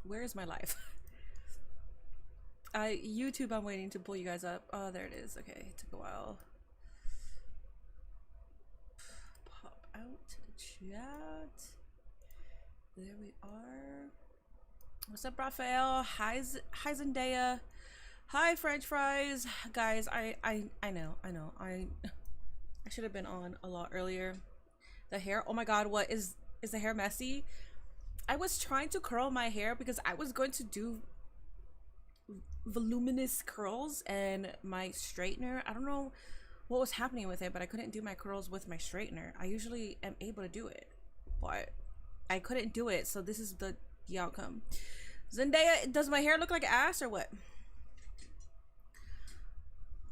Where is my life? YouTube, I'm waiting to pull you guys up. Oh, there it is. Okay, it took a while. Pop out chat. There we are. What's up, Raphael? Hi, Zendaya. Hi, French fries. Guys, I know. I should have been on a lot earlier. The hair, oh my god, what is the hair messy? I was trying to curl my hair because I was going to do voluminous curls, and my straightener, I don't know what was happening with it, but I couldn't do my curls with my straightener. I usually am able to do it, but I couldn't do it, so this is the outcome. Zendaya, does my hair look like ass or what?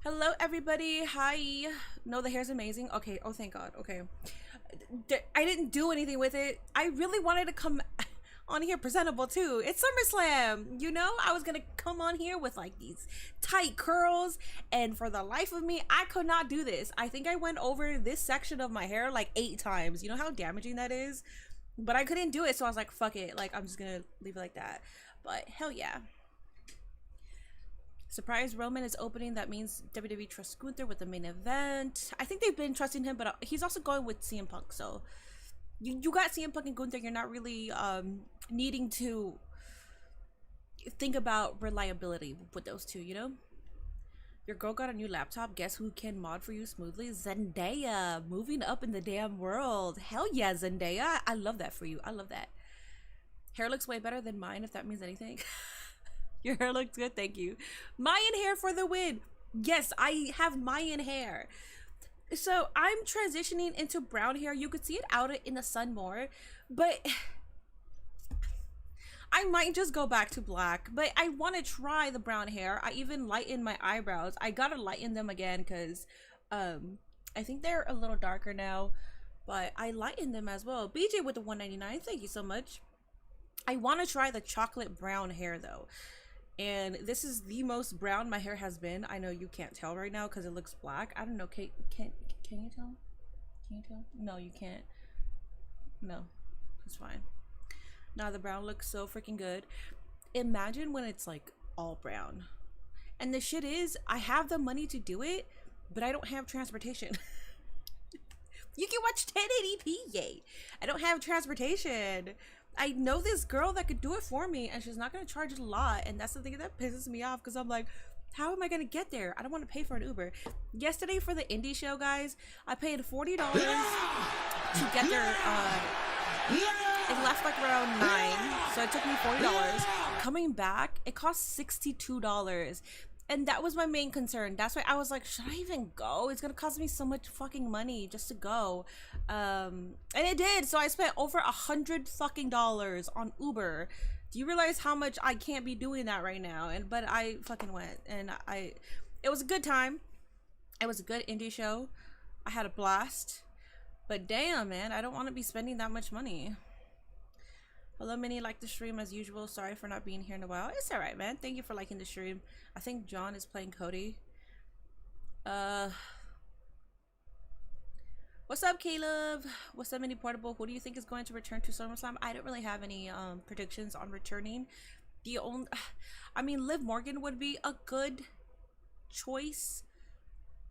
Hello everybody. Hi. No, the hair's amazing. Okay. Oh, thank god. Okay, I didn't do anything with it. I really wanted to come on here presentable too. It's SummerSlam, you know. I was gonna come on here with like these tight curls, and for the life of me I could not do this. I think I went over this section of my hair like 8 times. You know how damaging that is? But I couldn't do it, so I was like, fuck it, like I'm just gonna leave it like that. But hell yeah. Surprise Roman is opening. That means WWE trusts Gunther with the main event. I think they've been trusting him, but he's also going with CM Punk. So you got CM Punk and Gunther. You're not really needing to think about reliability with those two, you know? Your girl got a new laptop. Guess who can mod for you smoothly? Zendaya, moving up in the damn world. Hell yeah, Zendaya. I love that for you. I love that. Hair looks way better than mine, if that means anything. Your hair looks good, thank you. Mayan hair for the win. Yes, I have Mayan hair. So I'm transitioning into brown hair. You could see it out in the sun more, but I might just go back to black. But I want to try the brown hair. I even lightened my eyebrows. I gotta lighten them again because I think they're a little darker now, but I lightened them as well. BJ with the 199, thank you so much. I want to try the chocolate brown hair though. And this is the most brown my hair has been. I know you can't tell right now because it looks black. I don't know. Can you tell? Can you tell? No, you can't. No, it's fine. Now the brown looks so freaking good. Imagine when it's like all brown. And the shit is, I have the money to do it, but I don't have transportation. You can watch 1080p, yay. I don't have transportation. I know this girl that could do it for me, and she's not going to charge a lot, and that's the thing that pisses me off, because I'm like, how am I going to get there? I don't want to pay for an Uber. Yesterday for the indie show, guys, I paid $40 to get there. It left like around 9, so it took me $40. Coming back, it cost $62. And that was my main concern. That's why I was like, should I even go? It's gonna cost me so much fucking money just to go. And it did. So I spent over $100 fucking dollars on Uber. Do you realize how much I can't be doing that right now? But I fucking went, and it was a good time. It was a good indie show. I had a blast. But damn, man, I don't want to be spending that much money. Hello, Minnie, like the stream as usual. Sorry for not being here in a while. It's alright, man. Thank you for liking the stream. I think John is playing Cody. What's up, Caleb? What's up, Mini Portable? Who do you think is going to return to SummerSlam? I don't really have any predictions on returning. The only, I mean, Liv Morgan would be a good choice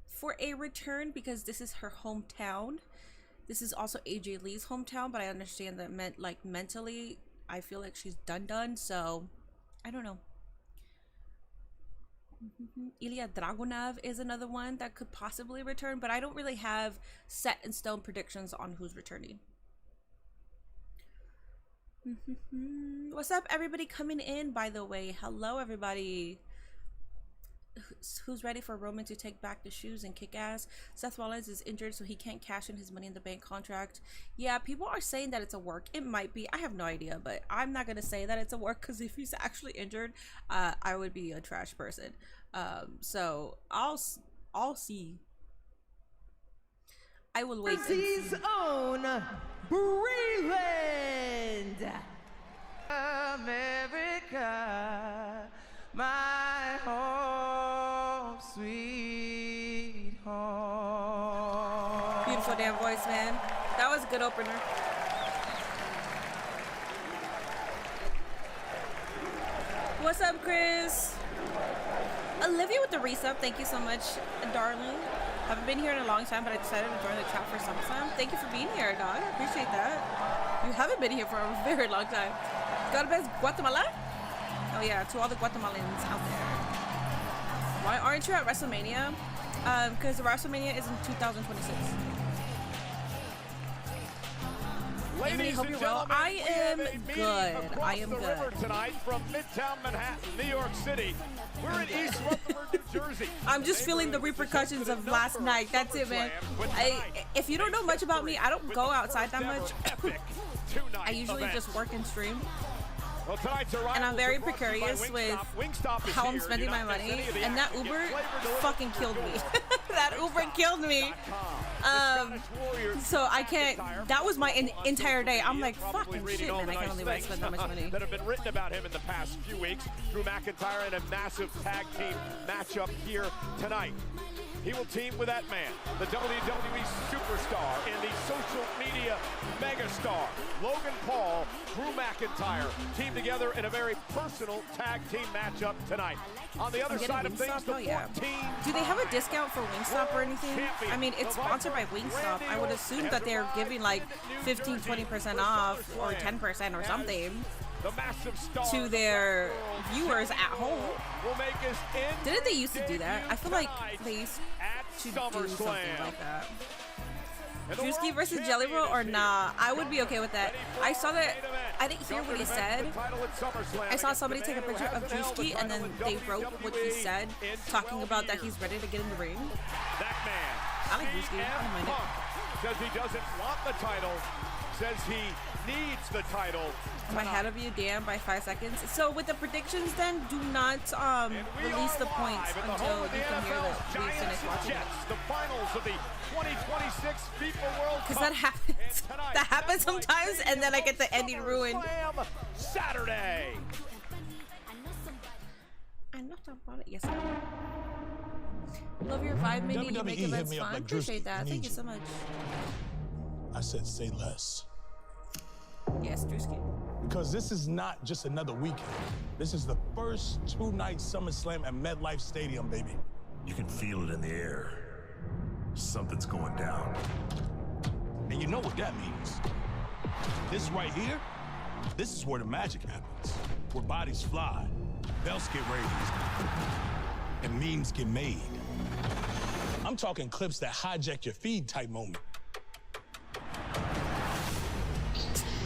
for a return because this is her hometown. This is also AJ Lee's hometown, but I understand that mentally, I feel like she's done. So, I don't know. Ilya Dragunov is another one that could possibly return, but I don't really have set in stone predictions on who's returning. What's up, everybody coming in, by the way? Hello, everybody. Who's ready for Roman to take back the shoes and kick ass? Seth Rollins is injured, so he can't cash in his Money in the Bank contract. Yeah, people are saying that it's a work. It might be. I have no idea, but I'm not gonna say that it's a work because if he's actually injured, I would be a trash person. So I'll see. I will wait. His own Breland, America, my home, sweet home. Beautiful damn voice, man. That was a good opener. What's up, Chris? Olivia with the resub. Thank you so much, darling. Haven't been here in a long time, but I decided to join the chat for Summerslam. Thank you for being here, dog. I appreciate that. You haven't been here for a very long time. Got a best Guatemala? Oh yeah, to all the Guatemalans out there. Why aren't you at WrestleMania? Because WrestleMania is in 2026. Ladies hope and you're well. gentlemen, I am we have a meeting good. across I am the good. river tonight from Midtown Manhattan, New York City. We're in East Rutherford, New Jersey. I'm just feeling the repercussions of last night. That's it, man. If you don't know much about me, I don't go outside that much. I usually just work and stream. Well, and I'm very precarious with how I'm spending my money. And that Uber fucking killed me. That Uber killed me. So I can't. That was my entire day. I'm like, fucking shit, man. I can't believe I spent that much money. That have been written about him in the past few weeks. Drew McIntyre in a massive tag team matchup here tonight. He will team with that man, the WWE superstar and the social media megastar, Logan Paul, Drew McIntyre, team together in a very personal tag team matchup tonight. On the other side of things, the 14 Do they have a discount for Wingstop or anything? I mean, it's sponsored by Wingstop. I would assume that they're giving like 15-20% off or 10% or something to their viewers at home. Didn't they used to do that? I feel like they used to do something like that. Drewski versus Jelly Roll or nah? I would be okay with that. I saw that. I didn't hear what he said. I saw somebody take a picture of Drewski and then they wrote what he said, talking about that he's ready to get in the ring. I like Drewski. I don't mind it. Says he doesn't want the title. Says he needs the title. Am I ahead of you, Dan, by 5 seconds? So with the predictions, then do not release the points until you can hear that we finish watching it. The finals of the 2026 FIFA World Cup. Because that happens. That happens sometimes, and then I get the ending ruined. Saturday. I'm not talking about it. Yes, I am. Love your vibe, Minnie. You make events fun. Like Appreciate that. Thank you so much. I said, say less. Yes, Drewski. Because this is not just another weekend. This is the first two-night SummerSlam at MetLife Stadium, baby. You can feel it in the air. Something's going down. And you know what that means. This right here, this is where the magic happens. Where bodies fly, belts get raised, and memes get made. I'm talking clips that hijack your feed type moment.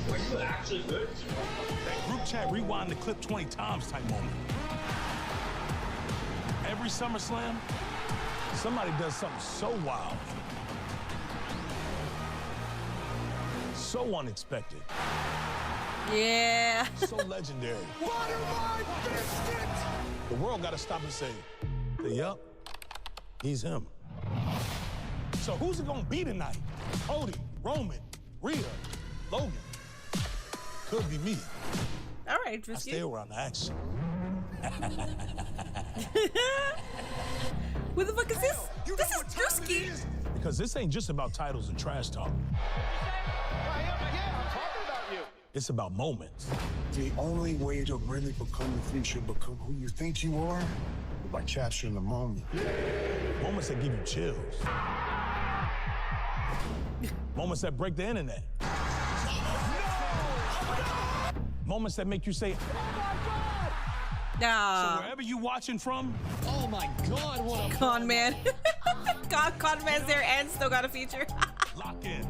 Were you actually good? That group chat rewind the clip 20 times type moment. Every SummerSlam, somebody does something so wild, so unexpected. Yeah. So legendary. Butter my biscuit! The world got to stop and say, yup, he's him. So who's it gonna be tonight? Cody, Roman, Rhea, Logan. Could be me. All right, Drewski. I stay around the action. Who the fuck is this? This is Drewski. Because this ain't just about titles and trash talk. It's about moments. The only way to really become the future, become who you think you are, is by capturing the moment. Moments that give you chills. Moments that break the internet. Moments that make you say, oh my God! So wherever you watching from, Oh my God, what a Con Man. Con Man's there and still got a feature. lock in.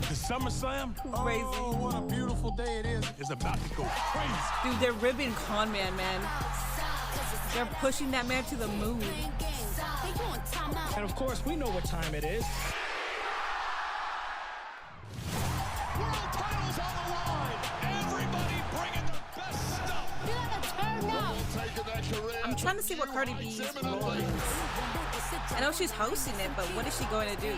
The SummerSlam, Crazy. oh, what a beautiful day it is about to go crazy. Dude, they're ribbing Con Man, man. They're pushing that man to the moon. And of course, we know what time it is. World titles on the line. Everybody bringing their best stuff. I'm trying to see what Cardi B's role is. I know she's hosting it, but what is she going to do?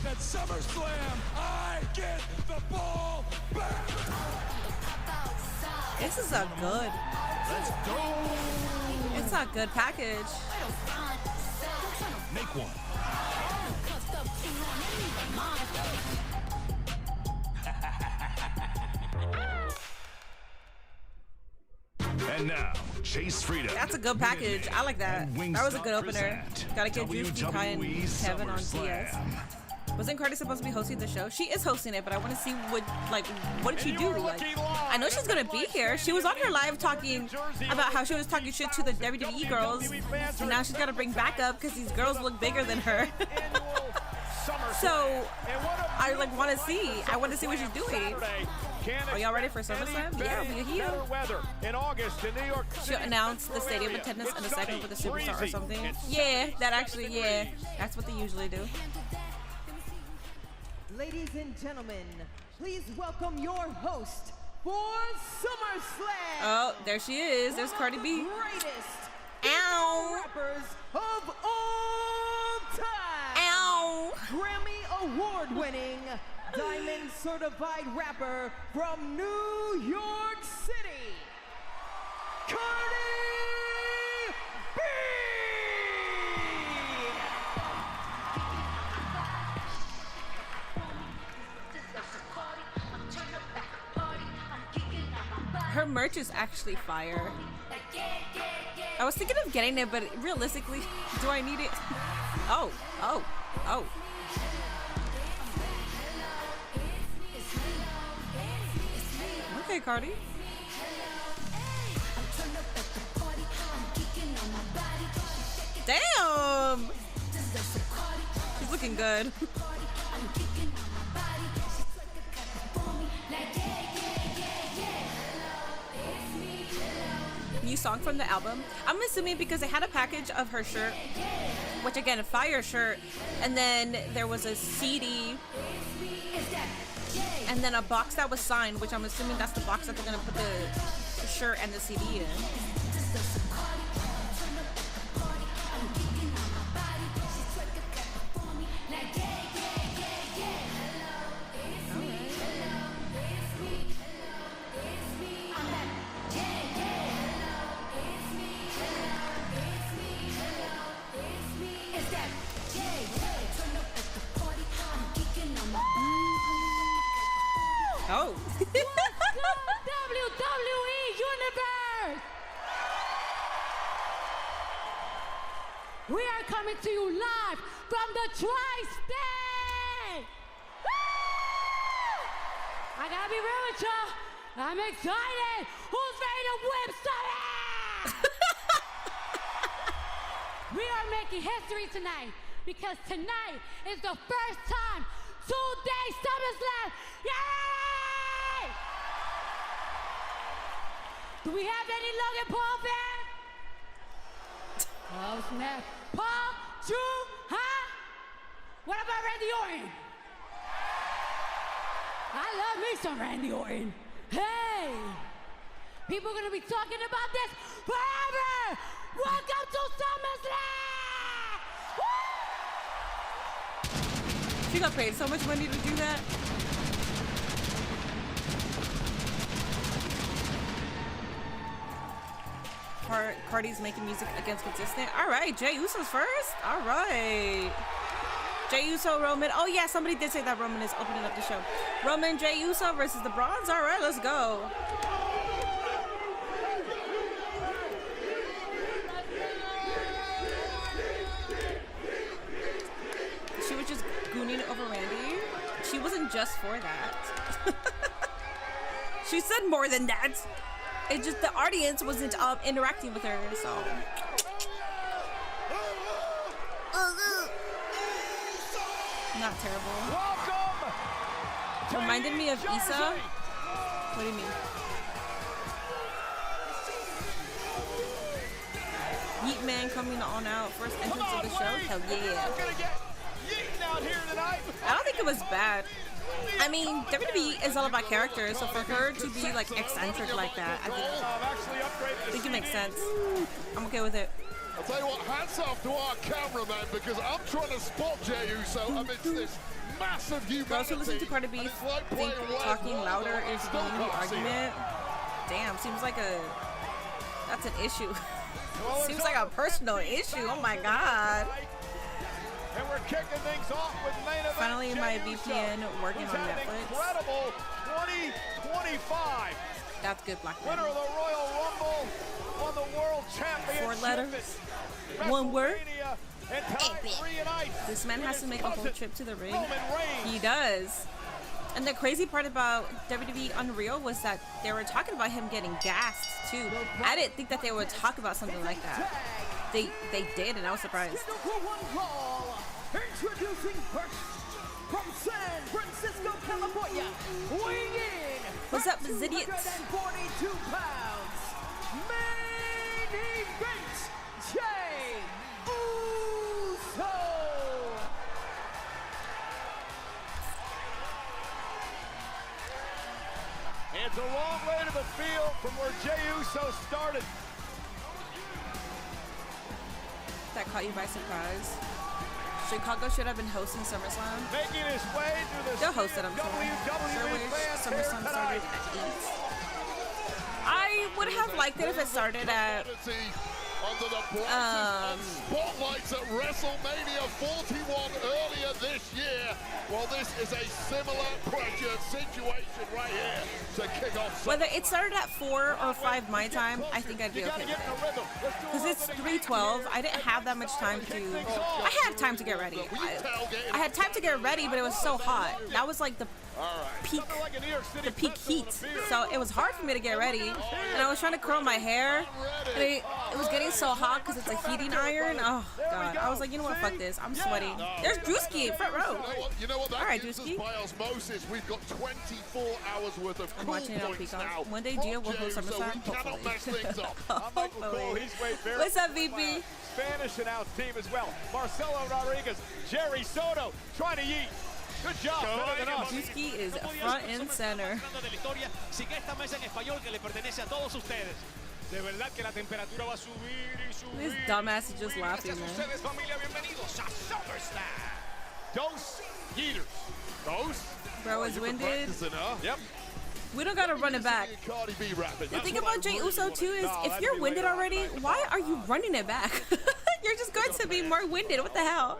At SummerSlam, I get the ball back. This is a good Let's go. It's a good package. Make one. And now, Chase Freedom. That's a good package. I like that. That was a good opener. Gotta get Juicy Kai and WWE Kevin on DS. SummerSlam. Wasn't Cardi supposed to be hosting the show? She is hosting it, but I want to see what did she do? Like, I know she's gonna be here. She was on her live talking about how she was talking shit to the WWE girls, and now she's gotta bring backup because these girls look bigger than her. So I want to see. I want to see what she's doing. Are y'all ready for SummerSlam? Yeah, we're here. She'll announce the stadium attendance in a second with a superstar or something. Yeah, that's what they usually do. Ladies and gentlemen, please welcome your host for SummerSlam. Oh, there she is. There's Cardi B. Greatest Ow. rappers of all time. Ow. Grammy Award-winning, Diamond Certified rapper from New York City, Cardi B. Her merch is actually fire. I was thinking of getting it, but realistically, do I need it? Oh. Okay, Cardi. Damn! She's looking good. New song from the album. I'm assuming because they had a package of her shirt, which again, a fire shirt, and then there was a CD, and then a box that was signed, which I'm assuming that's the box that they're gonna put the shirt and the CD in. Oh. WWE Universe! We are coming to you live from the Tri-State! I gotta be real with y'all. I'm excited. Who's ready to whip some We are making history tonight because tonight is the first time 2-day SummerSlam. Yay! Do we have any Logan Paul fans? Oh snap. Paul, Drew, huh? What about Randy Orton? I love me some Randy Orton. Hey! People are gonna be talking about this forever! Welcome to SummerSlam! Woo! She got paid so much money to do that. Cardi's making music against consistent. All right, Jey Uso's first. All right. Jey Uso, Roman. Oh yeah, somebody did say that Roman is opening up the show. Roman, Jey Uso versus the Bronze. All right, let's go. She was just gooning over Randy. She wasn't just for that. She said more than that. It just the audience wasn't interacting with her, so. Not terrible. Reminded me of Issa. What do you mean? Yeet Man coming on out. First entrance of the show. Hell yeah. I don't think it was bad. I mean, WWE is all about characters, so for her to be like eccentric like that, I think it makes sense. I'm okay with it. I'll tell you what, hats off to our cameraman because I'm trying to spot Jey Uso amidst this massive humanity. Those who listen to Cardi B think talking louder is the only argument. Damn, seems like a That's an issue. Well, Seems like a personal issue. Oh my god. And we're kicking things off with main event. Finally, my Jey Uso, VPN working who's on had an Netflix. Incredible 2025. That's good, Black Winner of the Royal Rumble, won the World Championship. 4 letters. at 1 word. WrestleMania, and tonight, reunite This man has to make a whole cousin, trip to the ring. Roman Reigns. He does. And the crazy part about WWE Unreal was that they were talking about him getting gassed too. I didn't think that they would talk about something like that. They did, and I was surprised. Introducing first from San Francisco, California, weighing in What's up, at idiots? 242 pounds, main event, Jey Uso. It's a long way to the field from where Jey Uso started. That caught you by surprise. Chicago should have been hosting SummerSlam. Making his way through the They'll host it, I'm sure. WWE Sure wish fans here SummerSlam started tonight. at 8. I would have liked it if it started at Under the brightest of spotlights at WrestleMania 41 earlier this year. Well, this is a similar pressure situation right here to kick off. Whether it started at 4 or 5 my time, I think I'd be okay with it. Because it's 3:12. I didn't have that much time to. I had time to get ready. I had time to get ready, but it was so hot. That was like the peak heat. So it was hard for me to get ready. And I was trying to curl my hair. And it was getting so hot because it's a heating iron. Oh, God. I was like, you know what? Fuck this. I'm sweating. There's Drewski, front row. You know what? That All right, gives us Drewski. by osmosis. We've got 24 hours worth of I'm cool watching it on points Peacock. now. One day, from Gio will Jey host Uso. SummerSlam. We cannot mess things up. Hopefully. He's way very What's up, VP? Spanish announced team as well. Marcelo Rodriguez, Jerry Soto trying to yeet. Good job, better than us. Drewski is front and center. Sin esta mesa en español que le pertenece a todos ustedes. De verdad que la temperatura va a subir y subir. This dumbass is just laughing, Gracias a man. ustedes, familia, bienvenidos a SummerSlam. Dose Eaters. Dose. Bro is winded. Practicing, huh? Yep. We don't gotta run it back. Cardi B rapping. The thing about Jey Uso too is if you're winded already, why are you running it back? You're just going to be more winded. What the hell?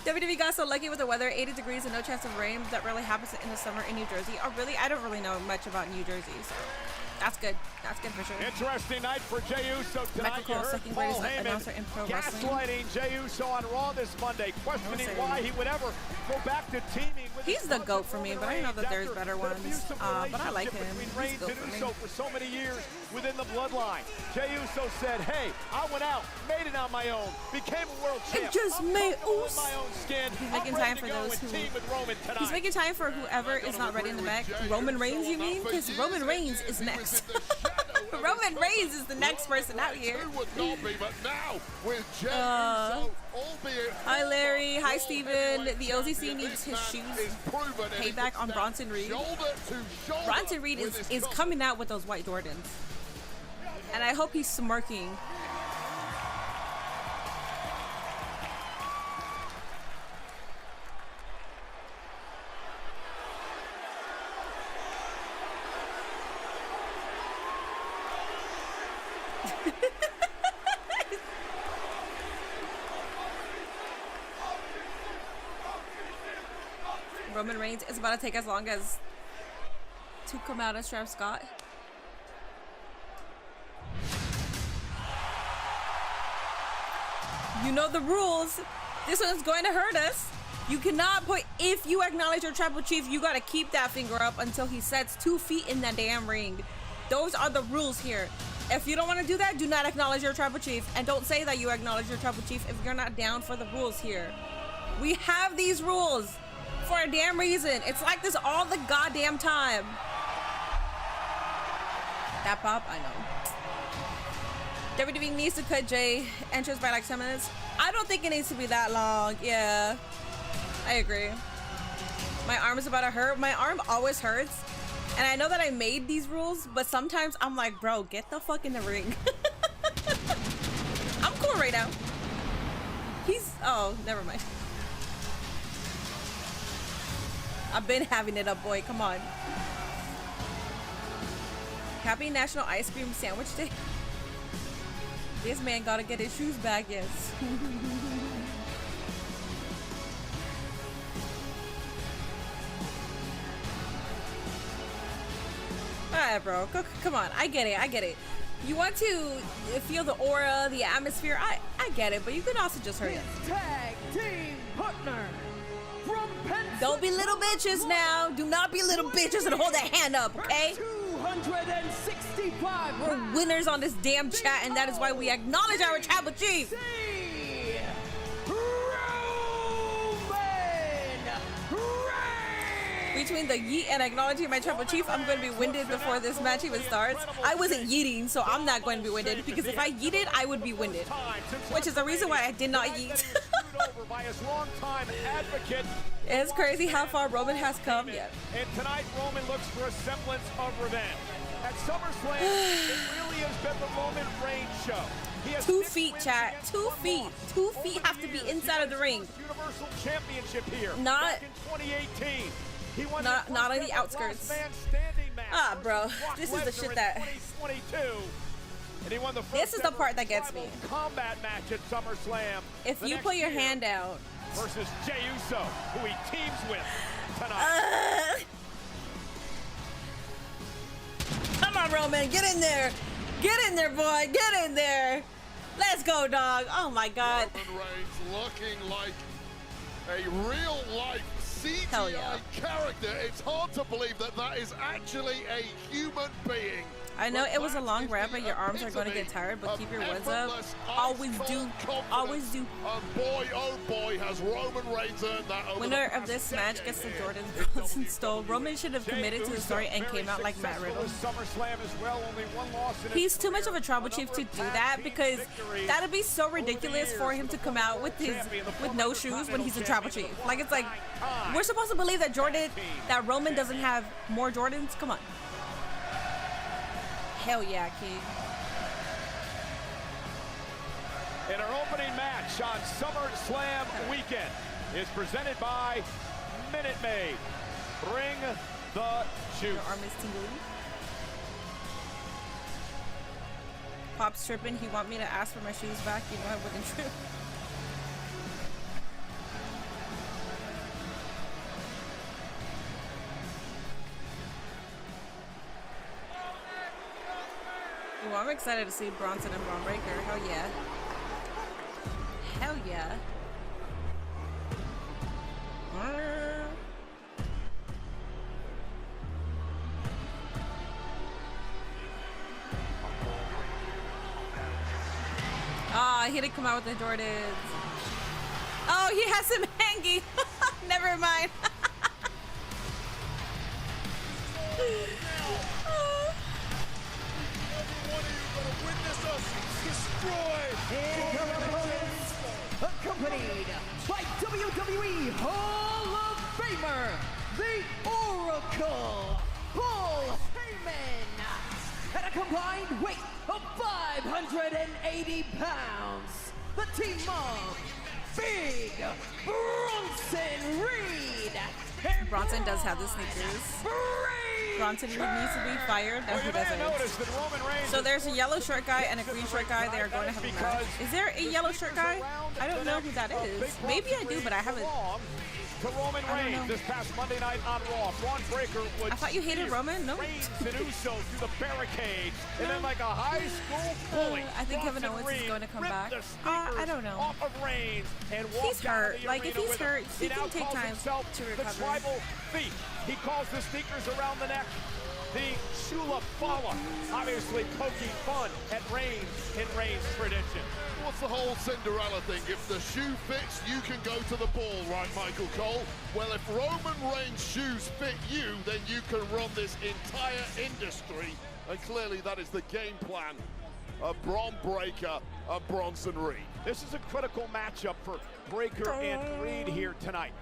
WWE got so lucky with the weather, 80 degrees and no chance of rain. That really happens in the summer in New Jersey. Oh, really? I don't really know much about New Jersey, so that's good. That's good for sure. Interesting night for Jey Uso tonight. Michael Cole, You heard second Paul greatest Heyman announcer in pro wrestling. gaslighting Jey Uso on Raw this Monday, questioning say why he would ever go back to teaming with He's his the cousin GOAT for me, Roman but I know that Reigns there's after better the ones. abusive But I like relationship him. between He's Reigns GOAT and for me. Uso for so many years within the bloodline. Jey Uso said, hey, I went out, made it on my own, became a world champ. just I'm made comfortable in Uso. my own skin. He's I'm making ready time to for go those and who- team with Roman tonight. He's making time for whoever is not ready in the back. Roman Reigns, you mean? Because Roman Reigns is next. Roman Reigns is the next person out here. Who would not be, but now with Jey Uh, Uso, albeit Hi, Larry. Hi, Steven. The OZC needs his shoes. Payback on Bronson Reed. Bronson Reed is coming out with those white Jordans. And I hope he's smirking. Roman Reigns is about to take as long as to come out as Travis Scott. You know the rules. This one's going to hurt us. You cannot put, if you acknowledge your tribal chief, you gotta keep that finger up until he sets 2 feet in that damn ring. Those are the rules here. If you don't want to do that, do not acknowledge your tribal chief. And don't say that you acknowledge your tribal chief if you're not down for the rules here. We have these rules for a damn reason. It's like this all the goddamn time. That pop, I know. WWE needs to cut Jey entrance by like 10 minutes. I don't think it needs to be that long. Yeah, I agree. My arm is about to hurt. My arm always hurts. And I know that I made these rules, but sometimes I'm like, bro, get the fuck in the ring. I'm cool right now. Oh, never mind. I've been having it up, boy. Come on. Happy National Ice Cream Sandwich Day. This man gotta get his shoes back, yes. Alright, bro. Come on. I get it. You want to feel the aura, the atmosphere. I get it, but you can also just hurry up. Tag team partner from Pennsylvania. Don't be little bitches now. Do not be little bitches and hold that hand up, okay? 265. We're winners on this damn chat, and that is why we acknowledge our tribal chief. Between the yeet and acknowledging my tribal chief, I'm going to be winded before this match even starts. I wasn't yeeting, so I'm not going to be winded, because if I yeeted, I would be winded. Which is the reason why I did not yeet. It's crazy how far Roman has come yet. And tonight, Roman looks for a semblance of revenge. At SummerSlam, it really has been the Roman Reigns show. 2 feet, chat. 2 feet. 2 feet have to be inside of the ring. Universal Championship here. Not back in 2018. Not on the outskirts. Ah, bro. This is the shit that. This is the part that gets me. Combat match at SummerSlam. If you put your hand out. Versus Jey Uso, who he teams with tonight. Come on, Roman. Get in there. Get in there, boy. Get in there. Let's go, dog. Oh, my God. Roman Reigns looking like a real-life CGI character. It's hard to believe that that is actually a human being. I know it was a long rap, but your arms are going to get tired, but keep your ones up. Always do. Always do. And boy, oh boy, has Roman Reigns earned that over. Winner of this match gets the Jordan Bronson stole. Roman should have committed to the story and came out like Matt Riddle. He's too much of a tribal chief to do that, because that'd be so ridiculous for him to come out with no shoes when he's a tribal chief. Like, it's like, we're supposed to believe that Roman doesn't have more Jordans? Come on. Hell yeah, King. And our opening match on SummerSlam weekend is presented by Minute Maid. Bring the juice. Your arm is tingling. Pop's tripping. He want me to ask for my shoes back. You know I wouldn't trip. Well, I'm excited to see Bronson and Braun Breaker. Hell yeah. Hell yeah. Ah, he didn't come out with the Jordans. Oh, he has him hanging. Never mind. Accompanied by WWE Hall of Famer, the Oracle, Paul Heyman, at a combined weight of 580 pounds, the team of Big Bronson Reed. Bronson does have the sneakers. Bronson Reed needs to be fired. No, he doesn't. So there's a yellow shirt guy and a green shirt guy. They are going to have a match. Is there a yellow shirt guy? I don't know who that is. Maybe I do, but I haven't. To Roman Reigns this past Monday night on Raw. Braun Breaker would I thought you hated Roman? No. Reigns and Uso through the barricades, and then like a high school bully. I think Kevin Owens is going to come back. I don't know. Off of Reigns and he's hurt. Like, if he's hurt, he can take time to recover. The tribal thief. He calls the sneakers around the neck the Shula Fala. Obviously poking fun at Reigns in Reigns tradition. What's the whole Cinderella thing? If the shoe fits, you can go to the ball, right, Michael Cole? Well, if Roman Reigns' shoes fit you, then you can run this entire industry. And clearly that is the game plan of Braun Breaker and Bronson Reed. This is a critical matchup for Breaker and Reed here tonight.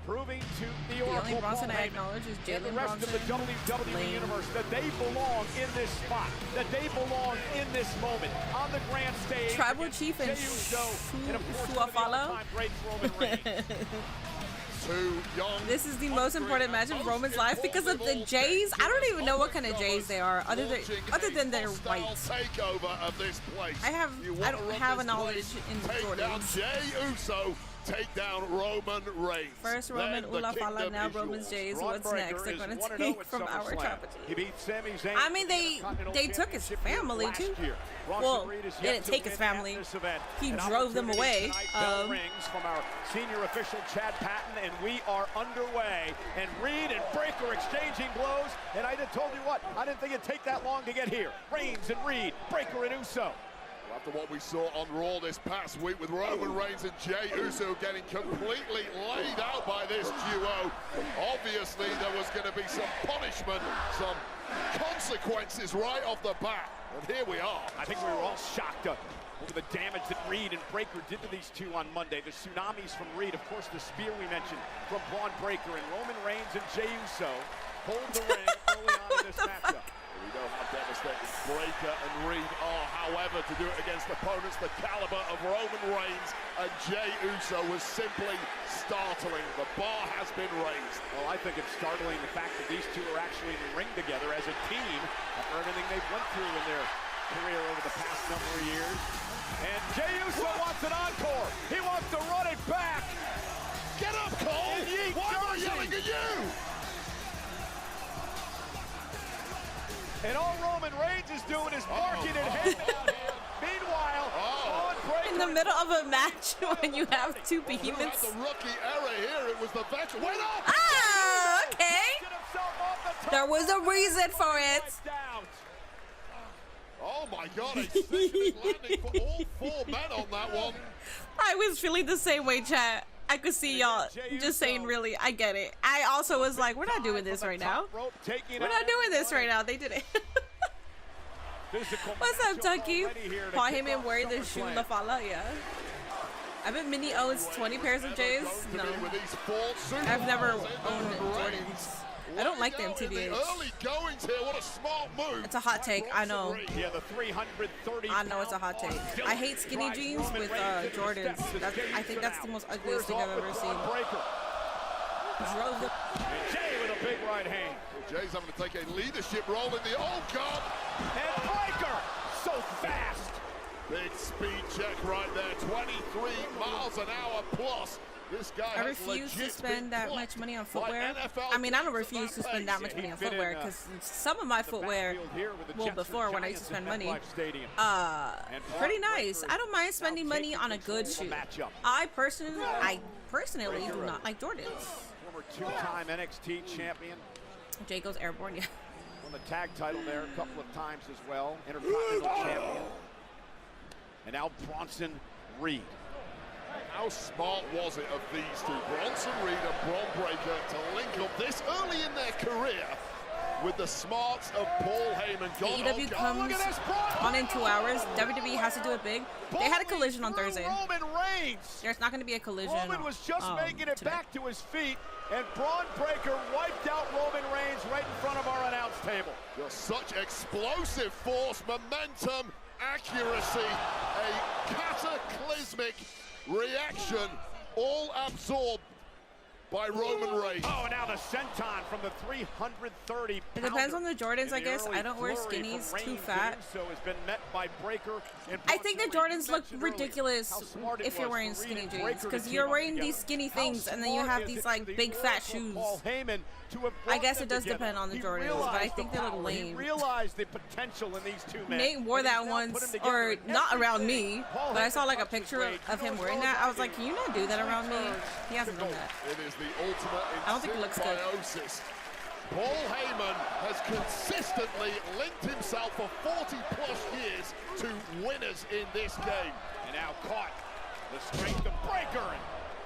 Proving to the Oracle, only Bronson I acknowledge is Jade and the rest of the WWE Universe that they belong in this spot, that they belong in this moment on the grand stage. Tribal Chief and Jey Uso, and of course, Suafalo. great Roman Reigns. two young. This is the most important match of Roman's life because of the Jays. I don't even know what kind of Jays they are, other than they're white. Takeover of this place. I don't have a knowledge in Jordans. Jey Uso take down Roman Reigns. First Roman Ula Fala, now Roman's Jays. What's next? They're going to take from our competition. He beat Sami Zayn. I mean, they took his family too. Well, they didn't take his family. He drove them away. Rings from our senior official Chad Patton, and we are underway. And Reed and Breaker exchanging blows. And I just told you what, I didn't think it'd take that long to get here. Reigns and Reed, Breaker and Uso. After what we saw on Raw this past week with Roman Reigns and Jey Uso getting completely laid out by this duo, obviously there was going to be some punishment, some consequences right off the bat. And here we are. I think we were all shocked over the damage that Reed and Breaker did to these two on Monday. The tsunamis from Reed, of course, the spear we mentioned from Braun Breaker, and Roman Reigns and Jey Uso hold the ring early on in this matchup. We know how devastating Breaker and Reed are. However, to do it against opponents the caliber of Roman Reigns and Jey Uso was simply startling. The bar has been raised. Well, I think it's startling the fact that these two are actually in the ring together as a team after everything they've went through in their career over the past number of years. And Jey Uso wants an encore. He wants to run it back. Get up, Cole! Why am I yelling at you? And all Roman Reigns is doing is barking and heading out here. Meanwhile, in the middle of a match when you have two Who had behemoths. the rookie error here? It was the veteran. Wait up! Ah, okay. There was a reason for it. Oh my God, a sickening landing for all four men on that one. I was feeling the same way, chat. I could see y'all just saying, really, I get it. I also was like, we're not doing this right now. We're not doing this right now. They did it. What's up, Tucky? Paul Heyman wearing the shoe La Fala, yeah. I bet Minnie owns 20 pairs of J's. No. I've never owned Jordans. I don't like them, TBH. Early goings here, what a smart move. It's a hot take, I know. Yeah, the 330. I know it's a hot take. I hate skinny jeans with Jordans. I think that's the most ugliest thing I've ever seen. Drove the Jey with a big right hand. Jay's having to take a leadership role in the, oh God. And Breaker, so fast. Big speed check right there, 23 miles an hour plus. This guy I refuse to spend that much money on footwear. I mean, I don't refuse to spend that much money on footwear because some of my footwear, well, before when I used to spend money, pretty nice. I don't mind spending money on a good shoe. I personally do not like Jordans. Former two-time NXT champion. Jay goes airborne, yeah. Won the tag title there a couple of times as well. Intercontinental champion. And now Bronson Reed. How smart was it of these two, Bronson Reed and Braun Breaker, to link up this early in their career with the smarts of Paul Heyman? AEW comes on in 2 hours. WWE has to do it big. They had a collision on Thursday. Roman Reigns. There's not going to be a collision. Roman was just making it today. back to his feet, and Braun Breaker wiped out Roman Reigns right in front of our announce table. Just such explosive force, momentum, accuracy, a cataclysmic reaction, all absorbed by Roman Reigns. Oh, now the senton from the 330. It depends on the Jordans, I guess. I don't wear skinnies, too fat. Has been met by Breaker and I think the Jordans look ridiculous if you're wearing skinny jeans, because you're wearing these skinny things and then you have these like big fat shoes. I guess it does depend on the Jordans, but I think they look lame. Realized the potential in these two men. Nate wore that once, or not around me, but I saw like a picture of him wearing that. I was like, can you not do that around me? He hasn't done that. It is the ultimate in I don't think it looks good. symbiosis. Paul Heyman has consistently linked himself for 40 plus years to winners in this game. And now caught the strength of Breaker and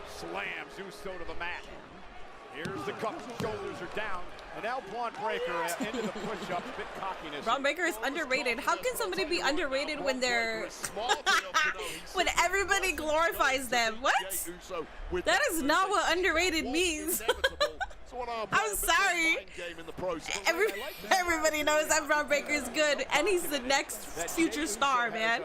slams Uso to the mat. Here's the cup, shoulders are down, and now Braun Breaker into the push-up, bit cockiness. Braun Breaker is underrated. How can somebody be underrated when they're when everybody glorifies them? What? That is not what underrated means. Everyone are I'm sorry. game in the process. Everybody knows that Braun Breaker is good, and he's the next future star, man.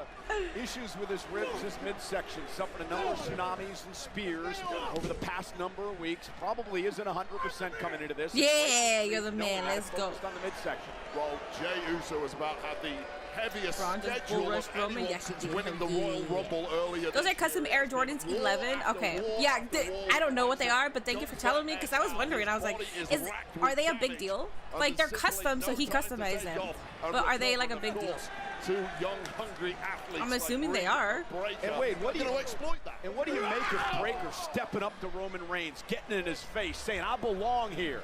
Issues with his ribs, his midsection, suffered a number of tsunamis and spears over the past number of weeks. Probably isn't 100% coming into this. Yeah, you're the man. Let's go. On the midsection. Well, Jey Uso has about had the heaviest Braun just schedule bull rushed of Roman. anyone Yes, he since did. winning the Royal Rumble earlier. Those are custom Air Jordans 11. Okay, yeah, I don't know what they are, but thank you for telling me, because I was wondering. I was like, are they a big deal? Like, they're custom, so he customized them. But are they like a big deal? Two young, hungry athletes. I'm assuming they are. And wait, what do you exploit that? And what do you make of Breaker stepping up to Roman Reigns, getting in his face, saying, "I belong here"?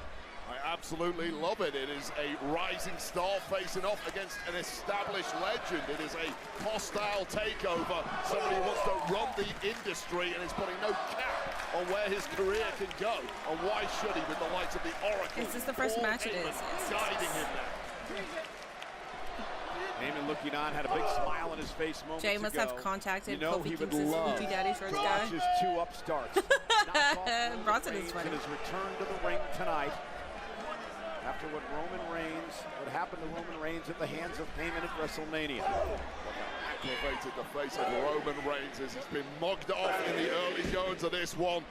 I absolutely love it. It is a rising star facing off against an established legend. It is a hostile takeover. Somebody who wants to run the industry and is putting no cap on where his career can go. And why should he, with the likes of the Oracle? Is this the first Paul match? It Heyman is. guiding him there. Heyman looking on, had a big smile on his face moments Jay must ago. have contacted You know, Kofi he would Kings's love Goofy Daddy Shorts to guy. watch his two upstarts. Bronson is funny. His return to the ring tonight. After what happened to Roman Reigns at the hands of Heyman at WrestleMania. Activated the face of Roman Reigns as he's been mugged off in the early goings of this one.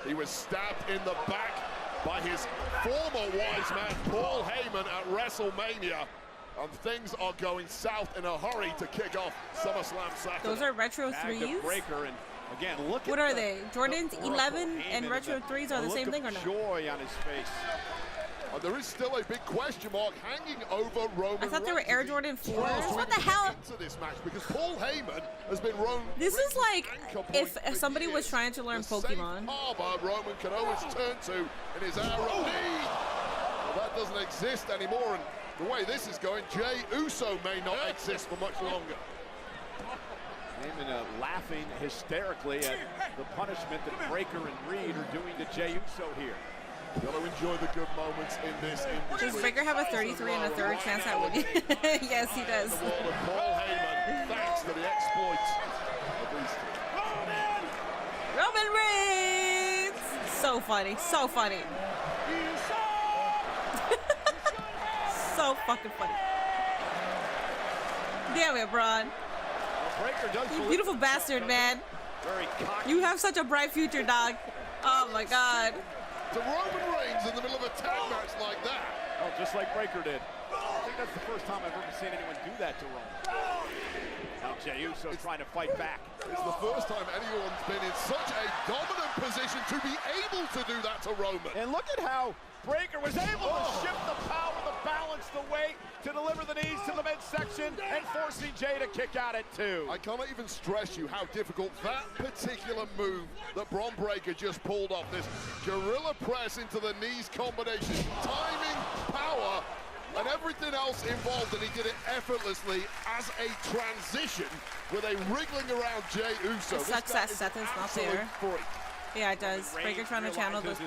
He was stabbed in the back by his former wise man, Paul Heyman, at WrestleMania. And things are going south in a hurry to kick off SummerSlam Saturday. Those are Retro 3s? Breaker, and again, look What at are they? Jordans 11 and Retro 3s are the same thing or not? Joy on his face. There is still a big question mark hanging over Roman Reigns. I thought they were Air Jordan 4s. What the hell? Into this match because Paul Heyman has been This is like if somebody was trying to learn Pokemon. Harbor Roman can always turn to in his hour of need. Well, that doesn't exist anymore, and the way this is going, Jey Uso may not exist for much longer. Heyman laughing hysterically at the punishment that Breaker and Reed are doing to Jey Uso here. Got to enjoy the good moments in this industry. Does Breaker have a 33 and a third chance at winning? Yes, he does. The world of Paul Heyman, thanks to the exploits of these two. Roman Reigns! So funny, so funny. So fucking funny. Damn it, Braun. Breaker does You beautiful bastard, man. Very cocky. You have such a bright future, dog. Oh my God. To Roman Reigns in the middle of a tag match like that. Oh, just like Breaker did. I think that's the first time I've ever seen anyone do that to Roman. Now Jey Uso trying to fight back. It's the first time anyone's been in such a dominant position to be able to do that to Roman. And look at how Breaker was able to shift the power, the balance, the weight to deliver the knees to the midsection and forcing Jey to kick out at 2. I cannot even stress you how difficult that particular move that Braun Breaker just pulled off. This gorilla press into the knees combination, timing, power, and everything else involved, and he did it effortlessly as a transition with a wriggling around Jey Uso. It sucks that Seth is not there. Freak. Yeah, it does. Breaker trying to channel that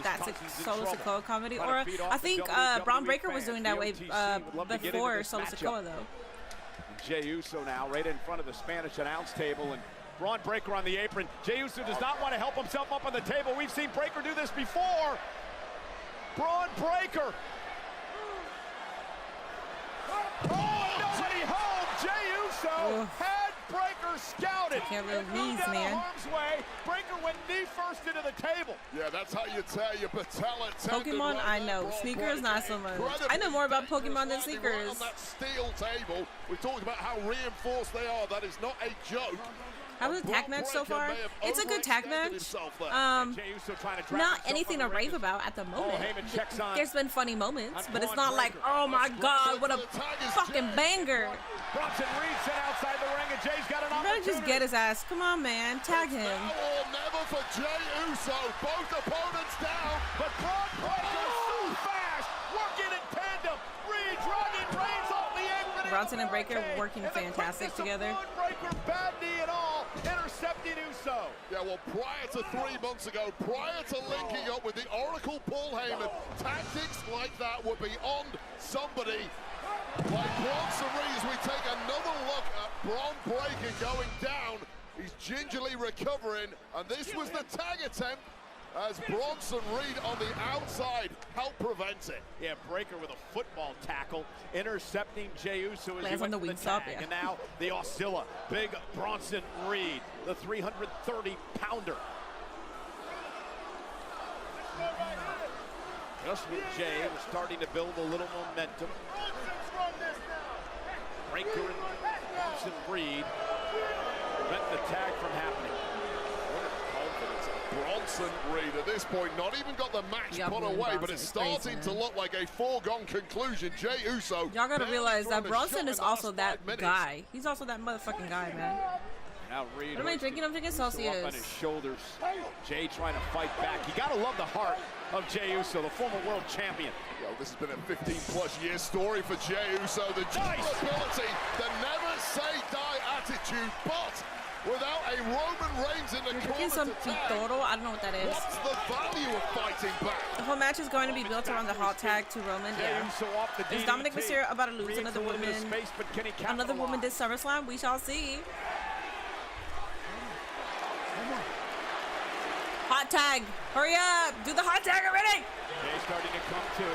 Solo Sikoa comedy. Or I think Braun Breaker was doing that way before Solo Sikoa, though. Jey Uso now right in front of the Spanish announce table, and Braun Breaker on the apron. Jey Uso does not want to help himself up on the table. We've seen Breaker do this before. Braun Breaker. Oh, nobody home. Jey Uso had Breaker scouted. Can't really knees, down man. harm's way. Breaker went knee first into the table. Yeah, that's how you tear your patella tendon. Pokemon, right I there, know. Braun Sneakers, Breaker. not so much. Incredibly I know more about dangerous Pokemon than landing right sneakers. on that steel table. We talked about how reinforced they are. That is not a joke. How was the tag match so far? It's a good tag match. Jey Uso trying to drag Not himself anything on to the rave ring. about at the moment. Heyman checks on. There's been funny moments, but it's Braun not like, Breaker. oh my God, what a fucking banger. Bronson Reed sent outside the ring, and Jay's got an You better opportunity. just get his ass. Come on, man. Tag him. Now or never for Jey Uso. Both opponents down. But Braun Breaker so fast, working in tandem. Reed dragging Reigns off the apron. Bronson and Breaker working fantastic together. Braun Breaker, bad knee and all, intercepting Uso. Yeah, well, prior to 3 months ago, prior to linking up with the Oracle Paul Heyman, tactics like that were beyond somebody like Bronson Reed. As we take another look at Braun Breaker going down, he's gingerly recovering, and this was the tag attempt as Bronson Reed on the outside helped prevent it. Yeah, Breaker with a football tackle, intercepting Jey Uso as he Lands on went the for wing the stop, tag. yeah. And now the Oscilla, big Bronson Reed, the 330-pounder. Just with Jay, was starting to build a little momentum. Breaker and Bronson Reed prevent the tag from happening. Bronson Reed at this point not even got the match Yeah, put Bronson away, but it's is crazy, starting man. to look like a foregone conclusion. Jey Uso. Y'all gotta barely realize thrown that a Bronson shot is in the also last that 5 minutes. guy. He's also that motherfucking guy, man. Now Reed. What am I drinking? I'm drinking Uso up Celsius. on his shoulders. Jay trying to fight back. You gotta love the heart of Jey Uso, the former world champion. Yo, this has been a 15-plus year story for Jey Uso. The durability, the never say die attitude, but without a Roman Reigns in the You're corner drinking some to tag, Toro. I don't know what that is. what's the value of fighting back? The whole match is going to be built around the hot tag to Roman. Jey Yeah. Uso off the Is DDT. Dominic Mysterio about to lose Creates another a little bit of woman? space, but can he Another woman capitalize? did SummerSlam. We shall see. Hot tag. Hurry up. Do the hot tag already. Jay starting to come to.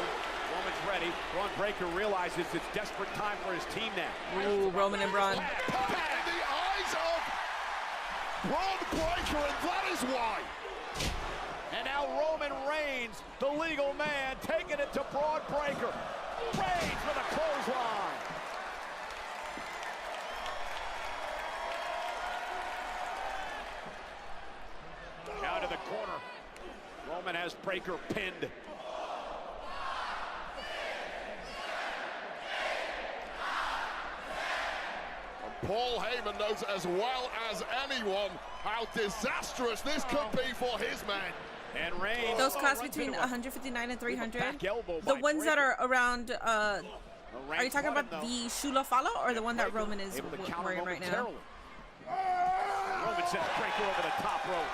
Roman's ready. Braun Breaker realizes it's desperate time for his team now. Ooh, Roman and Braun. In the eyes of Braun Breaker, and that is why. And now Roman Reigns, the legal man, taking it to Braun Breaker. Reigns with a clothesline. Down to the corner. Roman has Breaker pinned. Paul Heyman knows as well as anyone how disastrous this could be for his man. And Reigns. Those costs runs between into a 159 and 300. back elbow The by ones that Breaker. are around. Are Reigns you talking won it, about though. the Shula Follow or the one that Breaker Roman is able to counter wearing right now? momentarily. Roman sends Breaker over the top rope.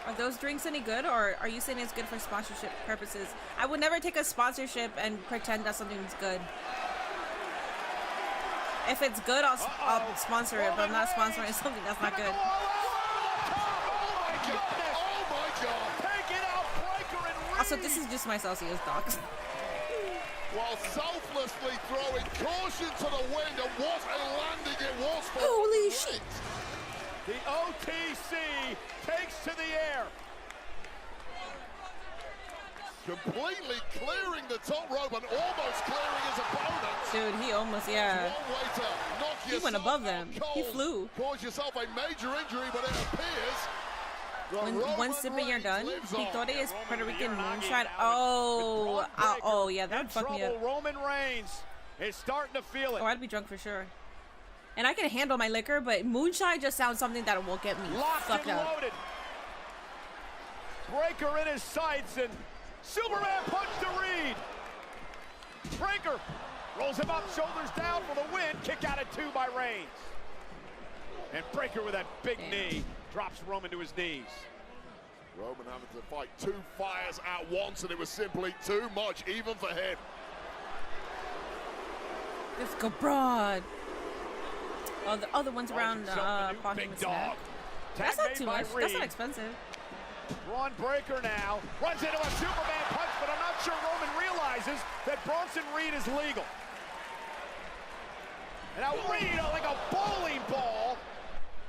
Are those drinks any good, or are you saying it's good for sponsorship purposes? I would never take a sponsorship and pretend that something's good. If it's good, I'll sponsor it, but I'm not sponsoring something that's not good. Oh my God! Taking out Breaker and Reigns. Also, this is just my Celsius, docs. While selflessly throwing caution to the wind, and what a landing it was for Holy Reigns. shit! The OTC takes to the air. Completely clearing the top rope and almost clearing his opponent. Dude, he almost, yeah. One way to knock He went yourself above them. out cold, He flew. Cause yourself a major injury, but it appears that When Roman one sip and you're Reigns done, lives on. Pictore is Puerto Rican You're knocking moonshine. out Oh, with Braun Breaker oh yeah, that in would fuck me trouble. up. Roman Reigns is starting to feel it. Oh, I'd be drunk for sure. And I can handle my liquor, but moonshine just sounds something that will get me Locked fucked and up. loaded. Breaker in his sights and Superman punch to Reed. Breaker rolls him up, shoulders down for the win. Kick out at 2 by Reigns. And Breaker with that big knee drops Roman to his knees. Roman having to fight 2 fires at once, and it was simply too much, even for him. Let's go broad. Oh, the other ones around Calls himself the new Paul big Heyman's dog. neck. Tag That's not made too by much. That's not Reed. expensive. Braun Breaker now runs into a Superman punch, but I'm not sure Roman realizes that Bronson Reed is legal. And now Reed, like a bowling ball,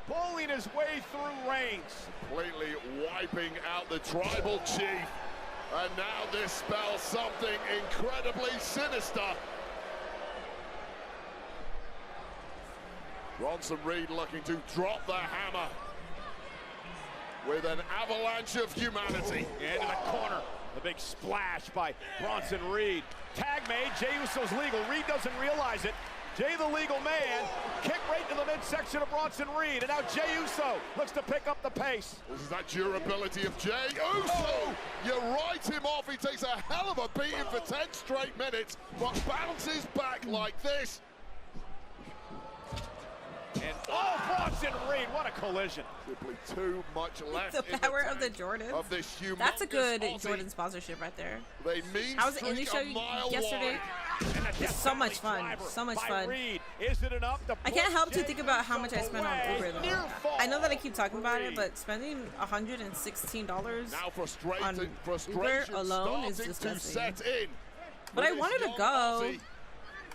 bowling his way through Reigns. Completely wiping out the tribal chief. And now this spells something incredibly sinister. Bronson Reed looking to drop the hammer with an avalanche of humanity. Into the corner, the big splash by Bronson Reed. Tag made, Jey Uso's legal. Reed doesn't realize it. Jey the legal man, kick right to the midsection of Bronson Reed. And now Jey Uso looks to pick up the pace. This is that durability of Jey Uso. You write him off, he takes a hell of a beating for 10 straight minutes, but bounces back like this. And Bronson Reed, what a collision. Simply too much left. The in power of the tank Jordans. Of this humongous That's a good Aussie. Jordan sponsorship right there. They mean I was in the streak show a mile yesterday. wide. And a It's so much Death Valley fun. driver So much by fun. Reed. Is it enough to I can't put help to Jade think about how much I spent on away? Uber though. Near fall. I know that I keep talking about it, but spending $116 Now on frustration Uber alone is starting to disgusting. set in. But I With wanted this to go, young Aussie.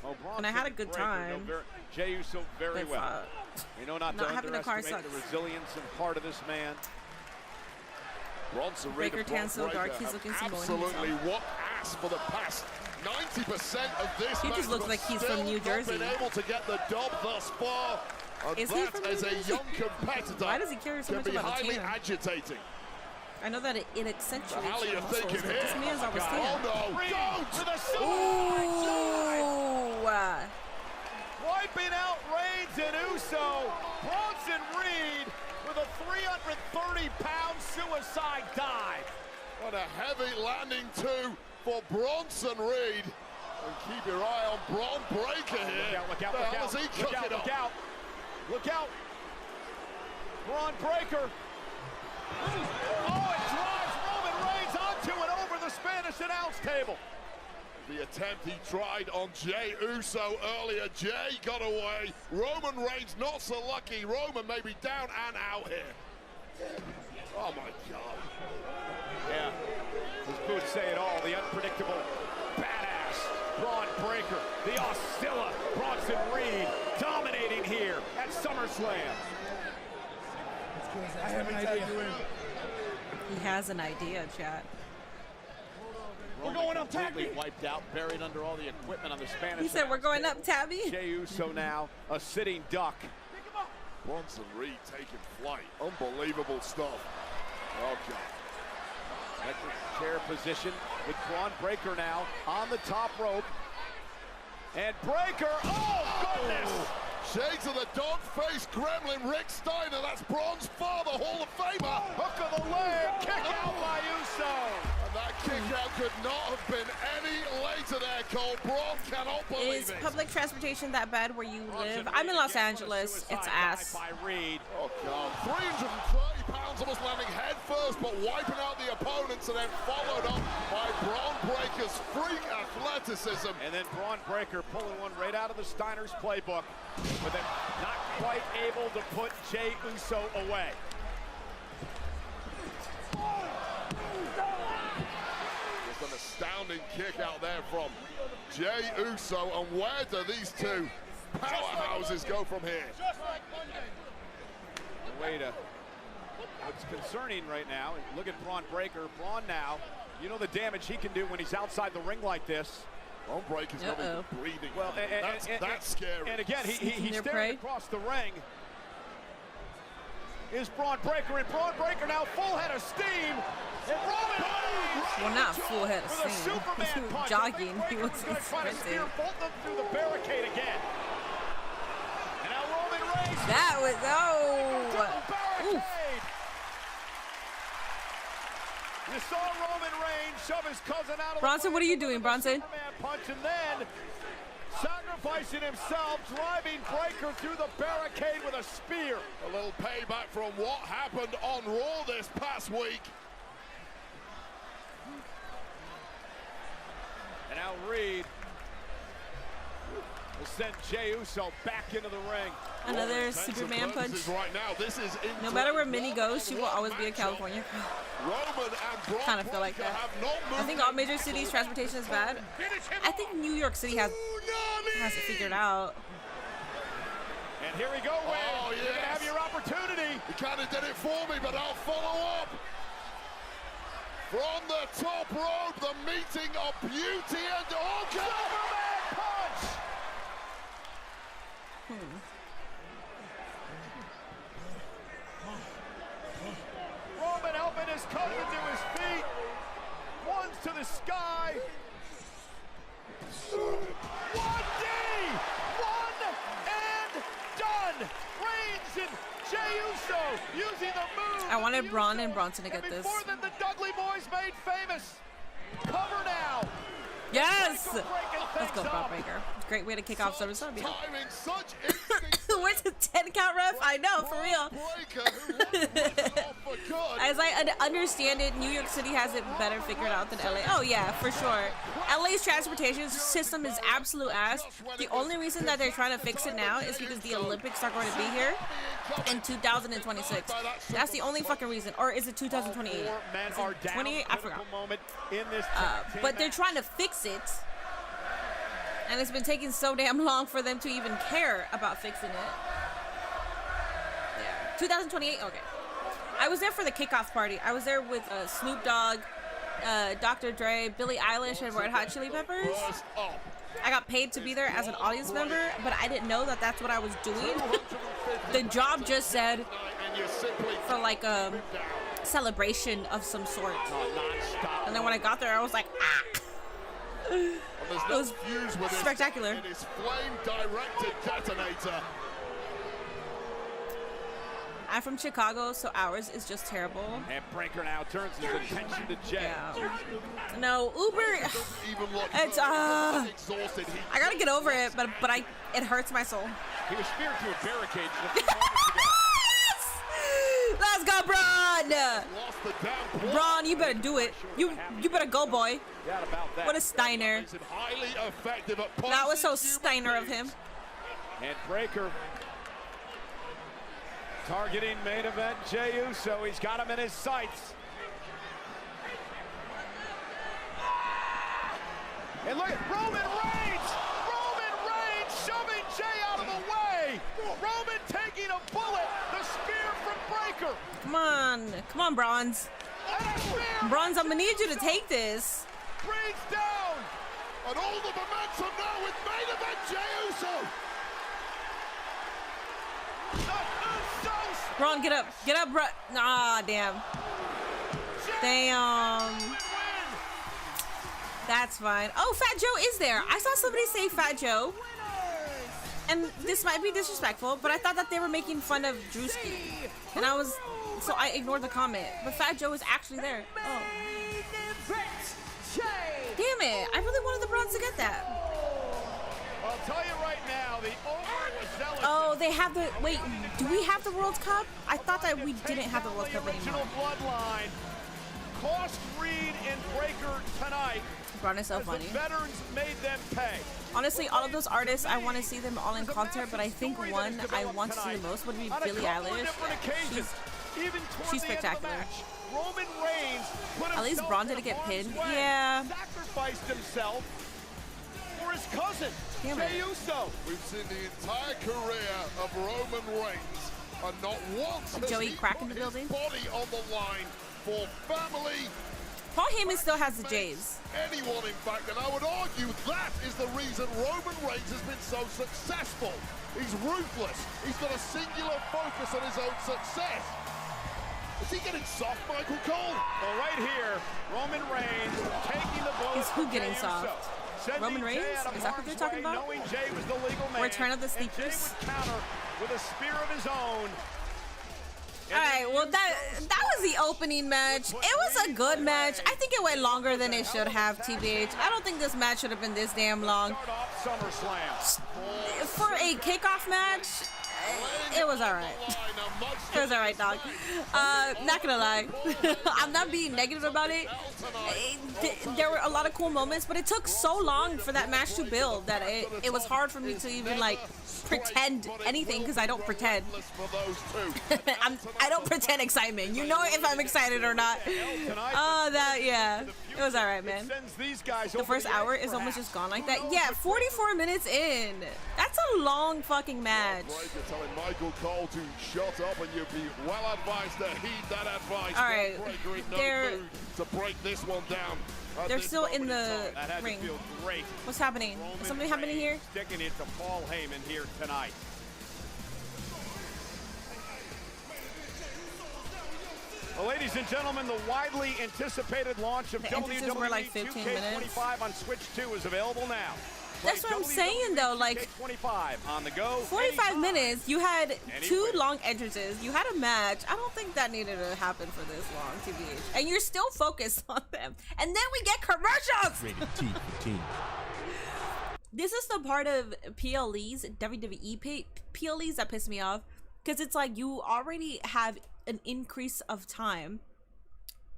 Oh, and I had a good Breaker, time. Jey Uso very But, well. We know not to not having a car underestimate the sucks. resilience and heart of this man. Bronson Reed Breaker and Bron tan so dark, Breaker he's have looking Samoan absolutely himself. whooped ass for the past 90% of this He match, just looks but like he's still from New not Jersey. been able to get the dub thus far. And Is he that, from as New a Jersey? young competitor, Why does he care so can much be about a highly tan? agitating. I know that it accentuates How are you your muscles, thinking but here? this man's always Oh tan. no, don't! To the side. Ooh. Wiping out Reigns and Uso. Bronson Reed with a 330-pound suicide dive. What a heavy landing too for Bronson Reed. And keep your eye on Bron Breaker here. Look out, The look hell out, is he look cooking out, up? look out. Look out. Bron Breaker. Oh, it drives Roman Reigns onto and over the Spanish announce table. The attempt he tried on Jey Uso earlier. Jey got away. Roman Reigns not so lucky. Roman may be down and out here. Oh my God. Yeah, his boots say it all. The unpredictable, badass Bron Breaker. The Oscilla Bronson Reed dominating here at SummerSlam. I have an idea. He has an idea, chat. We're going up, completely wiped out, buried under all the equipment on the Spanish. He said we're going up, Tabby. Jey Uso now, a sitting duck. Bronson Reed taking flight. Unbelievable stuff. Oh God. Electric chair position with Bron Breaker now on the top rope. And Breaker, oh goodness! Shades of the dog-faced gremlin Rick Steiner. That's Bron's father, Hall of Famer. Hook of the leg, kick out by Uso. And that kick out could not have been any later there, Cole. Bron cannot believe Is it. public transportation that bad where you live? I'm in Los Angeles. It's ass. By Reed. Oh God, 330 pounds almost landing head first, but wiping out the opponents and then followed up by Bron Breaker's freak athleticism. And then Bron Breaker pulling one right out of the Steiner's playbook, but then not quite able to put Jey Uso away. Just an astounding kick out there from Jey Uso, and where do these two powerhouses go from here? What's concerning right now, and look at Bron Breaker. Bron now, you know the damage he can do when he's outside the ring like this. Bron Breaker's not even breathing. Well, that's scary. And again, he's Their staring prey. across the ring. Is Bron Breaker, and Bron Breaker now full head of steam. And Roman Reigns Well, not full head of with a steam. Superman punch. Jogging. I think He Breaker wasn't gonna try to spear sprinting. both of them through the barricade again. And now Roman Reigns. That was Double Ooh. barricade. You saw Roman Reigns shove his cousin out of Bronson, the what are you doing, Bronson? Superman punch, and then sacrificing himself, driving Breaker through the barricade with a spear. A little payback from what happened on Raw this past week. And now Reed will send Jey Uso back into the ring. Another Superman punch. Right now, this is No matter where Minnie goes, she will always be a California. Roman and Bron Kind of feel like Breaker that. have not moved I think all major cities transportation is bad. I think New York City has it figured out. And here we go, Wayne. Oh, You're gonna have yes. your opportunity. He kind of did it for me, but I'll follow up. From the top rope, the meeting of beauty and Superman punch. Roman helping his cousin to his feet. One's to the sky. 1D! One and done! Reigns and Jey Uso using the move. I wanted Braun and Bronson to get and this. before them, the Dudley Boys made famous. Cover now. Yes! Breaker breaking Let's go, things Braun up. Breaker. Great way to kick off SummerSlam. Yeah. timing, such instinct. Where's the 10 count ref? I know, for real. Breaker, who wants it off for good. As I understand it, New York City has it better figured out than LA. Oh, yeah, for sure. LA's transportation system is absolute ass. The only reason that they're trying to fix it now is because the Olympics are going to be here in 2026. That's the only fucking reason. Or is it 2028? 28? I forgot. But they're trying to fix it. And it's been taking so damn long for them to even care about fixing it. Yeah. 2028? Okay. I was there for the kickoff party. I was there with Snoop Dogg, Dr. Dre, Billie Eilish, and Red Hot Chili Peppers. I got paid to be there as an audience member, but I didn't know that that's what I was doing. The job just said for like a celebration of some sort. And then when I got there, I was like, ah! It was spectacular. It is flame-directed detonator. I'm from Chicago, so ours is just terrible. And Breaker now turns his attention to Jade. Yeah. No, Uber. It's I gotta get over it, but it hurts my soul. He was speared through a barricade just a few moments ago. Let's go, Braun! Braun, you better do it. You better go, boy. What a Steiner. That was so Steiner of him. And Breaker targeting main event Jey Uso. He's got him in his sights. And look at Roman Reigns! Roman Reigns shoving Jey out of the way! Roman taking a bullet! The spear from Breaker! Come on, Bronze. Bronze, I'm gonna need you to take this. Reigns down! And all the momentum now with main event Jey Uso! Braun, get up, bro. Ah, damn. That's fine. Oh, Fat Joe is there. I saw somebody say Fat Joe. And this might be disrespectful, but I thought that they were making fun of Drewski. And so I ignored the comment. But Fat Joe is actually there. Oh. Damn it. I really wanted the Bronze to get that. I'll tell you right now, the overzealous. Oh, they have the. Wait, do we have the World Cup? I thought that we didn't have the World Cup anymore. Bloodline cost Reed and Breaker tonight. Braun is so funny. The veterans made them pay. Honestly, all of those artists, I want to see them all in concert, but I think one I want to see the most would be Billie Eilish. She's spectacular. Roman Reigns at least Braun didn't get pinned. Yeah. Sacrificed himself for his cousin, Jey Uso. We've seen the entire career of Roman Reigns, and not once has Joey he Crack in put the building. his body on the line for family. Paul Heyman still has the Jays. Anyone, in fact, and I would argue that is the reason Roman Reigns has been so successful. He's ruthless. He's got a singular focus on his own success. Is he getting soft, Michael Cole? Well, right here, Roman Reigns taking the blow. Is who getting soft? Roman Reigns? Is that what they're talking about? Return of the Sleepers. Counter with a spear of his own. Alright, well that was the opening match. It was a good match. I think it went longer than it should have, TBH. I don't think this match should have been this damn long. Summerslam. For a kickoff match, it was alright. It was alright, dog. Not gonna lie. I'm not being negative about it. There were a lot of cool moments, but it took so long for that match to build that it was hard for me to even like pretend anything, because I don't pretend. I don't pretend excitement. You know if I'm excited or not. Oh, yeah. It was alright, man. The first hour is almost just gone like that. Yeah, 44 minutes in. That's a long fucking match. Telling Michael Cole to shut up, and you'd be well advised to heed that advice. All right, they're to break this one down. They're still in the ring. What's happening? Is something happening here? Sticking it to Paul Heyman here tonight. Well, ladies and gentlemen, the widely anticipated launch of WWE like 15 2K25 on Switch 2 is available now. That's what I'm saying, though. Like, 25 on the go. 45 minutes. You had 2 long entrances. You had a match. I don't think that needed to happen for this long, TBH. And you're still focused on them. And then we get commercials. Rated T for Teen. This is the part of PLEs, WWE PLEs, that piss me off, because it's like you already have an increase of time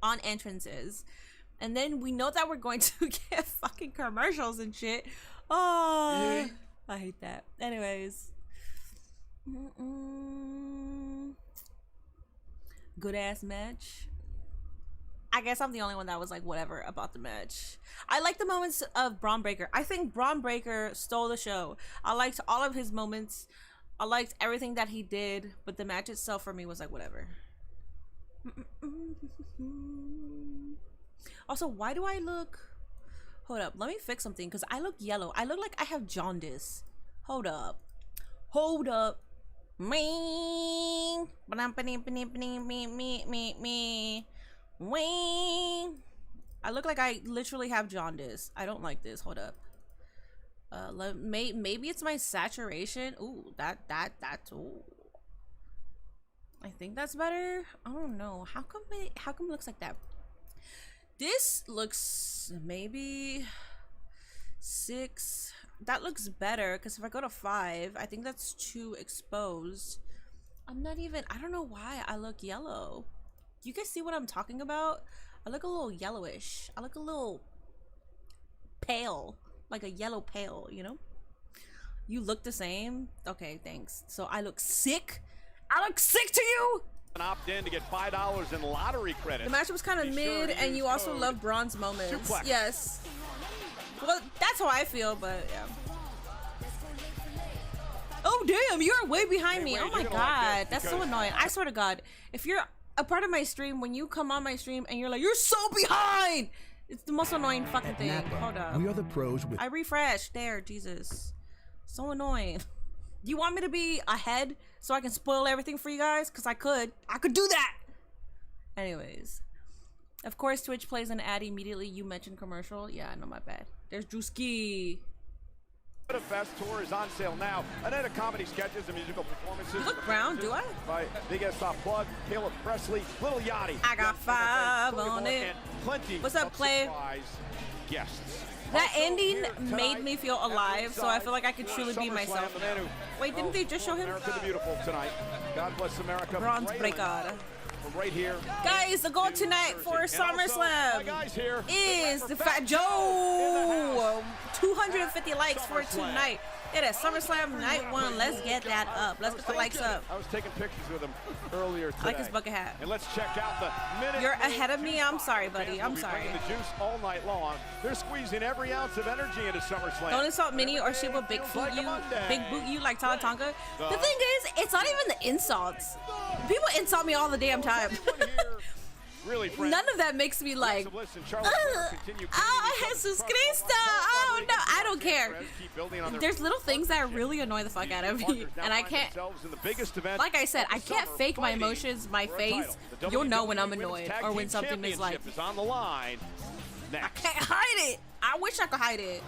on entrances. And then we know that we're going to get fucking commercials and shit. Oh, I hate that. Anyways. Good ass match. I guess I'm the only one that was like whatever about the match. I like the moments of Braun Breaker. I think Braun Breaker stole the show. I liked all of his moments. I liked everything that he did, but the match itself for me was like whatever. Also, why do I look... Hold up, let me fix something because I look yellow. I look like I have jaundice. Hold up. Hold up. Me. I look like I literally have jaundice. I don't like this. Hold up. Maybe it's my saturation. Ooh, that's ooh. I think that's better. I don't know. How come it looks like that? This looks maybe 6. That looks better because if I go to 5, I think that's too exposed. I'm not even, I don't know why I look yellow. Do you guys see what I'm talking about? I look a little yellowish. I look a little pale, like a yellow pale, you know? You look the same? Okay, thanks. So I look sick? I look sick to you? Opt in to get $5 in lottery credit. The match was kind of mid, and you also love Braun's moments. Suplex. Yes. Well, that's how I feel, but yeah. Oh damn, you're way behind me. Oh my god, that's so annoying. I swear to God, if you're a part of my stream, when you come on my stream and you're like, you're so behind, it's the most annoying fucking thing. Hold up. We are the pros with... I refreshed. There, Jesus. So annoying. Do you want me to be ahead so I can spoil everything for you guys? Because I could do that. Anyways. Of course, Twitch plays an ad immediately. You mentioned commercial. Yeah, I know, my bad. There's Drewski. The Fest tour is on sale now. A night of comedy sketches and musical performances. You look brown, do I? By Big S Plug, Caleb Presley, Little Yachty. I got 5 on it. Plenty. What's up, Clay? Guests. That ending made me feel alive, so I feel like I could truly be myself now. Wait, didn't they just show him? America the Beautiful tonight. God bless America. Bronze breakout. Right here. Guys, the goal tonight for SummerSlam is the Fat Joe. 250 likes for tonight. It is SummerSlam Night One. Let's get that up. Let's get the likes up. I was taking pictures with him earlier today. I like his bucket hat. And let's check out the minute. You're ahead of me. I'm sorry, buddy. I'm sorry. The juice all night long. They're squeezing every ounce of energy into SummerSlam. Don't insult Minnie or she will big boot you like Talatonka. The thing is, it's not even the insults. People insult me all the damn time. Really, none of that makes me like, Jesus Cristo. Oh no, I don't care. There's little things that really annoy the fuck out of me, and I can't. Like I said, I can't fake my emotions, my face. You'll know when I'm annoyed or when something is like. I can't hide it. I wish I could hide it.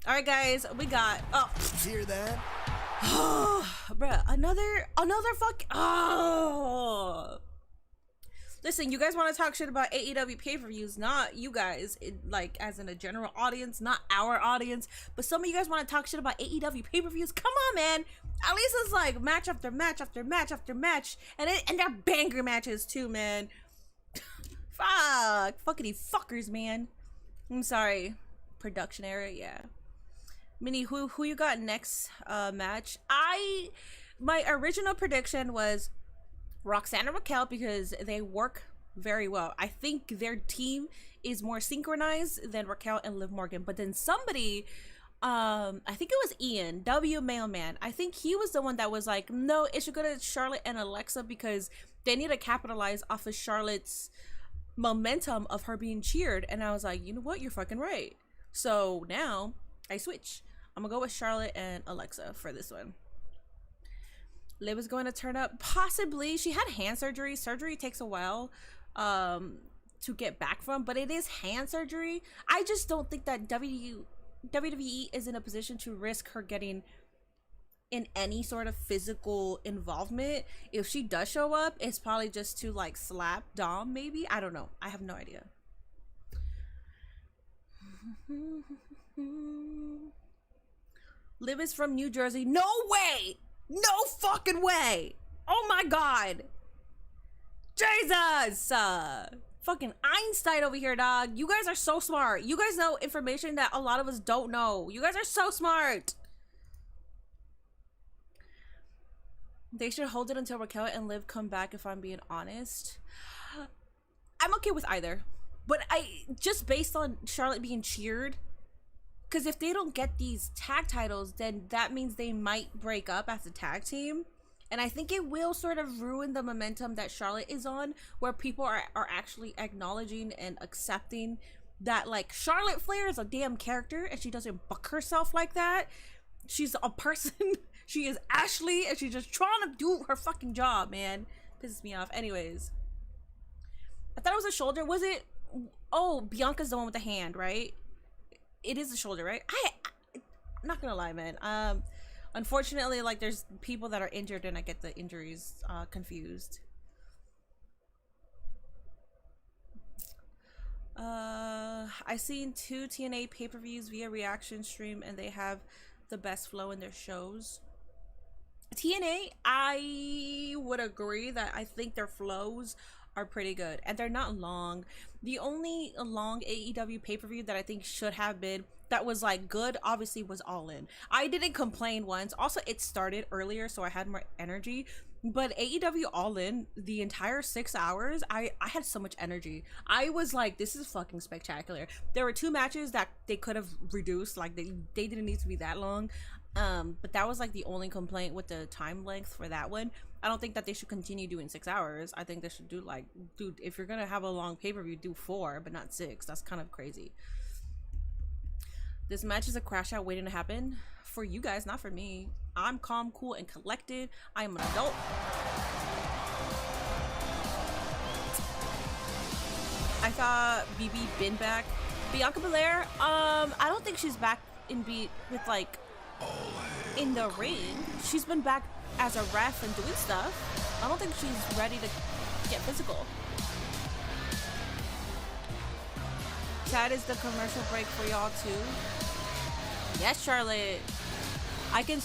All right, guys, we got. Oh, hear that? Bruh, another fuck. Oh. Listen, you guys want to talk shit about AEW pay-per-views, not you guys, like as in a general audience, not our audience, but some of you guys want to talk shit about AEW pay-per-views. Come on, man. At least it's like match after match after match after match, and they're banger matches too, man. Fuckity fuckers, man. I'm sorry. Production error, yeah. Minnie, who you got next match? My original prediction was Roxanne and Raquel because they work very well. I think their team is more synchronized than Raquel and Liv Morgan. But then somebody, I think it was Ian, W Mailman. I think he was the one that was like, no, it should go to Charlotte and Alexa because they need to capitalize off of Charlotte's momentum of her being cheered. And I was like, you know what? You're fucking right. So now I switch. I'm gonna go with Charlotte and Alexa for this one. Liv is going to turn up. Possibly. She had hand surgery. Surgery takes a while to get back from, but it is hand surgery. I just don't think that WWE is in a position to risk her getting in any sort of physical involvement. If she does show up, it's probably just to like slap Dom, maybe. I don't know. I have no idea. Liv is from New Jersey. No way! No fucking way! Oh my god! Jesus! Fucking Einstein over here, dog. You guys are so smart. You guys know information that a lot of us don't know. You guys are so smart. They should hold it until Raquel and Liv come back, if I'm being honest. I'm okay with either. But just based on Charlotte being cheered, because if they don't get these tag titles, then that means they might break up as a tag team. And I think it will sort of ruin the momentum that Charlotte is on, where people are actually acknowledging and accepting that, like, Charlotte Flair is a damn character and she doesn't buck herself like that. She's a person. She is Ashley and she's just trying to do her fucking job, man. Pisses me off. Anyways. I thought it was a shoulder. Was it? Oh, Bianca's the one with the hand, right? It is a shoulder, right? I'm not gonna lie, man. Unfortunately, like, there's people that are injured and I get the injuries confused. I seen 2 TNA pay-per-views via reaction stream and they have the best flow in their shows. TNA, I would agree that I think their flows are pretty good and they're not long. The only long AEW pay-per-view that I think should have been that was like good obviously was All In. I didn't complain once. Also, it started earlier so I had more energy, but AEW All In, the entire 6 hours, I had so much energy. I was like, this is fucking spectacular. There were 2 matches that they could have reduced, like they didn't need to be that long. But that was like the only complaint with the time length for that one. I don't think that they should continue doing 6 hours. I think they should do like, dude, if you're gonna have a long pay-per-view, do 4 but not 6. That's kind of crazy. This match is a crash out waiting to happen for you guys, not for me. I'm calm, cool, and collected. I am an adult. I thought BB been back. Bianca Belair, I don't think she's back in with like in the ring. She's been back as a ref and doing stuff. I don't think she's ready to get physical. That is the commercial break for y'all too. Yes, Charlotte. I can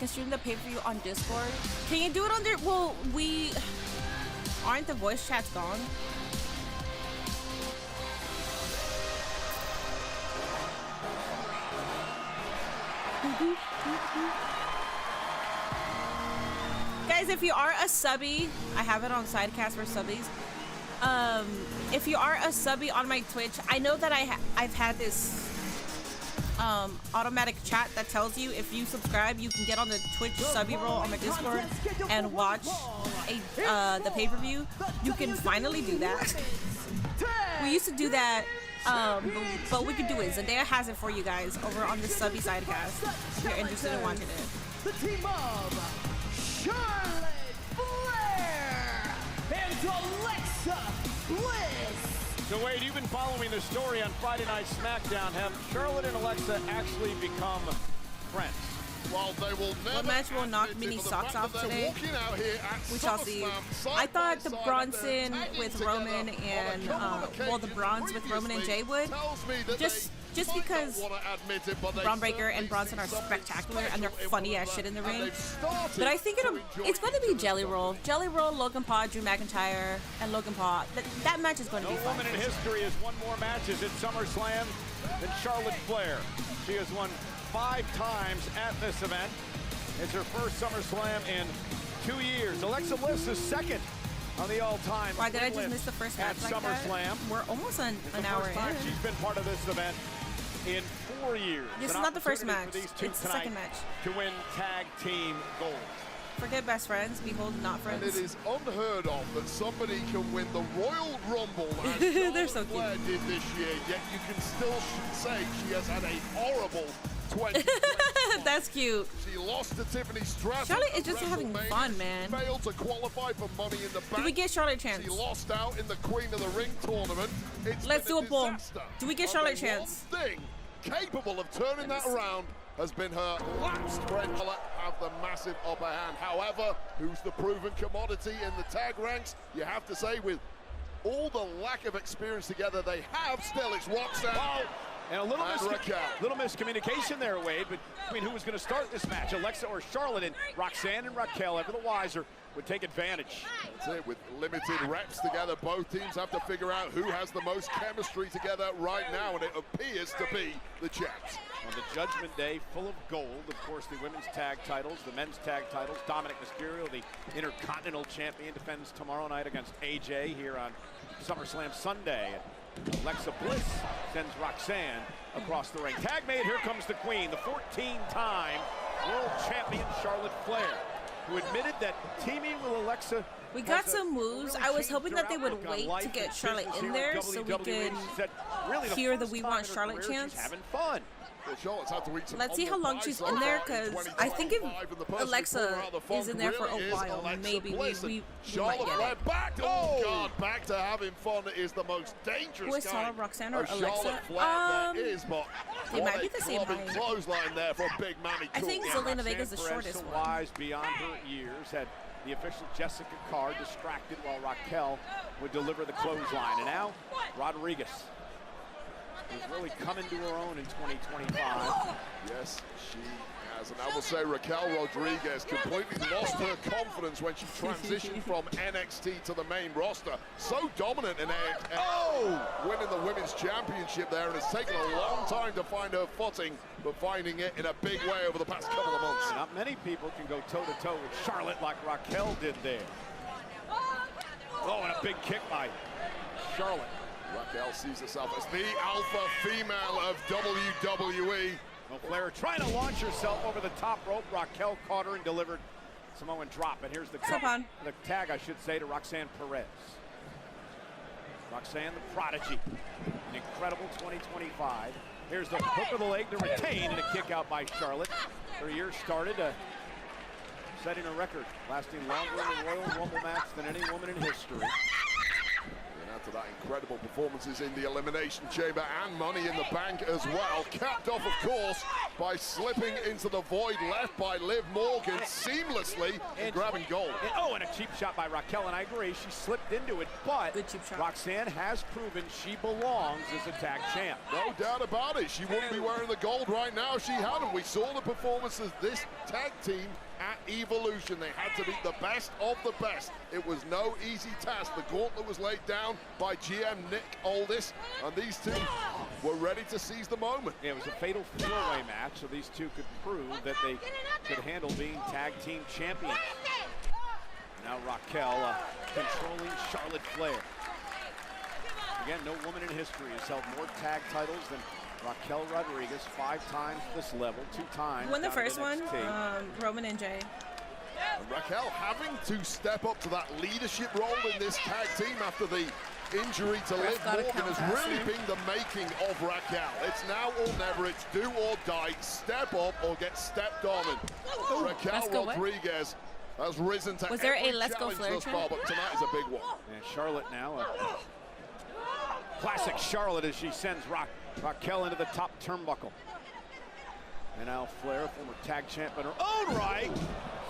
stream the pay-per-view on Discord. Can you do it on there? Well, we aren't the voice chats gone. Guys, if you are a subby, I have it on Sidecast for subbies. If you are a subby on my Twitch, I know that I've had this automatic chat that tells you if you subscribe, you can get on the Twitch subby roll on my Discord and watch the pay-per-view. You can finally do that. We used to do that, but we can do it. Zendaya has it for you guys over on the subby Sidecast if you're interested in watching it. The team of Charlotte Flair and Alexa Bliss. So Wade, you've been following the story on Friday Night SmackDown. Have Charlotte and Alexa actually become friends? Well, they will never. What match will knock mini socks off today? We shall see. I thought the Bronson with Roman and the Bronze with Roman and Jade would. Just because Braun Breaker and Bronson are spectacular and they're funny as shit in the ring. But I think it's going to be Jelly Roll. Jelly Roll, Logan Paul, Drew McIntyre, and Logan Paul. That match is going to be fun. No woman in history has won more matches at SummerSlam than Charlotte Flair. She has won 5 times at this event. It's her first SummerSlam in 2 years. Alexa Bliss is second on the all-time. Why did I just miss the first match like SummerSlam. That? We're almost an hour in. She's been part of this event in 4 years. This is not the first match. It's the second match. To win tag team gold. Forget best friends. Behold, not friends. And it is unheard of that somebody can win the Royal Rumble as They're so cute. Flair did this year, yet you can still say she has had a horrible 20. That's cute. She lost to Tiffany Stratton. Charlotte is just having fun, man. Failed to qualify for Money in the Bank. Do we get Charlotte a chance? She lost out in the Queen of the Ring tournament. Let's do a poll. Do we get Charlotte a chance? One thing capable of turning that around has been her last friend. Have the massive upper hand. However, who's the proven commodity in the tag ranks? You have to say, with all the lack of experience together they have, still it's Roxanne. Oh. And a little miscommunication there, Wade, between who was going to start this match, Alexa or Charlotte. And Roxanne and Raquel, ever the wiser, would take advantage. That's it, with limited reps together, both teams have to figure out who has the most chemistry together right now, and it appears to be the champs. On the Judgment Day, full of gold, of course, the women's tag titles, the men's tag titles. Dominic Mysterio, the Intercontinental Champion, defends tomorrow night against AJ here on SummerSlam Sunday. Alexa Bliss sends Roxanne across the ring. Tag made, here comes the Queen, the 14-time world champion Charlotte Flair, who admitted that teaming with Alexa. We got some moves. I was hoping that they would wait to get Charlotte in there so we could hear the "We Want Charlotte" chants. Having fun. Let's see how long she's in there, because I think if Alexa is in there for a while, maybe we might get it. Back to, oh God, back to having fun is the most dangerous. Who is taller, Roxanne or Alexa? They might be the same height. Clothesline there for Big Manny. I think Zelina Vega is the shortest one. Wise beyond her years, had the official Jessica Carr distracted while Raquel would deliver the clothesline. And now Rodriguez is really coming to her own in 2025. Yes, she has. And I will say Raquel Rodriguez completely lost her confidence when she transitioned from NXT to the main roster. So dominant in winning the women's championship there, and it's taken a long time to find her footing, but finding it in a big way over the past couple of months. Not many people can go toe-to-toe with Charlotte like Raquel did there. Oh, and a big kick by Charlotte. Raquel sees herself as the alpha female of WWE. Well, Flair trying to launch herself over the top rope. Raquel caught her and delivered Samoan drop. And here's the tag, I should say, to Roxanne Perez. Roxanne, the prodigy. An incredible 2025. Here's the hook of the leg to retain, and a kick out by Charlotte. Her year started setting a record, lasting longer in a Royal Rumble match than any woman in history. To that incredible performances in the Elimination Chamber and Money in the Bank as well. Capped off, of course, by slipping into the void left by Liv Morgan seamlessly and grabbing gold. And a cheap shot by Raquel, and I agree, she slipped into it, but Roxanne has proven she belongs as a tag champ. No doubt about it. She wouldn't be wearing the gold right now if she hadn't. We saw the performances this tag team at Evolution. They had to beat the best of the best. It was no easy task. The gauntlet was laid down by GM Nick Aldis, and these two were ready to seize the moment. Yeah, it was a fatal four-way match, so these two could prove that they could handle being tag team champions. Now Raquel controlling Charlotte Flair. Again, no woman in history has held more tag titles than Raquel Rodriguez, 5 times this level, 2 times. Who won the first one? Roman and Jay. And Raquel having to step up to that leadership role in this tag team after the injury to Liv Morgan has really been the making of Raquel. It's now or never. It's do or die. Step up or get stepped on. And Raquel Rodriguez has risen to was there a every Let's Go challenge Flair thus far, but tonight is a big one. And Charlotte now, classic Charlotte as she sends Raquel into the top turnbuckle. And now Flair, former tag champ in her own right,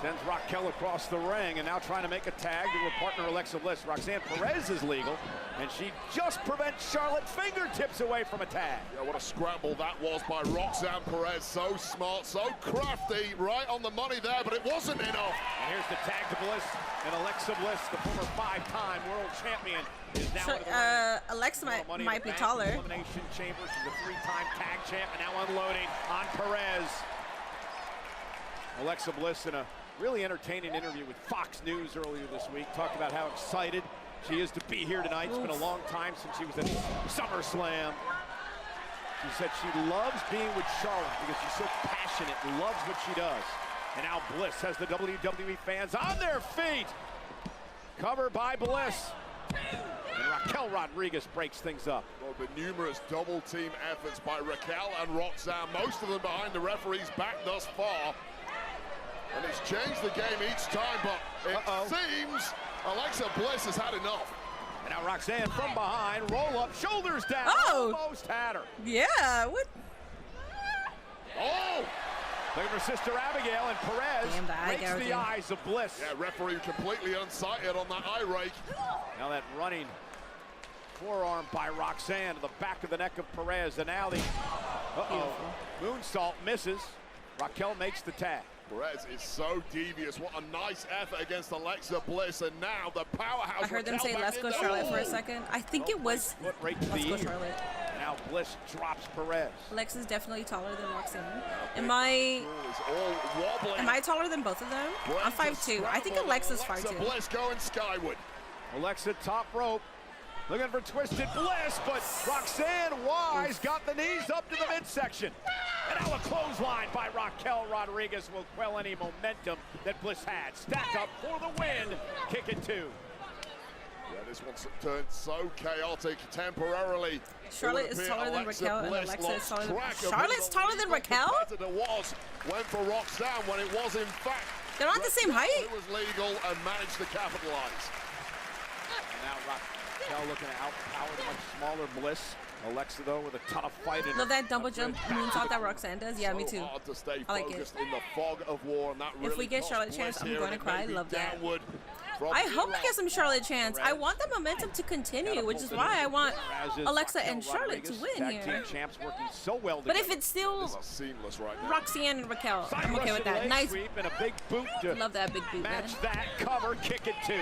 sends Raquel across the ring, and now trying to make a tag to her partner Alexa Bliss. Roxanne Perez is legal, and she just prevents Charlotte's fingertips away from a tag. Yeah, what a scramble that was by Roxanne Perez. So smart, so crafty, right on the money there, but it wasn't enough. And here's the tag to Bliss, and Alexa Bliss, the former 5-time world champion, is now Alexa might be taller. Elimination Chamber. She's a 3-time tag champ, and now unloading on Perez. Alexa Bliss in a really entertaining interview with Fox News earlier this week. Talked about how excited she is to be here tonight. It's been a long time since she was at SummerSlam. She said she loves being with Charlotte because she's so passionate and loves what she does. And now Bliss has the WWE fans on their feet. Covered by Bliss. And Raquel Rodriguez breaks things up. Well, the numerous double team efforts by Raquel and Roxanne, most of them behind the referee's back thus far. And it's changed the game each time, but it seems Alexa Bliss has had enough. And now Roxanne from behind, roll up, shoulders down, almost had her. Yeah, what? Oh! Look at her sister Abigail, and Perez breaks the eyes of Bliss. Yeah, referee completely unsighted on that eye rake. Now that running forearm by Roxanne to the back of the neck of Perez, and now the moonsault misses. Raquel makes the tag. Perez is so devious. What a nice effort against Alexa Bliss, and now the powerhouse. I heard them say, "Let's go, Charlotte," for a second. I think it was Right to "Let's the go, ear. Charlotte." Now Bliss drops Perez. Alexa's definitely taller than Roxanne. Am I taller than both of them? I'm 5'2". I think Alexa's 5'2". Bliss going skyward. Alexa top rope. Looking for Twisted Bliss, but Roxanne Wise got the knees up to the midsection. And now a clothesline by Raquel Rodriguez will quell any momentum that Bliss had. Stack up for the win. Kick it 2. Yeah, this one's turned so chaotic temporarily. Charlotte is taller than Raquel, and Alexa is taller than... Charlotte's taller than Raquel? Went for Roxanne when it was in fact... They're not the same height? It was legal and managed to capitalize. And now Raquel looking to outpower the much smaller Bliss. Alexa, though, with a ton of fight in Love that double jump moonsault that Roxanne does. Yeah, me too. Hard to stay I like it. focused in the fog of war, and that really If we get cost Charlotte Bliss chance, I'm here, going to and it cry. may be Love that. downward from I hope we zero. get some Charlotte chance. I want the momentum to continue, which is why I want Alexa and Charlotte to win Tag team here. champs working so well But together. if it's still This is seamless right now. Roxanne and Raquel, Side I'm okay with Russian that. leg Nice. sweep and a big boot to Love that big boot, man. match that cover. Kick it 2.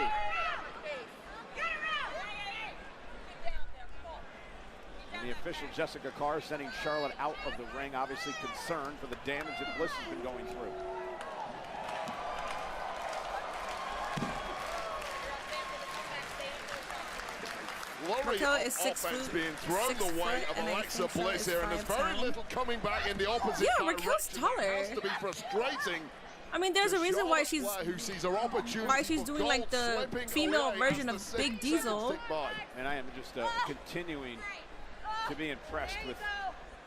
And the official Jessica Carr sending Charlotte out of the ring, obviously concerned for the damage that Bliss has been going through. Flurry Raquel of is 6 offense foot- being thrown 6 the way foot, of and I Alexa think Bliss Charlotte's here, and there's very 5'10". little coming back in the opposite Yeah, direction. Raquel's taller. It has to be frustrating. I mean, there's a reason why Charlotte she's Flair, who sees her opportunity why she's for doing like gold the slipping female away version as of the Big seconds Diesel. tick by. And I am just continuing to be impressed with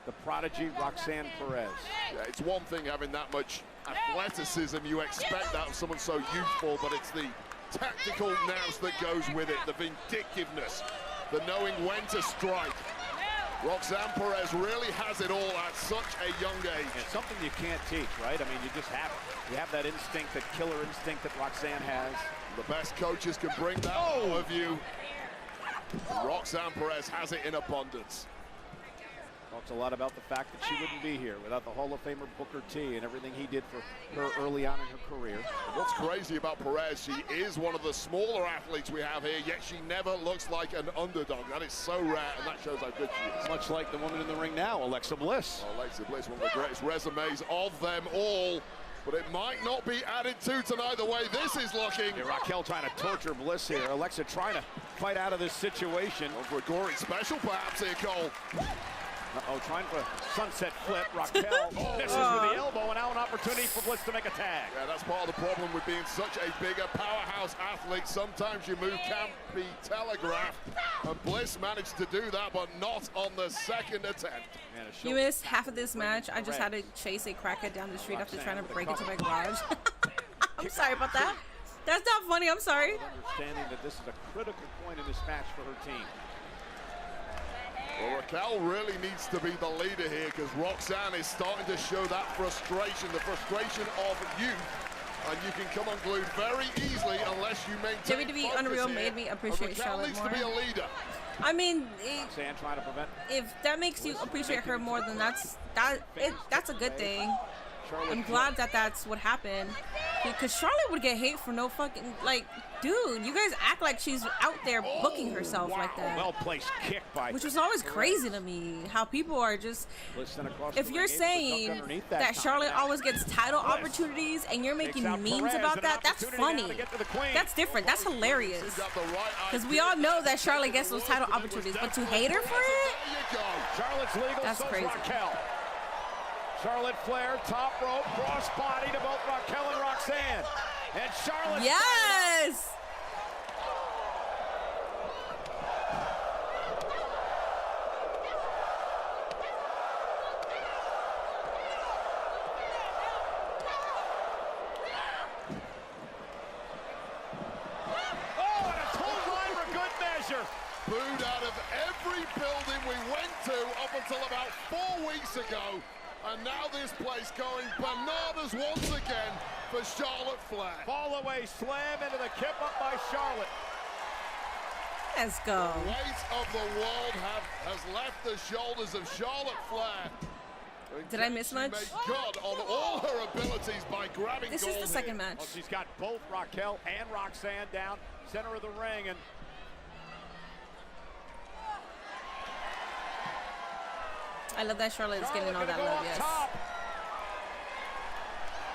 the prodigy Roxanne Perez. Yeah, it's one thing having that much athleticism. You expect that of someone so youthful, but it's the tactical nous that goes with it, the vindictiveness, the knowing when to strike. Roxanne Perez really has it all at such a young age. It's something you can't teach, right? I mean, you just have it. You have that instinct, that killer instinct that Roxanne has. The best coaches can bring that out of you. Roxanne Perez has it in abundance. Talks a lot about the fact that she wouldn't be here without the Hall of Famer Booker T and everything he did for her early on in her career. What's crazy about Perez, she is one of the smaller athletes we have here, yet she never looks like an underdog. That is so rare, and that shows how good she is. Much like the woman in the ring now, Alexa Bliss. Alexa Bliss, one of the greatest resumes of them all. But it might not be added to tonight the way this is looking. Yeah, Raquel trying to torture Bliss here. Alexa trying to fight out of this situation. For a gory special perhaps here, Cole. Uh-oh, trying for a sunset flip. Raquel misses with the elbow, and now an opportunity for Bliss to make a tag. Yeah, that's part of the problem with being such a bigger powerhouse athlete. Sometimes your move can't be telegraphed. And Bliss managed to do that, but not on the second attempt. You missed half of this match. I just had to chase a crackhead down the street after trying to break into my garage. I'm sorry about that. That's not funny. I'm sorry. Understanding that this is a critical point in this match for her team. Well, Raquel really needs to be the leader here because Roxanne is starting to show that frustration, the frustration of youth. And you can come unglued very easily unless you maintain WWE focus Unreal here. made me appreciate Raquel Charlotte needs more. to be a leader. I mean, Roxanne trying to prevent. if that makes you appreciate her more, then that's a good thing. I'm glad that that's what happened, because Charlotte would get hate for no fucking, like, dude, you guys act like she's out there booking herself like that. Well-placed kick by. Which was always crazy to me, how people are just, if you're saying that Charlotte always gets title opportunities and you're making memes about that, that's funny. That's different. That's hilarious. Because we all know that Charlotte gets those title opportunities, but to hate her for it? Charlotte's legal, That's so's crazy. Raquel. Charlotte Flair, top rope, cross body to both Raquel and Roxanne. And Charlotte. Yes! Oh, and a clothesline for good measure. Booed out of every building we went to up until about 4 weeks ago. And now this place going bananas once again for Charlotte Flair. Fall away slam into the kip up by Charlotte. Let's go. The weight of the world has left the shoulders of Charlotte Flair. Did I miss much? Made good on all her abilities by grabbing This is the gold second here. match. Well, she's got both Raquel and Roxanne down center of the ring, and I love that Charlotte is getting all that love, yes. Top.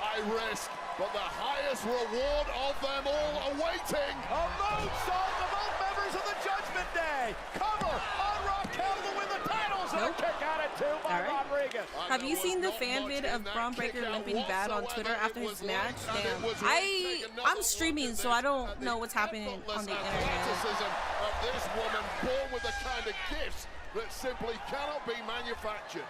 High risk, but the highest reward of them all awaiting. A moonsault to both members of the Judgment Day. Cover on Raquel to win the titles. And Nope. a kick out at two by All right. Rodriguez. Have you seen the fan vid of Braun Breaker limping bad on Twitter after his match? Damn. I'm streaming, so I don't know what's happening on the internet. Athleticism of this woman, born with the kind of gifts that simply cannot be manufactured.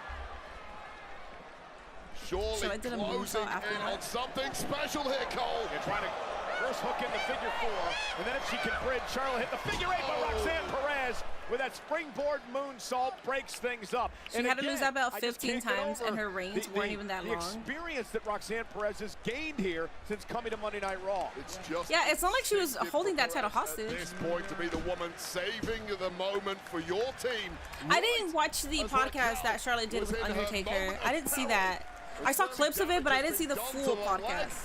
Surely So I did a closing moonsault after in that. on something special here, Cole. They're trying to first hook in the figure four, and then if she can bridge, Charlotte hit the figure eight, but Roxanne Perez with that springboard moonsault breaks things up. She And had to lose again, that belt I just 15 can't get times, over and her reigns weren't even that the long. experience that Roxanne Perez has gained here since coming to Monday Night Raw. It's just Yeah, it's not like she was holding that title at hostage. this point to be the woman saving the moment for your team. I didn't watch the As podcast that Raquel Charlotte did was with in her Undertaker. moment I of didn't see power. that. I saw clips of it, but I didn't see the full podcast.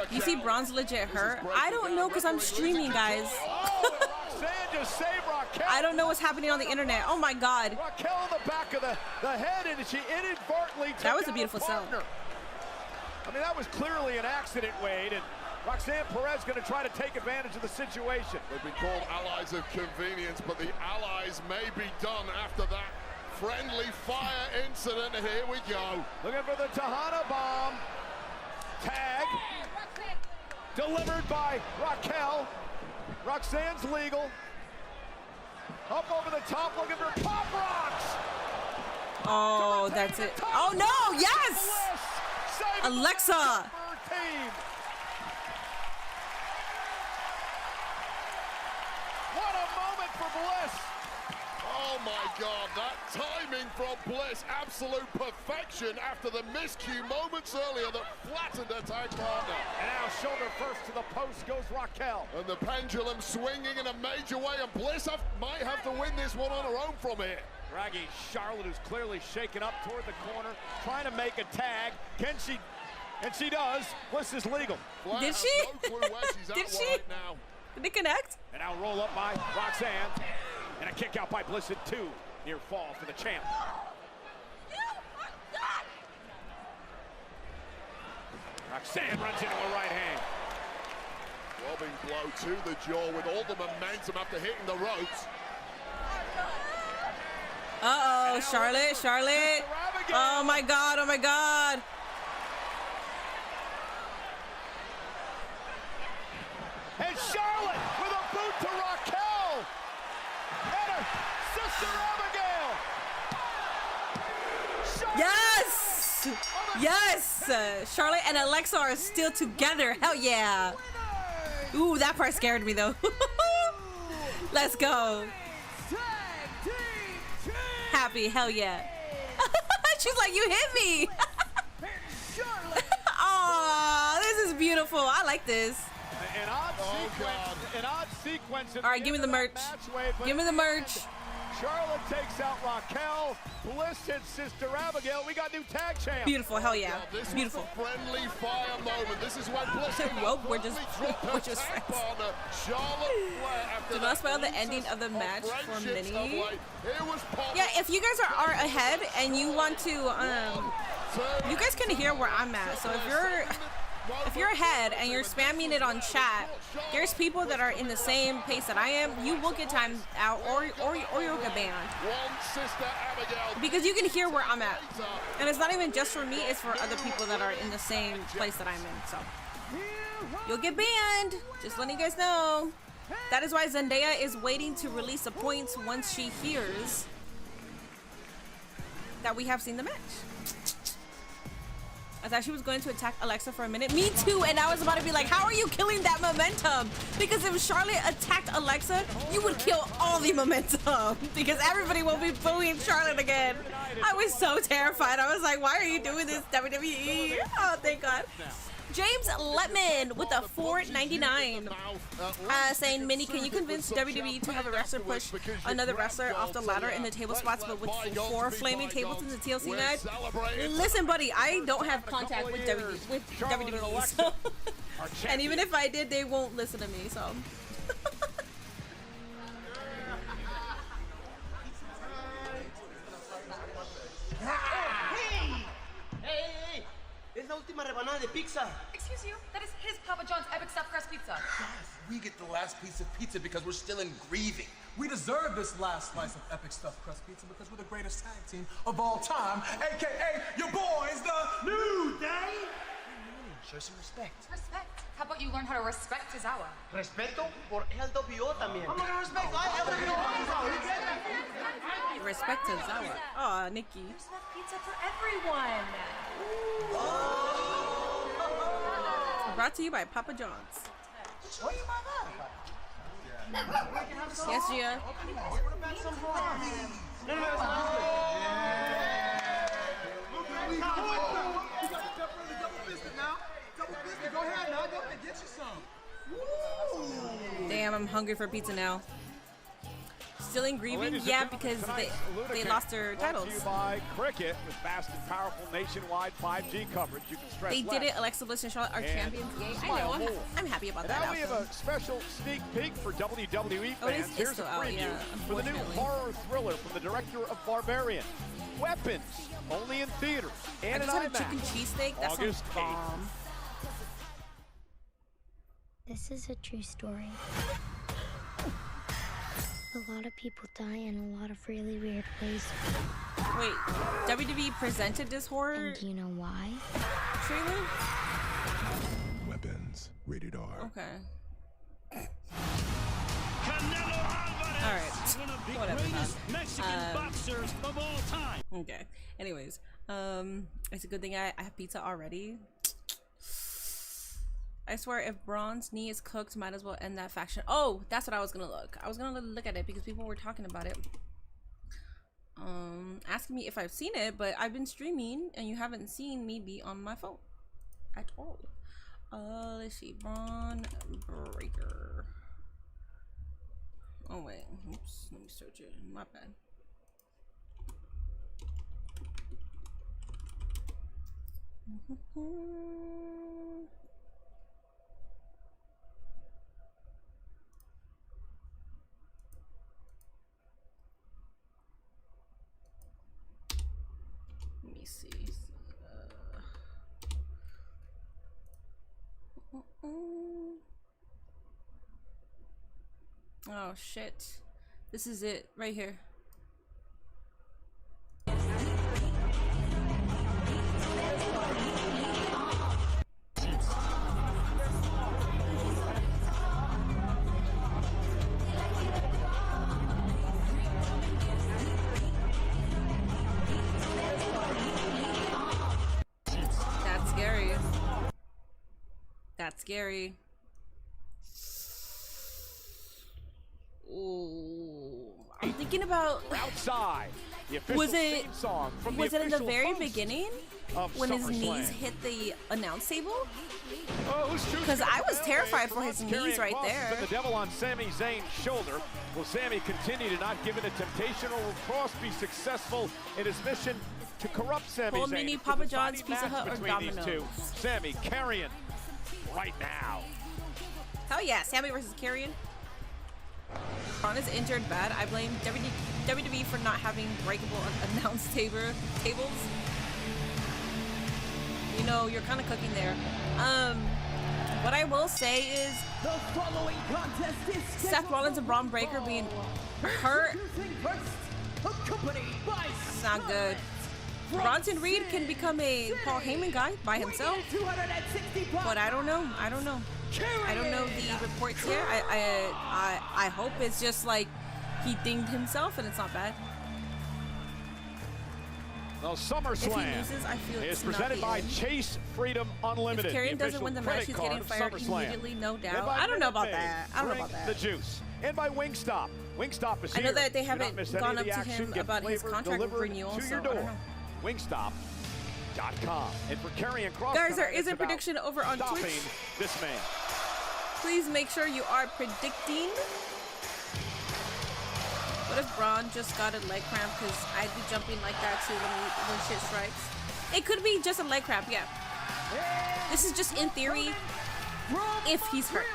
You see Braun's legit hurt? I don't know because I'm streaming, guys. Roxanne just saved Raquel. I don't know what's happening on the internet. Oh my god. Raquel in the back of the head, and she inadvertently took That was a out beautiful her sell. partner. I mean, that was clearly an accident, Wade, and Roxanne Perez going to try to take advantage of the situation. They've been called allies of convenience, but the allies may be done after that friendly fire incident. Here we go. Looking for the Tejana bomb. Tag. Delivered by Raquel. Roxanne's legal. Up over the top, looking for Pop Rocks. Oh, that's it. Oh no, yes! Alexa! What a moment for Bliss. Oh my God, that timing from Bliss, absolute perfection after the miscue moments earlier that flattened her tag partner. And now shoulder first to the post goes Raquel. And the pendulum swinging in a major way, and Bliss might have to win this one on her own from here. Draggy Charlotte is clearly shaken up toward the corner, trying to make a tag. Can she? And she does. Bliss is legal. Flair Did has she? no clue where she's at Did she? right now. Did they connect? And now roll up by Roxanne. And a kick out by Bliss at two. Near fall for the champ. Roxanne runs into a right hand. Robbing blow to the jaw with all the momentum after hitting the ropes. Uh-oh, Charlotte. Oh my god, oh my god. And Charlotte with a boot to Raquel. And her sister Abigail. Yes! Yes! Charlotte and Alexa are still together. Hell yeah. Ooh, that part scared me though. Let's go. Happy, hell yeah. She's like, you hit me. Aw, this is beautiful. I like this. An odd sequence. All right, give me the merch. Give me the merch. Charlotte takes out Raquel. Bliss hits Sister Abigail. We got new tag champ. Beautiful, hell yeah. This Beautiful. was the friendly fire moment. This is when Bliss Well, we're just friends. Do not spoil the ending of the match for Minnie. Yeah, if you guys are ahead and you want to, you guys can hear where I'm at. So if you're ahead and you're spamming it on chat, there's people that are in the same pace that I am. You will get timed out, or you'll get banned. Because you can hear where I'm at, and it's not even just for me; it's for other people that are in the same place that I'm in. So you'll get banned. Just letting you guys know. That is why Zendaya is waiting to release the points once she hears that we have seen the match. I thought she was going to attack Alexa for a minute. Me too, and I was about to be like, how are you killing that momentum? Because if Charlotte attacked Alexa, you would kill all the momentum. Because everybody will be booing Charlotte again. I was so terrified. I was like, why are you doing this, WWE? Oh, thank God. James Letman with a $4.99. Saying, Minnie, can you convince WWE to have a wrestler push another wrestler off the ladder in the table spots, but with 4 flaming tables in the TLC match? Listen, buddy, I don't have contact with WWE, so and even if I did, they won't listen to me, so. Hey! Es la última rebanada de pizza. Excuse you? That is his Papa John's epic stuffed crust pizza. Yes, we get the last piece of pizza because we're still in grieving. We deserve this last slice of epic stuffed crust pizza because we're the greatest tag team of all time, aka your boys, the New Day. Show some respect. Respect? How about you learn how to respect his hour? Respeto por LWO también. I'm gonna respect Respect to Zawa. Aw, Nikki. There's enough pizza for everyone. Brought to you by Papa John's. Show you my love. Yes, Gia. Go ahead now, go ahead, get you some. Damn, I'm hungry for pizza now. Still in grieving? Yeah, because they lost their titles. Brought to you by Cricket with fast and powerful nationwide 5G coverage. You can stress They less. did it. Alexa Bliss and Charlotte are champions. Yay. I know. I'm happy about that. Now we have a special sneak peek for WWE fans. Here's a preview for the new horror thriller from the director of Barbarian. Weapons, only in theaters and in I just had a IMAX. chicken cheesesteak. That sounds August 8th. bomb. This is a true story. A lot of people die in a lot of really weird ways. Wait, WWE presented this horror? And do you know why? Trailer? Weapons, rated R. Okay. Alright. Whatever. boxers of all time. Okay. Anyways, it's a good thing I have pizza already. I swear, if Braun's knee is cooked, might as well end that faction. Oh, that's what I was gonna look. I was gonna look at it because people were talking about it. Asking me if I've seen it, but I've been streaming and you haven't seen me be on my phone at all. Let's see, Braun Breaker. Oh wait, oops, let me search it. My bad. Let me see. Oh shit. This is it right here. That's scary. That's scary. Ooh, I'm thinking about outside. Was it in the very beginning when his knees hit the announce table? Because I was terrified for his knees right there. The devil on Sami Zayn's shoulder. Will Sami continue to not give in to temptation, or will Kross be successful in his mission to corrupt Sami Full Zayn? mini It's a Papa John's, deciding Pizza match Hut, or between these Domino's? two. Sami, Karrion, right now. Hell yeah, Sami versus Karrion. Braun is injured bad. I blame WWE for not having breakable announce tables. You know, you're kind of cooking there. What I will say is The following contest is Seth Rollins and Braun Breaker being hurt. accompanied by It's not good. Bronson Reed can become a Paul Heyman guy by himself, but I don't know. I don't know the reports here. I hope it's just like he dinged himself and it's not bad. Well, SummerSlam If he loses, I feel is it's not presented the by end. Chase Freedom Unlimited. If Karrion the doesn't win the official match, he's credit getting card fired of SummerSlam. immediately, no And doubt. by I don't know about Minute that. I don't know Maid, about that. The juice. And by Wingstop. Wingstop is I here. know that they Do not haven't miss any gone of up the to action. him Get about his flavor contract delivered renewal, to so your I don't door. know. Wingstop. WWE.com. And for Karrion Kross, Guys, there is a prediction over on stopping Twitch. This man. Please make sure you are predicting. What if Braun just got a leg cramp? Because I'd be jumping like that too when shit strikes. It could be just a leg cramp, yeah. This is just in theory if he's hurt.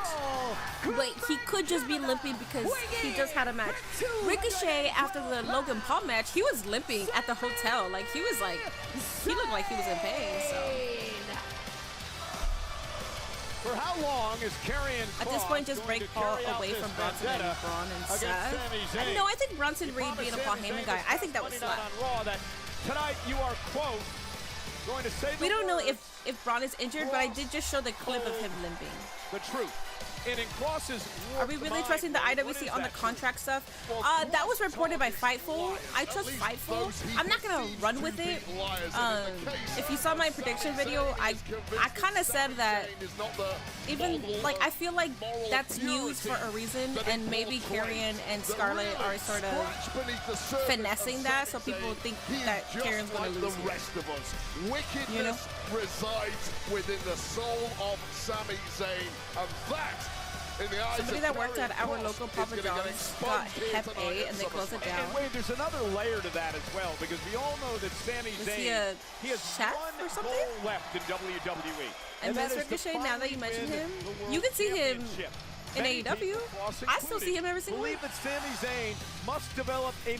But he could just be limping because he just had a match. Ricochet, after the Logan Paul match, he was limping at the hotel. Like, he was like, he looked like he was in pain, so. For how long is Karrion Kross at this point, just break Paul away from Bronson and Braun and Seth. No, I think Bronson Reed being a Paul Heyman guy, I think that was slap. Tonight you are, quote, going to say we don't know if Braun is injured, but I did just show the clip of him limping. The truth. And in Kross's are we really trusting the IWC on the contract stuff? That was reported by Fightful. I trust Fightful. I'm not gonna run with it. If you saw my prediction video, I kind of said that even like I feel like that's news for a reason, and maybe Karrion and Scarlett are sort of finessing that, so people think that Karrion's gonna lose. Wickedness resides within the soul of Sami Zayn, and that, in the eyes somebody of that worked at our Kross, local Papa John's got Hep A and they closed it down. And wait, there's another layer to that as well, because we all know that Sami Zayn, he has one goal left in WWE. And Vince Ricochet, now that you mention him, you can see him in AEW. I still see him every single week. Believe that Sami Zayn must develop a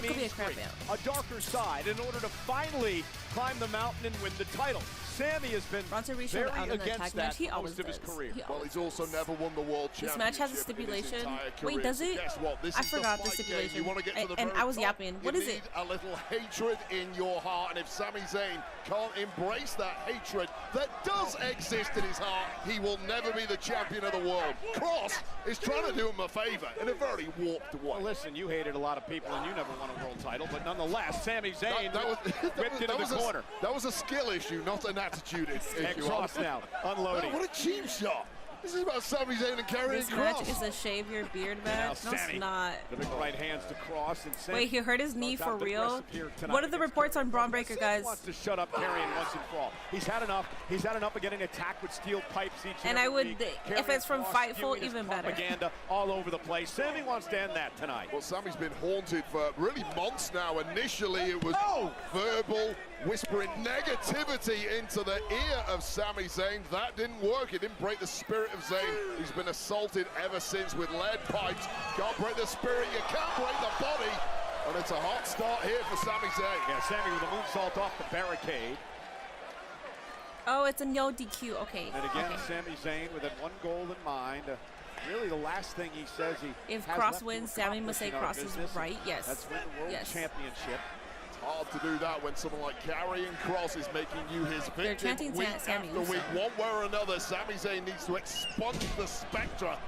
darker side in order to finally climb the mountain and win the title. Sami has been very against that most of his career. Well, he's also never won the world championship. This match has a stipulation. Wait, does it? I forgot the stipulation. And I was yapping. What is it? A little hatred in your heart, and if Sami Zayn can't embrace that hatred that does exist in his heart, he will never be the champion of the world. Kross is trying to do him a favor in a very warped way. Well, listen, you hated a lot of people and you never won a world title, but nonetheless, Sami Zayn whipped into the corner. That was a skill issue, not an attitude issue. And Kross now, unloading. What a cheap shot. This is about Sami Zayn and Karrion Kross. This match is a shave your beard match. No, it's not. The big right hands to Kross and Sami. Wait, he hurt his knee for real? What are the reports on Braun Breaker, guys? He wants to shut up Karrion once and for all. He's had enough. He's had enough of getting attacked with steel pipes each and every week. If it's from Fightful, even better. Propaganda all over the place. Sami wants to end that tonight. Well, Sami's been haunted for really months now. Initially, it was verbal, whispering negativity into the ear of Sami Zayn. That didn't work. It didn't break the spirit of Zayn. He's been assaulted ever since with lead pipes. Can't break the spirit, you can't break the body. And it's a hot start here for Sami Zayn. Yeah, Sami with a moonsault off the barricade. Oh, it's a no DQ. Okay. And again, Sami Zayn with that one goal in mind. Really, the last thing he says if Kross wins, Sami must say Kross is right. Yes. That's win the world championship. Hard to do that when someone like Karrion Kross is making you his victim week after week. One way or another, Sami Zayn needs to expunge the spectra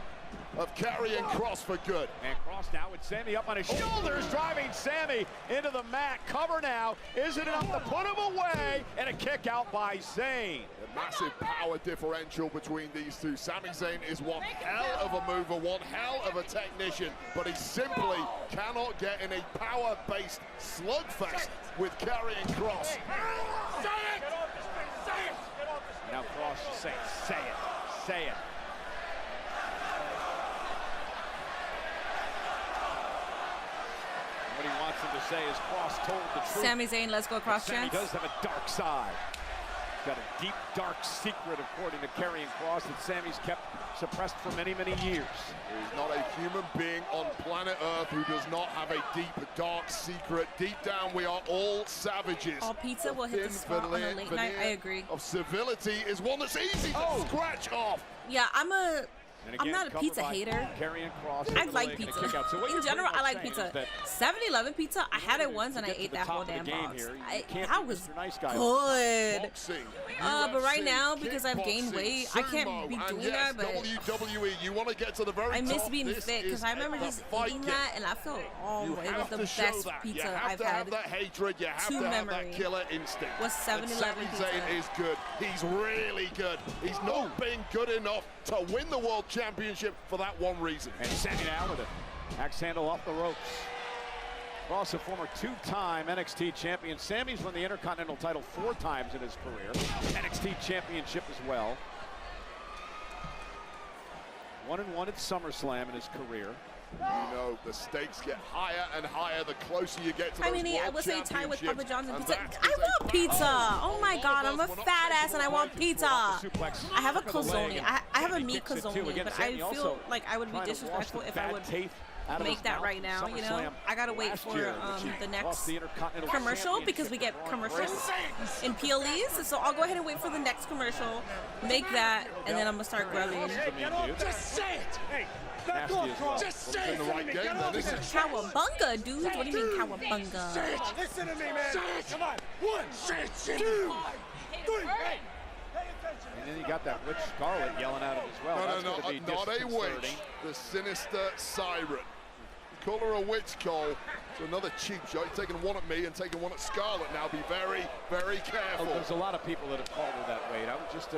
of Karrion Kross for good. And Kross now with Sami up on his shoulders, driving Sami into the mat. Cover now. Is it enough to put him away? And a kick out by Zayn. A massive power differential between these two. Sami Zayn is one hell of a mover, one hell of a technician, but he simply cannot get in a power-based slugfest with Karrion Kross. Now Kross say it, say it. What he wants him to say is Kross told the truth. Sami Zayn, let's go Kross Sami chance. does have a dark side. Got a deep, dark secret, according to Karrion Kross, that Sami's kept suppressed for many, many years. There's not a human being on planet Earth who does not have a deep, dark secret. Deep down, we are all savages. All pizza will hit the spot on a late night. I agree. Of civility is one that's easy to scratch off. Yeah, I'm not a pizza hater. I like pizza. In general, I like pizza. 7-Eleven pizza, I had it once and I ate that whole damn box. That was good. But right now, because I've gained weight, I can't be doing that. But WWE, you want to get to the very I miss being fit because I remember just eating that and I felt all the way with the best pizza I've had. That hatred, you have to have that killer instinct. Was 7-Eleven pizza. Sami Zayn is good. He's really good. He's not been good enough to win the world championship for that one reason. And Sami now with an axe handle off the ropes. Kross, a former two-time NXT champion. Sami's won the Intercontinental title 4 times in his career. NXT championship as well. 1-1 at SummerSlam in his career. You know, the stakes get higher and higher the closer you get to those I would say tie with Papa championships, John's and and pizza. that I is a want pizza. battle. Oh my God, I'm a fat ass and I want pizza. I have a calzone. I have a meat calzone, but I feel like I would be disrespectful if I would make that right now, you know? I gotta wait for the next commercial because we get commercials in PLEs. So I'll go ahead and wait for the next commercial, make that, and then I'm gonna start grubbing. Just say it. Hey. Just say it. Cowabunga, dude. What do you mean cowabunga? Say it. Listen to me, man. Say it. Come on. 1, 2, 3. And then you got that witch Scarlet yelling at him as well. Not a witch. The sinister siren. You call her a witch, Cole. It's another cheap shot. You're taking one at me and taking one at Scarlet. Now be very, very careful. There's a lot of people that have called her that way. I was just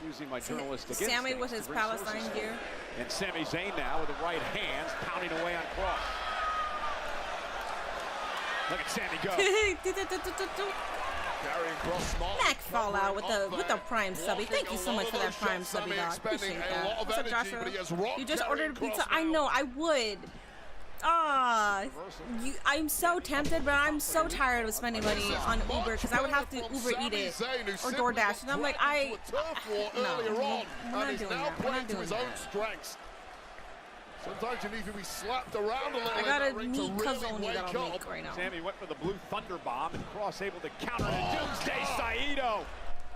using my journalistic instincts. Sammy with his Palestine gear. And Sami Zayn now with the right hands pounding away on Kross. Look at Sammy go. Karrion Kross smart. Mac Fallout with the Prime subby. Thank you so much for that Prime subby, dog. Appreciate that. What's up, Joshua? You just ordered pizza? I know, I would. I'm so tempted, but I'm so tired of spending money on Uber because I would have to Uber eat it or DoorDash, and I'm like, no, we're not doing that. We're not doing that. Sometimes you need to be slapped around a little. I got a meat calzone that I'll make right now. Sammy went for the blue thunder bomb, and Kross able to counter it. Doomsday Saito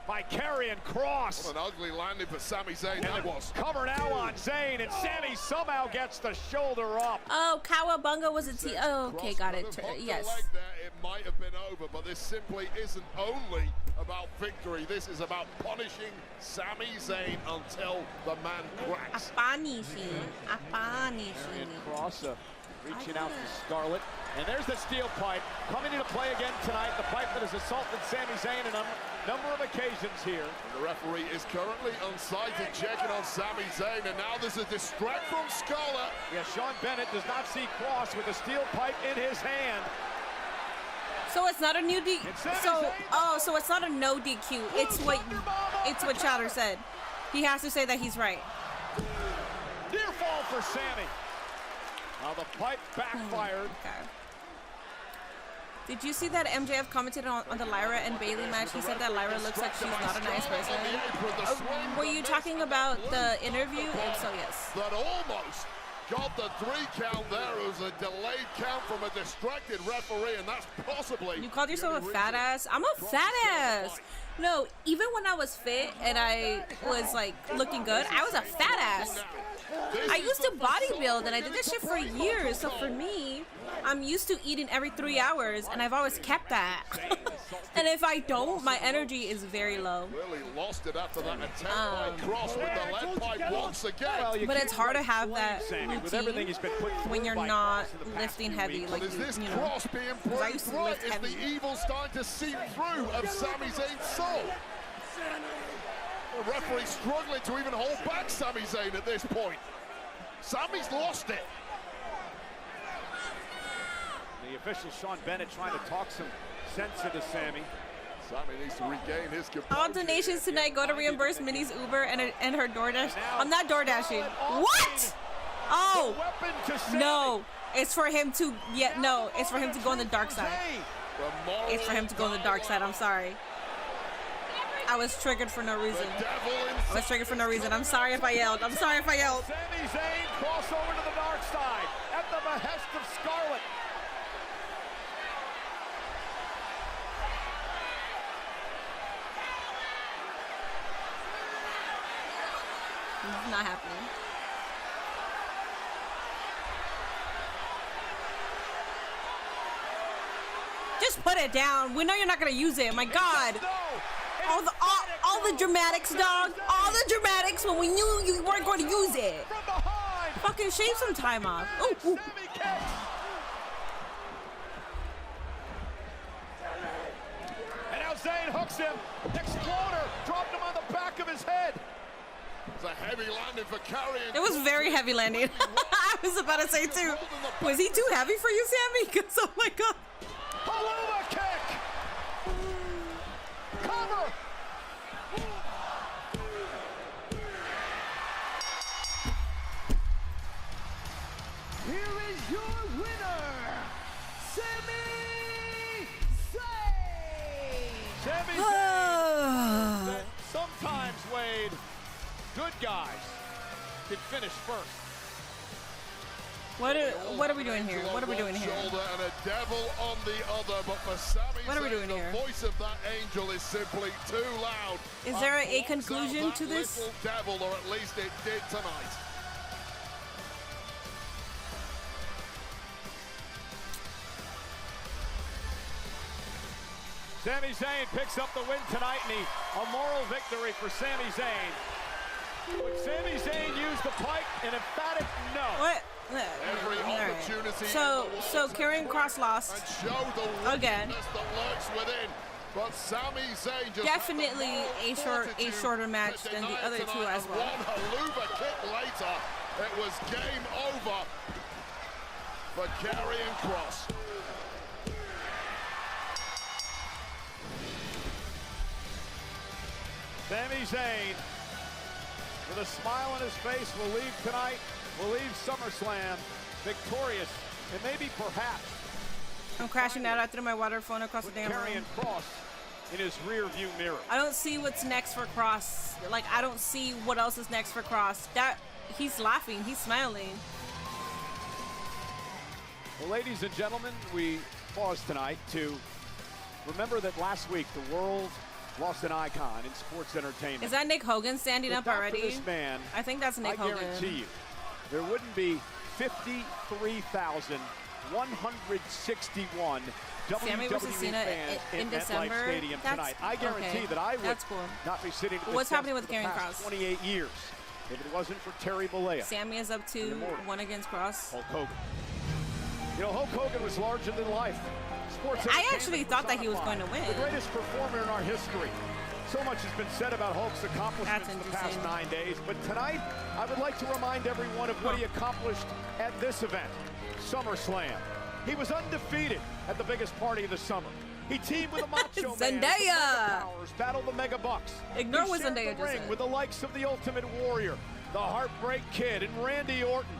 by Carrion Kross. What an ugly landing for Sami Zayn that was. Cover now on Zayn, and Sami somehow gets the shoulder up. Oh, Cowabunga was a T. Oh, okay, got it. Yes. It might have been over, but this simply isn't only about victory. This is about punishing Sami Zayn until the man cracks. Kross reaching out to Scarlet. And there's the steel pipe coming into play again tonight. The pipe that has assaulted Sami Zayn on a number of occasions here. And the referee is currently unsighted, checking on Sami Zayn, and now there's a distract from Scarlet. Yeah, Sean Bennett does not see Kross with the steel pipe in his hand. So it's not a new DQ. So it's not a no DQ. It's what Chatter said. He has to say that he's right. Near fall for Sami. Now the pipe backfired. Okay. Did you see that MJF commented on the Lyra and Bailey match? He said that Lyra looks like she's not a nice person. Were you talking about the interview? If so, yes. That almost got the 3 count there. It was a delayed count from a distracted referee, and that's possibly... You called yourself a fat ass? I'm a fat ass. No, even when I was fit and I was like looking good, I was a fat ass. I used to bodybuild and I did that shit for years. So for me, I'm used to eating every 3 hours and I've always kept that. And if I don't, my energy is very low. Really lost it after that attempt by Kross with the lead pipe once again. But it's hard to have that routine when you're not lifting heavy like is this you know. Kross being proved right? Is the evil starting to seep through of Sami Zayn's soul? The referee struggling to even hold back Sami Zayn at this point. Sami's lost it. The official Sean Bennett trying to talk some sense into Sami. Sami needs to regain his composure. All donations tonight go to reimburse Minnie's Uber and her DoorDash. I'm not DoorDashing. What? Oh, no. It's for him to, no. It's for him to go on the dark side. It's for him to go on the dark side. I'm sorry. I was triggered for no reason. I'm sorry if I yelled. Sami Zayn cross over to the dark side at the behest of Scarlet. This is not happening. Just put it down. We know you're not gonna use it. My God. All the dramatics, dog. All the dramatics when we knew you weren't going to use it. Fucking shave some time off. Ooh, ooh. And now Zayn hooks him. Exploder dropped him on the back of his head. It's a heavy landing for Karrion. It was very heavy landing. I was about to say too. Was he too heavy for you, Sami? Because oh my god. Haluva kick. Cover. Here is your winner, Sami Zayn! Sami Zayn. Sometimes, Wade, good guys can finish first. What are we doing here? What are we doing here? Shoulder and a devil on the other, but for Sami What are we doing Zayn, here? the voice of that angel is simply too loud. Is there a And conclusion blocks out to that this? little devil, or at least it did tonight. Sami Zayn picks up the win tonight, and a moral victory for Sami Zayn. Would Sami Zayn use the pike? An emphatic no. What? Every opportunity So Karrion Kross lost and show the again. wickedness that lurks within. But Sami Zayn just Definitely a shorter match than the other two as well. One haluva kick later, it was game over for Carrion Kross. Sami Zayn, with a smile on his face, will leave tonight, will leave SummerSlam victorious, and maybe perhaps I'm crashing out. I threw my water phone across the damn Karrion room. Kross in his rear view mirror. I don't see what's next for Kross. Like, I don't see what else is next for Kross. That he's laughing, he's smiling. Well, ladies and gentlemen, we pause tonight to remember that last week the world lost an icon in sports entertainment. Is that Nick Hogan standing up Without already? this man, I think that's Nick Hogan. I guarantee you, there wouldn't be 53,161 Sammy WWE versus Cena fans in in December. MetLife Stadium tonight. I guarantee okay. that I would That's cool. not be sitting at this What's happening desk with for the Karrion past Kross? 28 years if it wasn't for Terry Bollea. Sammy is up 2-1 against Kross. Hulk Hogan. You know, Hulk Hogan was larger than life. Sports I actually thought that he was going to win. The greatest performer in our history. So much has been said about Hulk's accomplishments in the past 9 days, but tonight I would like to remind everyone of what he accomplished at this event, SummerSlam. He was undefeated at the biggest party of the summer. He teamed with a Macho Man. Zendaya! Powers, battled the Mega Bucks. Ignore He what shared Zendaya the just ring said. with the likes of the Ultimate Warrior, the Heartbreak Kid, and Randy Orton.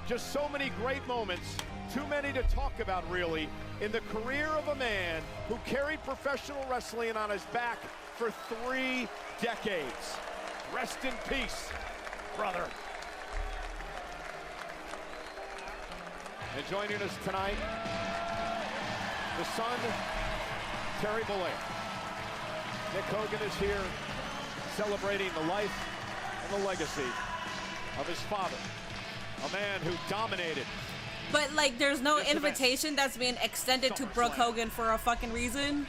Just so many great moments, too many to talk about really, in the career of a man who carried professional wrestling on his back for 3 decades. Rest in peace, brother. And joining us tonight, the son, Terry Bollea. Nick Hogan is here celebrating the life and the legacy of his father, a man who dominated. But like, there's no This event. invitation that's being extended to Brooke Hogan for a fucking reason.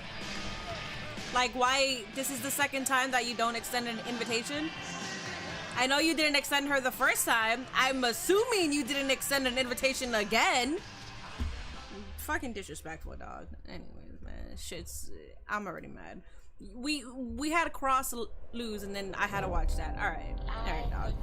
Like, why? This is the second time that you don't extend an invitation. I know you didn't extend her the first time. I'm assuming you didn't extend an invitation again. Fucking disrespectful, dog. Anyways, man, shit's. I'm already mad. We had a Kross lose, and then I had to watch that. All right, dog.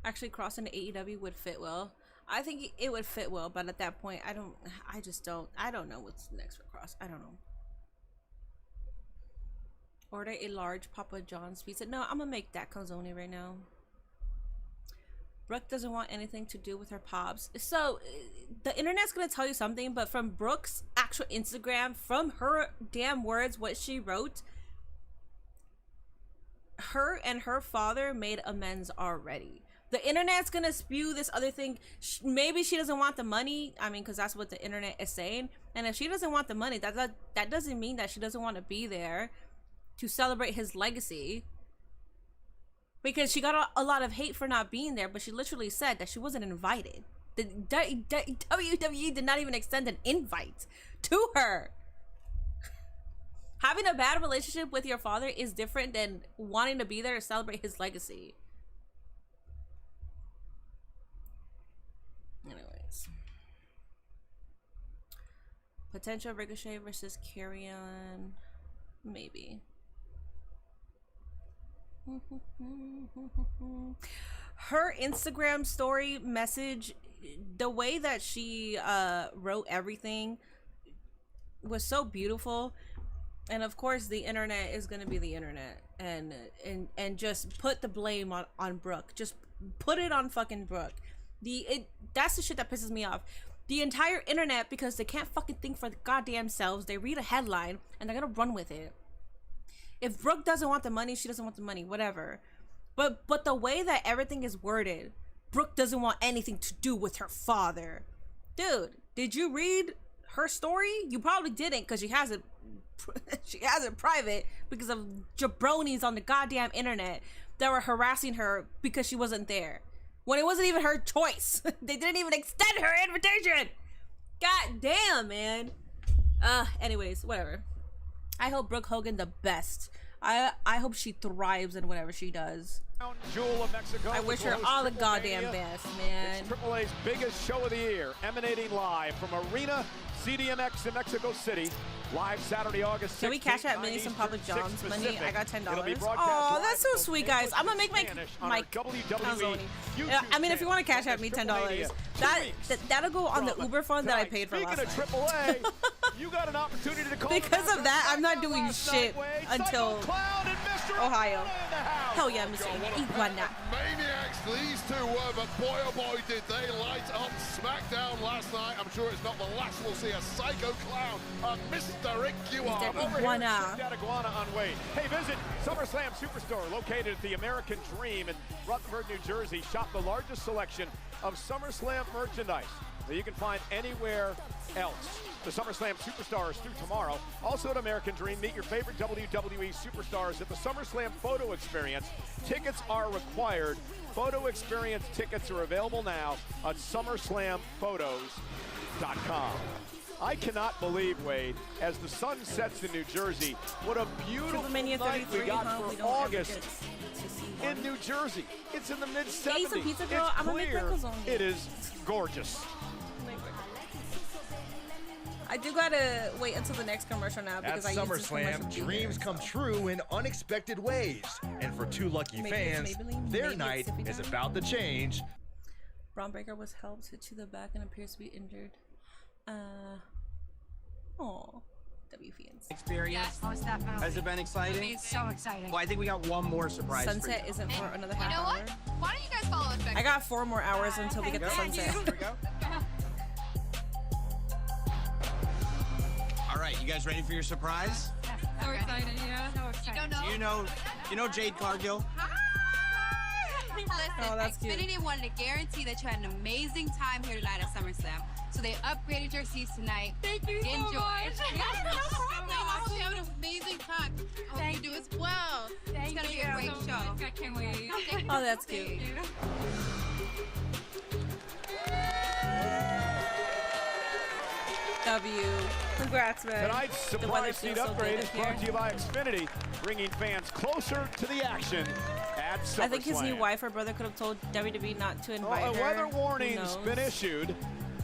Actually, Kross into AEW would fit well. I think it would fit well, but at that point, I don't know what's next for Kross. I don't know. Order a large Papa John's pizza. No, I'm gonna make that calzone right now. Brooke doesn't want anything to do with her pops. So, the internet's gonna tell you something, but from Brooke's actual Instagram, from her damn words, what she wrote, her and her father made amends already. The internet's gonna spew this other thing. Maybe she doesn't want the money. I mean, because that's what the internet is saying. And if she doesn't want the money, that doesn't mean that she doesn't want to be there to celebrate his legacy. Because she got a lot of hate for not being there, but she literally said that she wasn't invited. The WWE did not even extend an invite to her. Having a bad relationship with your father is different than wanting to be there to celebrate his legacy. Anyways. Potential Ricochet versus Karrion. Maybe. Her Instagram story message, the way that she wrote everything was so beautiful. And of course the internet is gonna be the internet, and just put the blame on Brooke. Just put it on fucking Brooke. That's the shit that pisses me off. The entire internet, because they can't fucking think for the goddamn selves, they read a headline and they're gonna run with it. If Brooke doesn't want the money, she doesn't want the money, whatever. But the way that everything is worded, Brooke doesn't want anything to do with her father. Dude, did you read her story? You probably didn't, because she has it private because of jabronis on the goddamn internet that were harassing her because she wasn't there when it wasn't even her choice. They didn't even extend her invitation. God damn, man. Anyways, whatever. I hope Brooke Hogan the best. I hope she thrives in whatever she does. Jewel of Mexico. I wish her all the goddamn best, man. It's Triple A's biggest show of the year, emanating live from Arena CDMX in Mexico City. Live Saturday, August 6th. Can we cash out Minnie some Papa Eastern, John's 6 money? I got $10. Oh, that's so sweet, guys. I'm gonna make my I mean, if you want to cash out me $10, that'll go on the Uber fund that I paid for last night. Speaking of AAA, you got an opportunity to call because of that, I'm not doing shit until Ohio. Hell yeah, Mr. Iguana. Maniacs, these two were, but boy oh boy did they light up SmackDown last night. I'm sure it's not the last we'll see a psycho clown, a Mr. Iguana. Iguana on Wade. Hey, visit Summerslam Superstore, located at the American Dream in Rutherford, New Jersey. Shop the largest selection of SummerSlam merchandise that you can find anywhere else. The SummerSlam Superstars through tomorrow. Also at American Dream, meet your favorite WWE superstars at the SummerSlam Photo Experience. Tickets are required. Photo Experience tickets are available now at SummerslamPhotos.com. I cannot believe, Wade, as the sun sets in New Jersey, what a beautiful night we got for August in New Jersey. It's in the mid-70s. Hey, some pizza, girl. I'm gonna make pickles on you. It is gorgeous. I do gotta wait until the next commercial now because At SummerSlam, dreams come true in unexpected ways. And for two lucky fans, their night is about to change. Braun Breaker was helped to the back and appears to be injured. W fans. Experience. Yes, most definitely. Has it been exciting? It's so exciting. Well, I think we got one more surprise. Sunset isn't for another half hour. You know what? Why don't you guys follow us back? I got 4 more hours until we get the sunset. Here we go. All right, you guys ready for your surprise? So excited, yeah. So excited. You know Jade Cargill? Listen, that's cute. Xfinity wanted to guarantee that you had an amazing time here tonight at SummerSlam. So they upgraded your seats tonight. Thank you so much. Yes, no problem. I hope you have an amazing time. I hope you do as well. It's going to be a great show. I can't wait. Oh, that's cute. W. Congrats, man. Tonight's surprise seat upgrade is brought to you by Xfinity, bringing fans closer to the action at SummerSlam. I think his new wife or brother could have told WWE not to invite her. A weather warning's been issued.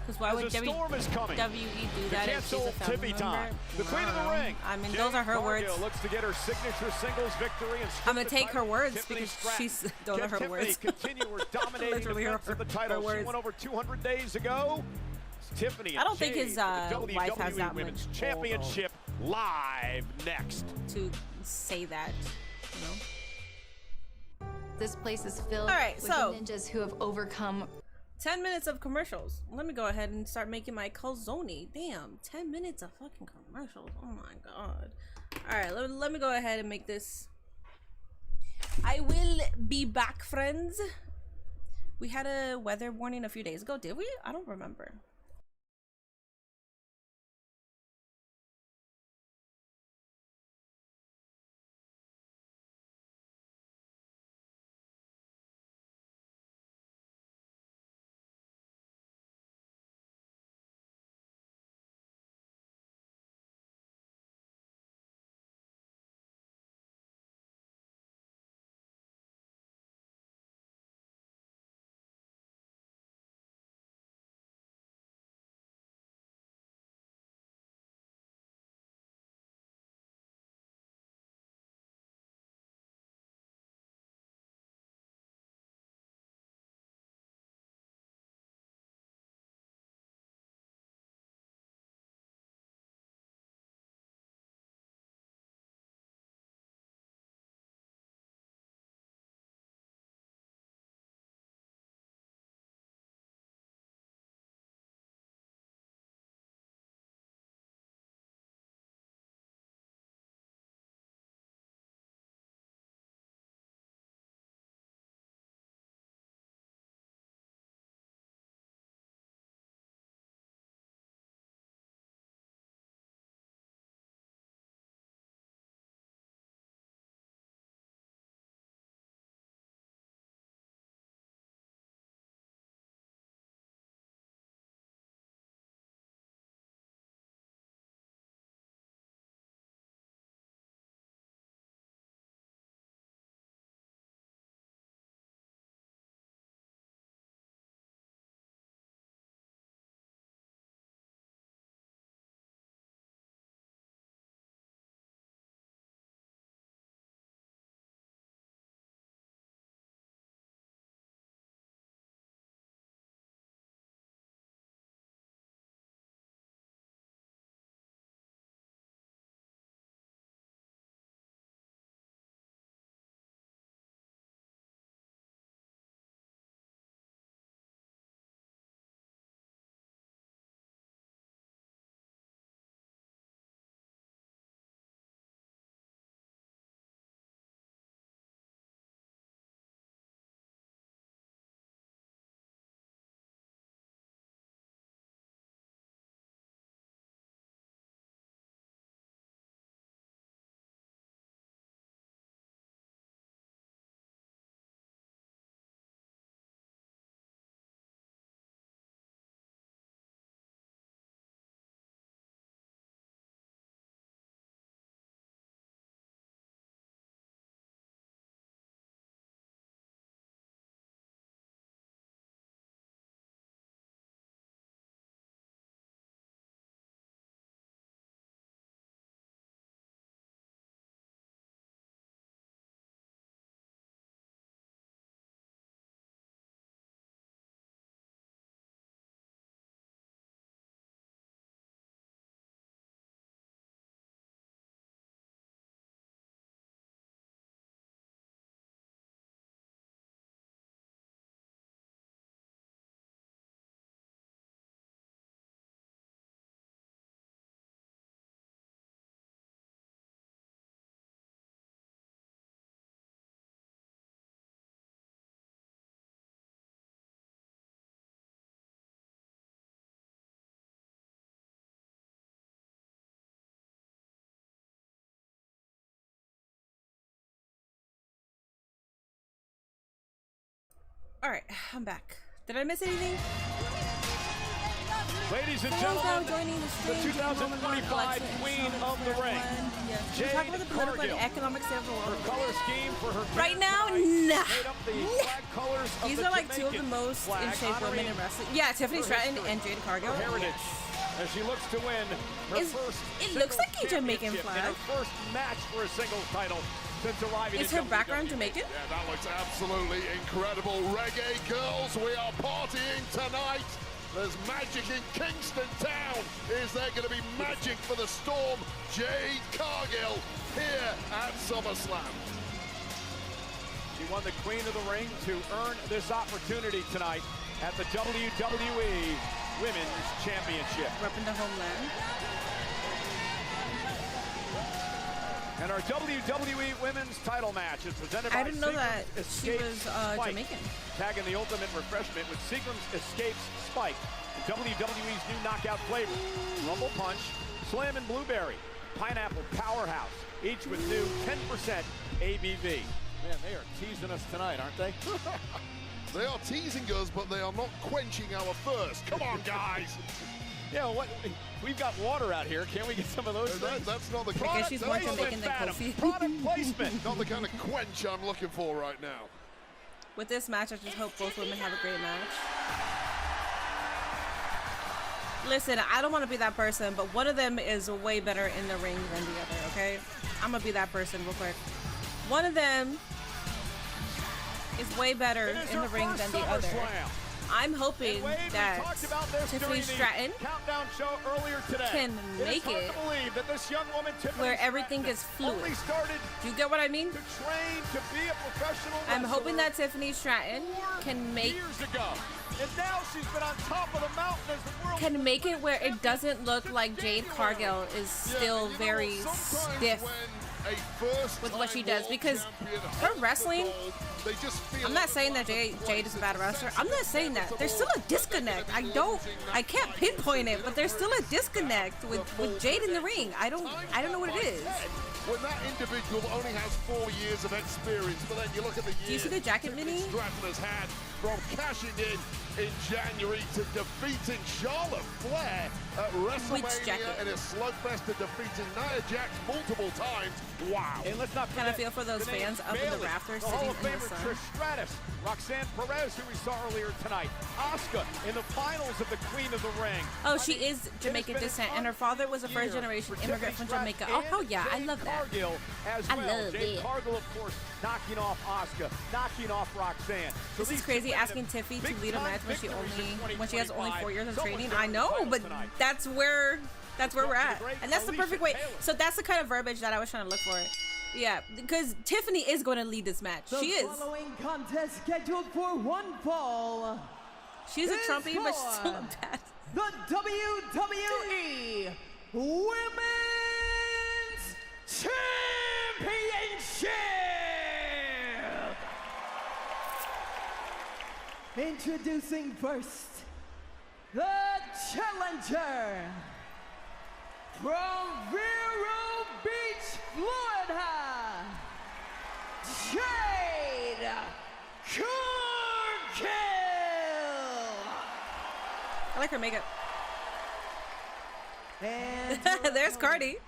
Because why would storm is coming. WWE do that if she's a family member? Time. The Queen of the Ring. I mean, those are her words. Looks to get her signature singles victory. And I'm going to take her words Tiffany because those are her Tiffany words. continue her dominating defense of the title. She won over 200 days ago. Tiffany I don't Jade, think his wife has that Women's much Championship live next. To say that, you know. This place is filled with ninjas who have overcome 10 minutes of commercials. Let me go ahead and start making my calzone. Damn, 10 minutes of fucking commercials. Oh my god. Alright, let me go ahead and make this. I will be back, friends. We had a weather warning a few days ago, did we? I don't remember. All right, I'm back. Did I miss anything? Ladies and Hello, gentlemen, joining the stream, the 2025 Queen of the Ring, Jade Jade the political and Cargill. economic state of the world. Her color scheme for her Right now, made nah. up the flag colors of These the are like two of the Jamaican most in flag, shape women honoring in wrestling. Yeah, Tiffany her Stratton history, and Jade Cargill. her heritage, as she looks to win her first It looks like a Jamaican championship flag. in her first match for a singles title since arriving Is in her background Jamaican? Yeah, that looks absolutely incredible. Reggae girls, we are partying tonight. There's magic in Kingston Town. Is there going to be magic for the Storm? Jade Cargill here at SummerSlam. She won the Queen of the Ring to earn this opportunity tonight at the WWE Women's Championship. Repping the homeland. And our WWE Women's title match is presented by I didn't know that Seagram's she Escapes was Spike. Jamaican. Tagging the ultimate refreshment with Seagram's Escapes Spike, WWE's new knockout flavor. Rumble Punch, Slam and Blueberry, Pineapple Powerhouse, each with new 10% ABV. Man, they are teasing us tonight, aren't they? They are teasing us, but they are not quenching our thirst. Come on, guys. Yeah, what? We've got water out here. Can't we get some of those things? That's not the I guess she's more Jamaican than Kofi. Product placement. Not the kind of quench I'm looking for right now. With this match, I just hope both women have a great match. Listen, I don't want to be that person, but one of them is way better in the ring than the other, okay? I'm going to be that person real quick. One of them is way better in the ring than the other. I'm hoping that Tiffany Stratton can make it where everything is fluid. Do you get what I mean? I'm hoping that Tiffany Stratton can make it where it doesn't look like Jade Cargill is still very stiff with what she does, because her wrestling, I'm not saying that Jade is a bad wrestler. I'm not saying that. There's still a disconnect. I can't pinpoint it, but there's still a disconnect with Jade in the ring. I don't know what it is. When that individual only has 4 years of experience, but then you look at the years. Do you see the jacket mini? Stratton has had from cashing in January to defeating Charlotte Flair at WrestleMania in a slugfest, to defeating Nia Jax multiple times. Wow. And let's not kind of feel for those fans up in the rafters sitting in the sun. Trish Stratus, Roxanne Perez, who we saw earlier tonight, Asuka in the finals of the Queen of the Ring. Oh, she is Jamaican descent, and her father was a first-generation immigrant from Jamaica. Oh yeah, I love that. Cargill as I well. love Jade it. Cargill, of course, knocking off Asuka, knocking off Roxanne. So This is crazy, asking Tiffy to lead a match when she has only 4 years of training. I know, but that's where we're at, and that's the perfect way. So that's the kind of verbiage that I was trying to look for. Yeah, because Tiffany is going to lead this match. She is. The following contest scheduled for one fall. She's a Trumpy, but she's still a dad. The WWE Women's Championship. Introducing first, the challenger from Vero Beach, Florida, Jade Cargill. I like her makeup. And there's Cardi.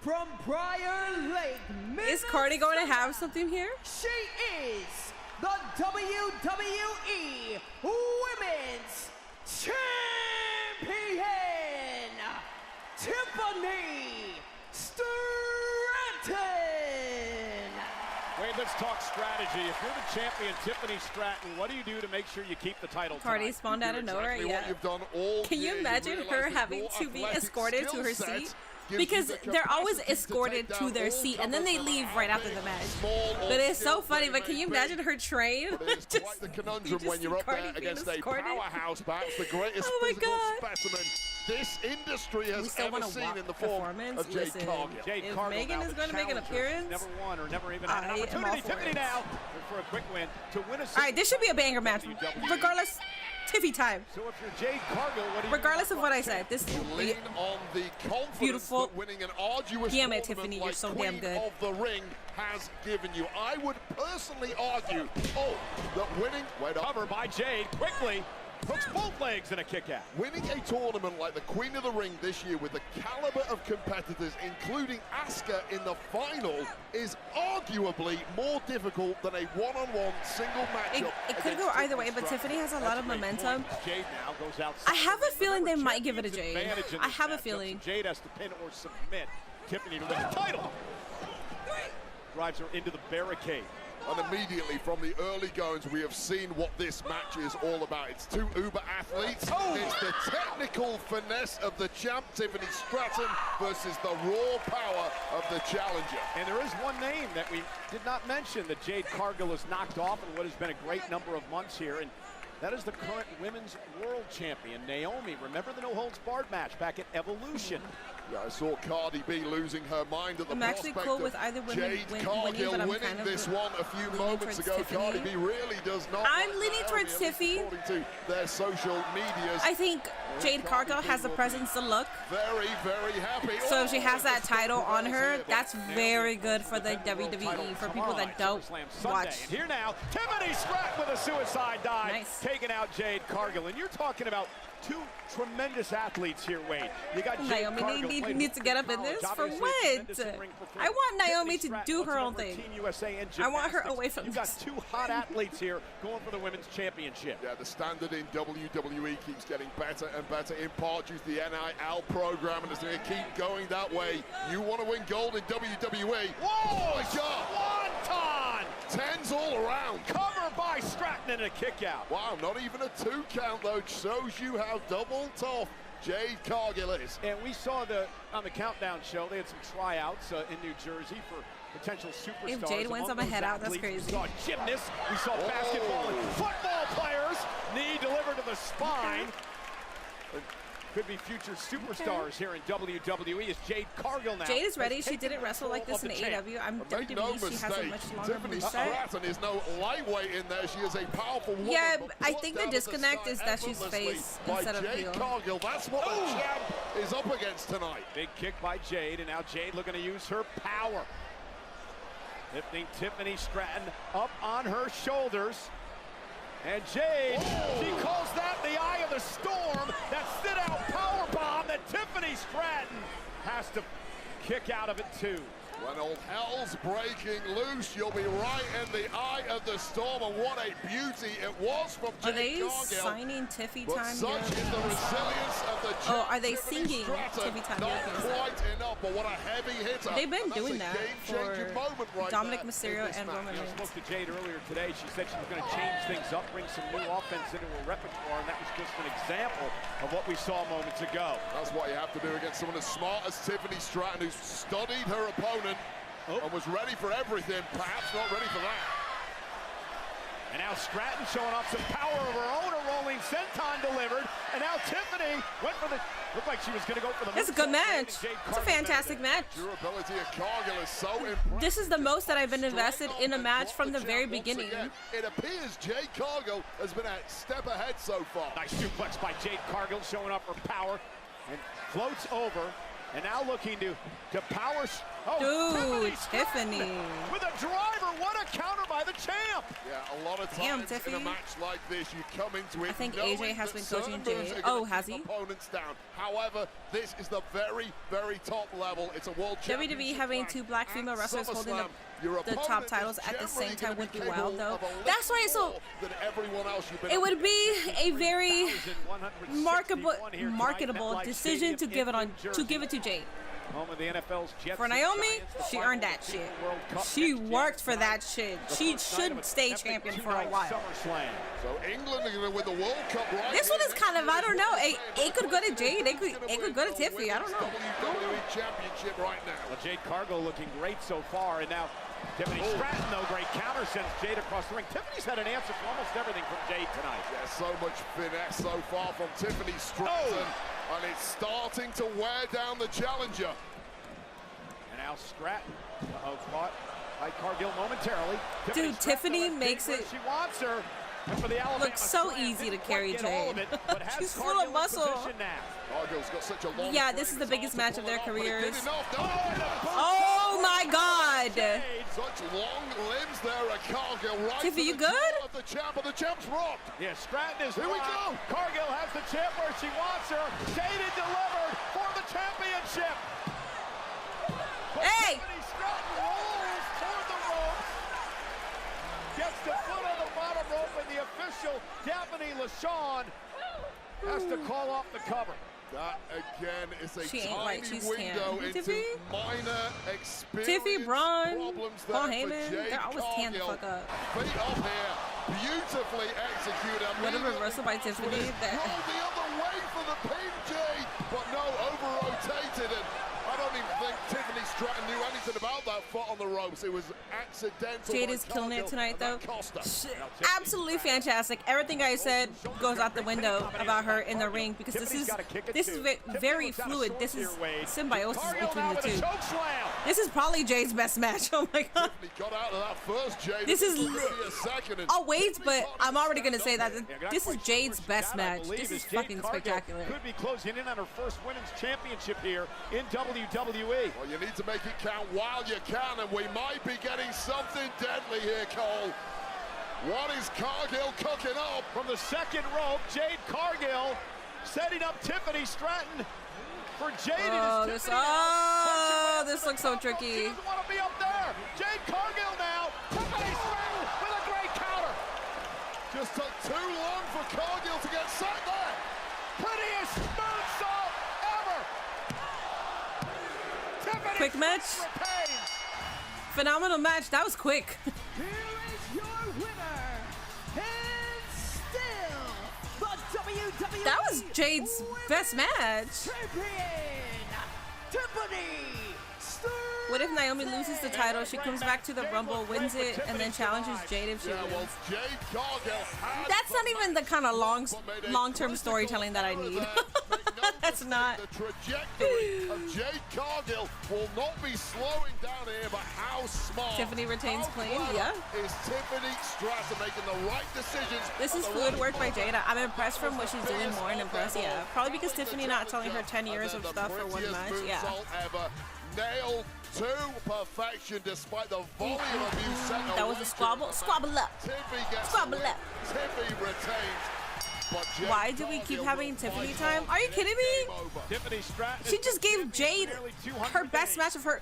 From Prior Lake, Minnesota, Is Cardi going to have something here? She is the WWE Women's Champion, Tiffany Stratton. Wait, let's talk strategy. If you're the champion, Tiffany Stratton, what do you do to make sure you keep the title Cardi tonight? spawned out of nowhere, Exactly yeah. what you've done all Can you year. imagine realize her that having your to be athletic escorted to skill her set seat? gives Because you the they're always capacity to escorted take to down their all seat, and then they leave right after the match. small or But it's so skilled funny, but they can you may imagine be. her train? But it is quite the conundrum when you're up there against a powerhouse, perhaps the greatest Oh my physical God. specimen this industry has still ever want a seen WAP in the form performance? of Jade Listen, Cargill. if Megan is going to make an appearance, Never won or never even had an I am all opportunity. for Tiffany it. now for a quick win to win a. All right, this should be a banger match. Regardless, Tiffy time. So if you're Jade Cargill, what do you Regardless of what I said, this is lean on the confidence beautiful. that winning an arduous Damn it, tournament Tiffany, like you're so Queen damn good. of the Ring has given you. I would personally argue, that winning, cover by Jade quickly. Hooks both legs in a kick out. Winning a tournament like the Queen of the Ring this year with the caliber of competitors, including Asuka in the final, is arguably more difficult than a one-on-one single matchup. It could go either way, but Tiffany has a lot of momentum. Jade now goes out. I have a feeling they might give it to Jade. I have a feeling. Jade has to pin or submit Tiffany to win the title. Drives her into the barricade. And immediately from the early goings, we have seen what this match is all about. It's two uber athletes. It's the technical finesse of the champ, Tiffany Stratton, versus the raw power of the challenger. And there is one name that we did not mention that Jade Cargill has knocked off in what has been a great number of months here, and that is the current women's world champion, Naomi. Remember the no-holds-barred match back at Evolution? Yeah, I saw Cardi B losing her mind at the I'm actually cool with either women Jade Cargill winning kind of this one a few moments ago. Tiffany. Cardi B really does not. I'm leaning towards Tiffy. According to their social medias. I think Jade Cargill has the presence to look. Very, very happy. So if she has that title on her, that's very good for the WWE, for people that don't watch. And here now, Tiffany Stratton with a suicide dive, taking out Jade Cargill. And you're talking about two tremendous athletes here, Wade. You got Jade Naomi needs to get up in this for what? I want Naomi to do her own thing. I want her away from this. You got two hot athletes here going for the women's championship. Yeah, the standard in WWE keeps getting better and better, in part due to the NIL program, and it's going to keep going that way. You want to win gold in WWE? Whoa! Oh my God! Wonton! Tens all around. Cover by Stratton and a kick out. Wow, not even a 2 count though. Shows you how double tough Jade Cargill is. And we saw on the countdown show, they had some tryouts in New Jersey for potential superstars. If Jade wins, I'm gonna head out. That's crazy. We saw gymnasts, we saw basketball and football players. Knee delivered to the spine. Could be future superstars here in WWE. Is Jade Cargill now? Jade is ready. She didn't wrestle like this in AEW. I'm WWE. She has a much longer Tiffany moveset. Stratton is no lightweight in there. She is a powerful woman. Yeah, I think the disconnect is that she's face instead of heel. Jade Cargill. That's what the champ is up against tonight. Big kick by Jade, and now Jade looking to use her power. Lifting Tiffany Stratton up on her shoulders. And Jade, she calls that the eye of the storm. That sit-out powerbomb that Tiffany Stratton has to kick out of it too. When all hell's breaking loose, you'll be right in the eye of the storm, and what a beauty it was from Jade Cargill. Are they signing Tiffy but Time such is the resilience of the Oh, are they Tiffany singing Stratton. Tiffy Time? Not quite enough, but what a heavy hitter. They've been and that's doing a that game-changing for moment right Dominic there Mysterio in this and match. Roman I Reigns. spoke to Jade earlier today. She said she was going to change things up, bring some new offense into her repertoire, and that was just an example of what we saw moments ago. That's what you have to do against someone as smart as Tiffany Stratton, who's studied her opponent and was ready for everything, perhaps not ready for that. And now Stratton showing off some power of her own. A rolling senton delivered. And now Tiffany went for the, looked like she was going to go for the. It's a good match. It's a fantastic match. Durability of Cargill is so impressive. This is the most that I've been invested in a match from the very beginning. It appears Jade Cargill has been a step ahead so far. Nice suplex by Jade Cargill, showing off her power. And floats over. And now looking to power. Dude, Tiffany. With a driver, what a counter by the champ. Yeah, a lot of times in a match like this, you come into it. I think AJ has been coaching Jade. Oh, has he? Opponents down. However, this is the very, very top level. It's a world championship. WWE having two black female wrestlers holding up the top titles at the same time would be wild, though. That's why it's so. It would be a very marketable decision to give it to Jade. For Naomi, she earned that shit. She worked for that shit. She should stay champion for a while. So England are going to win the World Cup right. This one is kind of, I don't know. It could go to Jade. It could go to Tiffany. I don't know. WWE Championship right now. Well, Jade Cargill looking great so far, and now Tiffany Stratton, though, great counter sends Jade across the ring. Tiffany's had an answer for almost everything from Jade tonight. Yeah, so much finesse so far from Tiffany Stratton, and it's starting to wear down the challenger. And now Stratton, caught by Cargill momentarily. Dude, Tiffany makes it. She wants her. Looks so easy to carry Jade. She's full of muscle. Cargill's got such a long yeah, this is the biggest match of their careers. Oh my God! Such long limbs there at Cargill. Right, Tiffy, you good? The champ's rocked. Yeah, Stratton is Here we go. Cargill has the champ where she wants her. Jade delivered for the championship. Hey! Stratton rolls toward the ropes. Gets the foot on the bottom rope, and the official, Daphne LaShawn, has to call off the cover. That again is a she tiny window into Tiffy? minor experience. Tiffy, Braun, problems Paul there for Heyman, Jade they're always tan the fuck up. Feet up here, beautifully executed. What a reversal by Tiffany. Roll the other way for the pin, Jade, but no, over-rotated, and I don't even think Tiffany Stratton knew anything about that foot on the ropes. It was accidental. Jade is killing it tonight, though. Absolutely fantastic. Everything I said goes out the window about her in the ring because this is very fluid. This is symbiosis between the two. This is probably Jade's best match. Oh my God. This is. I'll wait, but I'm already gonna say that this is Jade's best match. This is fucking spectacular. Could be closing in on her first women's championship here in WWE. Well, you need to make it count while you can, and we might be getting something deadly here, Cole. What is Cargill cooking up? From the second rope, Jade Cargill setting up Tiffany Stratton for Jade. This looks so tricky. She doesn't want to be up there. Jade Cargill now. Tiffany Stratton with a great counter. Just took too long for Cargill to get set there. Prettiest moonsault ever. Tiffany Quick match. Phenomenal match. That was quick. Here is your winner, and still the WWE That was Jade's best match. Champion, Tiffany. What if Naomi loses the title, she comes back to the Rumble, wins it, and then challenges Jade if she wins? That's not even the kind of long-term storytelling that I need. That's not. The trajectory of Jade Cargill will not be slowing down here, but how smart. Tiffany retains clean, yeah. Is Tiffany Stratton making the right decisions? This is fluid work by Jada. I'm impressed from what she's doing more and impressed, yeah. Probably because Tiffany not telling her 10 years of stuff for one match, yeah. Nailed to perfection despite the volume of abuse set. That was a squabble. Squabble up. Squabble up. Tiffany retains. Why do we keep having Tiffany time? Are you kidding me? Tiffany Stratton. She just gave Jade her best match of her.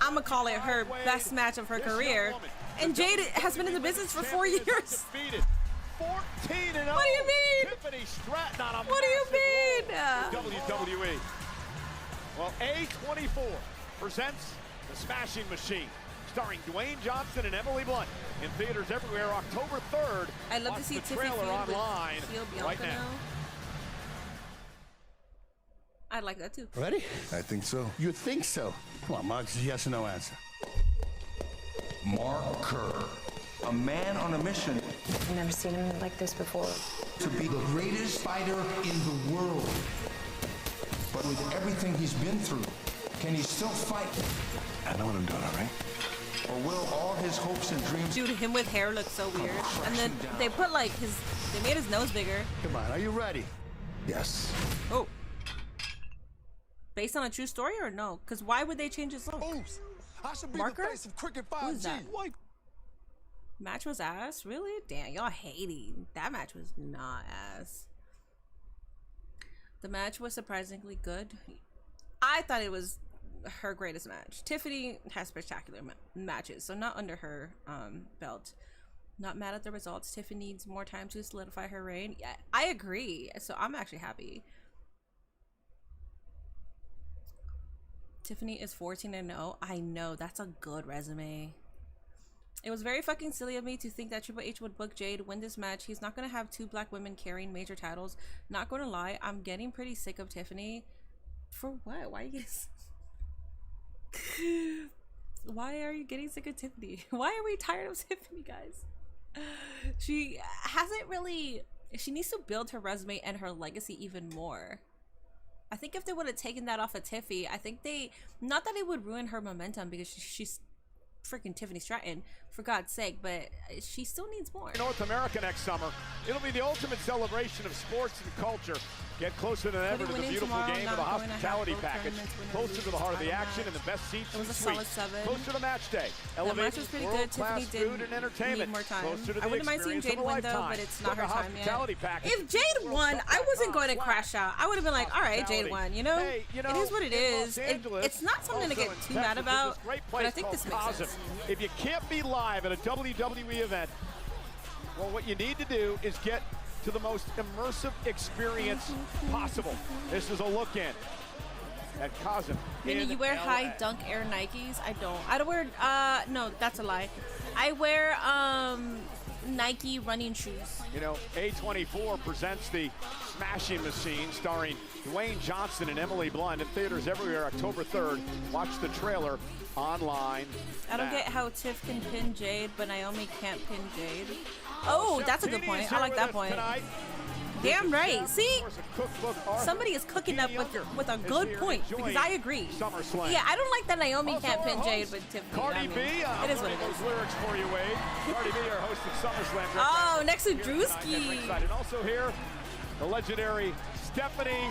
I'ma call it her best match of her career. And Jade has been in the business for 4 years. 14-0. What do you mean? Tiffany Stratton on a what do you mean? WWE. Well, A24 presents The Smashing Machine, starring Dwayne Johnson and Emily Blunt, in theaters everywhere October 3rd. I'd love to see Tiffany online right now. I'd like that too. Ready? I think so. You think so? Come on, Mark, yes or no answer. Mark Kerr, a man on a mission. I've never seen him like this before. To be the greatest fighter in the world. But with everything he's been through, can he still fight? I know what I'm doing, all right? Or will all his hopes and dreams... Dude, him with hair looks so weird. And then they put like they made his nose bigger. Come on, are you ready? Yes. Oh. Based on a true story or no? Because why would they change his look? I should be Marker? the face of Cricket 5G. Who's that? Match was ass? Really? Damn, y'all hating. That match was not ass. The match was surprisingly good. I thought it was her greatest match. Tiffany has spectacular matches, so not under her belt. Not mad at the results. Tiffany needs more time to solidify her reign. Yeah, I agree. So I'm actually happy. Tiffany is 14-0. I know, that's a good resume. It was very fucking silly of me to think that Triple H would book Jade, win this match. He's not going to have two black women carrying major titles. Not going to lie, I'm getting pretty sick of Tiffany. For what? Why are you getting... Why are you getting sick of Tiffany? Why are we tired of Tiffany, guys? She hasn't really... She needs to build her resume and her legacy even more. I think if they would have taken that off of Tiffy, I think they... Not that it would ruin her momentum because she's freaking Tiffany Stratton, for God's sake, but she still needs more. North America next summer. It'll be the ultimate celebration of sports and culture. Get closer than ever to the beautiful game of the hospitality package. Closer to the heart of the action and the best seats It was and a solid suites. 7. Closer to match day. The match was pretty good. Tiffany did food and entertainment. need more time. Closer to I the wouldn't mind seeing experience Jade of a win though, lifetime. but it's not Book her a time yet. hospitality package. If Jade won, I wasn't going to crash out. I would have been like, all right, Jade won. You know, Hey, you know, it is what it in is. Los Angeles, It's not something to also get in too Texas, mad there's about, this great but I place think this called makes Cardi. sense. If you can't be live at a WWE event, well, what you need to do is get to the most immersive experience possible. This is a look in at Kazan. Meaning you wear high dunk Air Nikes? I don't. I don't wear, no, that's a lie. I wear, Nike running shoes. You know, A24 presents the Smashing Machine starring Dwayne Johnson and Emily Blunt in theaters everywhere October 3rd. Watch the trailer online. I don't now. get how Tiff can pin Jade, but Naomi can't pin Jade. Oh, that's a good point. I like that point. Damn right. See, somebody is cooking up with a good point because I agree. Summerslam. Yeah, I don't like that Naomi can't pin Jade, but Tiffany. Cardi I mean, B, it is what it those is. lyrics for you, Wade. Cardi B, our host of SummerSlam. Oh, next to Here tonight at Drewski. ringside. And also here, the legendary Stephanie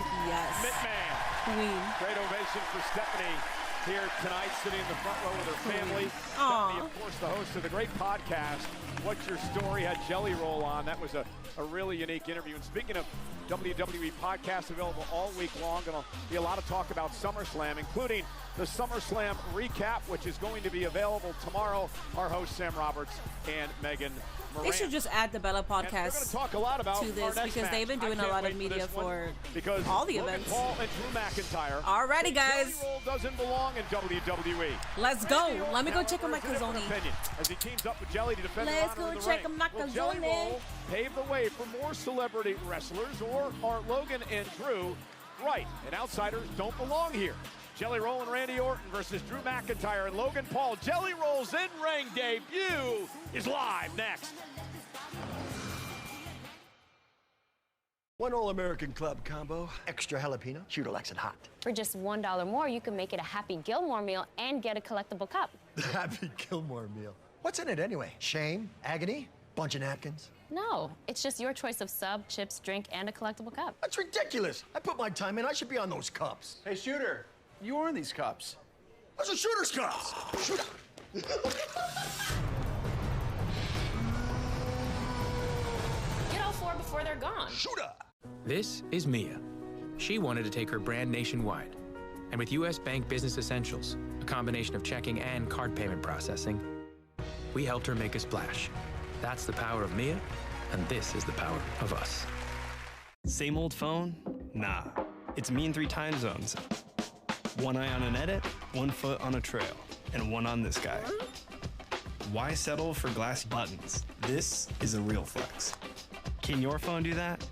McMahon. Queen. Great ovation for Stephanie here tonight, sitting in the front row with her family. Aw. Stephanie, of course, the host of the great podcast, What's Your Story, had Jelly Roll on. That was a really unique interview. And speaking of WWE podcasts available all week long, going to be a lot of talk about SummerSlam, including the SummerSlam recap, which is going to be available tomorrow. Our hosts, Sam Roberts and Megan Moran. They should just add the Bella And we're going podcast to talk a lot about to our this next because they've been match. doing I a can't lot of wait media this one for because all the Logan events. Paul and Drew McIntyre. Alrighty, guys. Jelly Roll doesn't belong in WWE. Let's go. Randy Orton, Let me go check on my however, has a different Kazoni. opinion as he teams up with Jelly to defend Let's their honor go in the check ring. on my Will Jelly Kazoni. Roll pave the way for more celebrity wrestlers, or are Logan and Drew right? And outsiders don't belong here. Jelly Roll and Randy Orton versus Drew McIntyre and Logan Paul. Jelly Roll's in-ring debut is live next. One All-American Club combo, extra jalapeno, Shooter likes it hot. For just $1 more, you can make it a Happy Gilmore meal and get a collectible cup. Happy Gilmore meal. What's in it anyway? Shame? Agony? Bunch of napkins? No, it's just your choice of sub, chips, drink, and a collectible cup. That's ridiculous. I put my time in. I should be on those cups. Hey, Shooter, you earned these cups. Those are Shooter's cups. Shooter. Get all 4 before they're gone. Shooter. This is Mia. She wanted to take her brand nationwide. And with U.S. Bank Business Essentials, a combination of checking and card payment processing, we helped her make a splash. That's the power of Mia, and this is the power of us. Same old phone? Nah. It's me in 3 time zones. One eye on an edit, 1 foot on a trail, and 1 on this guy. Why settle for glass buttons? This is a real flex. Can your phone do that?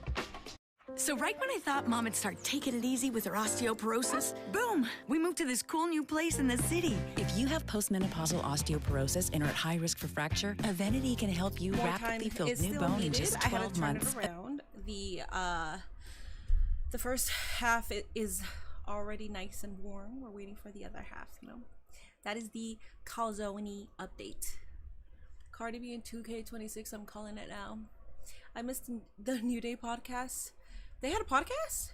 So right when I thought Mom would start taking it easy with her osteoporosis, boom, we moved to this cool new place in the city. If you have postmenopausal osteoporosis and are at high risk for fracture, Evenity can help you More rapidly time build is new still bone in needed. just I had 12 to turn months. it around. The first half is already nice and warm. We're waiting for the other half, you know. That is the Calzone update. Cardi B in 2K26, I'm calling it now. I missed the New Day podcast. They had a podcast?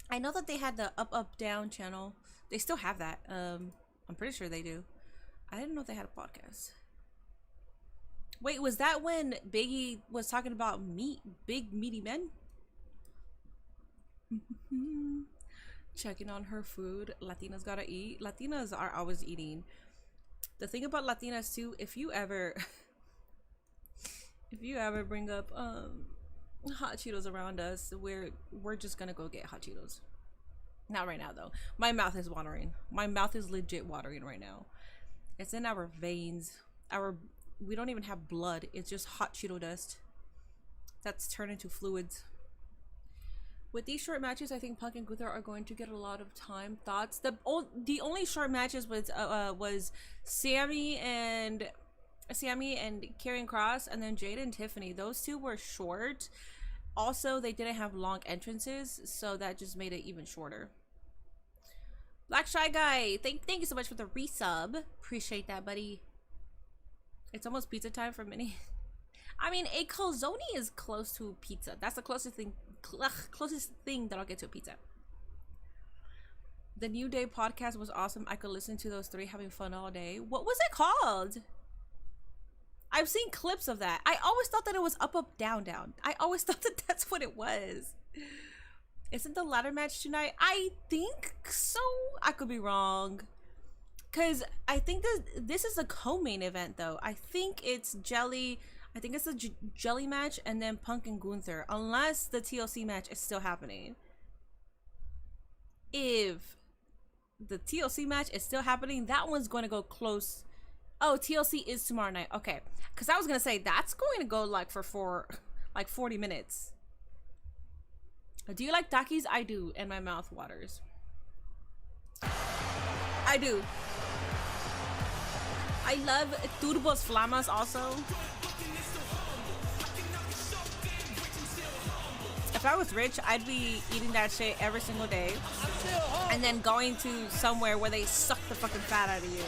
I know that they had the Up Up Down channel. They still have that. I'm pretty sure they do. I didn't know they had a podcast. Wait, was that when Biggie was talking about big meaty men? Checking on her food. Latinas gotta eat. Latinas are always eating. The thing about Latinas too, if you ever bring up hot Cheetos around us, we're just gonna go get hot Cheetos. Not right now though. My mouth is watering. My mouth is legit watering right now. It's in our veins. We don't even have blood. It's just hot Cheeto dust that's turned into fluids. With these short matches, I think Punk and Gunther are going to get a lot of time. Thoughts? The only short matches was Sami and Karrion Kross, and then Jade and Tiffany. Those two were short. Also, they didn't have long entrances, so that just made it even shorter. Black Shy Guy, thank you so much for the resub. Appreciate that, buddy. It's almost pizza time for Minnie. I mean, a calzone is close to pizza. That's the closest thing that I'll get to a pizza. The New Day podcast was awesome. I could listen to those three having fun all day. What was it called? I've seen clips of that. I always thought that it was up, up, down, down. I always thought that that's what it was. Isn't the ladder match tonight? I think so. I could be wrong. Because I think this is a co-main event, though. I think it's Jelly. I think it's a Jelly match and then Punk and Gunther. Unless the TLC match is still happening. If the TLC match is still happening, that one's going to go close. Oh, TLC is tomorrow night. Okay. Because I was going to say, that's going to go like for 40 minutes. Do you like Takis? I do, and my mouth waters. I do. I love turbos flamas also. If I was rich, I'd be eating that shit every single day. And then going to somewhere where they suck the fucking fat out of you.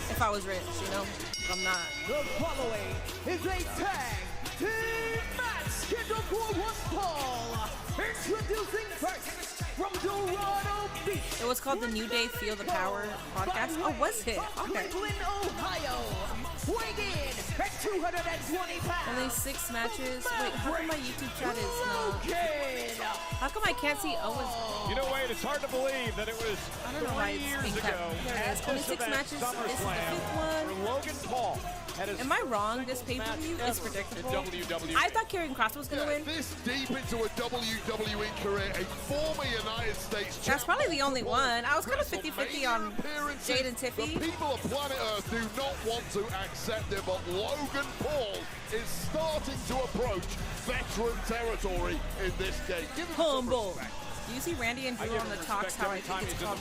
If I was rich, you know? But I'm not. The following is a tag team match scheduled for one fall. Introducing first from Dorado Beach. It was called the New Day Feel the Power podcast. Oh, was it? Okay. Cleveland, Ohio. Weighing in at 220 pounds. Only 6 matches. Wait, how come my YouTube chat is not? How come I can't see Owen's? You know, Wade, it's hard to believe that it was 3 years ago. There it is. Only 6 matches. This is the 5th one. Logan Paul. Am I wrong? This pay-per-view is predictable. I thought Karrion Kross was gonna win. This deep into a WWE career, a former United States champion. That's probably the only one. I was kind of 50-50 on Jade and Tiffany. The people of planet Earth do not want to accept it, but Logan Paul is starting to approach veteran territory in this game. Humble. Do you see Randy and Drew on the talks? How I think it's called?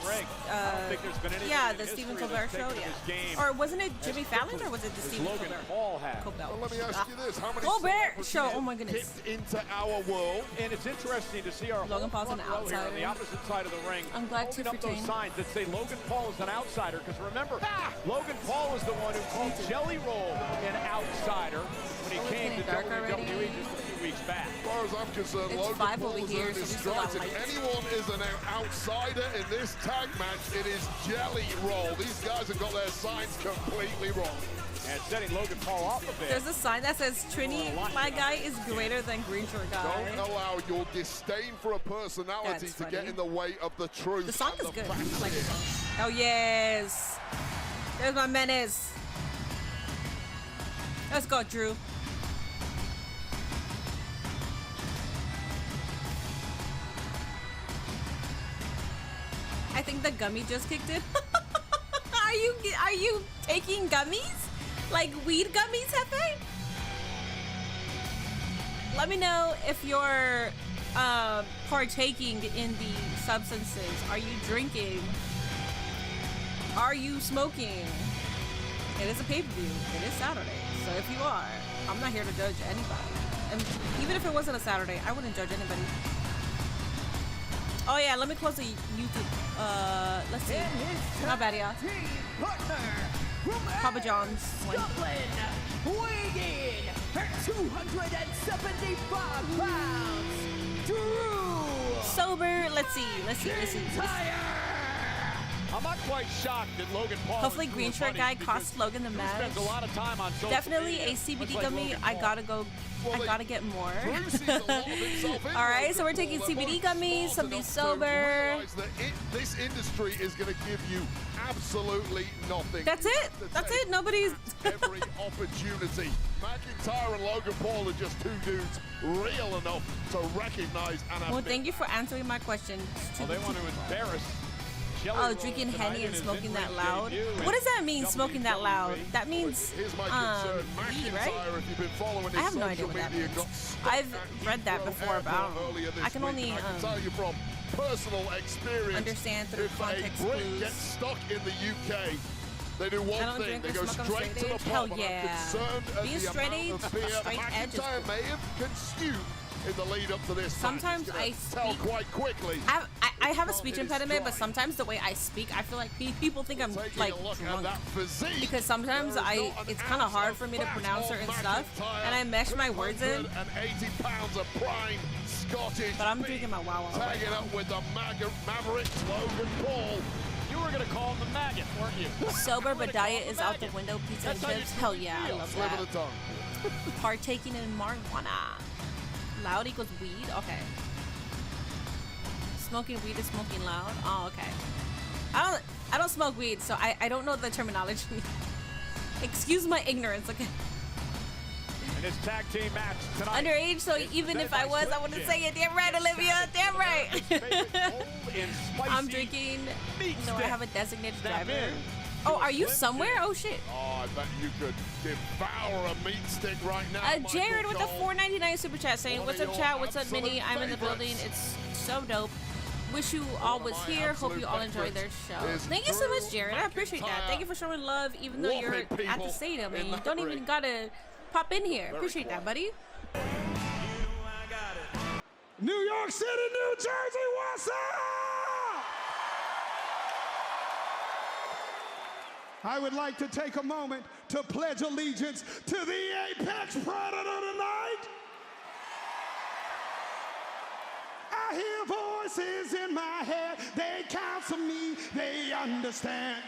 Yeah, the Stephen Colbert show. Yeah. Or wasn't it Jimmy Fallon or was it the Stephen Colbert? Paul had. Well, let me ask you this: how many Colbert show? Oh my goodness. Into our world, and it's interesting to see our Logan Paul's an outsider on the opposite side of the ring. I'm glad to up those signs that say Logan Paul is an outsider. Because remember, Logan Paul is the one who called Jelly Roll an outsider when he came to WWE just a few weeks back. As far as I'm concerned, it's Logan 5 Paul over is here, earned his stripes. If anyone is an outsider in this tag match, it is Jelly Roll. These guys have got their signs completely wrong. And setting Logan Paul off a bit. There's a sign that says Trini Fly Guy is greater than Green Shirt Guy. Don't allow your disdain for a personality to get in the way of the truth. The song is good. I like the song. Oh yes. There's my menace. Let's go, Drew. I think the gummy just kicked in. Are you taking gummies? Like weed gummies, Hefe? Let me know if you're partaking in the substances. Are you drinking? Are you smoking? It is a pay-per-view. It is Saturday. So if you are, I'm not here to judge anybody. And even if it wasn't a Saturday, I wouldn't judge anybody. Oh yeah, let me close the YouTube. Let's see. Not bad, yeah. Papa John's. Weighing in at 275 pounds, Drew. Sober. Let's see. I'm not quite shocked that Logan Paul. Hopefully, Green Shirt Guy cost Logan the match. Spends a lot of time on definitely a CBD gummy. I gotta get more. All right, so we're taking CBD gummies. Something sober. This industry is going to give you absolutely nothing. That's it. Nobody's every opportunity. McIntyre and Logan Paul are just two dudes real enough to recognize and well, thank you for answering my question. Well, they want to embarrass. Drinking Henny and smoking that loud. What does that mean, smoking that loud? That means weed, right? I have no idea what that means. I've read that before, but I can only from personal experience. Understand through context clues. clues. Get stuck in the UK. They do one thing. They go straight to the pub. Hell yeah. Being straight edge, straight edge. McIntyre may have consumed in the lead up to this. Sometimes I tell quite quickly. I have a speech impediment, but sometimes the way I speak, I feel like people think I'm like drunk. Because sometimes it's kind of hard for me to pronounce certain stuff, and I mesh my words in. 80 pounds of prime Scottish. But I'm drinking my Wawa. Tagging up with the Maverick Logan Paul. You were gonna call him the maggot, weren't you? Sober, but diet is out the window. Pizza and chips. Hell yeah, I love that. Of the tongue. Partaking in marijuana. Loud equals weed. Okay. Smoking weed is smoking loud. Oh, okay. I don't smoke weed, so I don't know the terminology. Excuse my ignorance. Okay. In his tag team match tonight. Underage, so even if I was, I wouldn't say it. Damn right, Olivia. Damn right. I'm drinking. No, I have a designated driver. Oh, are you somewhere? Oh shit. Oh, I bet you could devour a meat stick right now. Jared with the $4.99 super chat saying, "What's up, chat? What's up, Minnie? I'm in the building. It's so dope. Wish you all was here. Hope you all enjoy their show." Thank you so much, Jared. I appreciate that. Thank you for showing love, even though you're at the stadium and you don't even gotta pop in here. Appreciate that, buddy. New York City, New Jersey, what's up? I would like to take a moment to pledge allegiance to the Apex Predator tonight. I hear voices in my head, they counsel me, they understand.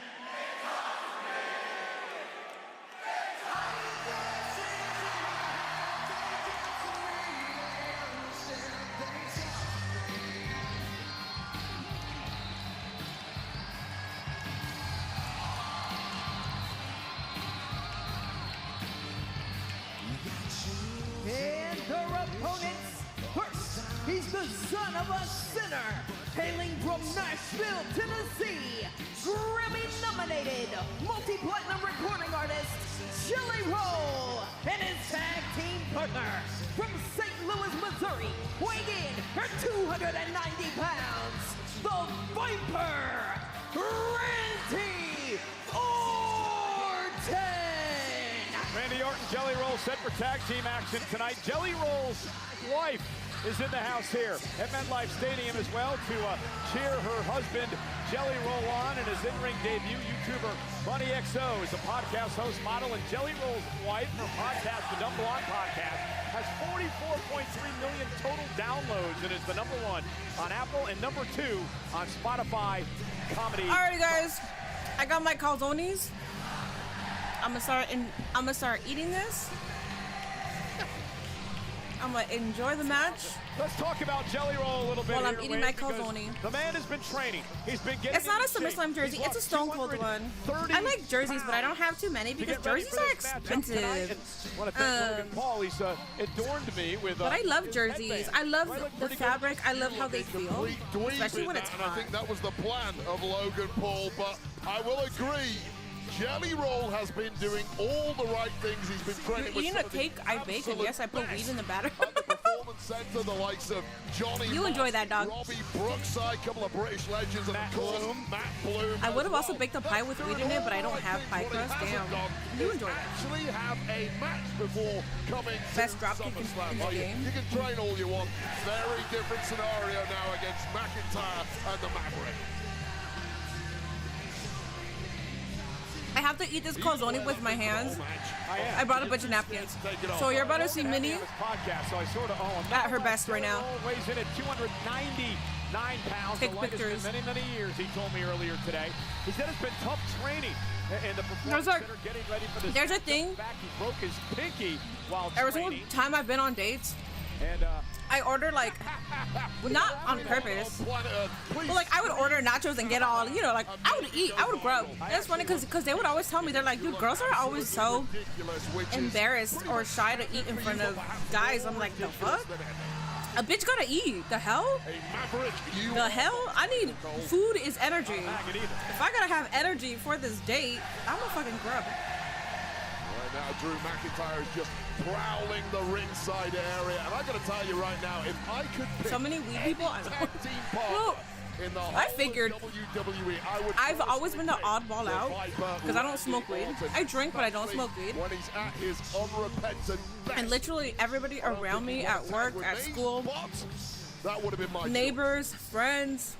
And their opponents, first, he's the son of a sinner, hailing from Nashville, Tennessee, Grammy-nominated, multi-platinum recording artist, Jelly Roll, and his tag team partner, from St. Louis, Missouri, weighing in at 290 pounds, the Viper, Randy Orton! Randy Orton, Jelly Roll set for tag team action tonight. Jelly Roll's wife is in the house here at MetLife Stadium as well to cheer her husband Jelly Roll on in his in-ring debut. YouTuber Bunny XO is a podcast host, model, and Jelly Roll's wife from podcast The Double On Podcast has 44.3 million total downloads and is the #1 on Apple and #2 on Spotify comedy. All right, guys, I got my calzones. I'm gonna start eating this. I'm gonna enjoy the match. Let's talk about Jelly Roll a little bit. While I'm eating my calzone. The man has been training. He's been getting. It's not a SummerSlam jersey. It's a Stone Cold one. I like jerseys, but I don't have too many because jerseys are expensive. I want to thank Logan Paul. He's adorned me with. But I love jerseys. I love the fabric. I love how they feel, especially when it's hot. And I think that was the plan of Logan Paul. But I will agree. Jelly Roll has been doing all the right things. He's been training with eating a cake I bake, and yes, I put weed in the batter. At the Performance Center, the likes of Johnny You enjoy that, dog. Robbie Brookside, a couple of British legends, and of course, Matt Bloom. I would have also baked a pie with weed in it, but I don't have pie crust. Damn. You enjoy that. Actually have a match before coming Best to dropkick in the game. You can train all you want. Very different scenario now against McIntyre and the Maverick. I have to eat this calzone with my hands. I brought a bunch of napkins. So you're about to see Minnie at her best right now. Weighs in at 299 pounds. Take pictures. Many, many years, he told me earlier today. He said it's been tough training in the Performance Center, getting ready for this. There's a thing. He broke his pinky while every training. single time I've been on dates, and I order like, not on purpose, but like I would order nachos and get all, you know, like I would eat, I would grub. That's funny because they would always tell me, they're like, dude, girls are always so embarrassed or shy to eat in front of guys. I'm like, the fuck? A bitch gotta eat. The hell? The hell? I need, food is energy. If I gotta have energy for this date, I'm a fucking grub. Right now, Drew McIntyre is just prowling the ringside area, and I gotta tell you right now, if I could pick so many weed people, I know. In the I figured WWE, I've always been the oddball out because I don't smoke weed. I drink, but I don't smoke weed. When he's at his unrepentant best. And literally everybody around me at work, at school, that would have been my neighbors, friends,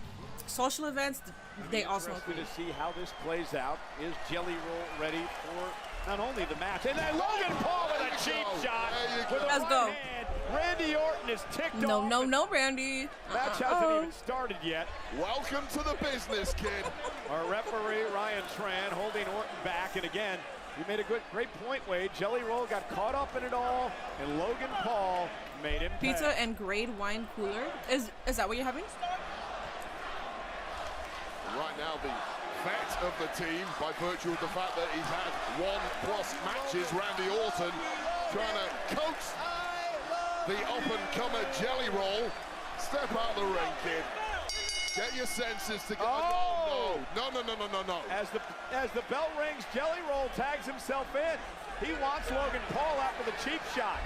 social events, they also interested to see how this plays out. Is Jelly Roll ready for not only the match, and then Logan Paul with a cheap shot. With Let's go. Hand. Randy Orton is ticked off. No, Randy. Match hasn't even started yet. Welcome to the business, kid. Our referee, Ryan Tran, holding Orton back. And again, you made a great point, Wade. Jelly Roll got caught up in it all, and Logan Paul made him Pizza pay. and grade wine cooler. Is that what you're having? Right now, the vet of the team, by virtue of the fact that he's had 1+ matches, Randy Orton, trying to coax the up-and-comer Jelly Roll. Step out the ring, kid. Get your senses together. Oh! No. As the bell rings, Jelly Roll tags himself in. He wants Logan Paul out with a cheap shot.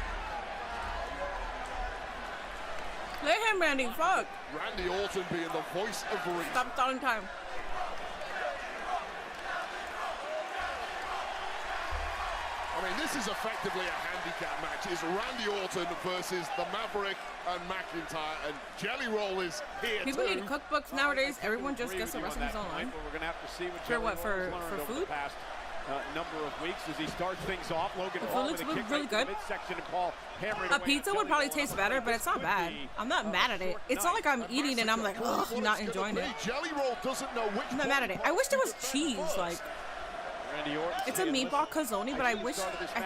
Let him, Randy. Fuck. Randy Orton being the voice of reason. Stop stalling time. I mean, this is effectively a handicap match. It's Randy Orton versus the Maverick and McIntyre, and Jelly Roll is here People too. need cookbooks nowadays. Everyone just gets to wrestle his own line. We're going to have to see what For what? For food? the past number of weeks as he starts things off. Logan The Paul food with looks a kick really right good. to the midsection, and Paul hammering A away pizza at would probably Jelly taste Roll. better, but it's not bad. I'm not mad at it. It's not like I'm eating and I'm like, ugh, not enjoying it. Jelly Roll doesn't know which. I'm not mad at it. I wish there was cheese. Like, Randy Orton it's a meatball calzone, but I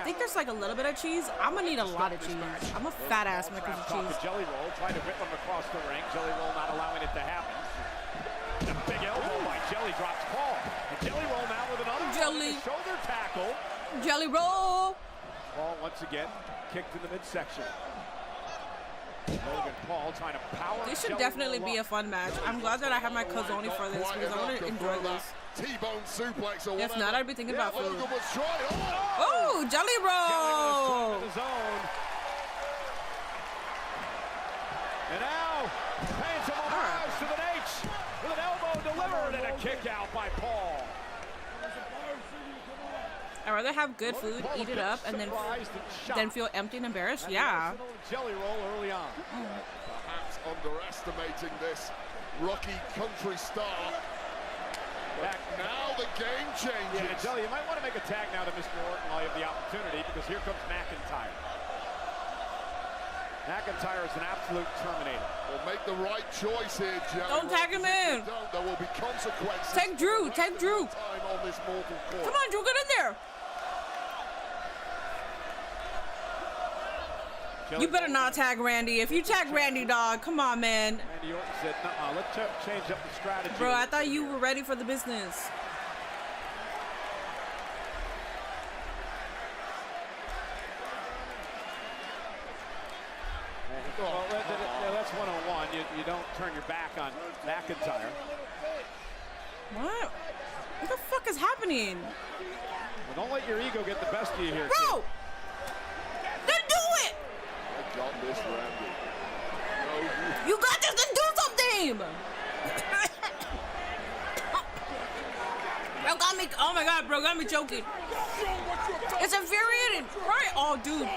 think there's like a little bit of cheese. I'm gonna need a lot of cheese. I'm a fat ass when it comes to cheese. Jelly Roll trying to whip him across the ring. Jelly Roll not allowing it to happen. A big elbow by Jelly drops Paul. And Jelly Roll now with another shoulder tackle. Jelly Roll. Paul once again kicked in the midsection. Logan Paul trying to power. This should definitely be a fun match. I'm glad that I have my calzone for this because I want to enjoy this. T-bone suplex or If not, I'd be thinking about food. Logan was trying. Oh, Jelly Roll! And now, paying some homage to the H with an elbow delivered and a kick out by Paul. I'd rather have good food, eat it up, and then feel empty and embarrassed. Yeah. Jelly Roll early on. Perhaps underestimating this rookie country star. But now the game changes. Yeah, Jelly, you might want to make a tag now to Mr. Orton while you have the opportunity, because here comes McIntyre. McIntyre is an absolute terminator. Well, make the right choice here, Jelly. Don't tag him in. There will be consequences. Tag Drew. Tag Drew. Time on this mortal coil. Come on, Drew, get in there. You better not tag Randy. If you tag Randy, dog, come on, man. Randy Orton said, let's change up the strategy. Bro, I thought you were ready for the business. Well, that's one-on-one. You don't turn your back on McIntyre. What? What the fuck is happening? Well, don't let your ego get the best of you here, bro. Then do it. I got this, Randy. No, you got this. Then do something. Bro got me. Oh my god, bro got me choking. It's infuriating. Right? Oh, dude.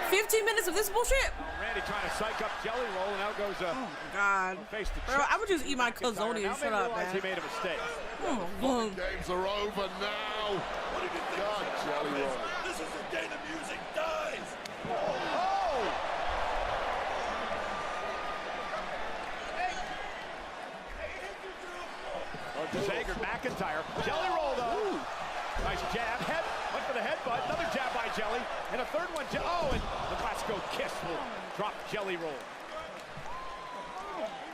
15 minutes of this bullshit. Randy trying to psych up Jelly Roll, and out goes oh my god. Bro, I would just eat my calzone and shut up, man. He made a mistake. Oh, games are over now. What have you done, Jelly Roll? This is the day the music dies. Angered McIntyre. Jelly Roll, though. Nice jab. Went for the headbutt. Another jab by Jelly. And a third one. And the Glasgow kiss will drop Jelly Roll.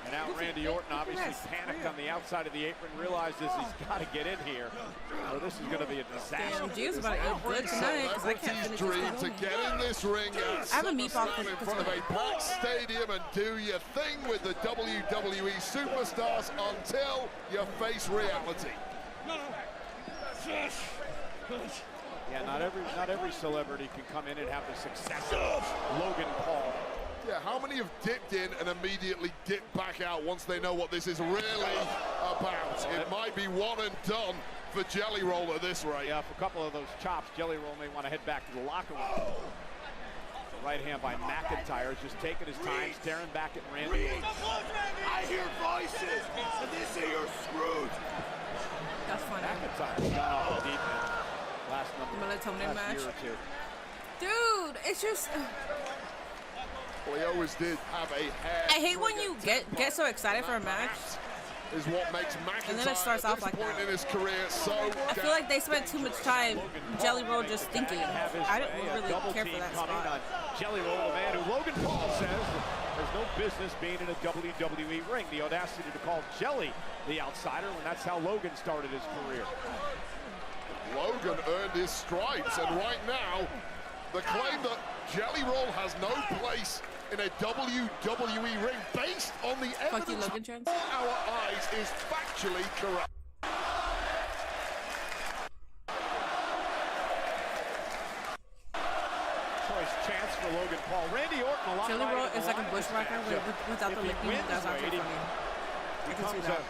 And now Randy Orton obviously panicked on the outside of the apron, realizes he's got to get in here. So this is going to be a disaster. Damn, G's about to eat good tonight because I can't finish dream to get in this ring I have a meatball in front of a packed stadium and do your thing with the WWE superstars until you face reality. Yeah, not every celebrity can come in and have the success of Logan Paul. Yeah, how many have dipped in and immediately dipped back out once they know what this is really about? It might be one and done for Jelly Roll at this rate. Yeah, for a couple of those chops, Jelly Roll may want to head back to the locker room. Right hand by McIntyre, just taking his time, staring back at Randy. I hear voices, and they say you're screwed. That's funny. McIntyre's gone off the deep end last melatonin match. year or two. Dude, it's just. Well, he always did have a hair. I hate when you get so excited for a match. Is what makes McIntyre and then it starts off like that. in his career so I feel like they spent too much time Jelly Roll just thinking. I don't really care for that spot. Jelly Roll, the man who Logan Paul says there's no business being in a WWE ring. The audacity to call Jelly the outsider when that's how Logan started his career. Logan earned his stripes, and right now, the claim that Jelly Roll has no place in a WWE ring based on the evidence before our eyes is factually correct. Choice chance for Logan Paul. Randy Orton a lot. Jelly Roll is like a bushwhacker without the licking. That's actually funny. I can see that.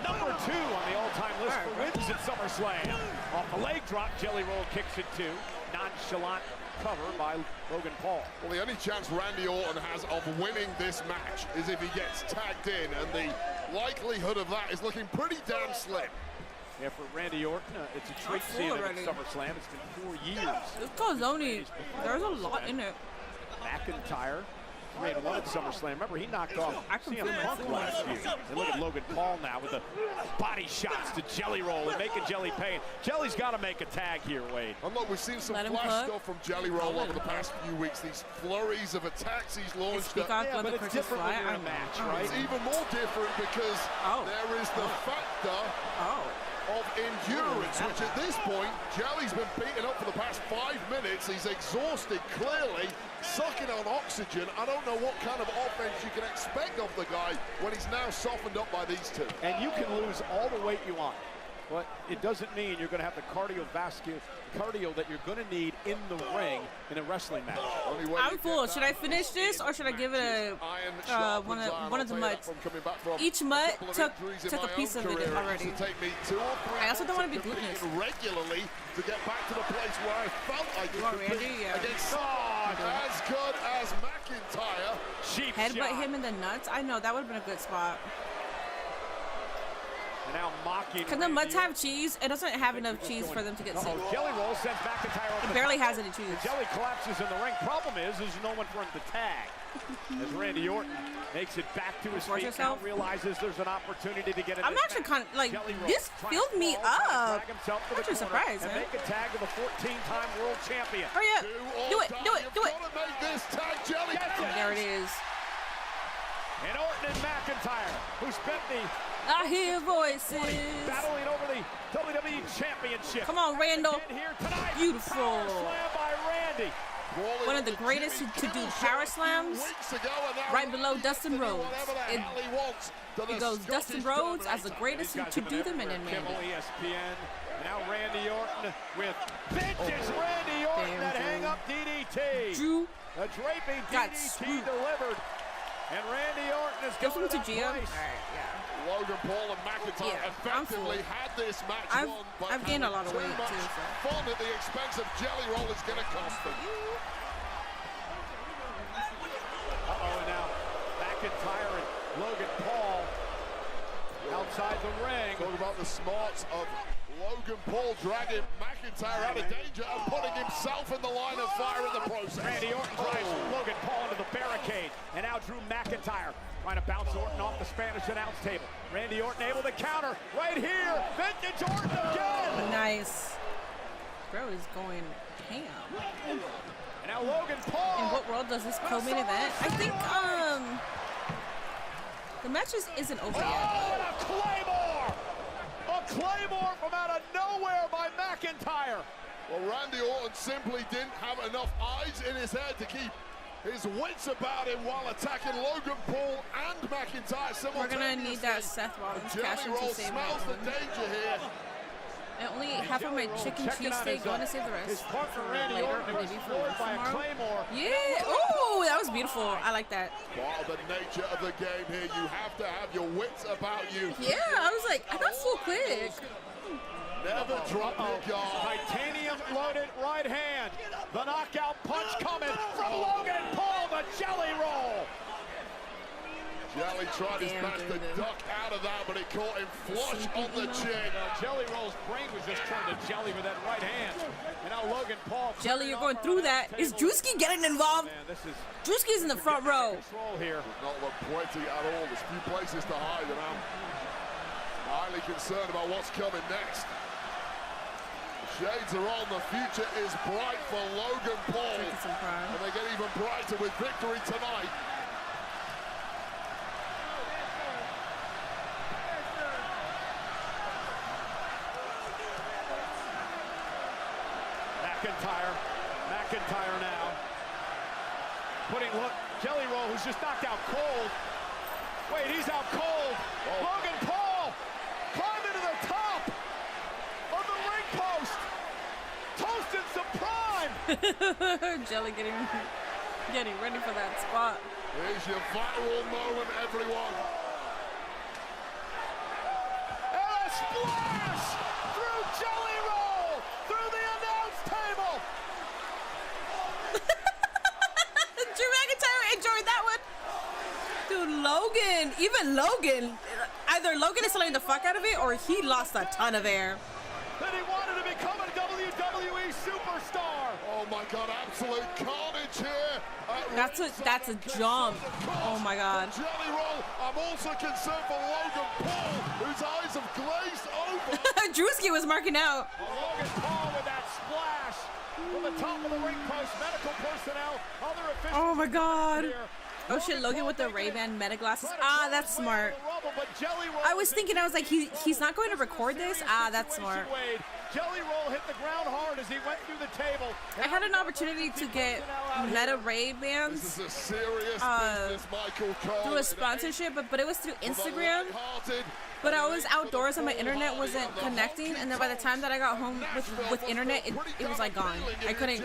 Number 2 on the all-time list for wins at SummerSlam. Off the leg drop, Jelly Roll kicks it too. Nonchalant cover by Logan Paul. Well, the only chance Randy Orton has of winning this match is if he gets tagged in, and the likelihood of that is looking pretty damn slim. Yeah, for Randy Orton, it's a treat seeing him at SummerSlam. It's been 4 years. This calzone, there's a lot in it. McIntyre ran one at SummerSlam. Remember, he knocked off CM Punk last year. And look at Logan Paul now with the body shots to Jelly Roll and making Jelly pay. Jelly's got to make a tag here, Wade. And look, we've seen some flash stuff from Jelly Roll over the past few weeks. These flurries of attacks he's launched. Yeah, but it's different when you're in a match, right? It's even more different because there is the factor of endurance, which at this point, Jelly's been beaten up for the past 5 minutes. He's exhausted, clearly, sucking on oxygen. I don't know what kind of offense you can expect of the guy when he's now softened up by these two. And you can lose all the weight you want, but it doesn't mean you're going to have the cardio that you're going to need in the ring in a wrestling match. I'm full. Should I finish this or should I give it a one of the mutts? Each mutt took a piece of it already. I also don't want to be glutinous. Regularly to get back to the place where I felt like it could be against as good as McIntyre. Headbutt him in the nuts. I know that would have been a good spot. Now mocking. Can the mutts have cheese? It doesn't have enough cheese for them to get sick. Jelly Roll sends McIntyre over. It barely has any cheese. Jelly collapses in the ring. Problem is there's no one for him to tag. As Randy Orton makes it back to his feet, now realizes there's an opportunity to get it. I'm actually kind of like, this filled me up. I'm actually surprised, and make a tag to the 14-time world champion. Hurry up. Do it. Make this tag, Jelly. There it is. And Orton and McIntyre, who spent the I hear voices. Battling over the WWE Championship. Come on, Randall. Beautiful. Slam by Randy. One of the greatest to do power slams, right below Dustin Rhodes. It goes Dustin Rhodes as the greatest to do them, and then Randy. ESPN. Now Randy Orton with vintage Randy Orton that hang-up DDT. Drew the draping got DDT delivered. And Randy Orton is going to Gia. Logan Paul and McIntyre effectively had this match won, but I've gained a lot of weight too. So. Fun at the expense of Jelly Roll is going to cost them. Now McIntyre and Logan Paul outside the ring. Talk about the smarts of Logan Paul dragging McIntyre out of danger and putting himself in the line of fire in the process. Randy Orton drives Logan Paul into the barricade, and now Drew McIntyre trying to bounce Orton off the Spanish announce table. Randy Orton able to counter right here. Vintage Orton again. Nice. Bro is going ham. And now Logan Paul. In what world does this co-main event? I think the match isn't over yet. And a Claymore! A Claymore from out of nowhere by McIntyre. Well, Randy Orton simply didn't have enough eyes in his head to keep his wits about him while attacking Logan Paul and McIntyre simultaneously. We're gonna need that Seth Rollins cash in to save smells the danger here. And only half of my chicken cheesesteak, going to save the rest. His partner Randy Orton was floored by a Claymore. Yeah. Oh, that was beautiful. I like that. Part of the nature of the game here, you have to have your wits about you. Yeah, I was like, I got full quick. Never drop your guard. Titanium loaded right hand. The knockout punch coming from Logan Jelly tried his best to duck out of that, but it caught him flush on the chin. Jelly Roll's brain was just turned to jelly with that right hand. And now Logan Paul. Jelly, you're going through that. Is Drewski getting involved? Drewski's in the front row. Here. Does not look pretty at all. There's few places to hide, and I'm highly concerned about what's coming next. Shades are on. The future is bright for Logan Paul. And they get even brighter with victory tonight. McIntyre now. Jelly Roll, who's just knocked out cold. Wait, he's out cold. Logan Paul climbing to the top of the ring post. Toasting some prime. Jelly getting ready for that spot. Here's your viral moment, everyone. And a splash through Jelly Roll, through the announce table. Drew McIntyre enjoyed that one. Dude, Logan, even Logan, either Logan is selling the fuck out of it or he lost a ton of air. That he wanted to become a WWE superstar. Oh my God, absolute carnage here. That's a jump. Oh my God. Jelly Roll. I'm also concerned for Logan Paul, whose eyes have glazed over. Drewski was marking out. Logan Paul with that splash from the top of the ring post. Medical personnel, other officials. Oh my God. Oh shit, Logan with the Ray-Ban meta glasses. Ah, that's smart. I was thinking, I was like, he's not going to record this? Ah, that's smart. Jelly Roll hit the ground hard as he went through the table. I had an opportunity to get meta Ray-Bans This is a serious business, Michael Cole. through a sponsorship, but it was through Instagram. But I was outdoors and my internet wasn't connecting, and then by the time that I got home with internet, it was like gone. I couldn't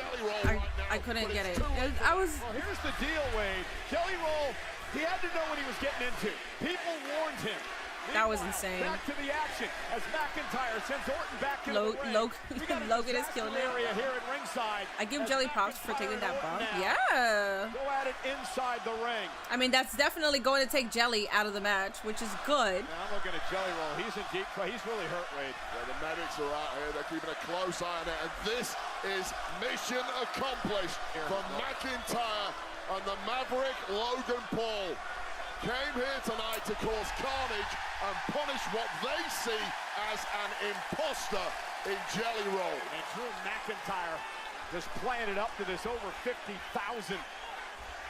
get it. I was. Well, here's the deal, Wade. Jelly Roll, he had to know what he was getting into. People warned him. That was insane. Back to the action as McIntyre sends Orton back into the ring. Logan is killing it. Area here at ringside. I give Jelly props for taking that bump. Yeah. Go at it inside the ring. I mean, that's definitely going to take Jelly out of the match, which is good. Now I'm looking at Jelly Roll. He's in deep trouble. He's really hurt, Wade. Yeah, the medics are out here. They're keeping a close eye on it. And this is mission accomplished for McIntyre and the Maverick Logan Paul. Came here tonight to cause carnage and punish what they see as an imposter in Jelly Roll. And Drew McIntyre just playing it up to this over 50,000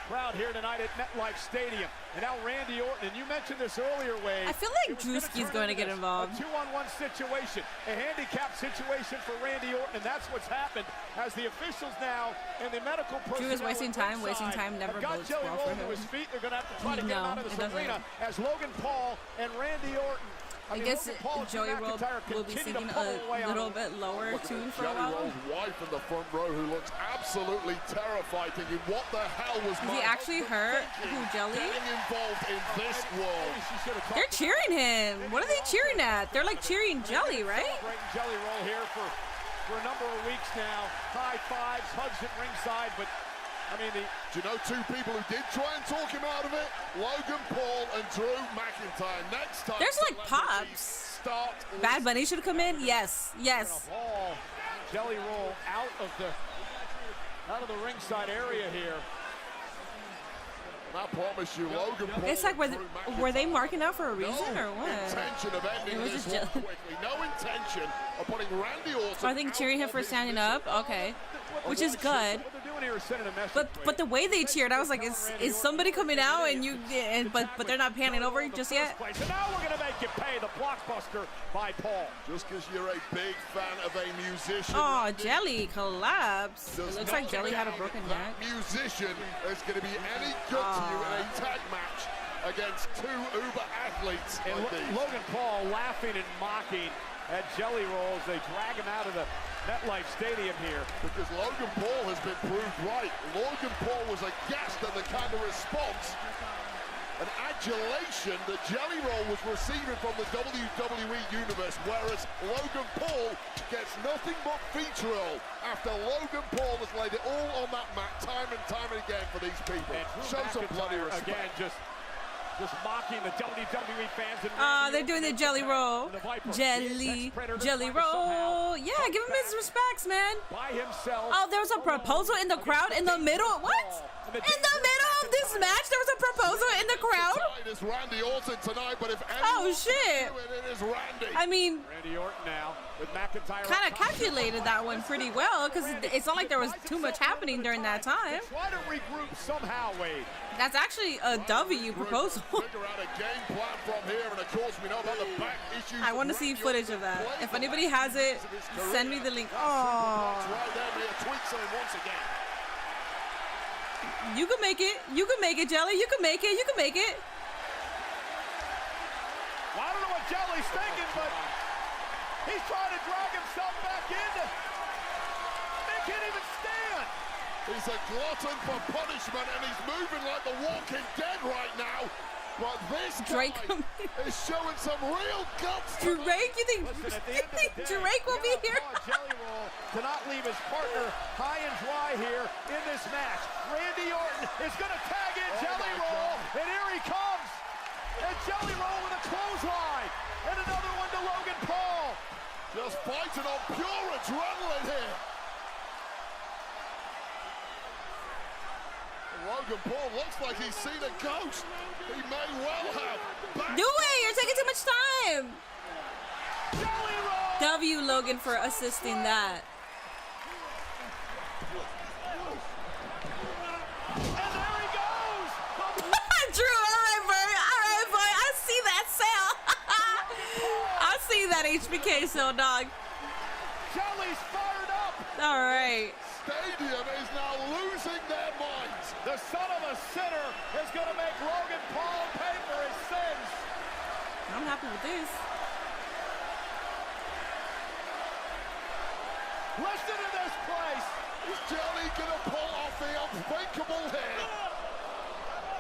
crowd here tonight at MetLife Stadium. And now Randy Orton, and you mentioned this earlier, Wade. I feel like Drewski's going to get involved. A 2-on-1 situation, a handicap situation for Randy Orton, and that's what's happened as the officials now and the medical personnel. Drew is wasting time never bodes well for him. To his feet. They're going to have to try to get him out of this arena as Logan Paul and Randy Orton. I guess Joey will be singing a little bit lower tune for a while. Jelly Roll's wife in the front row who looks absolutely terrified, thinking, what the hell was Is he actually hurt? Who, Jelly? Getting involved in this world. They're cheering him. What are they cheering at? They're like cheering Jelly, right? Jelly Roll here for a number of weeks now. High fives, hugs at ringside, but I mean, do you know two people who did try and talk him out of it? Logan Paul and Drew McIntyre. Next time, there's like pops. Bad Bunny should come in. Yes, yes. Jelly Roll out of the ringside area here. And I promise you, Logan Paul. It's like were they marking out for a reason or what? Intention of ending this one quickly. No intention of putting Randy Orton. So I think cheering him for standing up. Okay, which is good. But the way they cheered, I was like, is somebody coming out but they're not panning over just yet? So now we're gonna make you pay the blockbuster by Paul. Just because you're a big fan of a musician. Oh, Jelly collapsed. It looks like Jelly had a broken neck. Musician is gonna be any good to you in a tag match against two uber athletes. And Logan Paul laughing and mocking at Jelly Roll as they drag him out of the MetLife Stadium here. Because Logan Paul has been proved right. Logan Paul was aghast at the kind of response and adulation that Jelly Roll was receiving from the WWE Universe, whereas Logan Paul gets nothing but vitriol after Logan Paul has laid it all on that mat time and time again for these people. Show some bloody respect. Again, just just mocking the WWE fans. They're doing the jelly roll. Jelly roll. Yeah, give him his respects, man. By himself. Oh, there was a proposal in the crowd in the middle. What? In the middle of this match, there was a proposal in the crowd? It's Randy Orton tonight, but if oh, shit. It is Randy. I mean, Randy Orton now with McIntyre. Kind of calculated that one pretty well, because it's not like there was too much happening during that time. Try to regroup somehow, Wade. That's actually a W proposal. Figure out a game plan from here, and of course we know about the back issues. I want to see footage of that. If anybody has it, send me the link. Oh. Right there, we tweet something once again. You can make it. You can make it, Jelly. You can make it. You can make it. Well, I don't know what Jelly's thinking, but he's trying to drag himself back in. He can't even stand. He's a glutton for punishment, and he's moving like the Walking Dead right now. But this Drake is showing some real guts. Drake, you think Drake will be here? Jelly Roll to not leave his partner high and dry here in this match. Randy Orton is going to tag in Jelly Roll, and here he comes. And Jelly Roll with a clothesline, and another one to Logan Paul. Just fighting on pure adrenaline here. Logan Paul looks like he's seen a ghost. He may well have. Do it! You're taking too much time. Jelly Roll. W Logan for assisting that. And there he goes. Drew, all right, boy. I see that sale. I see that HBK sale, dog. Jelly's fired up. All right. Stadium is now losing their minds. The son of a sinner is going to make Logan Paul pay for his sins. I'm happy with this. Listen to this place. Is Jelly going to pull off the unthinkable here?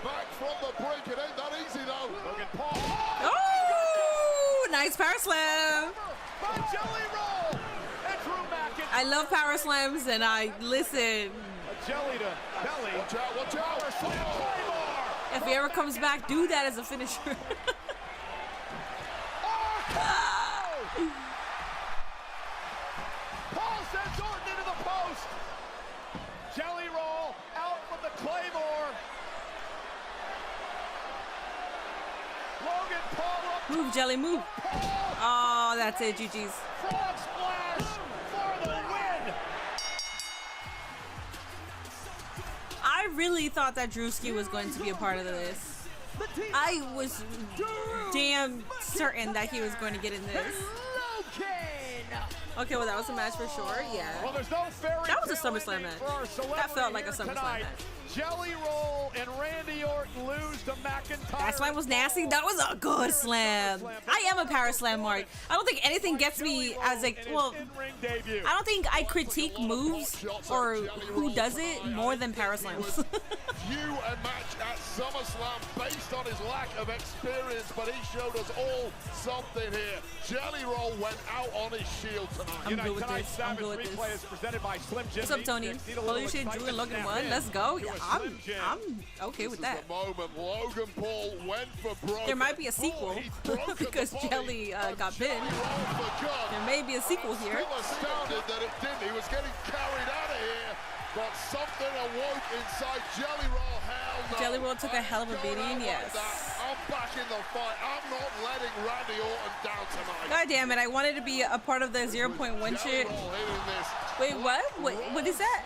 Back from the brink. It ain't that easy, though. Logan Paul. Oh, nice power slam. By Jelly Roll. And Drew McIntyre. I love power slams, and I listen. A jelly to belly. Watch out, watch out. Power slam Claymore. If he ever comes back, do that as a finisher. Paul sends Orton into the post. Jelly Roll out with the Claymore. Logan Paul up. Move, Jelly, move. Oh, that's it, GG's. Frog splash for the win. I really thought that Drewski was going to be a part of this. I was damn certain that he was going to get in this. Okay, well, that was a match for sure, yeah. Well, there's no fairy that was a SummerSlam match. That felt like a SummerSlam match. Jelly Roll and Randy Orton lose to McIntyre. That slam was nasty. That was a good slam. I am a power slam mark. I don't think anything gets me as a, well, I don't think I critique moves or who does it more than power slams. View a match at SummerSlam based on his lack of experience, but he showed us all something here. Jelly Roll went out on his shield tonight. I'm good with this. I'm good with this. Presented by Slim Jim. What's up, Tony? Holy shit, Drew and Logan won. Let's go. I'm okay with that. Moment. Logan Paul went for broke. There might be a sequel because Jelly got pinned. There may be a sequel here. Still astounded that it didn't. He was getting carried out of here, but something awoke inside Jelly Roll. Hell no. Jelly Roll took a hell of a beating, yes. I'm back in the fight. I'm not letting Randy Orton down tonight. God damn it, I wanted to be a part of the 0.1 shit. Wait, what? What is that?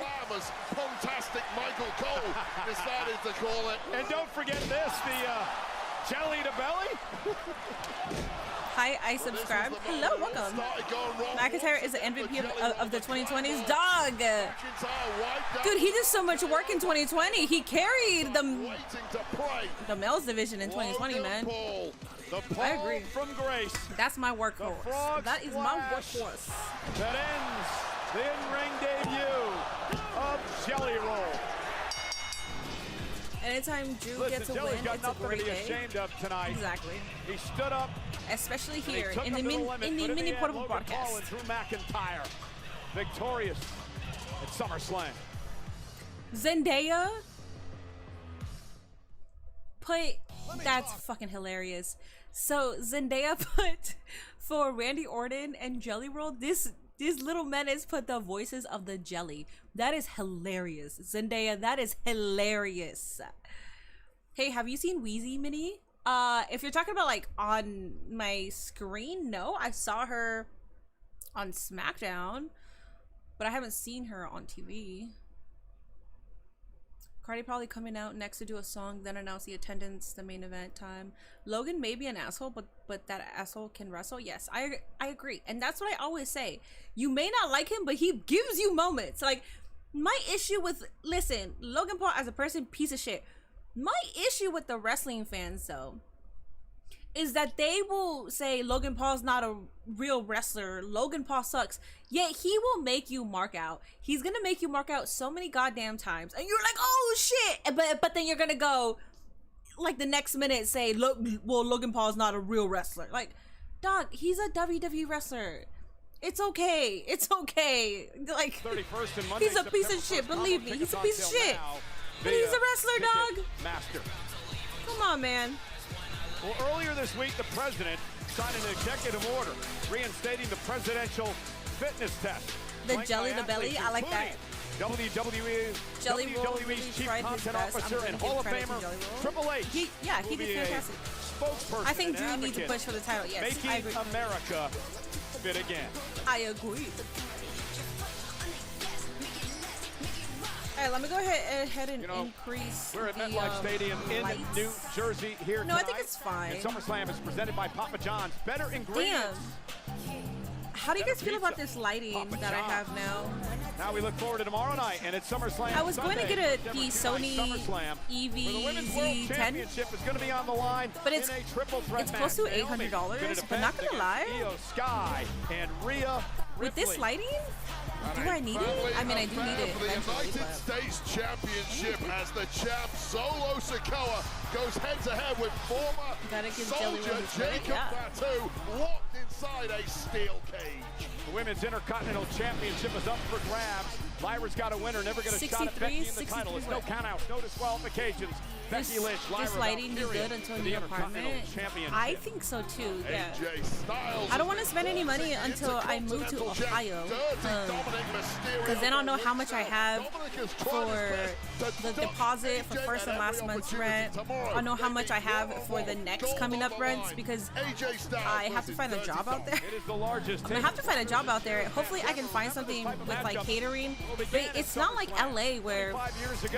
Fantastic Michael Cole decided to call it. And don't forget this, the jelly to belly. Hi, I subscribe. Hello, welcome. McIntyre is the MVP of the 2020s. Dog! Dude, he did so much work in 2020. He carried the males division in 2020, man. I agree. From Grace. That's my workhorse. That is my workhorse. That ends the in-ring debut of Jelly Roll. Anytime Drew gets a win, it's a great day. Ashamed of tonight. Exactly. He stood up, especially here in the mini portable broadcast. Drew McIntyre, victorious at SummerSlam. Zendaya put That's fucking hilarious. So Zendaya put for Randy Orton and Jelly Roll, this little menace put the voices of the jelly. That is hilarious. Zendaya, that is hilarious. Hey, have you seen Wheezy Mini? If you're talking about like on my screen, no, I saw her on SmackDown, but I haven't seen her on TV. Cardi probably coming out next to do a song, then announce the attendance, the main event time. Logan may be an asshole, but that asshole can wrestle. Yes, I agree. And that's what I always say. You may not like him, but he gives you moments. Like, my issue with, listen, Logan Paul as a person, piece of shit. My issue with the wrestling fans, though, is that they will say Logan Paul's not a real wrestler. Logan Paul sucks. Yet he will make you mark out. He's gonna make you mark out so many goddamn times, and you're like, oh shit. But then you're gonna go, like the next minute, say, look, well, Logan Paul's not a real wrestler. Like, dog, he's a WWE wrestler. It's okay. It's okay. Like, 31st and Monday, he's a piece of shit. Believe me, he's a piece of shit. But he's a wrestler, dog. Master. Come on, man. Well, earlier this week, the president signed an executive order reinstating the presidential fitness test. The jelly to belly, I like that. WWE's chief content officer and Hall of Famer Triple H. He did fantastic. Spokesperson I think Drew needs to push for the title. Yes, making I agree. America fit again. I agree. All right, let me go ahead and increase. We're at the, MetLife Stadium in lights. New Jersey here No, tonight. I think it's fine. And SummerSlam is presented by Papa John's. Better ingredients. Damn. How do you guys feel about this lighting that I have now? Now we look forward to tomorrow night, and it's SummerSlam. I was Sunday, going to get the Sony SummerSlam, where the Women's World EV10, Championship is going to be on the line, but it's in a triple threat it's close to match. Naomi $800. But not gonna lie, Io Sky and Rhea Ripley. with this lighting, do I need it? I mean, I do need it For the eventually, United but States Championship as the champ Solo Sikoa goes head-to-head with former gotta give Jelly soldier Roll his credit, Jacob yeah. Fatu, locked inside a steel cage. The Women's Intercontinental Championship is up for grabs. Lyra's got a winner, never get a shot at Becky in the title. It's no countouts, no disqualifications. Becky Lynch, Lyra this lighting is good until the apartment. I think so too. Yeah. I don't want to spend any money until I move to Ohio, because then I'll know how much I have for the deposit for first and last month's rent. I'll know how much I have for the next coming up rents, because I have to find a job out there. I'm gonna have to find a job out there. Hopefully I can find something with like catering. But it's not like LA where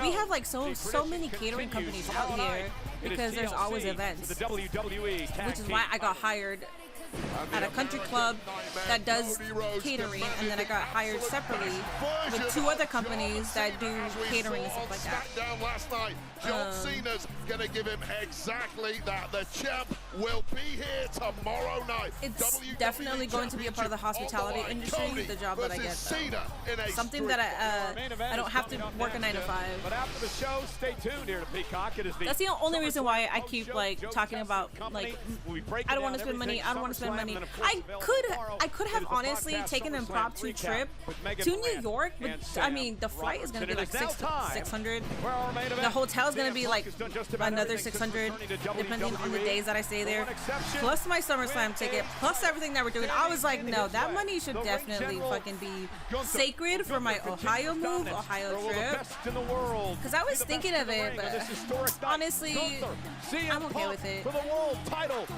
we have like so many catering companies out here, because there's always events, which is why I got hired at a country club that does catering, and then I got hired separately with 2 other companies that do catering and stuff like that. Last night, John Cena's going to give him exactly that. The champ will be here tomorrow night. It's definitely going to be a part of the hospitality industry, the job that I get, though. Something that I don't have to work a 9 to 5. But after the show, stay tuned here to Peacock. It is That's the only reason why I keep like talking about like I don't want to spend money. I don't want to spend money. I could have honestly taken an impromptu trip to New York, but I mean the flight is gonna be like 600. The hotel is gonna be like another 600, depending on the days that I stay there. Plus my SummerSlam ticket, plus everything that we're doing. I was like, no, that money should definitely fucking be sacred for my Ohio move, Ohio trip. Because I was thinking of it, but honestly, I'm okay with it.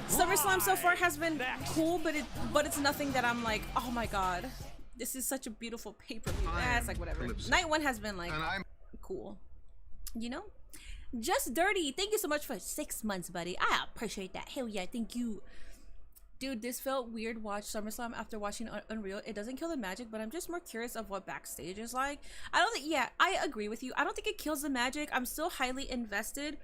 SummerSlam so far has been cool, but it's nothing that I'm like, oh my god, this is such a beautiful pay-per-view. It's like whatever. Night One has been like cool, you know. Just Dirty, thank you so much for 6 months, buddy. I appreciate that. Hell yeah, thank you. Dude, this felt weird watch SummerSlam after watching Unreal. It doesn't kill the magic, but I'm just more curious of what backstage is like. I don't think, yeah, I agree with you. I don't think it kills the magic. I'm still highly invested.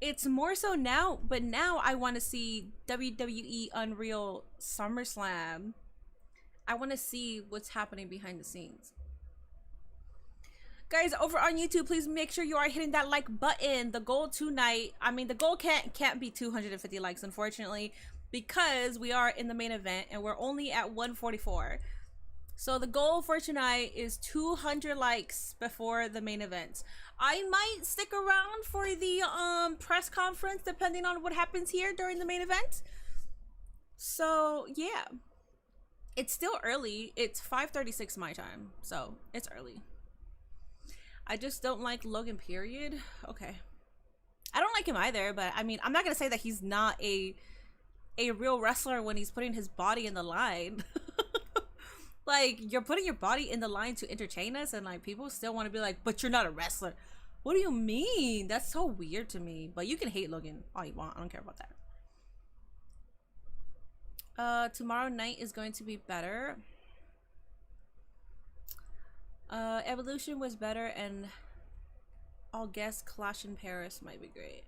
It's more so now, but now I want to see WWE Unreal SummerSlam. I want to see what's happening behind the scenes. Guys, over on YouTube, please make sure you are hitting that like button. The goal tonight, I mean, the goal can't be 250 likes, unfortunately, because we are in the main event and we're only at 144. So the goal for tonight is 200 likes before the main event. I might stick around for the press conference depending on what happens here during the main event. So yeah, it's still early. It's 5:36 my time, so it's early. I just don't like Logan, period. Okay, I don't like him either, but I mean, I'm not gonna say that he's not a real wrestler when he's putting his body in the line. Like, you're putting your body in the line to entertain us, and like people still want to be like, but you're not a wrestler. What do you mean? That's so weird to me. But you can hate Logan all you want. I don't care about that. Tomorrow night is going to be better. Evolution was better, and I'll guess Clash in Paris might be great.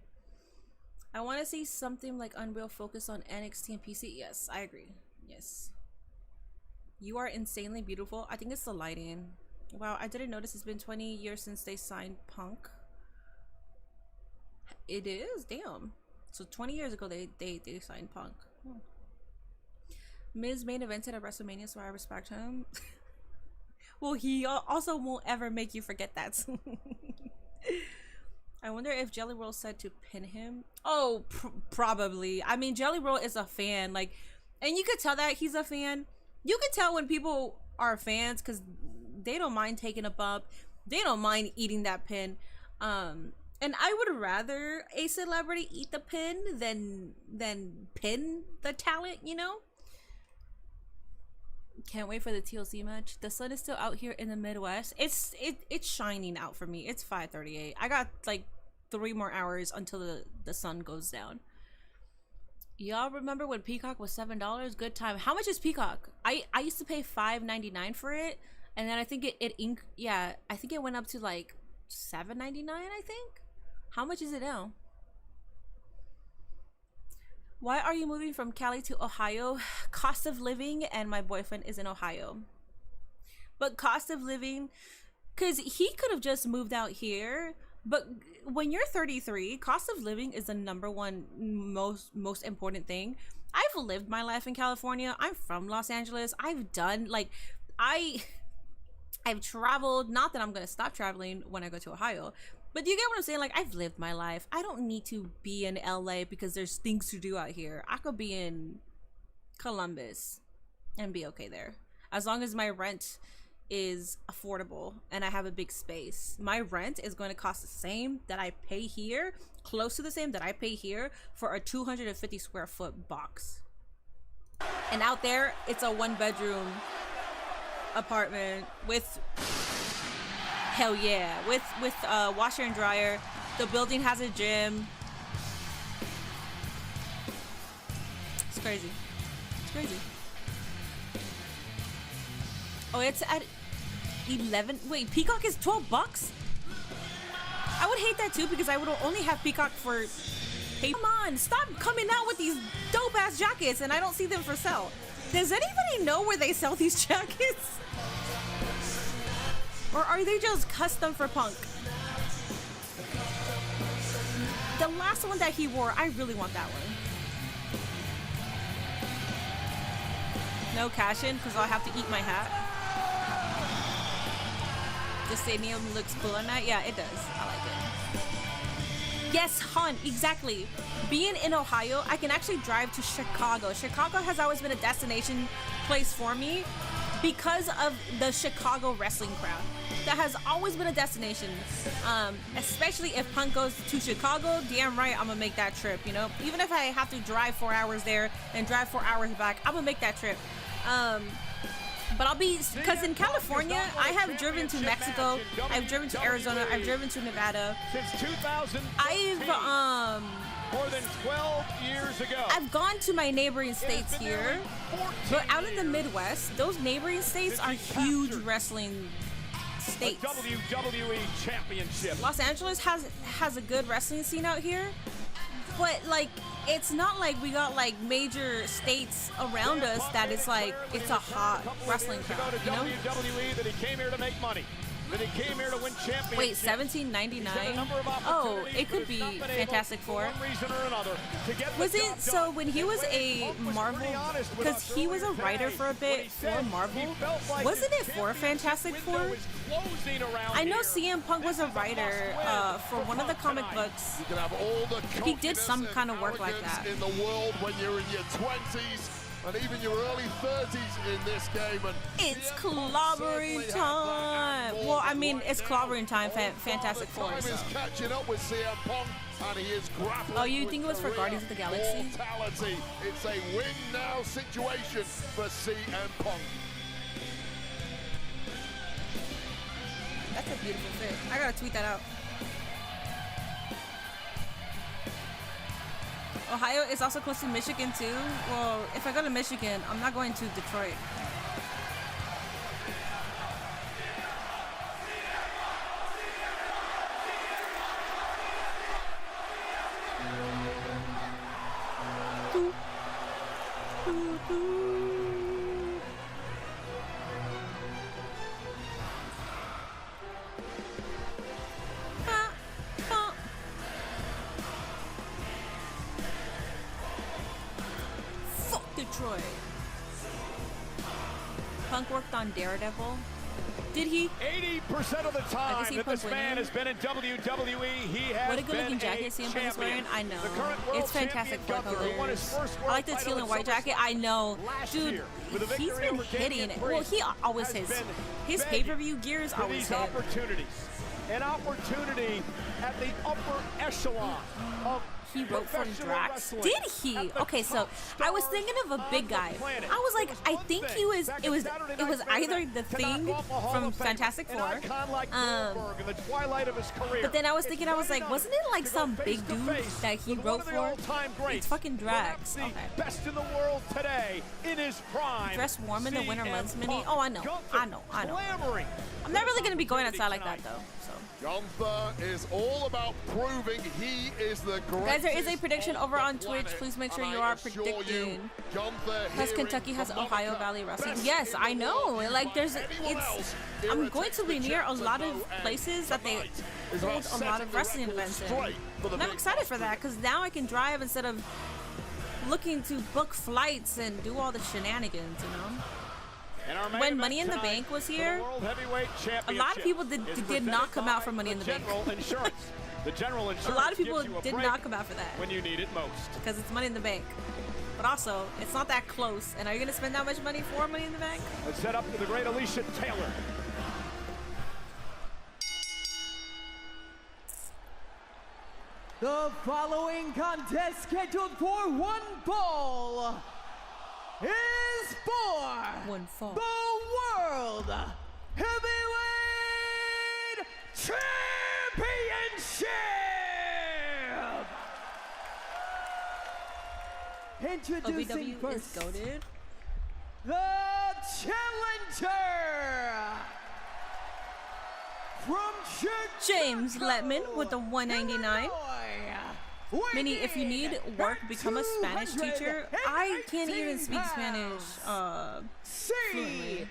I want to see something like Unreal focus on NXT and PC. Yes, I agree. Yes. You are insanely beautiful. I think it's the lighting. Wow, I didn't notice it's been 20 years since they signed Punk. It is, damn. So 20 years ago they signed Punk. Miz main evented at WrestleMania, so I respect him. Well, he also won't ever make you forget that. I wonder if Jelly Roll said to pin him. Oh, probably. I mean, Jelly Roll is a fan, like, and you could tell that he's a fan. You can tell when people are fans because they don't mind taking a bump. They don't mind eating that pin. And I would rather a celebrity eat the pin than pin the talent, you know? Can't wait for the TLC match. The sun is still out here in the Midwest. It's shining out for me. It's 5:38. I got like 3 more hours until the sun goes down. Y'all remember when Peacock was $7? Good time. How much is Peacock? I used to pay $5.99 for it, and then I think I think it went up to like $7.99. I think. How much is it now? Why are you moving from Cali to Ohio? Cost of living, and my boyfriend is in Ohio. But cost of living, because he could have just moved out here. But when you're 33, cost of living is the #1 most important thing. I've lived my life in California. I'm from Los Angeles. I've done, like, I've traveled. Not that I'm gonna stop traveling when I go to Ohio, but you get what I'm saying? Like, I've lived my life. I don't need to be in LA because there's things to do out here. I could be in Columbus and be okay there, as long as my rent is affordable and I have a big space. My rent is going to cost the same that I pay here, close to the same that I pay here for a 250 square foot box. And out there, it's a 1-bedroom apartment with, hell yeah, with washer and dryer. The building has a gym. It's crazy. It's crazy. Oh, it's at 11. Wait, Peacock is $12? I would hate that too because I would only have Peacock for pay. Come on, stop coming out with these dope ass jackets and I don't see them for sale. Does anybody know where they sell these jackets? Or are they just custom for Punk? The last one that he wore, I really want that one. No cash in because I'll have to eat my hat. The stadium looks cool on that. Yeah, it does. I like it. Yes, Han, exactly. Being in Ohio, I can actually drive to Chicago. Chicago has always been a destination place for me because of the Chicago wrestling crowd. That has always been a destination. Especially if Punk goes to Chicago, damn right I'm gonna make that trip, you know? Even if I have to drive 4 hours there and drive 4 hours back, I'm gonna make that trip. But I'll be, because in California, I have driven to Mexico, I've driven to Arizona, I've driven to Nevada. Since 2000, I've more than 12 years ago. I've gone to my neighboring states here, but out in the Midwest, those neighboring states are huge wrestling states. A WWE championship. Los Angeles has a good wrestling scene out here, but like, it's not like we got like major states around us that it's like it's a hot wrestling crowd, you know? WWE that he came here to make money. But he came here to win championship. Wait, 1799? Oh, it could be Fantastic Four. Was it, so when he was a Marvel, because he was a writer for a bit for Marvel, wasn't it for Fantastic Four? I know CM Punk was a writer for one of the comic books. You can have all the He did some kind of work like that. in the world when you're in your 20s and even your early 30s in this game. And it's clobbering time. Well, I mean, it's clobbering time. Fantastic Four. Time is catching up with CM Punk, and he is grappling. Oh, you think it was for Guardians of the Galaxy? Mortality. It's a win now situation for CM Punk. That's a beautiful fit. I gotta tweet that out. Ohio is also close to Michigan too. Well, if I go to Michigan, I'm not going to Detroit. Detroit. Punk worked on Daredevil. Did he? 80% of the time that this man has been in WWE, he has what a good-looking jacket CM Punk is wearing. I know. It's fantastic for colors. I like the teal and white jacket. I know. Dude, he's been hitting it. Well, he always hits. His pay-per-view gear is always hit. An opportunity at the upper echelon of he wrote for Drax. Did he? Okay, so I was thinking of a big guy. I was like, I think he was. It was either the Thing from Fantastic Four. But then I was thinking, I was like, wasn't it like some big dude that he wrote for? It's fucking Drax. Okay. Best in the world today in his prime. Dress warm in the winter months mini. Oh, I know. I'm not really gonna be going outside like that though. Gunther is all about proving he is the greatest. Guys, there is a prediction over on Twitch. Please make sure you are predicting. Because Kentucky has Ohio Valley Wrestling. Yes, I know. Like, I'm going to be near a lot of places that they hold a lot of wrestling events in. And I'm excited for that because now I can drive instead of looking to book flights and do all the shenanigans, you know? When Money in the Bank was here, a lot of people did not come out for Money in the Bank. A lot of people did not come out for that. When you need it most. Because it's Money in the Bank. But also, it's not that close. And are you going to spend that much money for Money in the Bank? Let's set up to the great Alicia Taylor. The following contest scheduled for one fall is for the World Heavyweight Championship! Introducing OVW first, is goated. the challenger from James Letman with the 199. Mini, if you need work, become a Spanish teacher. I can't even speak Spanish fluently.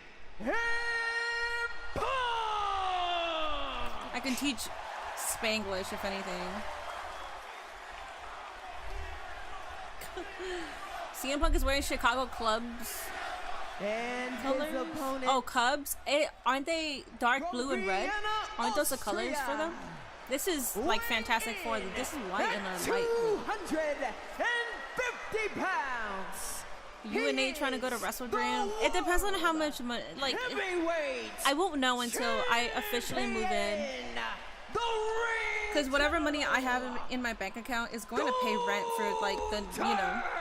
I can teach Spanglish, if anything. CM Punk is wearing Chicago Cubs and colors. Oh, Cubs? Aren't they dark blue and red? Aren't those the colors for them? This is like Fantastic Four. This is white and a light blue. 250 pounds. You and Nate trying to go to WrestleDream? It depends on how much money. Like, I won't know until I officially move in. Because whatever money I have in my bank account is going to pay rent for like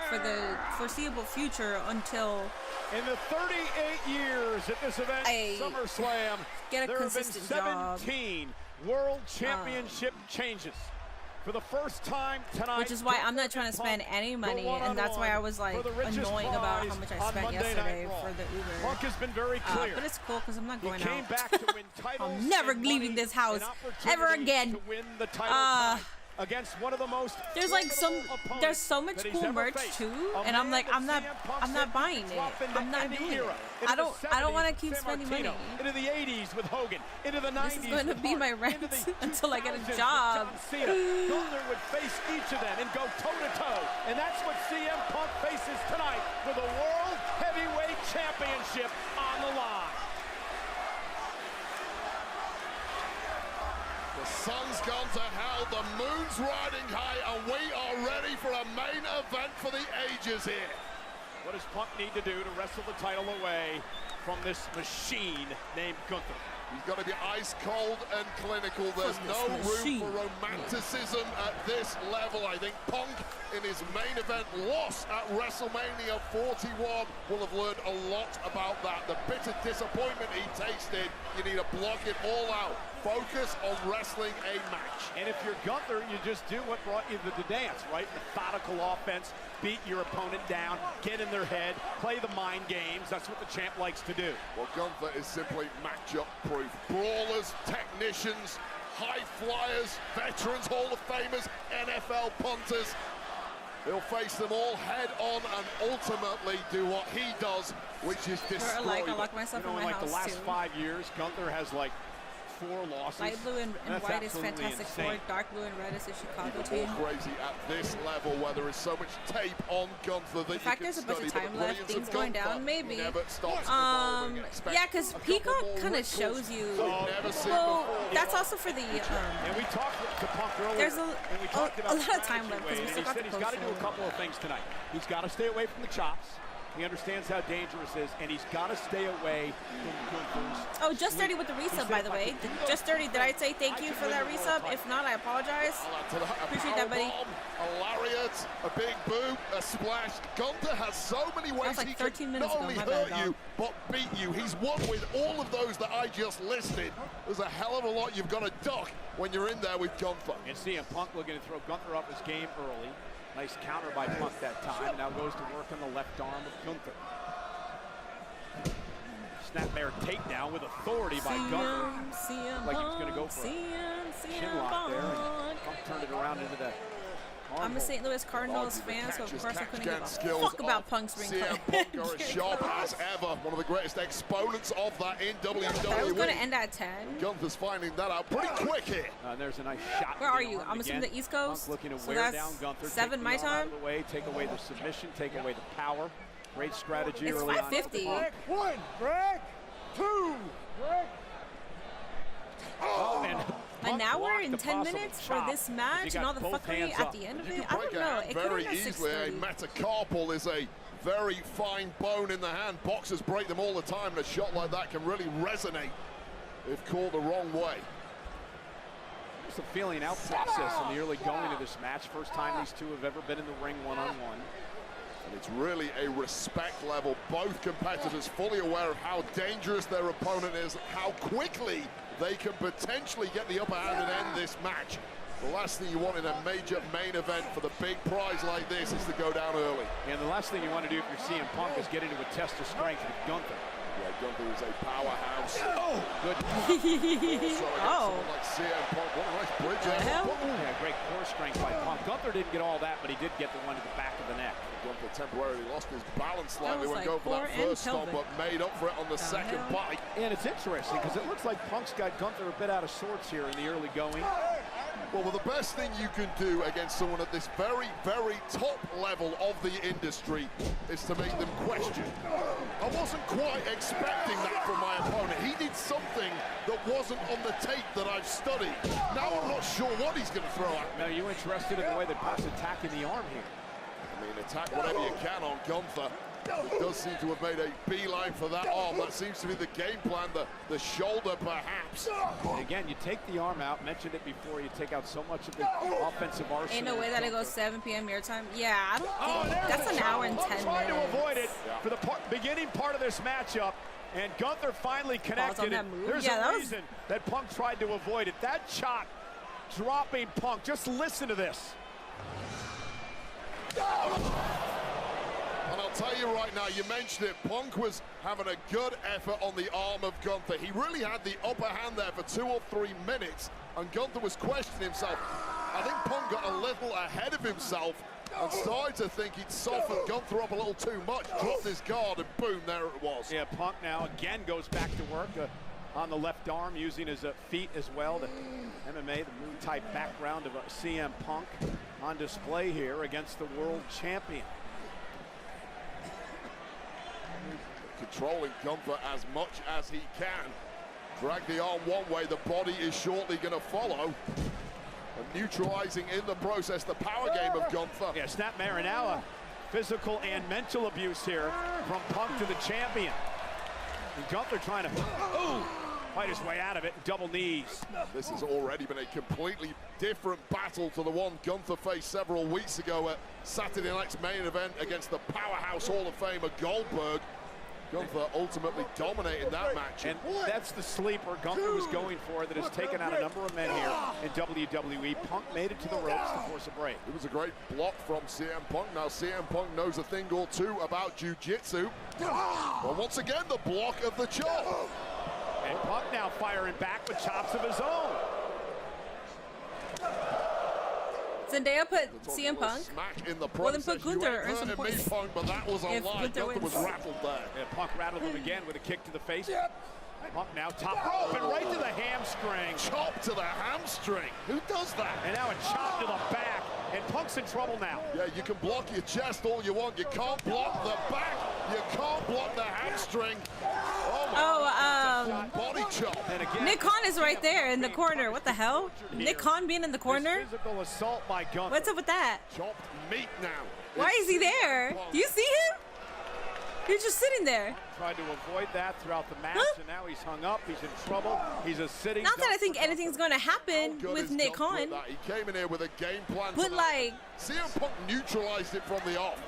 for the foreseeable future until. In the 38 years at this event, SummerSlam, get a consistent there have been 17 World Championship changes. For the first time tonight. Which is why I'm not trying to spend any money, and that's why I was like annoying about how much I spent yesterday for the Uber. Punk has been very clear. But it's cool because I'm not going out. Back to win titles I'm never leaving this house ever again. against one of the most there's like there's so much cool merch too, and I'm like I'm not buying it. I'm not doing it. I don't want to keep spending money. Into the 80s with Hogan, into the 90s. This is going to be my rent until I get a job. Gunther would face each of them and go toe to toe, and that's what CM Punk faces tonight for the World Heavyweight Championship on the line. The sun's gone to hell, the moon's riding high, and we are ready for a main event for the ages here. What does Punk need to do to wrestle the title away from this machine named Gunther? He's got to be ice cold and clinical. There's no room for romanticism at this level. I think Punk, in his main event loss at WrestleMania 41, will have learned a lot about that. The bitter disappointment he tasted, you need to block it all out. Focus on wrestling a match. And if you're Gunther, you just do what brought you to the dance, right? Methodical offense, beat your opponent down, get in their head, play the mind games. That's what the champ likes to do. Well, Gunther is simply matchup proof. Brawlers, technicians, high flyers, veterans, Hall of Famers, NFL punters. He'll face them all head on and ultimately do what he does, which is destroy them. I lock myself in my like house the last too. 5 years, Gunther has like 4 losses. Light blue and white is Fantastic Four. Dark blue and red is the Chicago team. Crazy at this level where there is so much tape on Gunther that the fact there's a bunch of time left, things going down, maybe. Yeah, because Peacock kind of shows you. Well, that's also for the. And we talked to Punk earlier. There's a lot of time left because we still got to post. He's got to do a couple of things tonight. He's got to stay away from the chops. He understands how dangerous it is, and he's got to stay away from Gunther's. Oh, Just Dirty with the resub, by the way. Just Dirty, did I say thank you for that resub? If not, I apologize. Appreciate that, buddy. A lariat, a big boot, a splash. Gunther has so many ways like he can not only hurt you, but beat you. He's won with all of those that I just listed. There's a hell of a lot you've got to duck when you're in there with Gunther. And CM Punk looking to throw Gunther up his game early. Nice counter by Punk that time. Now goes to work on the left arm of Gunther. Snapmare takedown with authority by Gunther. Like he was going to go for a chin lock there. And Punk turned it around into the I'm a St. Louis Cardinals fan, so of course I couldn't give a fuck about Punk's ring CM Punk are as sharp as ever. One of the greatest exponents of that in WWE. I was going to end at 10. Gunther's finding that out pretty quick here. There's a nice shot. Where are you? I'm assuming the East Coast. Punk looking to so wear that's down Gunther. 7 my time. Out of the way, take away the submission, take away the power. Great strategy it's early 550. on. Break 1, break 2, break. Oh, and now we're in 10 minutes for this match and all the fuckery at the end of it. I don't know. It could very have been easily. A metacarpal is a very fine bone in the hand. Boxers break them all the time, and a shot like that can really resonate if called the wrong way. There's a feeling out process in the early going of this match. First time these two have ever been in the ring one-on-one. And it's really a respect level. Both competitors fully aware of how dangerous their opponent is, how quickly they can potentially get the upper hand and end this match. The last thing you want in a major main event for the big prize like this is to go down early. And the last thing you want to do if you're CM Punk is get into a test of strength with Gunther. Yeah, Gunther is a powerhouse. Oh! Good. Like CM Punk. What a nice bridge there. Yeah, great core strength by Punk. Gunther didn't get all that, but he did get the one to the back of the neck. Gunther temporarily lost his balance slightly when going for that first stomp, but made up for it on the second bite. And it's interesting because it looks like Punk's got Gunther a bit out of sorts here in the early going. Well, the best thing you can do against someone at this very, very top level of the industry is to make them question. I wasn't quite expecting that from my opponent. He did something that wasn't on the tape that I've studied. Now I'm not sure what he's going to throw at me. Now, are you interested in the way that Punk's attacking the arm here? I mean, attack whatever you can on Gunther. He does seem to have made a beeline for that arm. That seems to be the game plan, the shoulder perhaps. And again, you take the arm out, mentioned it before, you take out so much of the offensive arsenal. Ain't no way that it goes 7 p.m. your time. Yeah, I don't think that's an hour and 10 minutes. Trying to avoid it for the beginning part of this matchup, and Gunther finally connected it. There's a reason that Punk tried to avoid it. That chop dropping Punk. Just listen to this. And I'll tell you right now, you mentioned it, Punk was having a good effort on the arm of Gunther. He really had the upper hand there for 2 or 3 minutes, and Gunther was questioning himself. I think Punk got a little ahead of himself and started to think he'd softened Gunther up a little too much, dropped his guard, and boom, there it was. Yeah, Punk now again goes back to work on the left arm, using his feet as well. The MMA, the Muay Thai background of CM Punk on display here against the world champion. Controlling Gunther as much as he can. Drag the arm one way, the body is shortly going to follow. And neutralizing in the process the power game of Gunther. Yeah, snapmare now, physical and mental abuse here from Punk to the champion. And Gunther trying to fight his way out of it, double knees. This has already been a completely different battle to the one Gunther faced several weeks ago at Saturday night's main event against the powerhouse Hall of Famer Goldberg. Gunther ultimately dominating that match. And that's the sleeper Gunther was going for that has taken out a number of men here in WWE. Punk made it to the ropes to force a break. It was a great block from CM Punk. Now CM Punk knows a thing or two about jiu-jitsu. Well, once again, the block of the chop. And Punk now firing back with chops of his own. Zendaya put CM Punk. Well, then put Gunther or some points. But that was a lie. Gunther was rattled there. Yeah, Punk rattled him again with a kick to the face. Punk now top rope and right to the hamstring. Chop to the hamstring. Who does that? And now a chop to the back. And Punk's in trouble now. Yeah, you can block your chest all you want. You can't block the back. You can't block the hamstring. Body chop. And again, Nick Khan is right there in the corner. What the hell? Nick Khan being in the corner? Physical assault by Gunther. What's up with that? Chopped meat now. Why is he there? Do you see him? He's just sitting there. Tried to avoid that throughout the match, and now he's hung up. He's in trouble. He's a sitting. Not that I think anything's going to happen with Nick Khan. He came in here with a game plan. But like, CM Punk neutralized it from the off.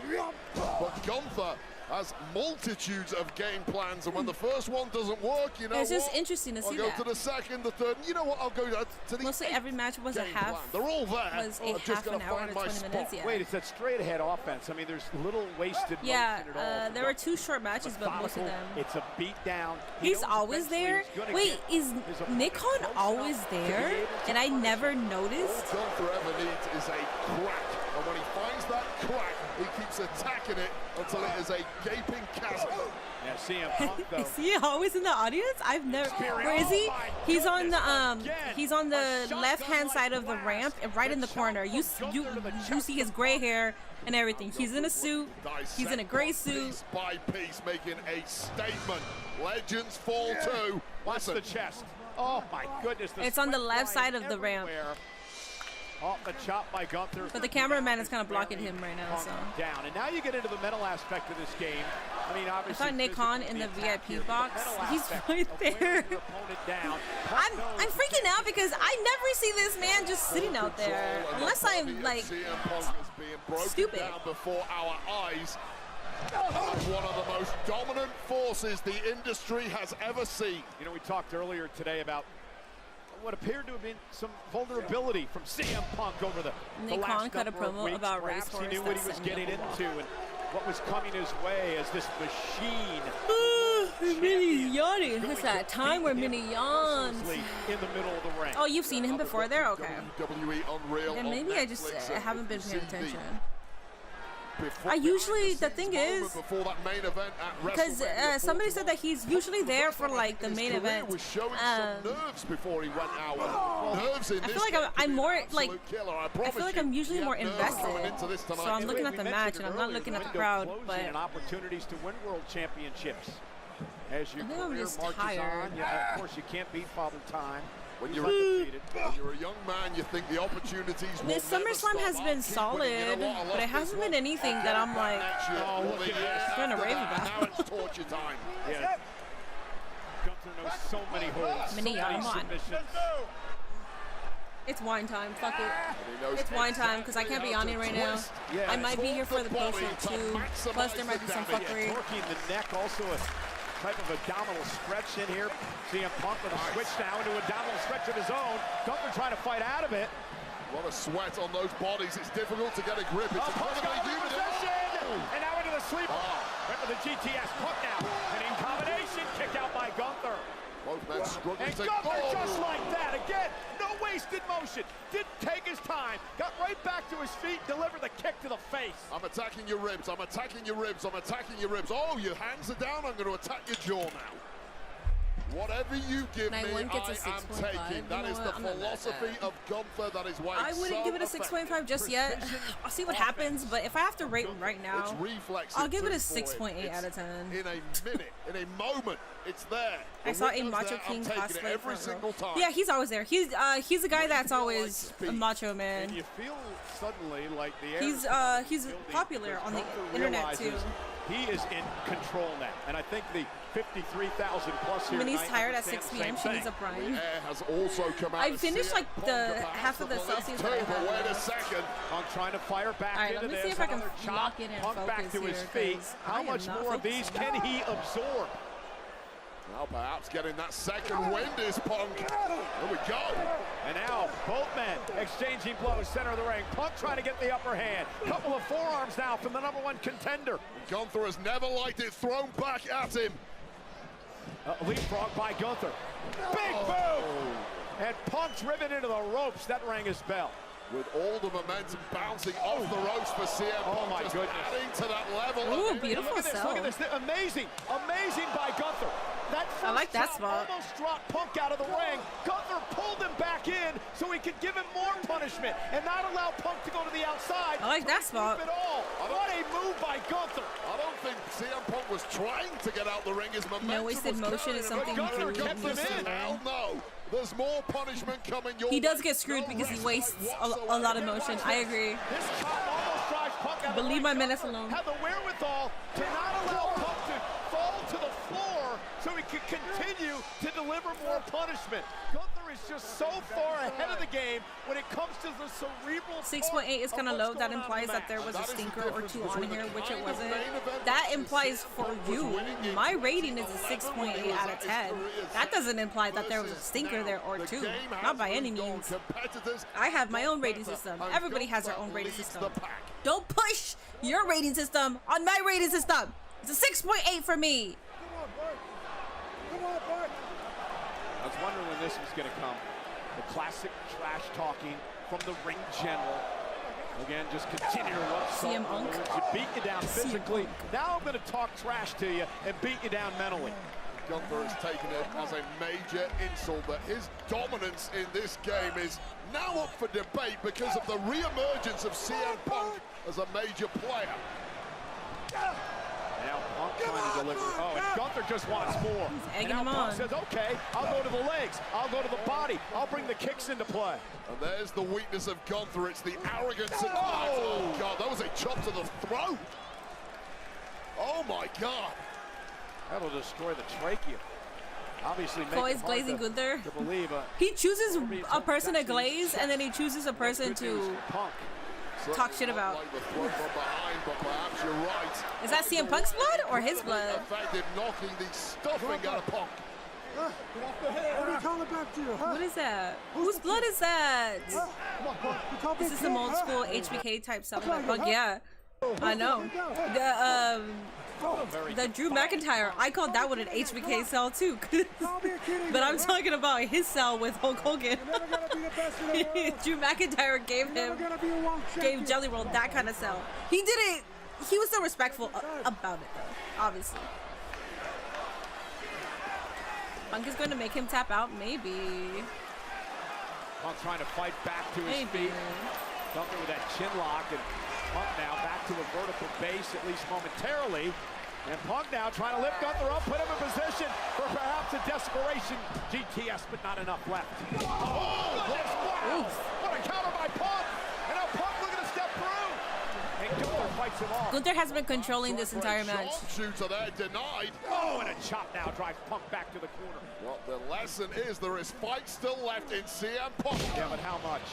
But Gunther has multitudes of game plans, and when the first one doesn't work, you know it's just interesting to see I'll that. go to the second, the third. You know what? I'll go to the mostly every match was a half. They're all there. Was a half an hour to 20 minutes. Yeah. Wait, it's that straight ahead offense. I mean, there's little wasted motion at all. There were 2 short matches, but most of them. It's a beat down. He's always there. Wait, is Nick Khan always there? And I never noticed. All Gunther ever needs is a crack, and when he finds that crack, he keeps attacking it until it is a gaping chasm. Yeah, CM Punk though. Is he always in the audience? I've never. Where is he? He's on the left-hand side of the ramp, right in the corner. You see his gray hair and everything. He's in a suit. He's in a gray suit. Piece by piece, making a statement. Legends fall too. Watch the chest. Oh my goodness. It's on the left side of the ramp. Off the chop by Gunther. But the cameraman is kind of blocking him right now, so. Down. And now you get into the mental aspect of this game. I mean, obviously. I saw Nick Khan in the VIP box. He's right there. I'm freaking out because I never see this man just sitting out there. Unless I'm like stupid. Down before our eyes. One of the most dominant forces the industry has ever seen. You know, we talked earlier today about what appeared to have been some vulnerability from CM Punk over the Nick Khan cut a promo about racehorse. He knew what he was getting into and what was coming his way as this machine. Minnie yawning. What's that time where Minnie yawns? In the middle of the ring. Oh, you've seen him before there? Okay. WWE Unreal. Yeah, maybe I just haven't been paying attention. I usually, the thing is, because somebody said that he's usually there for like the main event. Nerves before he went out. Nerves in I feel like I'm more like, I feel like I'm usually more invested. So I'm looking at the match and I'm not looking at the crowd. But opportunities to win world championships. As your career marches tired. on, of course you can't beat Father Time. When you're a young man, you think the opportunities will This SummerSlam has been solid, but it hasn't been anything that I'm like going to rave about. Now it's torture time. Yeah. Gunther knows so many holds, Many submissions. It's wine time. Fuck it. It's wine time because I can't be yawning right now. Yeah, I might be here for the post-show too. Plus there might be some fuckery. Working the neck, also a type of abdominal stretch in here. CM Punk with a switch now into abdominal stretch of his own. Gunther trying to fight out of it. A lot of sweat on those bodies. It's difficult to get a grip. It's incredibly humid. And now into the sleeper. Right to the GTS. Punk now. And in combination, kicked out by Gunther. Both men struggling and Gunther just like that. Again, no wasted motion. Didn't take his time. Got right back to his feet, delivered the kick to the face. I'm attacking your ribs. I'm attacking your ribs. I'm attacking your ribs. Oh, your hands are down. I'm going to attack your jaw now. Whatever you give me, I am taking. That is the philosophy of Gunther. That is why I wouldn't give it a 6.5 just yet. I'll see what happens, but if I have to rate right now, I'll give it a 6.8 out of 10. In a minute, in a moment, it's there. I saw a Macho King cosplay every single time. Yeah, he's always there. He's a guy that's always a macho man. And you feel suddenly like the air he's popular on the internet too. He is in control now, and I think the 53,000 plus here. When he's tired at 6 p.m., she needs a brine. Has also come out. I finished like the half of the Celsius. Wait a second. I'm trying to fire back right, into this. Let me see if I can lock it and focus back to his feet. How much more of these can he absorb? Well, perhaps getting that second wind is Punk. Here we go. And now both men exchanging blows, center of the ring. Punk trying to get the upper hand. Couple of forearms now from the #1 contender. Gunther has never liked it thrown back at him. Leapfrog by Gunther. Big boom! And Punk's driven into the ropes. That rang his bell. With all the momentum bouncing off the ropes for CM Punk. Oh my goodness. Adding to that level. Ooh, beautiful sell. Look at this. Amazing. Amazing by Gunther. That first I like that spot. Almost dropped Punk out of the ring. Gunther pulled him back in so he could give him more punishment and not allow Punk to go to the outside. I like that spot. What a move by Gunther. I don't think CM Punk was trying to get out the ring. His momentum no wasted motion is something Gunther kept him in. Hell no. There's more punishment coming your way. He does get screwed because he wastes a lot of motion. I agree. This chop almost drives Punk out. Believe my minutes alone. Had the wherewithal to not allow Punk to fall to the floor so he could continue to deliver more punishment. Gunther is just so far ahead of the game when it comes to the cerebral. 6.8 is kind of low. That implies that there was a stinker or two on here, which it wasn't. That implies for you, my rating is a 6.8 out of 10. That doesn't imply that there was a stinker there or two. Not by any means. I have my own rating system. Everybody has their own rating system. Don't push your rating system on my rating system. It's a 6.8 for me. I was wondering when this was going to come. The classic trash talking from the ring general. Again, just continue to love CM Punk. Beat you down physically. Now I'm going to talk trash to you and beat you down mentally. Gunther has taken it as a major insult that his dominance in this game is now up for debate because of the re-emergence of CM Punk as a major player. Now Punk trying to deliver. Oh, and Gunther just wants more. He's egging and now him Punk on. says, okay, I'll go to the legs. I'll go to the body. I'll bring the kicks into play. And there's the weakness of Gunther. It's the arrogance and oh God, that was a chop to the throat. Oh my God. That'll destroy the trachea. Obviously, Always glazing Gunther. To believe, he chooses a person to glaze, and then he chooses a person to talk shit about. Is that CM Punk's blood or his blood? Effective knocking the stuffing out of Punk. What is that? Whose blood is that? This is some old school HBK type stuff. Punk, yeah, I know. The Drew McIntyre, I called that one an HBK cell too. But I'm talking about his cell with Hulk Hogan. Drew McIntyre gave Jelly Roll that kind of cell. He did it. He was so respectful about it though, obviously. Punk is going to make him tap out, maybe. Punk trying to fight back to his feet. Gunther with that chin lock, and Punk now back to a vertical base, at least momentarily. And Punk now trying to lift Gunther up, put him in position for perhaps a desperation GTS, but not enough left. Oh, wow! What a counter by Punk! And now Punk looking to step through. And Gunther fights him off. Gunther has been controlling this entire match. Shooter there denied. Oh, and a chop now drives Punk back to the corner. Well, the lesson is there is fight still left in CM Punk. Yeah, but how much?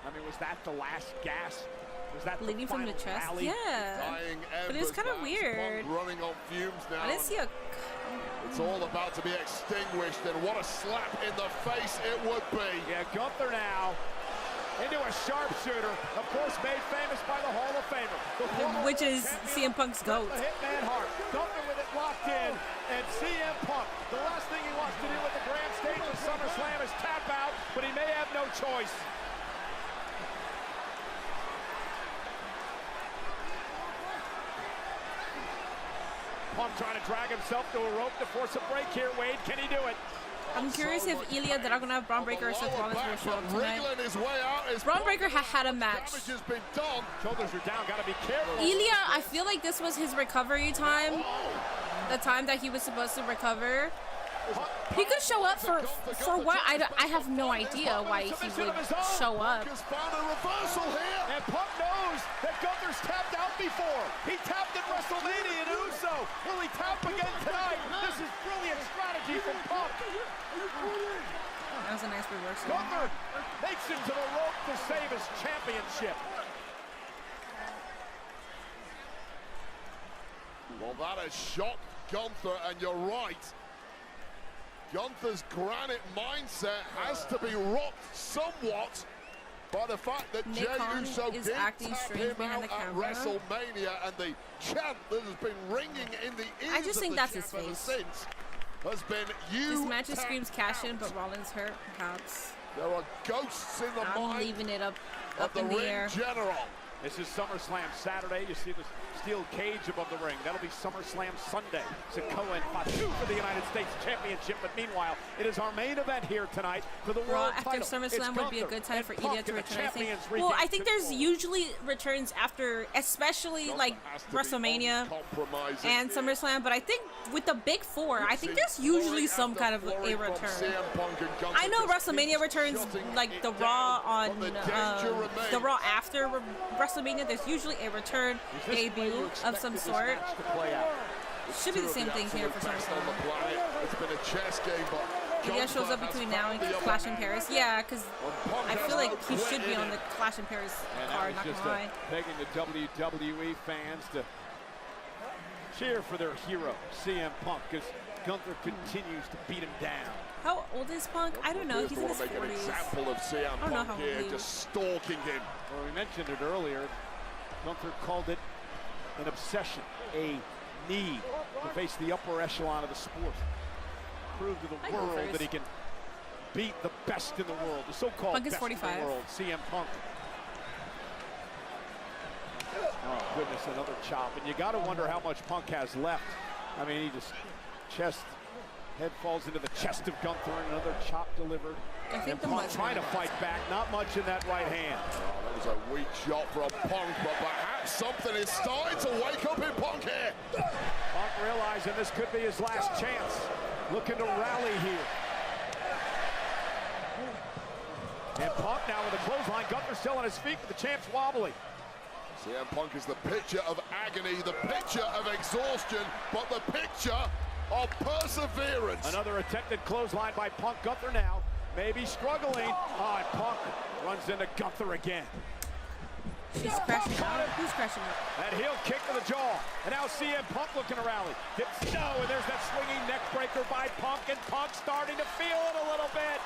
I mean, was that the last gas? Was that bleeding from the chest? rally? Yeah. But it's kind of weird. Punk running on fumes now. I didn't see a... It's all about to be extinguished, and what a slap in the face it would be. Yeah, Gunther now into a a sharpshooter, of course made famous by the Hall of Famer. Which is CM Punk's GOAT. The Hitman Hart. Gunther with it locked in, and CM Punk, the last thing he wants to do at the grand stage of SummerSlam is tap out, but he may have no choice. Punk trying to drag himself to a rope to force a break here. Wade, can he do it? I'm curious if Ilya Dragunov, Braun Breaker, or Seth Rollins will show up tonight. Braun Breaker had a match. Shoulders are down, gotta be careful. Ilya, I feel like this was his recovery time. The time that he was supposed to recover. He could show up for what? I have no idea why he would show up. And Punk knows that Gunther's tapped out before. He tapped at WrestleMania in Uso. Will he tap again tonight? This is brilliant strategy from Punk. That was a nice reversal. Gunther makes it to the rope to save his championship. Well, that has shocked Gunther, and you're right. Gunther's granite mindset has to be rocked somewhat by the fact that Jey Uso did tap him out at WrestleMania, and the chant that has been ringing in the ears I just think that's his ever face. since has been you. This match just screams cash in, but Rollins hurt, perhaps. There are ghosts in the mind. I'm leaving it up the in the ring air. general. This is SummerSlam Saturday. You see the steel cage above the ring. That'll be SummerSlam Sunday. Sikoa and Fatu for the United States Championship. But meanwhile, it is our main event here tonight for the world After title. SummerSlam would be a good time for Ilya to return, I think. Well, I think there's usually returns after, especially like WrestleMania and SummerSlam. But I think with the big four, I think there's usually some kind of a return. I know WrestleMania returns, like the Raw on the Raw after WrestleMania. There's usually a return debut of some sort. Should be the same thing here for SummerSlam. It's been a chess game, but Ilya shows up between now and Clash in Paris. Yeah, because I feel like he should be on the Clash in Paris card, not gonna lie. Begging the WWE fans to cheer for their hero, CM Punk, because Gunther continues to beat him down. How old is Punk? I don't know. He's in his 40s. Make an example of CM I don't know Punk how here, old he just stalking him. Well, we mentioned it earlier. Gunther called it an obsession, a need to face the upper echelon of the sport. Prove to the world that he can beat the best in the world, the so-called Punk is best 45. in the world, CM Punk. Oh, goodness, another chop. And you got to wonder how much Punk has left. I mean, he just head falls into the chest of Gunther, and another chop delivered. I think and Punk trying to fight back, not much in that right hand. Oh, that was a weak shot from Punk, but perhaps something is starting to wake up in Punk here. Punk realizing this could be his last chance, looking to rally here. And Punk now with a clothesline. Gunther still on his feet, but the champ's wobbly. CM Punk is the picture of agony, the picture of exhaustion, but the picture of perseverance. Another attempted clothesline by Punk. Gunther now maybe struggling. Oh, and Punk runs into Gunther again. He's crashing out. Who's crashing out? That heel kick to the jaw. And now CM Punk looking to rally. No, and there's that swinging neck breaker by Punk, and Punk starting to feel it a little bit.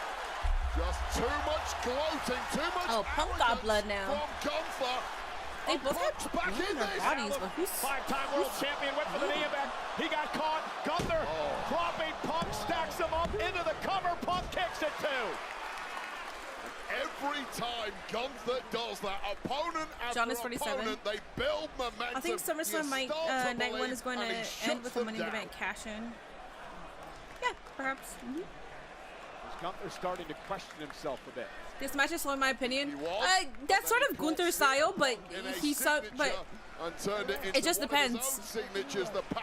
Just too much gloating, too much. Oh, Punk got blood now. From Gunther. They both have blood in their bodies, but who's... Five-time world champion went for the knee back. He got caught. Gunther dropping Punk, stacks him up into the cover. Punk kicks it too. Every time Gunther does that, opponent John is after 47. opponent, they build momentum. I think SummerSlam Night One is going to end with a Money in the Bank cash-in. Yeah, perhaps. Gunther starting to question himself a bit. This match is low in my opinion. That's sort of Gunther's style, but it just depends.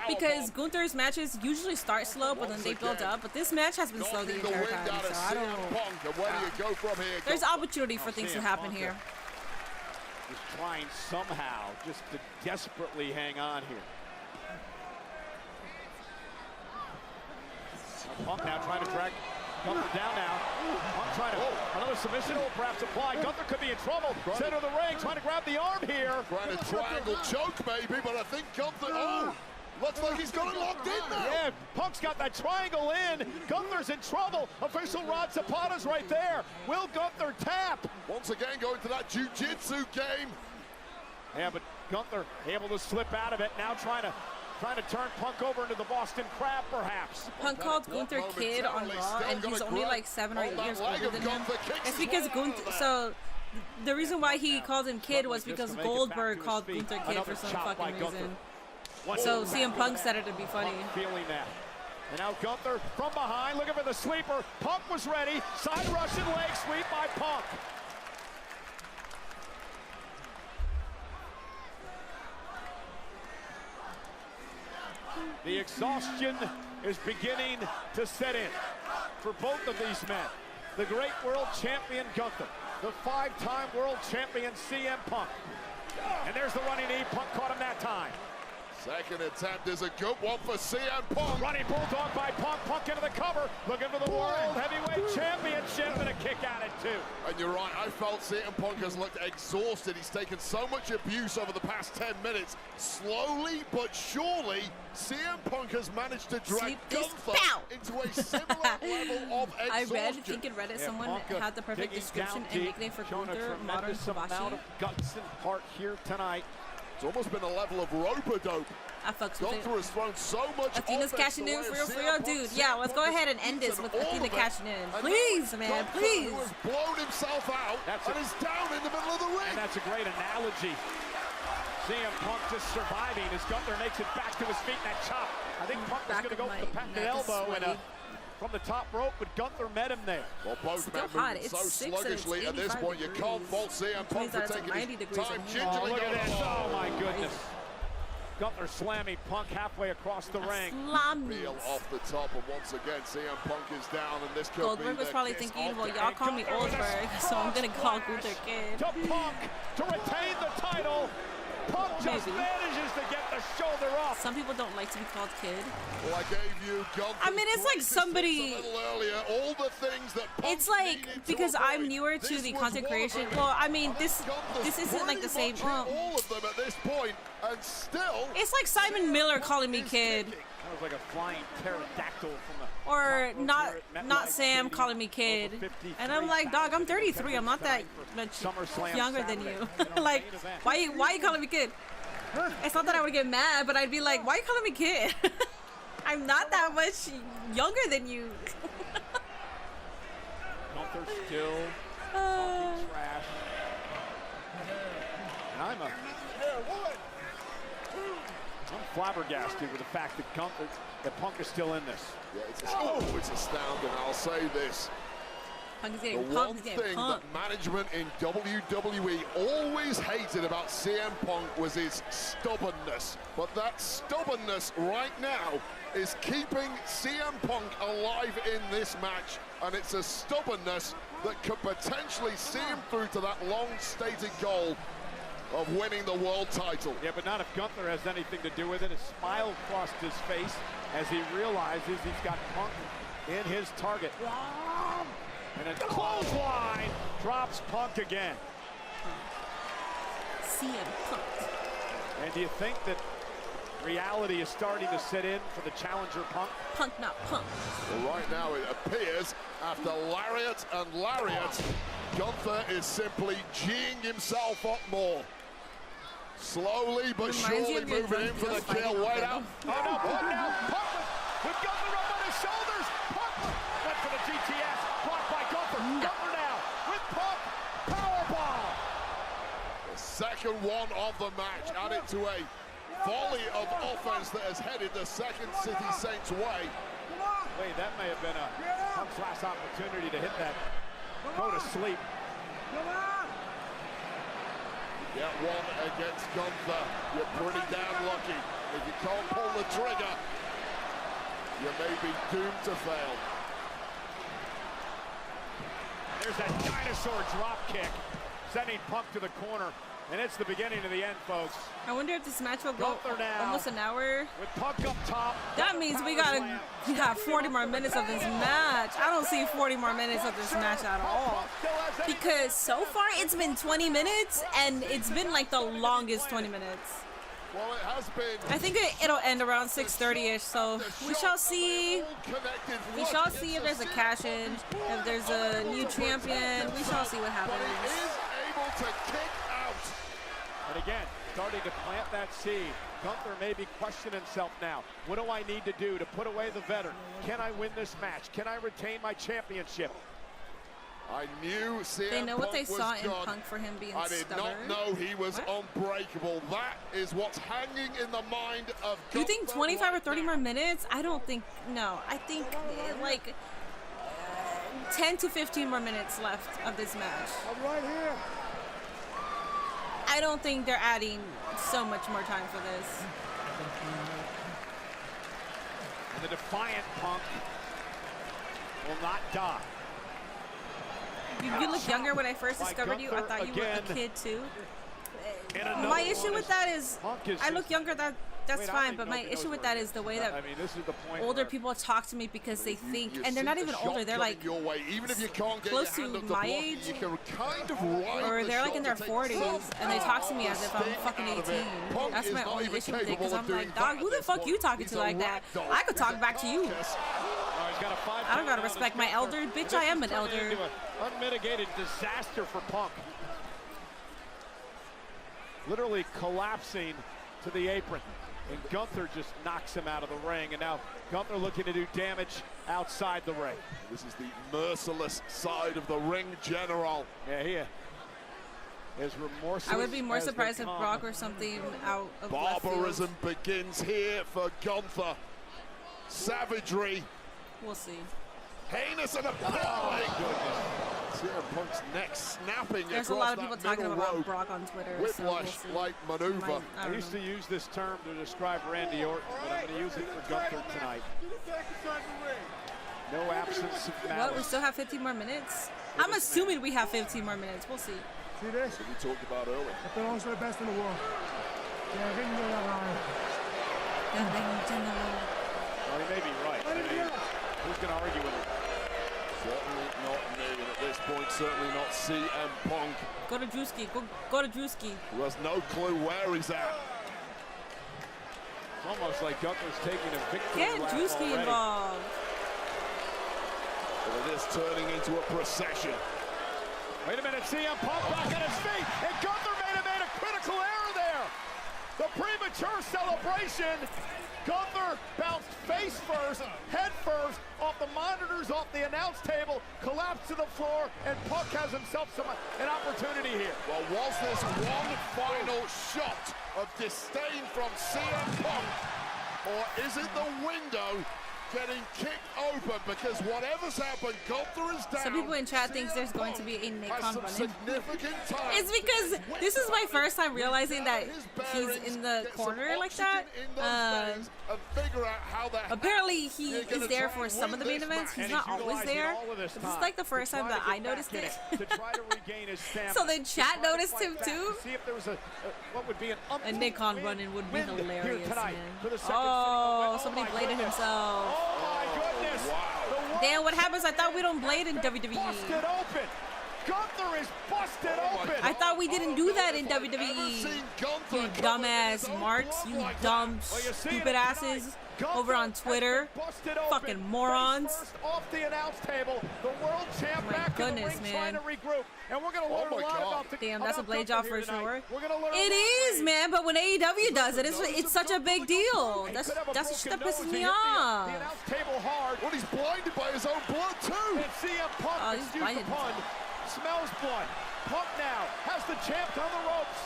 Because Gunther's matches usually start slow, but then they build up. But this match has been slow the entire time, so I don't know. There's opportunity for things to happen here. Just trying somehow just to desperately hang on here. Punk now trying to drag Gunther down now. Punk trying to, another submission will perhaps apply. Gunther could be in trouble. Center of the ring, trying to grab the arm here. Trying to triangle choke maybe, but I think Gunther, Looks like he's got it locked in now. Yeah, Punk's got that triangle in. Gunther's in trouble. Official Rod Zapata's right there. Will Gunther tap? Once again, going to that jiu-jitsu game. Yeah, but Gunther able to slip out of it. Now trying to turn Punk over into the Boston Crab, perhaps. Punk called Gunther kid on Raw, and he's only like 7 or 8 years older than him. It's because Gunther. So the reason why he called him kid was because Goldberg called Gunther kid for some fucking reason. So CM Punk said it to be funny. Feeling that. And now Gunther from behind, looking for the sleeper. Punk was ready. Side Russian leg sweep by Punk. The exhaustion is beginning to set in for both of these men. The great world champion Gunther, the 5-time world champion CM Punk. And there's the running knee. Punk caught him that time. Second attempt is a good one for CM Punk. Running bulldog by Punk. Punk into the cover. Looking for the World Heavyweight Championship and a kick at it too. And you're right, I felt CM Punk has looked exhausted. He's taken so much abuse over the past 10 minutes. Slowly but surely, CM Punk has managed to drag Gunther into a similar level of exhaustion. I think in Reddit someone had the perfect description and nickname for Gunther, modern Kobashi. Guts and heart here tonight. It's almost been a level of rope-a-dope. I fucks with it. Gunther has thrown so much. Athena's cashing in for real, dude. Yeah, let's go ahead and end this with Athena cashing in. Please, man, please. Who has blown himself out and is down in the middle of the ring. And that's a great analogy. CM Punk just surviving as Gunther makes it back to his feet. That chop. I think Punk was going to go for the patented elbow and from the top rope, but Gunther met him there. Well, both men moving so sluggishly at this point, you can't fault CM Punk for taking his time gingerly look at going this. along. Oh, my goodness. Gunther slamming Punk halfway across the ring. Reel off the top, and once again, CM Punk is down, and this could Goldberg be was probably thinking, well, y'all call me Oldberg, so I'm going to call Gunther kid. To Punk to retain the title. Punk just manages to get the shoulder up. Some people don't like to be called kid. Well, I gave you Gunther. I mean, it's like somebody. A little earlier, all the things that Punk it's like because I'm newer to the content creation. Well, I mean, this isn't like the same. All of them at this point, and still. It's like Simon Miller calling me kid. That was like a flying pterodactyl from the. Or not Sam calling me kid. And I'm like, dog, I'm 33. I'm not that much younger than you. Like, why you calling me kid? It's not that I would get mad, but I'd be like, why are you calling me kid? I'm not that much younger than you. Gunther still talking trash. And I'm flabbergasted with the fact that Punk is still in this. Yeah, it's astounding. I'll say this. The one thing that management in WWE always hated about CM Punk was his stubbornness. But that stubbornness right now is keeping CM Punk alive in this match. And it's a stubbornness that could potentially see him through to that long-stated goal of winning the world title. Yeah, but not if Gunther has anything to do with it. A smile crossed his face as he realizes he's got Punk in his target. And a clothesline drops Punk again. CM Punk. And do you think that reality is starting to set in for the challenger Punk? Punk, not Punk. Well, right now it appears after lariat and lariat, Gunther is simply G'ing himself up more. Slowly but surely moving in for the kill. Wait out. Oh no, Punk now. Punk with Gunther up on his shoulders. Punk went for the GTS. Blocked by Gunther. Gunther now with Punk. Powerbomb. The second one of the match, added to a volley of offense that has headed the Second City Saints' way. Wait, that may have been a Punk's last opportunity to hit that. Go to sleep. Get one against Gunther. You're pretty damn lucky. If you can't pull the trigger, you may be doomed to fail. There's that dinosaur drop kick, sending Punk to the corner. And it's the beginning of the end, folks. I wonder if this match will go almost an hour. With Punk up top. That means we got 40 more minutes of this match. I don't see 40 more minutes of this match at all. Because so far it's been 20 minutes and it's been like the longest 20 minutes. Well, it has been. I think it'll end around 6:30ish, so we shall see. We shall see if there's a cash in, if there's a new champion. We shall see what happens. But he is able to kick out. And again, starting to plant that seed. Gunther may be questioning himself now. What do I need to do to put away the veteran? Can I win this match? Can I retain my championship? I knew CM They know what they Punk saw was in gone. Punk for him being I did stubborn. not know he was unbreakable. That is what's hanging in the mind of Do you think Gunther 25 or right 30 now. more minutes? I don't think, no. I think like 10 to 15 more minutes left of this match. I'm right here. I don't think they're adding so much more time for this. And the defiant Punk will not die. You look younger. When I first discovered you, I thought you were a kid too. My issue with that is, I look younger. That's fine, but my issue with that is the way that older people talk to me because they think, and they're not even older. They're like close to my age, or they're like in their 40s, and they talk to me as if I'm fucking 18. That's my only issue with it, because I'm like, dog, who the fuck you talking to like that? I could talk back to you. I don't gotta respect my elder, bitch. I am an elder. Unmitigated disaster for Punk. Literally collapsing to the apron. And Gunther just knocks him out of the ring. And now Gunther looking to do damage outside the ring. This is the merciless side of the ring general. Yeah, he is remorseless. I would be more surprised if Brock or something out of left field. Barbarism begins here for Gunther. Savagery. We'll see. Heinous and appalling. CM Punk's neck snapping. There's a lot of people talking about Brock on Twitter. Whiplash-like maneuver. I used to use this term to describe Randy Orton, but I'm going to use it for Gunther tonight. No absence of malice. What? We still have 15 more minutes? I'm assuming we have 15 more minutes. We'll see. See this? That we talked about earlier. It belongs to the best in the world. Yeah, ring the line. Well, he may be right. I mean, who's going to argue with him? Certainly not me, and at this point, certainly not CM Punk. Go to Drewski. Go to Drewski. Who has no clue where he's at. It's almost like Gunther's taking a victory Get lap Drewski already. involved. With this turning into a procession. Wait a minute, CM Punk back on his feet, and Gunther made a critical error there. The premature celebration. Gunther bounced face first, head first, off the monitors, off the announce table, collapsed to the floor, and Punk has himself an opportunity here. Well, was this one final shot of disdain from CM Punk, or is it the window getting kicked open? Because whatever's happened, Gunther is down. Some people in chat thinks there's going to be a Nick Khan running. Significant time. It's because this is my first time realizing that he's in the corner like that. Apparently he is there for some of the main events. He's not always there. This is like the first time that I noticed it. So then chat noticed him too. See if there was what would be a Nick Khan running would be hilarious, man. Oh, somebody bladed himself. Oh my goodness! Wow. Damn, what happens? I thought we don't blade in WWE. Busted open. Gunther is busted open. I thought we didn't do that in WWE. You dumbass marks, you dumb, stupid asses over on Twitter. Fucking morons. Off the announce table, the world champ back in the ring trying to regroup. And we're gonna learn a lot about the Damn, that's a blade job for sure. We're gonna learn it is, man, but when AEW does it, it's such a big deal. That's the shit that pisses me off. The announce table hard. Well, he's blinded by his own blood too. And CM Punk, excuse the pun, smells blood. Punk now has the champ on the ropes.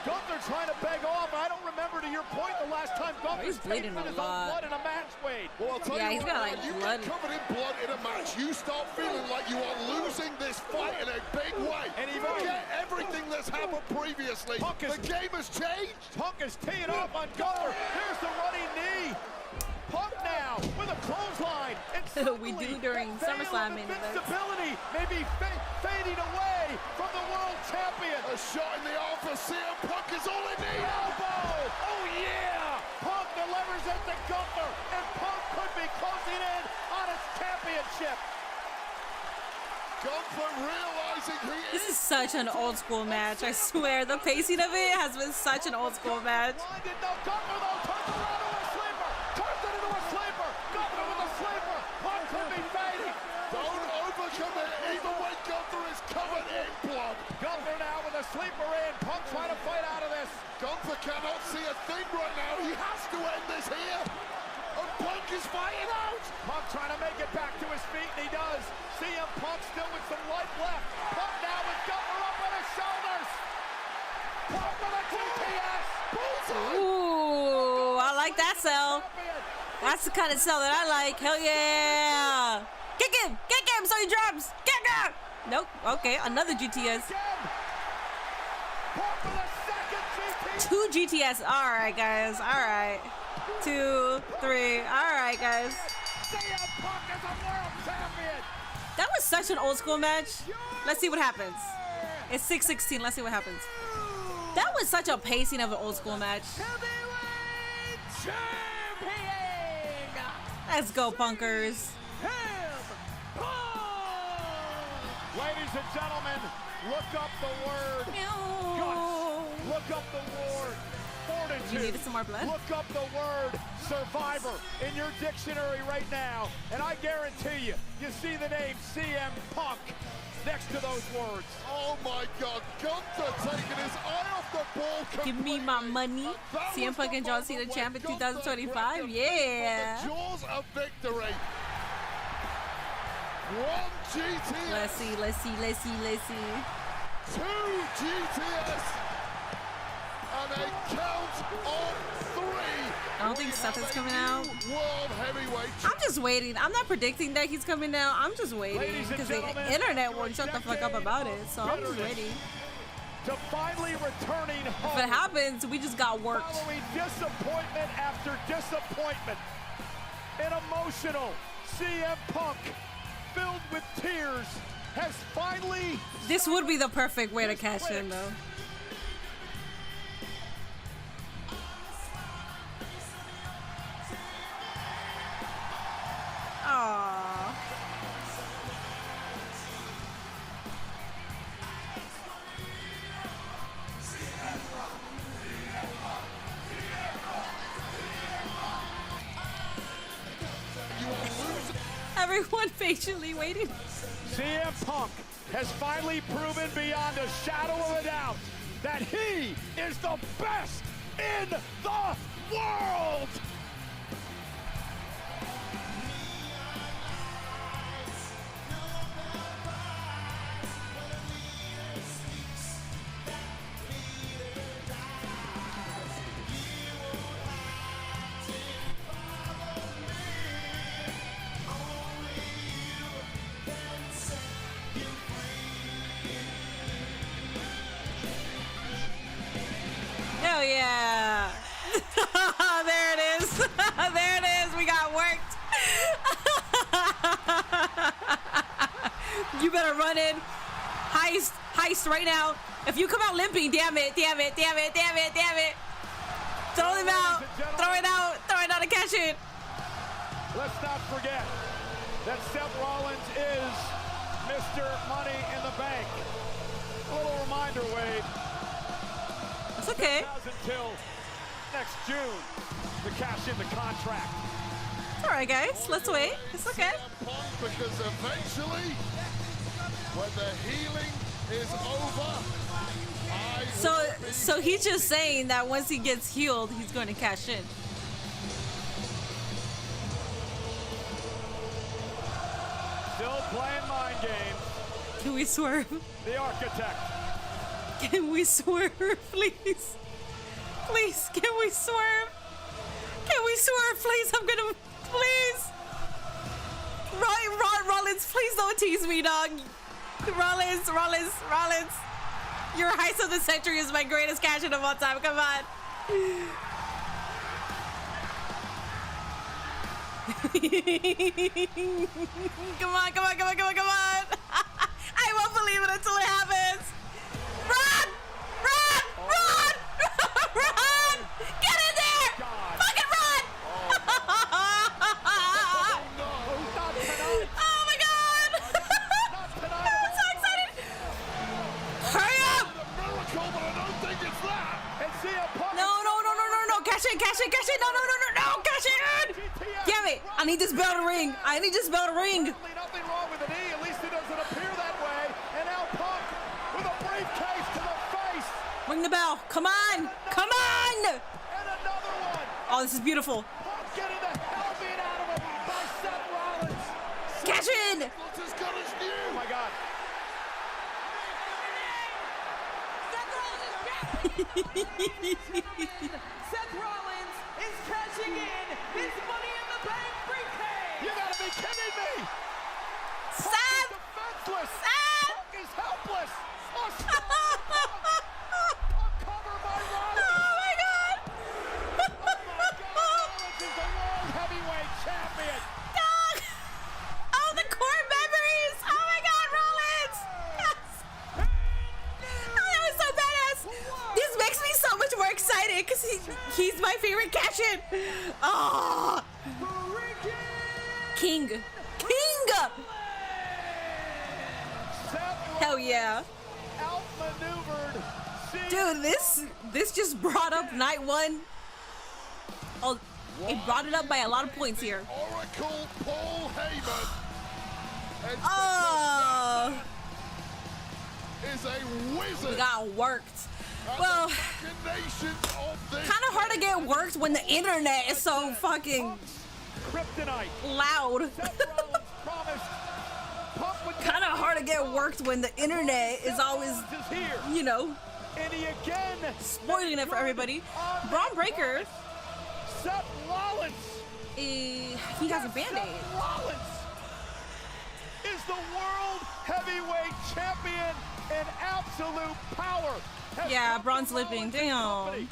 Gunther trying to beg off. I don't remember, to your point, the last time Gunther's bleeding tasted a his own lot. blood in a match, Wade. Well, I'll tell Yeah, you he's what, got like you blood. get covered in blood in a match, you start feeling like you are losing this fight in a big way. And he forget everything that's happened previously. The game has changed. Punk is teeing up on Gunther. Here's the running knee. Punk now with a clothesline. And we do during Summerslam main events. Invincibility may be fading away from the world champion. A shot in the arm for CM Punk is all it needs. Elbow. Oh yeah. Punk delivers it to Gunther, and Punk could be closing in on his championship. Gunther realizing he This is such an old school match. I swear, the pacing of it has been such an old school match. Don't overcommit even when Gunther is covered in blood. Gunther now with a sleeper in. Punk trying to fight out of this. Gunther cannot see a thing right now. He has to end this here. And Punk is fighting out. Punk trying to make it back to his feet, and he does. CM Punk still with some life left. Punk now with Gunther up on his shoulders. Punk with a GPS. Ooh, I like that sell. That's the kind of sell that I like. Hell yeah. Kick him so he drops. Kick him. Nope. Okay, another GTS. 2 GTS. All right, guys. All right. 2, 3. All right, guys. That was such an old school match. Let's see what happens. It's 6:16. Let's see what happens. That was such a pacing of an old school match. Let's go, punkers. Ladies and gentlemen, look up the word guts. Look up the word fortitude. You needed some more blood? Look up the word survivor in your dictionary right now, and I guarantee you see the name CM Punk next to those words. Oh my God, Gunther taking his eye off the ball. Give me my money. CM Punk and John Cena champ in 2025. Yeah. The jaws of victory. 1 GTS. Let's see. 2 GTS. And a count of 3. I don't think something's coming out. World heavyweight. I'm just waiting. I'm not predicting that he's coming out. I'm just waiting because the internet won't shut the fuck up about it. So I'm just waiting. To finally returning home. If it happens, we just got worked. Following disappointment after disappointment. An emotional CM Punk filled with tears has finally... This would be the perfect way to cash in, though. Aww. Everyone patiently waiting. CM Punk has finally proven beyond a shadow of a doubt that he is the best in the world! Oh yeah. There it is. There it is. We got worked. You better run in. Heist right now. If you come out limping, damn it. Throw them out. Throw it out and catch it. Let's not forget that Seth Rollins is Mr. Money in the Bank. A little reminder, Wade. It's okay. Until next June to cash in the contract. It's all right, guys. Let's wait. It's okay. Because eventually, when the healing is over, so he's just saying that once he gets healed, he's going to cash in. Still playing mind games. Can we swerve? The architect. Can we swerve, please? Please, can we swerve? Can we swerve, please? I'm gonna, please. Rollins, please don't tease me, dog. Rollins. Your heist of the century is my greatest cash in of all time. Come on. Come on. I won't believe it until it happens. Run! Get in there! Fucking run! Oh my God! in, cash in, cash in. No, cash in. Damn it. I need this bell to ring. I need this bell to ring. Nothing wrong with the knee, at least it doesn't appear that way. And now Punk with a briefcase to the face. Ring the bell. Come on. Come on. And another one. Oh, this is beautiful. Punk getting the hell beat out of him by Seth Rollins. Cash in. Oh my God. Seth Rollins is cashing in his Money in the Bank briefcase. You gotta be kidding me. Seth. Defenseless. Seth. Punk is helpless. A cover by Rollins. Oh my God. Rollins is the world heavyweight champion. Dog. Oh, the core memories. Oh my God, Rollins. Yes. Oh, that was so badass. This makes me so much more excited because he's my favorite cash-in. Oh. King. Hell yeah. Outmaneuvered. Dude, this just brought up night one. Oh, it brought it up by a lot of points here. Oracle Paul Heyman. Oh. Is a wizard. We got worked. Well, kind of hard to get worked when the internet is so fucking loud. Kind of hard to get worked when the internet is always, you know, spoiling it for everybody. Braun Breaker, Seth Rollins. He has a Band-Aid. Rollins is the world heavyweight champion in absolute power. Yeah, Braun's lipping. Damn.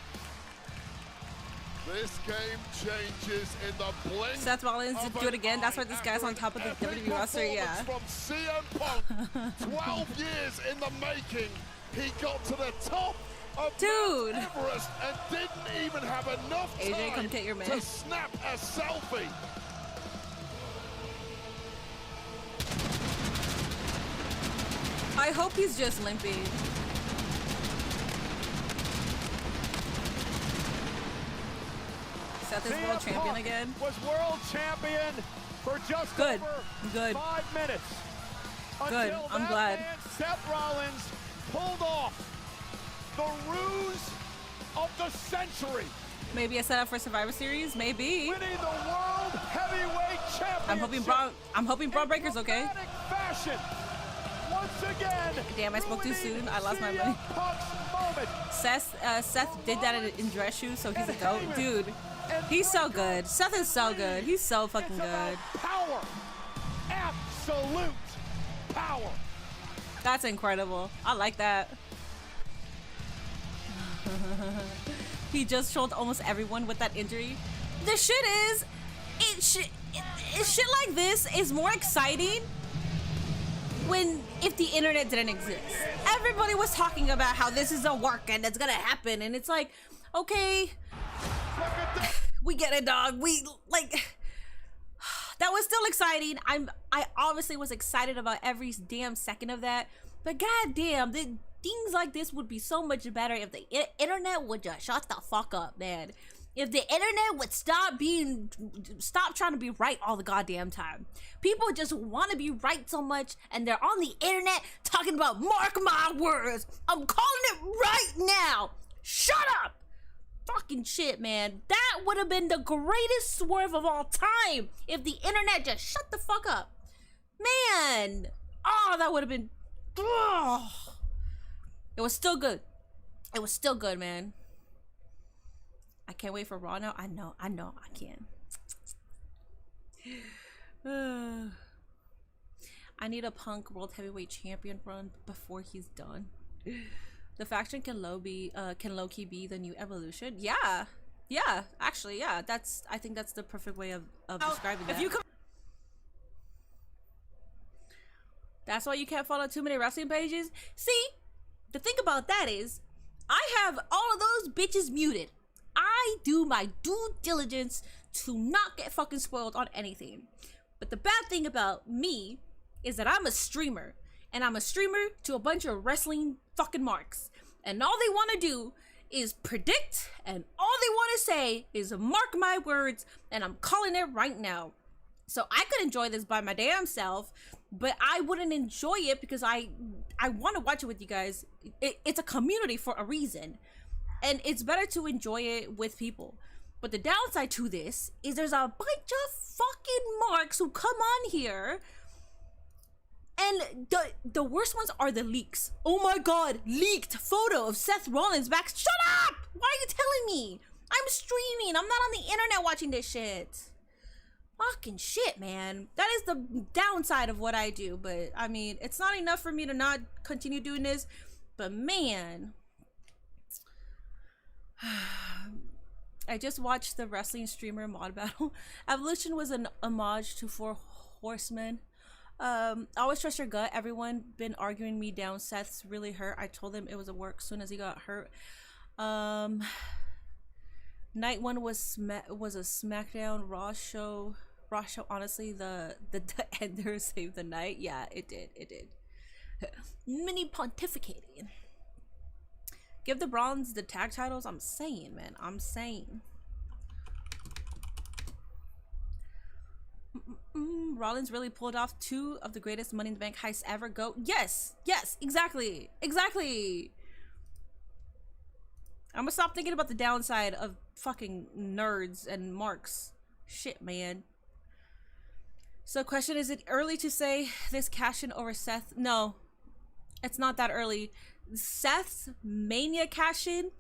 This game changes in the blink. Seth Rollins did do it again. That's why this guy's on top of the WWE roster. Yeah. From CM Punk, 12 years in the making, he got to the top of Dude. Mount Everest and didn't even have enough time AJ, come get your man. to snap a selfie. I hope he's just limping. Seth is world champion again. Was world champion for just over 5 minutes. Good. I'm glad. Seth Rollins pulled off the ruse of the century. Maybe a setup for Survivor Series. Maybe. Winning the world heavyweight championship. I'm hoping Braun Breaker's okay. Fashion. Once again. Damn, I spoke too soon. I lost my money. Seth did that in dress shoes, so he's a goat, dude. He's so good. Seth is so good. He's so fucking good. Power. Absolute power. That's incredible. I like that. He just trolled almost everyone with that injury. The shit is, shit like this is more exciting if the internet didn't exist. Everybody was talking about how this is a work and it's gonna happen, and it's like, okay, we get it, dog. We like that was still exciting. I obviously was excited about every damn second of that, but goddamn, things like this would be so much better if the internet would just shut the fuck up, man. If the internet would stop trying to be right all the goddamn time. People just want to be right so much, and they're on the internet talking about, mark my words, I'm calling it right now. Shut up. Fucking shit, man. That would have been the greatest swerve of all time if the internet just shut the fuck up. Man. Oh, that would have been... Oh. It was still good. It was still good, man. I can't wait for Raw now. I know, I can. I need a Punk World Heavyweight Champion run before he's done. The faction can low-key be the new Evolution. Yeah, actually, yeah. I think that's the perfect way of describing that. That's why you can't follow too many wrestling pages. See, the thing about that is, I have all of those bitches muted. I do my due diligence to not get fucking spoiled on anything. But the bad thing about me is that I'm a streamer. And I'm a streamer to a bunch of wrestling fucking marks. And all they want to do is predict, and all they want to say is mark my words, and I'm calling it right now. So I could enjoy this by my damn self, but I wouldn't enjoy it because I want to watch it with you guys. It's a community for a reason, and it's better to enjoy it with people. But the downside to this is there's a bunch of fucking marks who come on here, and the worst ones are the leaks. Oh my god, leaked photo of Seth Rollins back. Shut up! Why are you telling me? I'm streaming. I'm not on the internet watching this shit. Fucking shit, man. That is the downside of what I do. But I mean, it's not enough for me to not continue doing this. But man, I just watched the wrestling streamer mod battle. Evolution was an homage to Four Horsemen. Always trust your gut. Everyone been arguing me down. Seth's really hurt. I told him it was a work soon as he got hurt. Night One was a SmackDown Raw show. Honestly, the ender saved the night. Yeah, it did. Mini pontificating. Give the Bronze the tag titles. I'm saying, man. I'm saying. Rollins really pulled off 2 of the greatest Money in the Bank heists ever. Go. Yes, exactly. I'm gonna stop thinking about the downside of fucking nerds and marks. Shit, man. So question, is it early to say this cash in over Seth? No, it's not that early. Seth's Mania cash in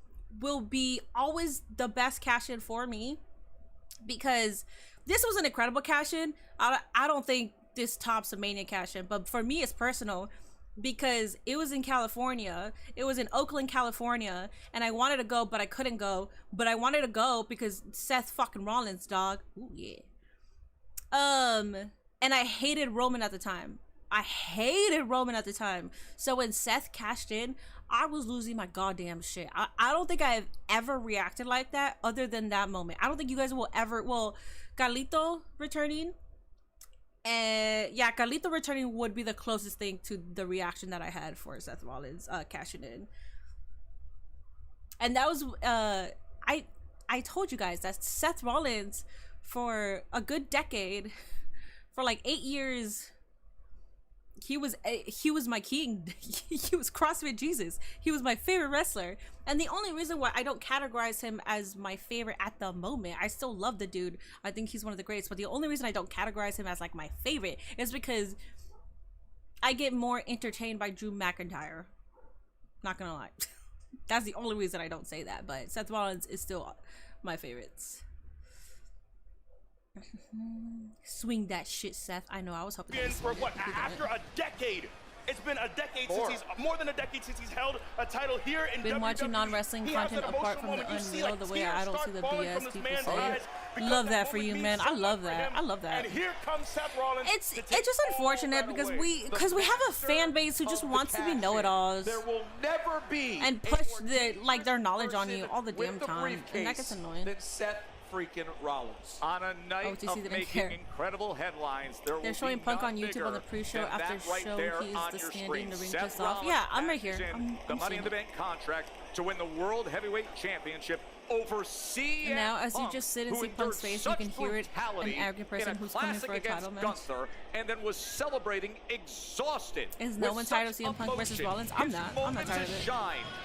will be always the best cash in for me, because this was an incredible cash in. I don't think this tops a Mania cash in, but for me it's personal because it was in California. It was in Oakland, California, and I wanted to go, but I couldn't go. But I wanted to go because Seth fucking Rollins, dog. Ooh, yeah. And I hated Roman at the time. So when Seth cashed in, I was losing my goddamn shit. I don't think I've ever reacted like that other than that moment. I don't think you guys will ever. Well, Carlito returning, and yeah, Carlito returning would be the closest thing to the reaction that I had for Seth Rollins cashing in. And that was I told you guys that Seth Rollins for a good decade, for like 8 years, he was my king. He was CrossFit Jesus. He was my favorite wrestler. And the only reason why I don't categorize him as my favorite at the moment, I still love the dude. I think he's one of the greats. But the only reason I don't categorize him as like my favorite is because I get more entertained by Drew McIntyre. Not gonna lie. That's the only reason I don't say that. But Seth Rollins is still my favorites. Swing that shit, Seth. I know, I was hoping that for what, after a decade. It's been a decade since he's more than a decade since he's held a title here in been WWE. watching non-wrestling content apart from the unreal, the way I don't see the BS people say. Love that for you, man. I love that. And here comes Seth Rollins. It's just unfortunate because we have a fan base who just wants to be know-it-alls. There will never be and push their knowledge on you all the damn time, and that gets annoying. That Seth freaking Rollins. On a night of making incredible headlines, they're showing Punk on YouTube on the pre-show. After show, he's the standing, the ring just off. Yeah, I'm right here. The Money in the Bank contract to win the World Heavyweight Championship over CM and now, as you just sit and see Punk's face, you can hear it. An arrogant person who's coming for a title match. Gunther, and then was celebrating exhausted. Is no one tired of CM Punk versus Rollins? I'm not tired of it.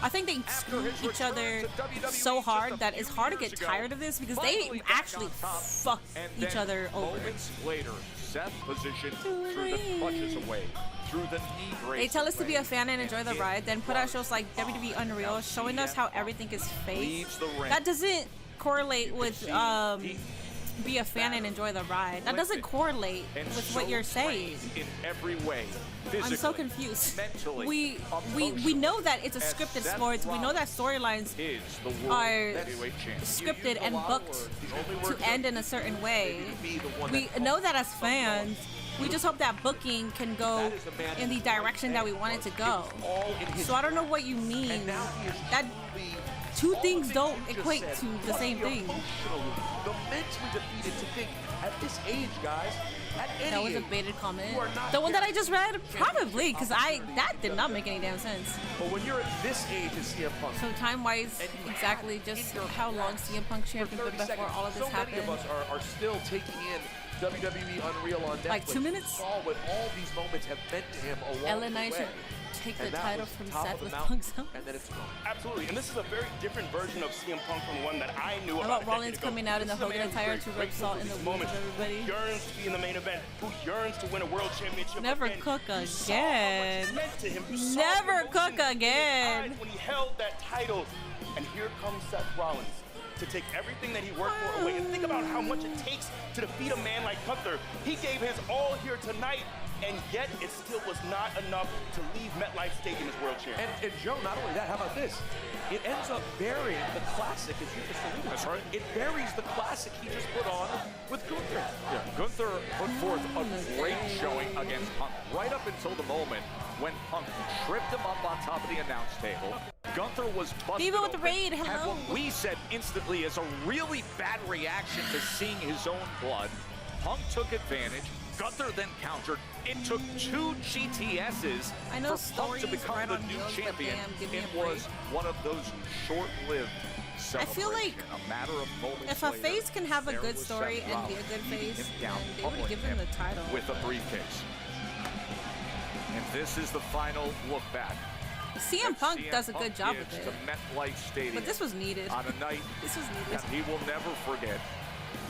I think they screw each other so hard that it's hard to get tired of this because they actually fuck each other over. Moments later, Seth positioned through the clutches away. Through the knee brace. They tell us to be a fan and enjoy the ride, then put out shows like WWE Unreal showing us how everything is fake. That doesn't correlate with be a fan and enjoy the ride. That doesn't correlate with what you're saying. In every way. I'm so confused. We know that it's a scripted sport. We know that storylines are scripted and booked to end in a certain way. We know that as fans, We just hope that booking can go in the direction that we want it to go. So I don't know what you mean. That two things don't equate to the same thing. The mentally defeated to think at this age, guys. That was a baited comment. The one that I just read, probably, because that did not make any damn sense. But when you're at this age as CM Punk, so time-wise, exactly just how long CM Punk champion been before all of this happened. So many of us are still taking in WWE Unreal on Netflix. Like 2 minutes? Saw what all these moments have meant to him along LA the Knight way. should take the title from Seth with mountain, Punk's. And then it's gone. Absolutely, and this is a very different version of CM Punk from one that I knew How about. about Rollins coming out in the Hogan attire to rub salt in the wounds of everybody? Who yearns to be in the main event, who yearns to win a world championship. Never again. cook again. Never cook again. When he held that title, and here comes Seth Rollins to take everything that he worked for away. And think about how much it takes to defeat a man like Gunther. He gave his all here tonight, and yet it still was not enough to leave MetLife Stadium as world champion. And Joe, not only that, how about this? It ends up burying the classic, as you just alluded to. That's right. It buries the classic he just put on with Gunther. Yeah, Gunther put forth a great showing against Punk right up until the moment when Punk tripped him up on top of the announce table. Gunther was busted Even with the open, raid, had hello. what we said instantly as a really bad reaction to seeing his own blood. Punk took advantage. Gunther then countered. It took 2 GTSs I know for Punk to stories become right the on new heels, but champion. damn, give me It a break. was one of those short-lived I feel like a matter of moments if a later, face can have a there good was story Seth and be a Rollins good beating face, him down, then they would pummeling give him the title. with a briefcase. And this is the final look back. CM Punk does a good job with it. To MetLife Stadium But this was needed. on a night This was needed. that he will never forget,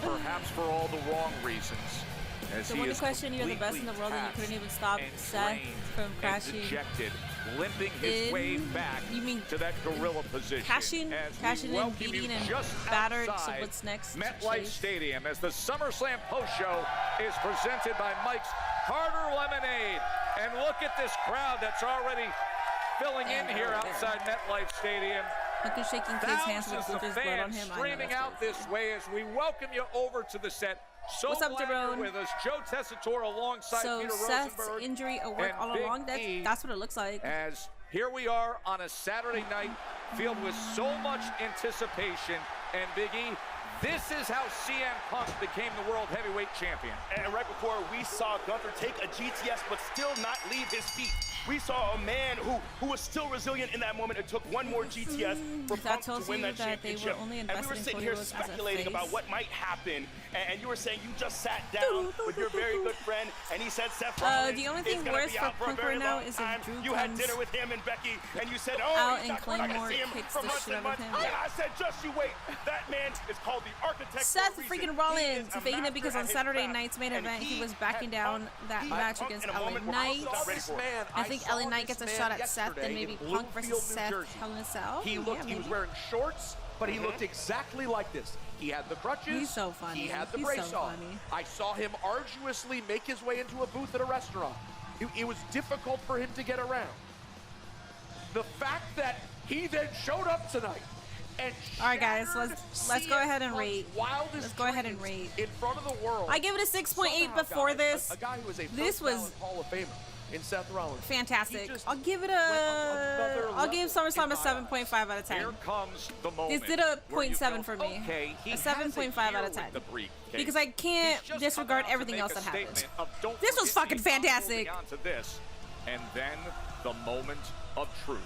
perhaps for all the wrong reasons. As So he when you is question you're the best in the world and you couldn't even stop Seth from crashing dejected, limping his way back to that gorilla position. Crashing in, welcome beating, you and just battered. So outside what's next? MetLife Stadium as the SummerSlam post show is presented by Mike's Carter Lemonade. And look at this crowd that's already filling in here outside MetLife Stadium. Punk is shaking kids' hands with Thousands of Gunther's blood on fans him. I know streaming that's out this way as we welcome you over to the set. So What's up, glad Jerome? you're with us. Joe Tessitore alongside So Peter Seth's Rosenberg injury a work and all Big along. E, That's what it looks like. as here we are on a Saturday night filled with so much anticipation. And Big E, this is how CM Punk became the World Heavyweight Champion. And right before we saw Gunther take a GTS but still not leave his feet. We saw a man who was still resilient in that moment. It took one more GTS for Punk to win that championship. And we were sitting here speculating about what might happen. And you were saying you just sat down with your very good friend, and he said Seth Rollins the only is thing gonna worse be for out for a Punk very right now long is time. if Drew You had comes dinner with him and Becky, and you said, "Oh, out he's and not, we're not Claymore gonna see him kicks for the months shit and out of months." him. I said, just you wait. That man is called the architect. Seth for a freaking reason. Rollins He is a faking it master because at on his Saturday craft. night's main And event he was had backing down that match Punk against in a LA moment where Knight. I saw this man. I think LA Knight gets a shot at Seth, then maybe Punk versus Seth, Hell in a Cell. He looked. He was wearing shorts, but he looked exactly like this. He had the crutches. He's so funny. He had the He's brace so on. funny. I saw him arduously make his way into a booth at a restaurant. It was difficult for him to get around. The fact that he then showed up tonight and all right, guys, let's go ahead and rate. Let's go ahead and rate. In front of the world. I give it a 6.8 before guys, this. A guy who was a This was Hall of Famer in Seth Rollins. fantastic. I'll give it a. I'll give SummerSlam a 7.5 out of 10. Here comes the moment. This did a where you 0.7 go, for me. okay, he A has 7.5 year out of with 10. the briefcase. Because I can't He's just disregard come out to everything make else a that happened. statement of, "Don't This was forget fucking me, I'm fantastic. moving on to this." And then the moment of truth.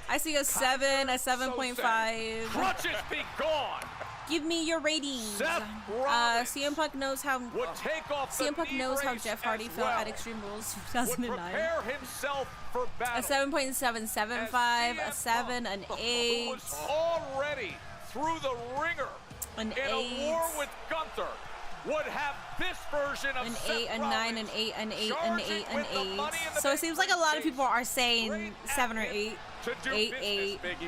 I see a 7, a 7.5. Crutches be gone. Give me your ratings. Seth Rollins CM Punk knows how. would take off the CM Punk knee knows how brace Jeff Hardy as felt well. at Extreme Rules Would 2009. prepare himself for battle. A 7.775, a 7, an 8. Who was already through the ringer An in 8. a war with Gunther would have this version of An Seth 8, a 9, an 8, an 8, an 8, an with the 8. money in the So it bank seems like a lot of people are saying 7 or 8. to do 8, business, 8. Big E.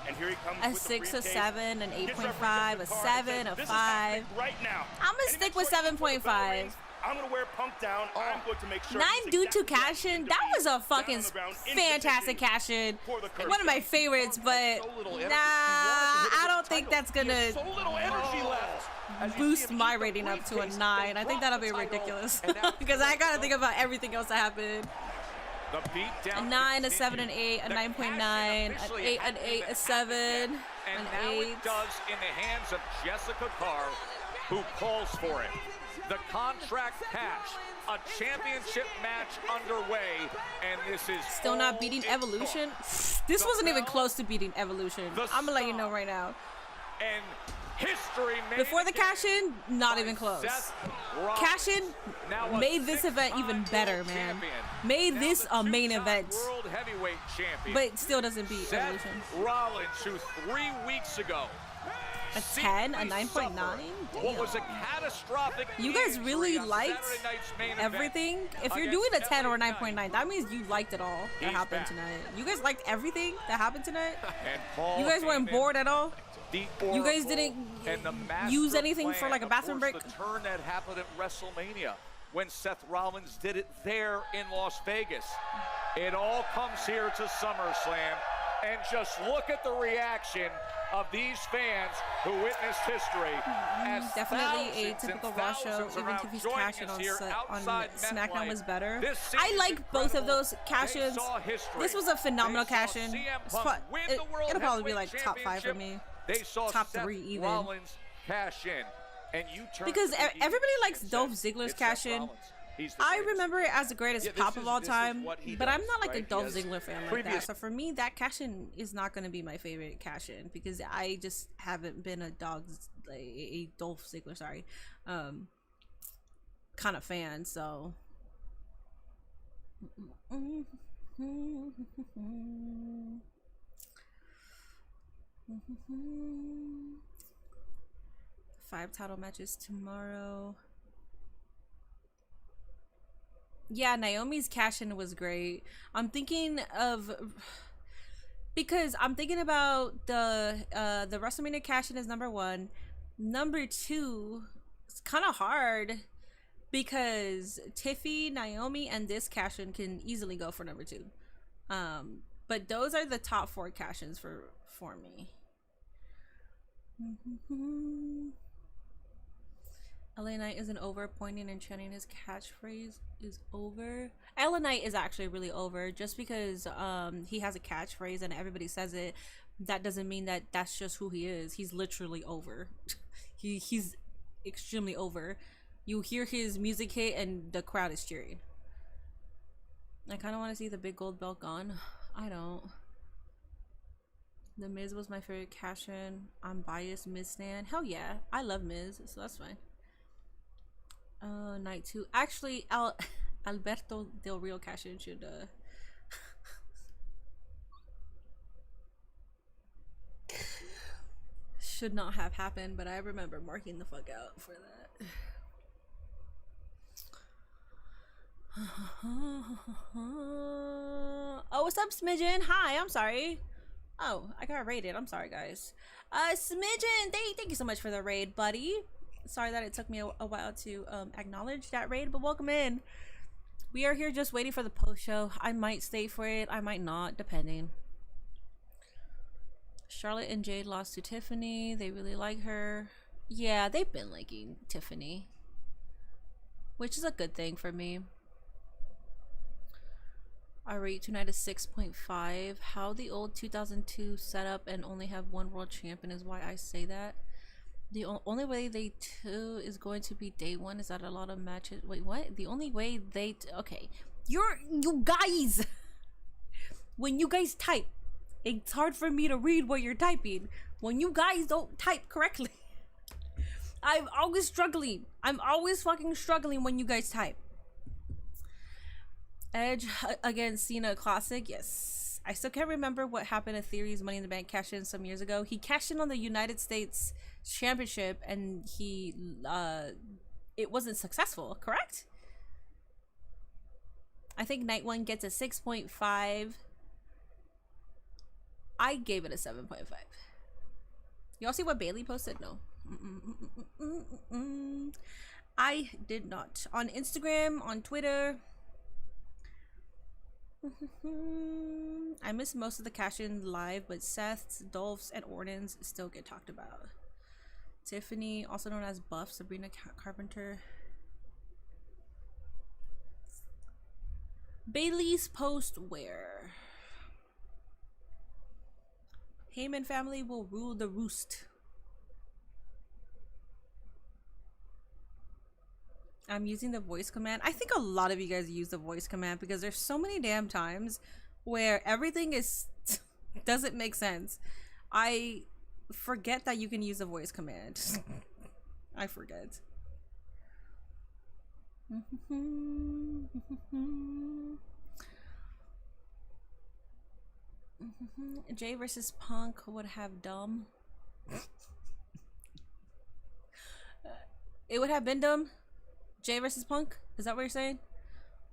And here he comes A with the 6, a briefcase. 7, an Gets 8.5, a referenced the card 7, and a says, "This is 5. happening right now." I'm gonna stick with 7.5. I'm gonna wear Punk down. I'm going to make sure. 9 due to cash in. That was a fucking fantastic cash in. One of my favorites, but nah, I don't think that's gonna boost my rating up to a 9. I think that'll be ridiculous because I gotta think about everything else that happened. A 9, a 7, an 8, a 9.9, an 8, an 8, a 7, And an now 8. it does in the hands of Jessica Carr, who calls for it. The contract cash, a championship match underway, and this is Still not beating Evolution. This wasn't even close to beating Evolution. I'm gonna let you know right now. And history before the cash in, not even close. Cash in made this event even better, man. Made this a main event, World Heavyweight Champion. but still doesn't beat Seth Evolution. Rollins, who 3 weeks ago, A 10, a 9.9. what was a catastrophic You guys really injury on liked Saturday night's main everything? event If you're against doing a 10 or a LA 9.9, that means you liked it all that He's happened back. tonight. You guys liked everything that happened tonight? And Paul You guys weren't came in, bored at all? the You guys Oracle, didn't and the use master anything for plan, like a of bathroom course, break? The turn that happened at WrestleMania when Seth Rollins did it there in Las Vegas. It all comes here to SummerSlam, and just look at the reaction of these fans who witnessed history. As Definitely a thousands and typical Raw show, thousands even around Tiffany's joining cash in us on, here on outside SmackDown MetLife. was better. This scene I is like both of incredible. those cash They ins. saw history. This was a phenomenal They saw cash in. CM Punk win the World It'll probably be Heavyweight like top 5 for me. Championship. They saw Top Seth 3 even. Rollins cash in, and you turn Because to the everybody likes and Dolph said, Ziggler's "It's cash Seth in. Rollins. He's the I greatest." remember it as the greatest Yeah, pop of all this is time, what he but I'm does, not like a right? Dolph He has Ziggler fan like that. previous- So for me, that cash in is not going to be my favorite cash in because I just haven't been a Dolph Ziggler, sorry, kind of fan. So. Five title matches tomorrow. Yeah, Naomi's cash-in was great. I'm thinking of because I'm thinking about the WrestleMania cash-in is number 1. Number 2, it's kind of hard because Tiffy, Naomi, and this cash-in can easily go for number 2. But those are the top 4 cash-ins for me. LA Knight isn't over. Pointing and chanting his catchphrase is over. LA Knight is actually really over. Just because he has a catchphrase and everybody says it, that doesn't mean that that's just who he is. He's literally over. He's extremely over. You hear his music hit and the crowd is cheering. I kind of want to see the big gold belt gone. I don't. The Miz was my favorite cash-in. I'm biased. Miz stan. Hell yeah. I love Miz, so that's fine. Night 2. Actually, Alberto Del Rio cash-in should not have happened, but I remember marking the fuck out for that. Oh, what's up, Smidgen? Hi, I'm sorry. Oh, I got raided. I'm sorry, guys. Smidgen, thank you so much for the raid, buddy. Sorry that it took me a while to acknowledge that raid, but welcome in. We are here just waiting for the post show. I might stay for it, I might not, depending. Charlotte and Jade lost to Tiffany. They really like her. Yeah, they've been liking Tiffany, which is a good thing for me. I rate tonight is 6.5. How the old 2002 setup and only have one world champion is why I say that. The only way they two is going to be day 1 is that a lot of matches. Wait, what? The only way they okay. You guys. When you guys type, it's hard for me to read what you're typing. When you guys don't type correctly, I'm always struggling. I'm always fucking struggling when you guys type. Edge against Cena Classic. Yes. I still can't remember what happened at Theory's Money in the Bank cash in some years ago. He cashed in on the United States Championship and he it wasn't successful, correct? I think Night One gets a 6.5. I gave it a 7.5. Y'all see what Bailey posted? No. I did not. On Instagram, on Twitter. I missed most of the cash-in live, but Seth's, Dolph's, and Orton's still get talked about. Tiffany, also known as Buff, Sabrina Carpenter. Bailey's post where Heyman family will rule the roost. I'm using the voice command. I think a lot of you guys use the voice command because there's so many damn times where everything is doesn't make sense. I forget that you can use the voice command. I forget. Jay versus Punk would have dumb. It would have been dumb. Jay versus Punk? Is that what you're saying?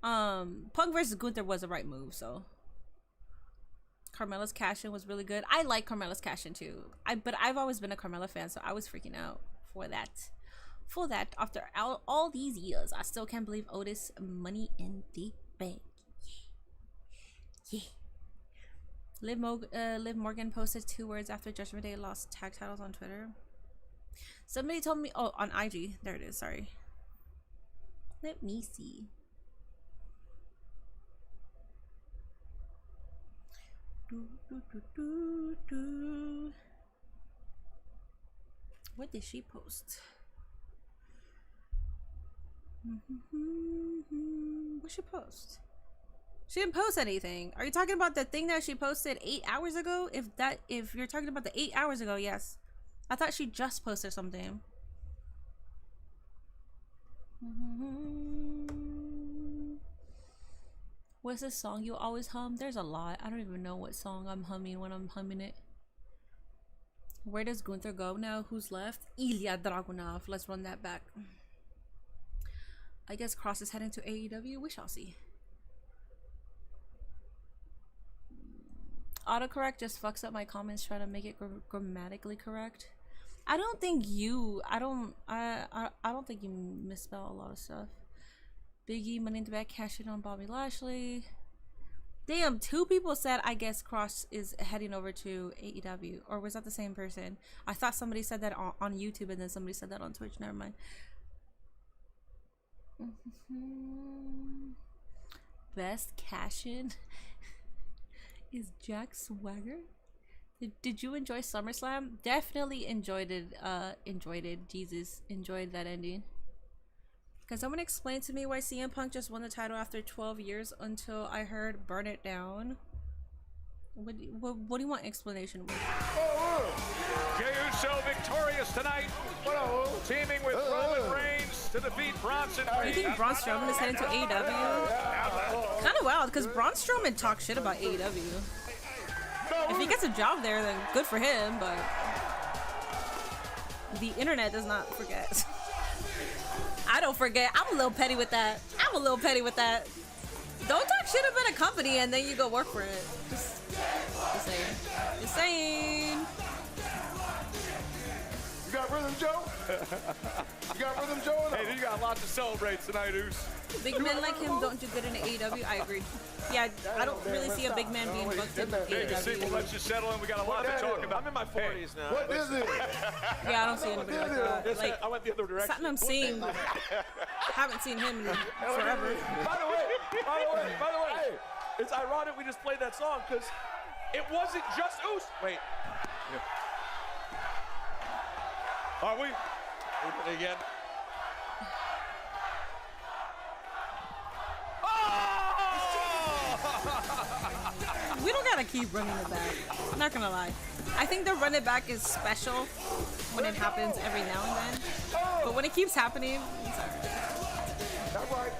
Punk versus Gunther was the right move, so. Carmella's cash-in was really good. I like Carmella's cash-in too. But I've always been a Carmella fan, so I was freaking out for that. For that, after all these years, I still can't believe Otis Money in the Bank. Yeah. Liv Morgan posted 2 words after Judgment Day lost tag titles on Twitter. Somebody told me, oh, on IG. There it is, sorry. Let me see. What did she post? What she post? She didn't post anything. Are you talking about the thing that she posted 8 hours ago? If you're talking about the 8 hours ago, yes. I thought she just posted something. What's this song you always hum? There's a lot. I don't even know what song I'm humming when I'm humming it. Where does Gunther go now? Who's left? Ilya Dragunov. Let's run that back. I guess Kross is heading to AEW. We shall see. Autocorrect just fucks up my comments trying to make it grammatically correct. I don't think you think you misspell a lot of stuff. Biggie, Money in the Bank, cash in on Bobby Lashley. Damn, 2 people said I guess Kross is heading over to AEW. Or was that the same person? I thought somebody said that on YouTube and then somebody said that on Twitch. Never mind. Best cash in is Jack Swagger. Did you enjoy SummerSlam? Definitely enjoyed it. Jesus, enjoyed that ending. Can someone explain to me why CM Punk just won the title after 12 years until I heard "Burn It Down"? What do you want explanation with? Jey Uso victorious tonight, teaming with Roman Reigns to defeat Bronson. Do you think Braun Strowman is heading to AEW? Kind of wild, because Braun Strowman talks shit about AEW. If he gets a job there, then good for him, but the internet does not forget. I don't forget. I'm a little petty with that. Don't talk shit about a company and then you go work for it. Just saying. Just saying. You got Rhythm Joe? You got Rhythm Joe? Hey, you got lots to celebrate tonight, Oos. Big men like him don't do good in the AEW. I agree. Yeah, I don't really see a big man being booked in AEW. Let's just settle in. We got a lot to talk about. I'm in my 40s now. What is it? Yeah, I don't see anybody like that. Like, I went the other direction. Something I'm seeing. Haven't seen him in forever. By the way, hey, it's ironic we just played that song because it wasn't just Oos. Wait. Yeah. Are we? Again. We don't gotta keep running it back. I'm not gonna lie. I think the run it back is special when it happens every now and then. But when it keeps happening, it's alright.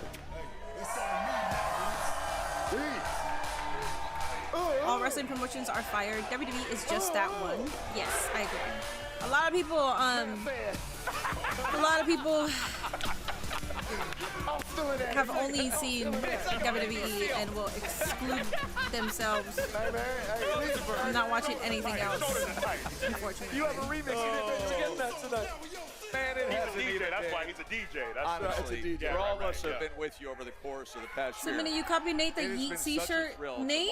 All wrestling promotions are fired. WWE is just that one. Yes, I agree. A lot of people have only seen WWE and will exclude themselves from not watching anything else, unfortunately. You have a remix. You didn't get that tonight. Man, it has He's a DJ. That's why he's a DJ. Honestly, it's a DJ. Yeah, all of us have been with you over the course of the past year. So many you copy Nate the Yeet t-shirt. Nate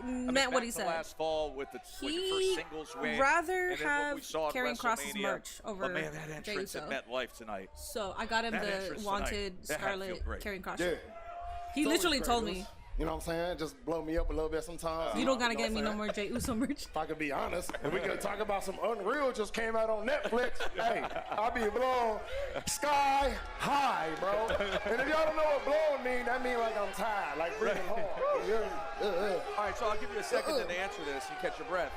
meant what he said. Last fall with the first singles win, rather have Karrion Kross's merch over man, that entrance at MetLife tonight. So I got him the wanted Scarlet Karrion Kross. Yeah. He literally told me. You know what I'm saying? Just blow me up a little bit sometimes. You don't gotta get me no more Jey Uso merch. If I could be honest, and we could talk about some Unreal just came out on Netflix. Hey, I'll be blown sky high, bro. And if y'all don't know what blown mean, that mean like I'm tired, like breathing hard. All right, so I'll give you a second to answer this and catch your breath.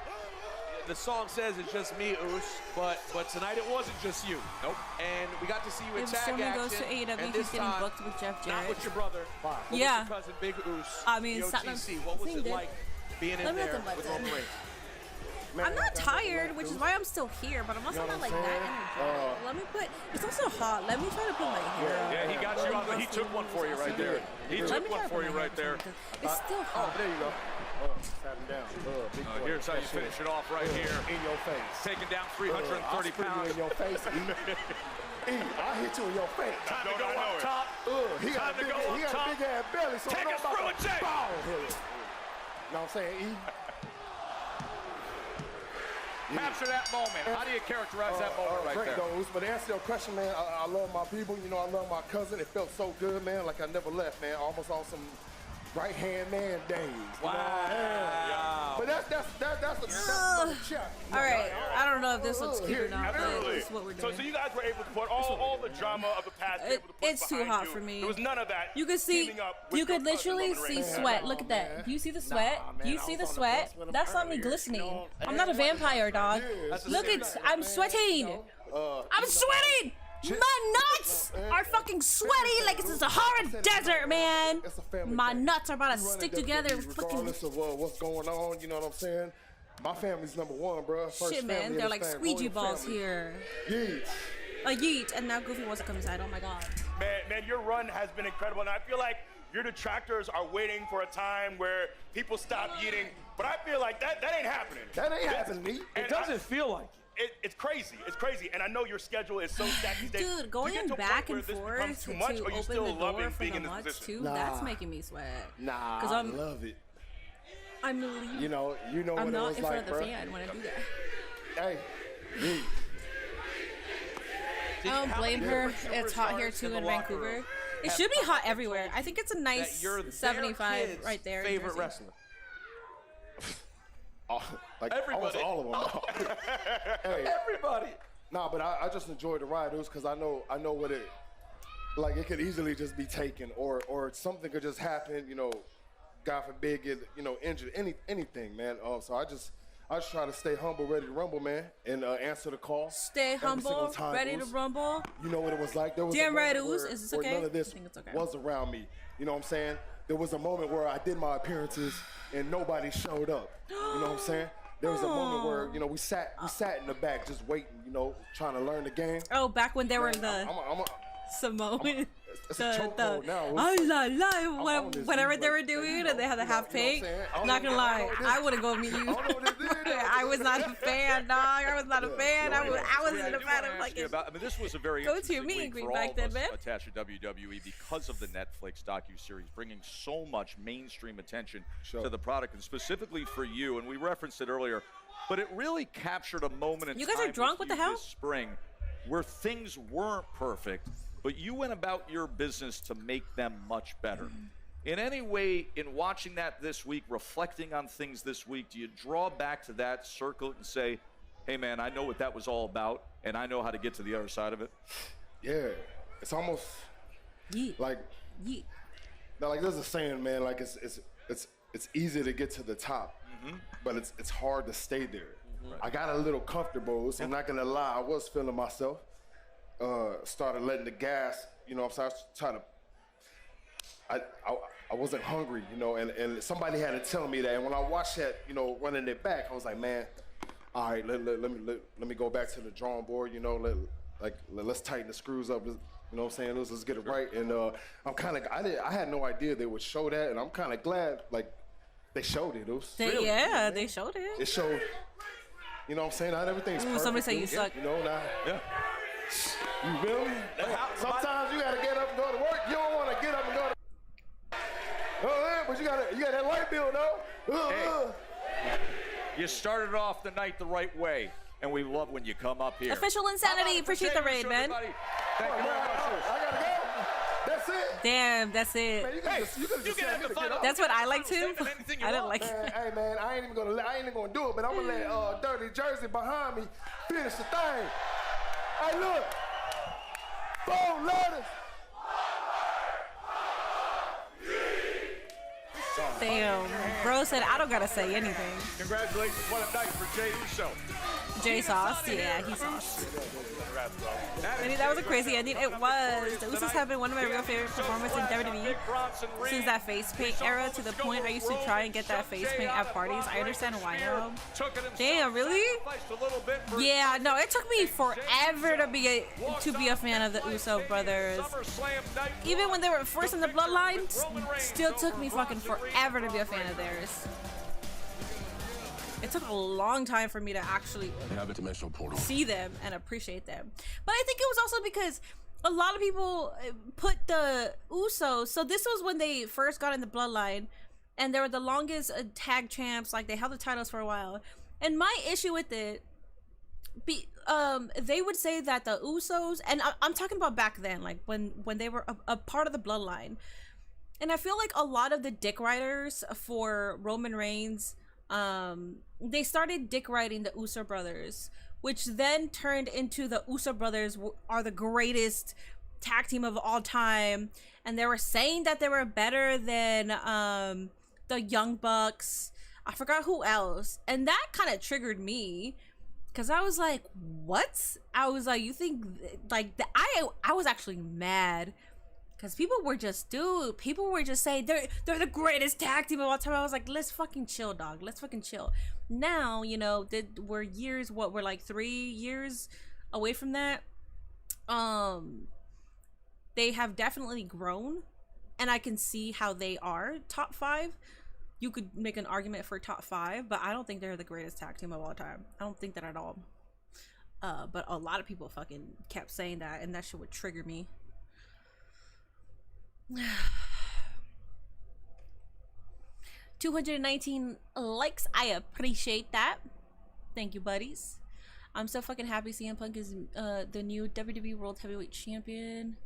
The song says it's just me, Oos, but tonight it wasn't just you. Nope. And we got to see you in If tag Stormy action. goes to AEW, and he's this getting time, booked with Jeff Jarrett. not with your brother, but yeah. with your cousin, Big Oos. I mean, the OTC. What was it like being in there with Roman Reigns? I'm not tired, which is why I'm still here, but I'm also not like that energetic. Let me put. It's also hot. Let me try to put my hair up. Yeah, he got you on. He took one for you right there. He took one for you right there. It's still hot. Oh, there you go. Sat him down. Here's how you finish it off right here. In your face. Taking down 330 pounds. In your face, E. I hit you in your face. Time to go up top. He got a big ass belly, so Take us through it, Jay. You know what I'm saying, E? Capture that moment. How do you characterize that moment right there? Those, but to answer your question, man, I love my people. You know, I love my cousin. It felt so good, man. Like I never left, man. Almost on some right-hand man days. Wow. Yeah. But that's a check. All right. I don't know if this looks cute or not, but Absolutely. this is what we're doing. So you guys were able to put all the drama of the past. It's too hot for me. There was none of that. You could see, you could literally see sweat. Look at that. Do you see the sweat? Do you see the sweat? That's not me glistening. I'm not a vampire, dog. Look at, I'm sweating. I'm sweating. My nuts are fucking sweaty like it's a Sahara desert, man. My nuts are about to stick together. Regardless of what's going on, you know what I'm saying? My family's number one, bro. Shit, man, they're like squeegee balls here. Yeet. A yeet, and now Goofy wants to come inside. Oh my god. Man, your run has been incredible, and I feel like your detractors are waiting for a time where people stop yeeting, but I feel like that ain't happening. That ain't happening. It doesn't feel like it's crazy. It's crazy, and I know your schedule is so stacked these days. Dude, going back and forth to open the door for the mutts too, that's making me sweat. Nah, I love it. I'm leaving. You know I'm what it not was in like, front of the bro. fan when I do that. Hey, I don't blame her. It's hot here too in Vancouver. It should be hot everywhere. I think it's a nice 75 right there. Favorite wrestler? Like Everybody. almost all of them. Hey, everybody. Nah, but I just enjoyed the ride, because I know what it, like it could easily just be taken, or something could just happen, you know, God forbid, get, you know, injured, anything, man. So I just try to stay humble, ready to rumble, man, and answer the call. Stay humble, ready to rumble. You know what it was like. There was damn right, Is this okay? None of this was around me. You know what I'm saying? There was a moment where I did my appearances and nobody showed up. You know what I'm saying? There was a moment where, you know, we sat in the back just waiting, you know, trying to learn the game. Oh, back when they were the Samoan. It's a chokehold now. Whatever they were doing, and they had the half paint. Not gonna lie, I wouldn't go meet you. I was not a fan, dog. I was not a fan. I wasn't a fan of fucking. I mean, this was a very go to your meet and greet back then, man. Attached to WWE because of the Netflix docuseries, bringing so much mainstream attention to the product, and specifically for you. And we referenced it earlier, but it really captured a moment in you guys time are drunk. What the hell? This spring, where things weren't perfect, but you went about your business to make them much better. In any way, in watching that this week, reflecting on things this week, do you draw back to that, circle it, and say, hey, man, I know what that was all about, and I know how to get to the other side of it? Yeah. It's almost like, now, like there's a saying, man, like it's easy to get to the top, but it's hard to stay there. I got a little comfortable, so I'm not gonna lie, I was feeling myself. Started letting the gas, you know, so I was trying to, I wasn't hungry, you know, and somebody had to tell me that. And when I watched that, you know, running it back, I was like, man, all right, let me go back to the drawing board, you know, let's tighten the screws up. You know what I'm saying? Let's get it right. And I'm kind of, I had no idea they would show that, and I'm kind of glad, like, they showed it. Yeah, they showed it. It showed, you know what I'm saying? Not everything's perfect. Somebody say you suck. You know, you feel me? Sometimes you got to get up and go to work. You don't want to get up and go to but you got that light bill, though. Hey, you started off the night the right way, and we love when you come up here. Official Insanity, appreciate the raid, man. Thank you very much. I gotta go. That's it. Damn, that's it. Man, you can have the final. That's what I like too. I don't like it. Hey man, I ain't even gonna do it, but I'm gonna let Dirty Jersey behind me finish the thing. Hey, look. 4 letters. Damn. Bro said I don't gotta say anything. Congratulations. What a night for Jade Uso. Jay Sauce, yeah, he's sauce. I mean, that was a crazy ending. It was. The Usos have been one of my real favorite performances in WWE since that face paint era, to the point I used to try and get that face paint at parties. I understand why now. Damn, really? Yeah, no, it took me forever to be a fan of the Uso brothers. Even when they were first in the bloodline, still took me fucking forever to be a fan of theirs. It took a long time for me to actually see them and appreciate them. But I think it was also because a lot of people put the Usos, so this was when they first got in the bloodline, and they were the longest tag champs, like they held the titles for a while. And my issue with it, they would say that the Usos, and I'm talking about back then, like when they were a part of the bloodline. And I feel like a lot of the dick writers for Roman Reigns, they started dick writing the Uso brothers, which then turned into the Uso brothers are the greatest tag team of all time, and they were saying that they were better than the Young Bucks. I forgot who else, and that kind of triggered me because I was like, what? I was like, you think like that? I was actually mad. Because people were just saying they're the greatest tag team of all time. I was like, let's fucking chill, dog. Let's fucking chill. Now, you know, we're years, we're like 3 years away from that. They have definitely grown, and I can see how they are top 5. You could make an argument for top 5, but I don't think they're the greatest tag team of all time. I don't think that at all. But a lot of people fucking kept saying that, and that shit would trigger me. 219 likes. I appreciate that. Thank you, buddies. I'm so fucking happy CM Punk is the new WWE World Heavyweight Champion.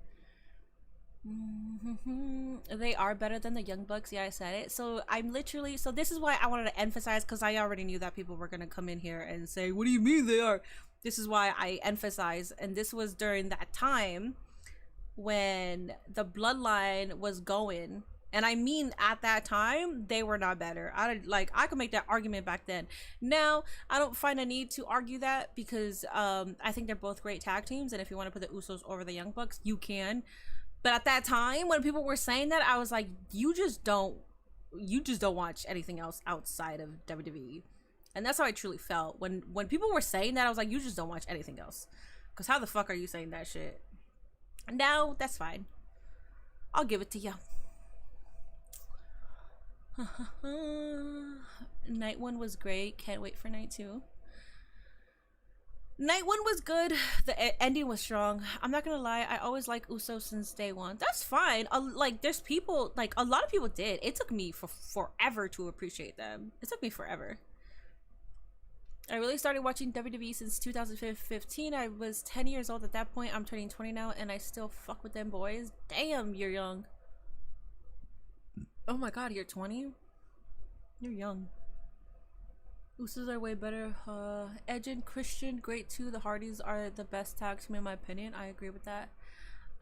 They are better than the Young Bucks. Yeah, I said it. So I'm literally, so this is why I wanted to emphasize, because I already knew that people were gonna come in here and say, what do you mean they are? This is why I emphasize, and this was during that time when the bloodline was going, and I mean at that time they were not better. I could make that argument back then. Now I don't find a need to argue that, because I think they're both great tag teams, and if you want to put the Usos over the Young Bucks, you can. But at that time when people were saying that, I was like, you just don't watch anything else outside of WWE. And that's how I truly felt when people were saying that. I was like, you just don't watch anything else, because how the fuck are you saying that shit? Now that's fine, I'll give it to you. Night 1 was great, can't wait for night 2. Night 1 was good, the ending was strong. I'm not gonna lie, I always like Uso since day one. That's fine. Like, there's people, like a lot of people did. It took me forever to appreciate them. It took me forever. I really started watching WWE since 2015. I was 10 years old at that point. I'm turning 20 now, and I still fuck with them boys. Damn, you're young. Oh my god, you're 20? You're young. Usos are way better. Edge and Christian, great too. The Hardys are the best tag team in my opinion. I agree with that.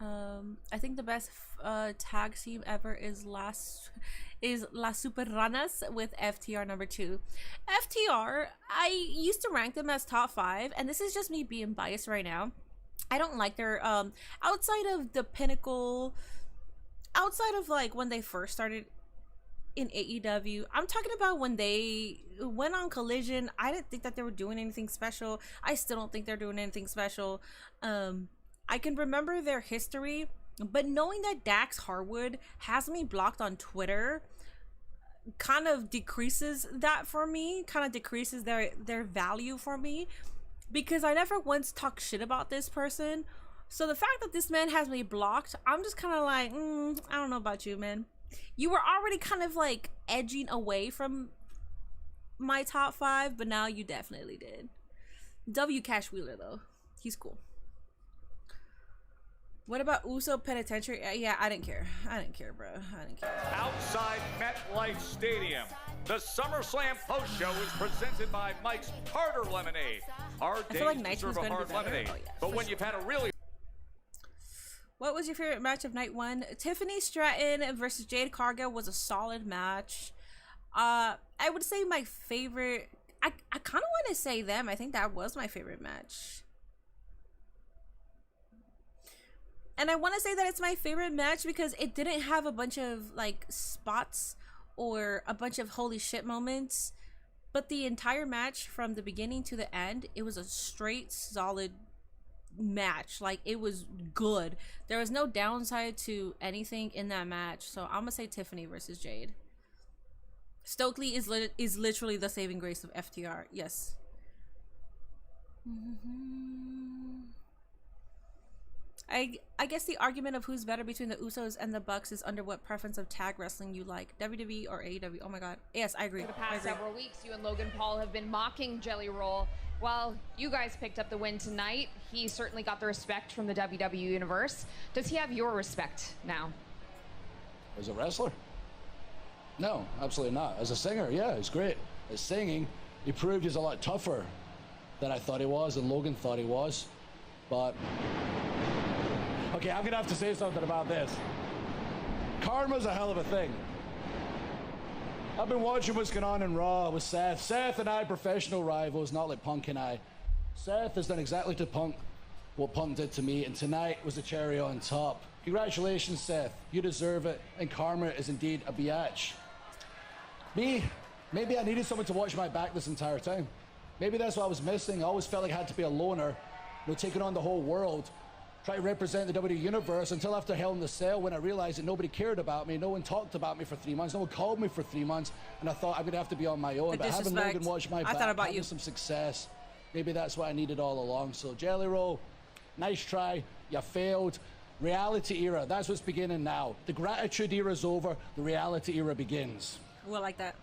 I think the best tag team ever is La Superranas with FTR number 2. FTR, I used to rank them as top 5, and this is just me being biased right now. I don't like their outside of the Pinnacle, outside of like when they first started in AEW. I'm talking about when they went on Collision. I didn't think that they were doing anything special. I still don't think they're doing anything special. I can remember their history, but knowing that Dax Harwood has me blocked on Twitter kind of decreases that for me, kind of decreases their value for me, because I never once talked shit about this person. So the fact that this man has me blocked, I'm just kind of like, I don't know about you, man. You were already kind of like edging away from my top 5, but now you definitely did. W Cash Wheeler though, he's cool. What about Uso Penitentiary? Yeah, I didn't care. I didn't care, bro. I didn't care. Outside MetLife Stadium, the SummerSlam post show is presented by Mike's Harder Lemonade. Hard days like Night deserve One's a gonna hard be better. lemonade, Oh, yeah. but when you've had a really What was your favorite match of night 1? Tiffany Stratton versus Jade Cargill was a solid match. I would say my favorite, I kind of want to say them. I think that was my favorite match. And I want to say that it's my favorite match because it didn't have a bunch of like spots or a bunch of holy shit moments. But the entire match from the beginning to the end, it was a straight solid match. Like, it was good. There was no downside to anything in that match. So I'm gonna say Tiffany versus Jade. Stokely is literally the saving grace of FTR. Yes. I guess the argument of who's better between the Usos and the Bucks is under what preference of tag wrestling you like, WWE or AEW. Oh my god. Yes, I agree. For the past several weeks, you and Logan Paul have been mocking Jelly Roll. While you guys picked up the win tonight, he certainly got the respect from the WWE Universe. Does he have your respect now? As a wrestler? No, absolutely not. As a singer, yeah, he's great. As singing, he proved he's a lot tougher than I thought he was and Logan thought he was. But okay, I'm gonna have to say something about this. Karma's a hell of a thing. I've been watching what's going on in Raw with Seth. Seth and I, professional rivals, not like Punk and I. Seth has done exactly to Punk what Punk did to me, and tonight was the cherry on top. Congratulations, Seth. You deserve it, and karma is indeed a biatch. Me, maybe I needed someone to watch my back this entire time. Maybe that's what I was missing. I always felt like I had to be a loner, taking on the whole world, try to represent the WWE Universe until after Hell in the Cell, when I realized that nobody cared about me, no one talked about me for 3 months, no one called me for 3 months, and I thought I'm gonna have to be on my own. But having Logan watch my back, having some success, maybe that's what I needed all along. So Jelly Roll, nice try, you failed. Reality era, that's what's beginning now. The gratitude era's over, the reality era begins. Well, like that.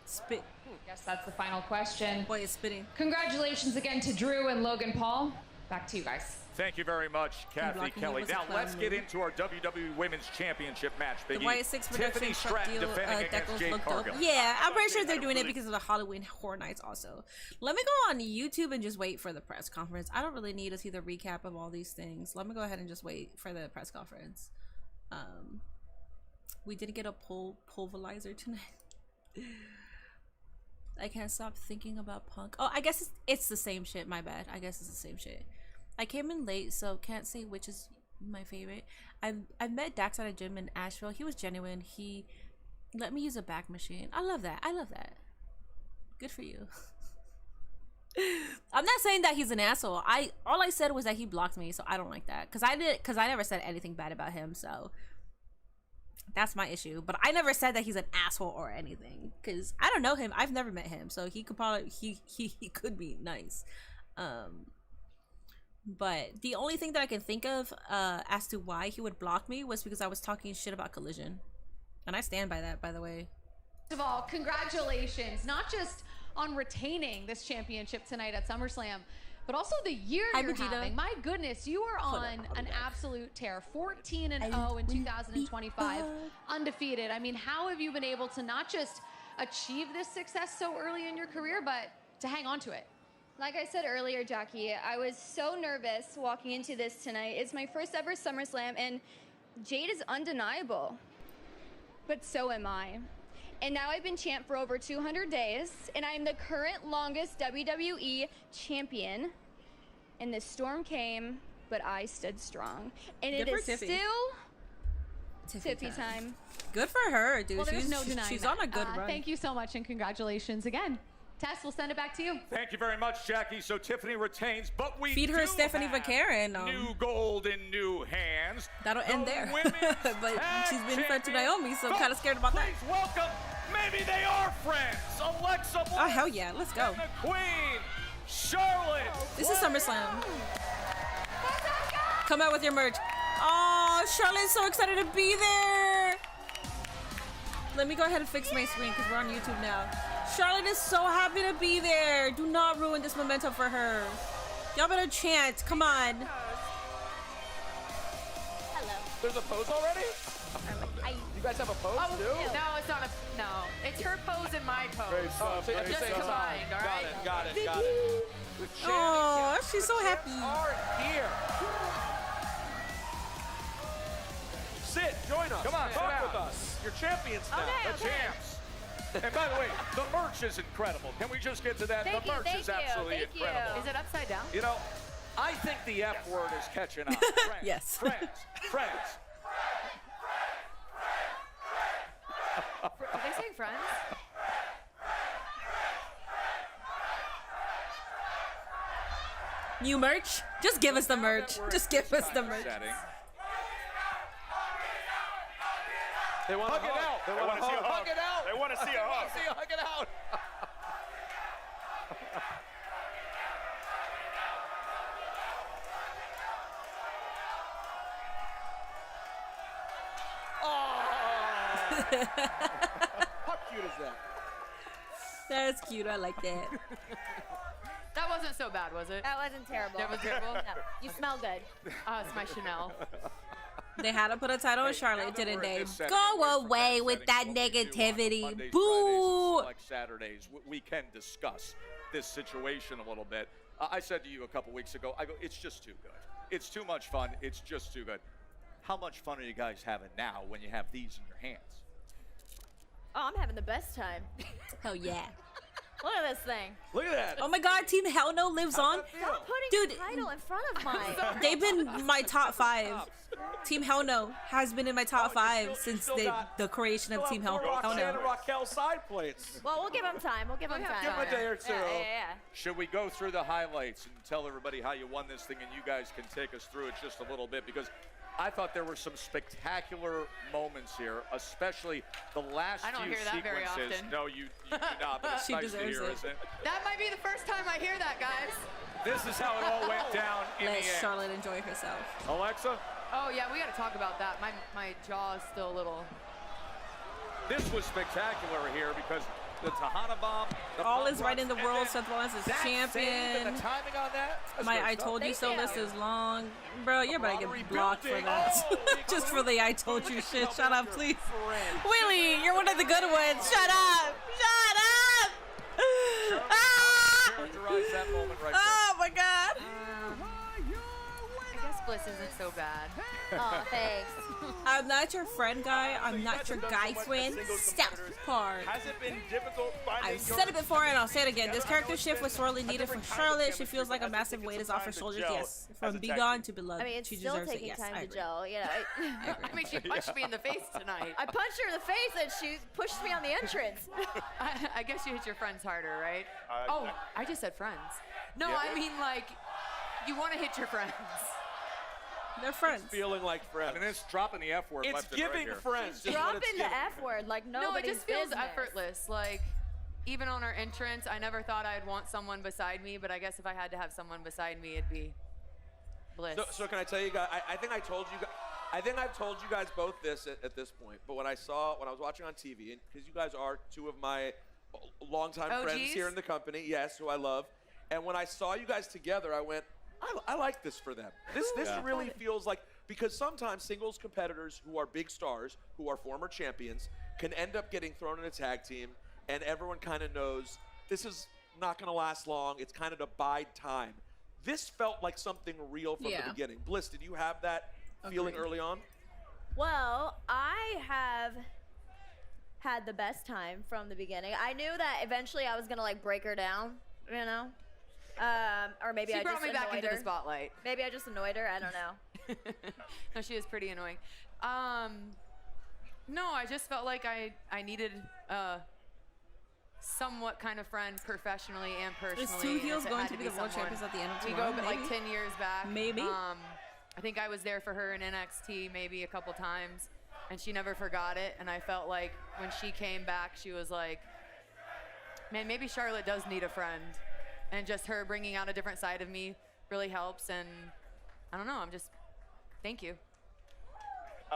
Spit. Guess that's the final question. Boy, it's spitting. Congratulations again to Drew and Logan Paul. Back to you guys. Thank you very much, Kathy Kelly. Now let's get into our WWE Women's Championship match, Biggie. The Y6 Tiffany Stratton defending against Jade Cargill. Yeah, I'm pretty sure they're doing it because of the Halloween Horror Nights also. Let me go on YouTube and just wait for the press conference. I don't really need to see the recap of all these things. Let me go ahead and just wait for the press conference. We did get a pulverizer tonight. I can't stop thinking about Punk. Oh, I guess it's the same shit. My bad. I guess it's the same shit. I came in late, so can't say which is my favorite. I met Dax at a gym in Asheville. He was genuine. He let me use a back machine. I love that. I love that. Good for you. I'm not saying that he's an asshole. All I said was that he blocked me, so I don't like that. Cause I never said anything bad about him, so that's my issue. But I never said that he's an asshole or anything. Cause I don't know him. I've never met him, so he could probably he could be nice. But the only thing that I can think of as to why he would block me was because I was talking shit about Collision. And I stand by that, by the way. First of all, congratulations, not just on retaining this championship tonight at SummerSlam, but also the year you're having. My goodness, you are on an absolute tear. 14-0 in 2025, undefeated. I mean, how have you been able to not just achieve this success so early in your career, but to hang on to it? Like I said earlier, Jackie, I was so nervous walking into this tonight. It's my first ever SummerSlam, and Jade is undeniable. But so am I. And now I've been champ for over 200 days, and I'm the current longest WWE champion. And the storm came, but I stood strong. And it is still Tiffy time. Good for her, dude. Well, there's no denying she's that. on a good run. Thank you so much, and congratulations again. Tess, we'll send it back to you. Thank you very much, Jackie. So Tiffany retains, but we feed her Stephanie have McCarron. New gold in new hands. That'll end there. But she's been friends to Naomi, so I'm kind of scared about that. Please welcome, maybe they are friends, Alexa Bliss. Oh, hell yeah. Let's go. And the Queen, Charlotte. This is SummerSlam. Come out with your merch. Oh, Charlotte's so excited to be there. Let me go ahead and fix my screen because we're on YouTube now. Charlotte is so happy to be there. Do not ruin this momentum for her. Y'all better chant. Come on. Hello. There's a pose already? You guys have a pose too? No, it's not a. No, it's her pose and my pose. Great stuff. So just combined, all right? Got it. The Oh, she's so happy. Are here. Sit, join us. Come on, talk with us. You're champions now. The champs. And by the way, the merch is incredible. Can we just get to that? Thank the you, merch thank is you, absolutely thank you. incredible. Is it upside down? You know, I think the F word is catching on. Friends, Yes. Friends. Are they saying friends? New merch? Just give us the merch. Just give us the merch. They want Hug it out. They want to see a hug. Hug it out. They want to see a hug. Hug it out. How cute is that? That's cute. I like that. That wasn't so bad, was it? That wasn't terrible. That was terrible? No, you smell good. Oh, it's my Chanel. They had to put a title on Charlotte, didn't they? setting, Go away with that negativity. Mondays, Boo! Fridays, and select Saturdays, we can discuss this situation a little bit. I said to you a couple weeks ago, I go, it's just too good. It's too much fun. It's just too good. How much fun are you guys having now when you have these in your hands? Oh, I'm having the best time. Hell yeah. Look at this thing. Look at that. Oh my god, Team Hell No lives on. Stop putting Dude, the title in front of mine. they've been my top 5. Team Hell No has been in my top 5 since the creation of Team Hell Roxanne No. and Raquel side plates. Well, we'll give them time. We'll give them time. Give them a day or two. Yeah. Should we go through the highlights and tell everybody how you won this thing, and you guys can take us through it just a little bit? Because I thought there were some spectacular moments here, especially the last I don't few hear that very sequences. often. No, you do not, but it's She nice to deserves hear, it. isn't it? That might be the first time I hear that, guys. This is how it all went down in Let the end. Charlotte enjoy herself. Alexa, Oh, yeah, we got to talk about that. My jaw is still a little... this was spectacular here because the Tahana bomb. The All pump is right in the rocks, world. and Seth Rollins is that save and champion. the timing on that. That's My great I stuff. told you so Thank list you. is long. Bro, you're about to Camaraderie get blocked for building. that. Oh, Just for the I told you shit. Shut up, please. Friends. Willie, you're one of the good ones. Shut up. Shut up. Characterize that moment right Oh my god. I guess Bliss isn't so bad. Oh, thanks. I'm not your friend guy. I'm not your guy friend. Step apart. Has it been difficult finding I've said it before and I'll say it again. This character shift was sorely needed for Charlotte. She feels like a massive weight is off her shoulders. Yes. From Be Gone to Beloved. I mean, it's she still deserves it. taking Yes, time I to agree. gel. You know, I mean, she punched me in the face tonight. I punched her in the face and she pushed me on the entrance. I guess you hit your friends harder, right? I just said friends. No, Yeah. I mean, like, you want to hit your friends. They're friends. feeling like friends. I mean, it's dropping the F word It's left and right giving here. friends. just what Dropping it's the giving. F word like No, it nobody's just feels business. effortless. Like, even on our entrance, I never thought I'd want someone beside me, but I guess if I had to have someone beside me, it'd be Bliss. So can I tell you guys? I think I told you guys. I think I've told you guys both this at this point. But when I was watching on TV, and because you guys are two of my longtime OGs? friends here in the company, yes, who I love, and when I saw you guys together, I went, I like this for them. This really feels like, because sometimes singles competitors who are big stars, who are former champions, can end up getting thrown in a tag team, and everyone kind of knows this is not going to last long. It's kind of to bide time. This felt like something real from the beginning. Bliss, did you have that feeling early on? Well, I have had the best time from the beginning. I knew that eventually I was gonna like break her down, you know, or maybe She I brought just me back annoyed into her. the spotlight. Maybe I just annoyed her. I don't know. No, she is pretty annoying. No, I just felt like I needed somewhat kind of friend professionally and personally. Is Two Heels going to be the world champions at the end of tomorrow? We go like 10 years back. Maybe. I think I was there for her in NXT maybe a couple times, and she never forgot it. And I felt like when she came back, she was like, man, maybe Charlotte does need a friend. And just her bringing out a different side of me really helps. And I don't know, thank you.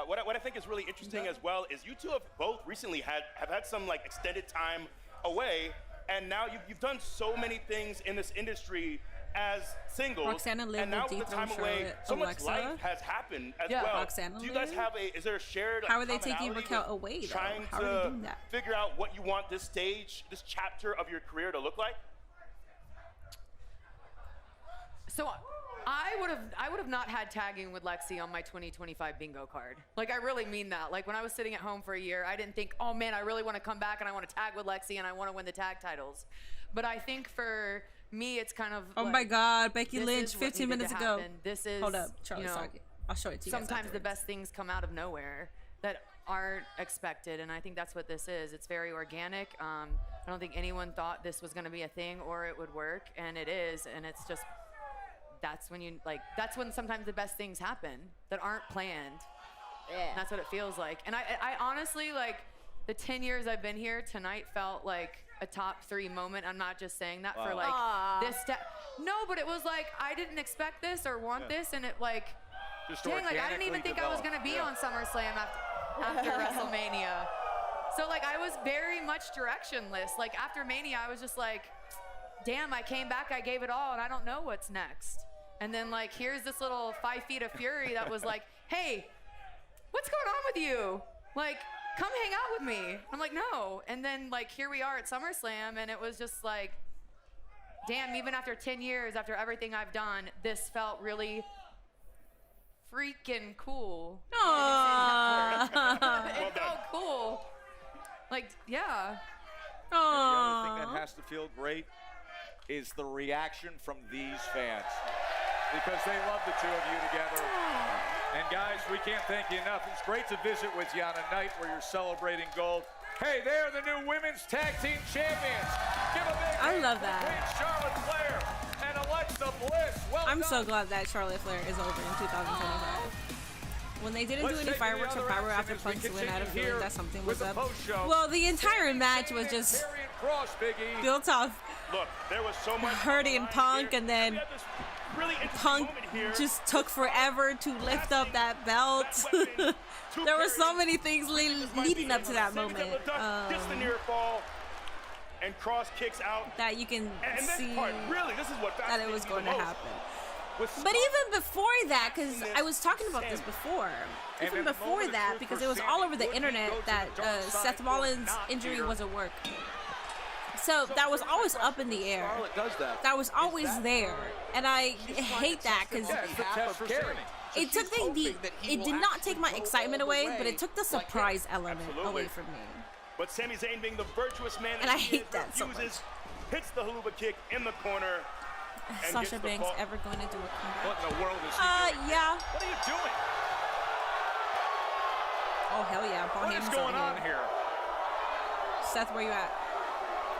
What I think is really interesting as well is you two have both recently have had some like extended time away, and now you've done so many things in this industry as singles. Roxanne and now with the time away, so much life has happened as well. Roxanne do you guys have is there a shared how are they taking Raquel away though? Trying how to are they doing that? Figure out what you want this chapter of your career to look like? So I would have not had tagging with Lexi on my 2025 bingo card. Like, I really mean that. Like, when I was sitting at home for a year, I didn't think, oh man, I really want to come back and I want to tag with Lexi and I want to win the tag titles. But I think for me, it's kind of oh like, my God, Becky Lynch 15 minutes ago. This is, hold up, Charlie, I'll show it to you. Sometimes the best things come out of nowhere that aren't expected, and I think that's what this is. It's very organic. I don't think anyone thought this was going to be a thing or it would work, and it is, and it's just, that's when sometimes the best things happen that aren't planned. Yeah. And that's what it feels like. And I honestly, like, the 10 years I've been here, tonight felt like a top 3 moment. I'm not just saying that for like this no, but it was like I didn't expect this or want this, and it like just dang, like I didn't even think I was gonna be on SummerSlam after WrestleMania. So like I was very much directionless. Like after Mania, I was just like, damn, I came back, I gave it all, and I don't know what's next. And then like here's this little 5 feet of fury that was like, hey, what's going on with you? Like, come hang out with me. I'm like, no. And then like here we are at SummerSlam, and it was just like, damn, even after 10 years, after everything I've done, this felt really freaking cool. Aww. It felt cool. Like, yeah. And the other thing that has to feel great is the reaction from these fans, because they love the two of you together. And guys, we can't thank you enough. It's great to visit with you on a night where you're celebrating gold. Hey, they're the new women's tag team champions. Give a big I love that. Charlotte Flair and Alexa Bliss. Well I'm done. so glad that Charlotte Flair is over in 2025. When they didn't do any fireworks or power after Punk's win, I had a feeling that something was up. Well, the entire match was just built off Look, there was so much hurting Punk, and then really Punk just took forever to lift up that belt. There were so many things leading up to that moment. Gets the near fall, and Kross kicks out. That you can see this is what that it was going to happen. But even before that, because I was talking about this before, even before that, because it was all over the internet that Seth Rollins' injury was a work. So that was always up in the air. Charlotte does that. That was always there, and I hate that because it took it did not take my excitement away, but it took the surprise element away from me. But Sami Zayn, being the virtuous man and I hate that so much. Hits the haluva kick in the corner. Sasha Banks ever going to do a comeback? What in the world is he doing? Yeah. What are you doing? Oh hell yeah! Paul What is going on here? Seth, where you at?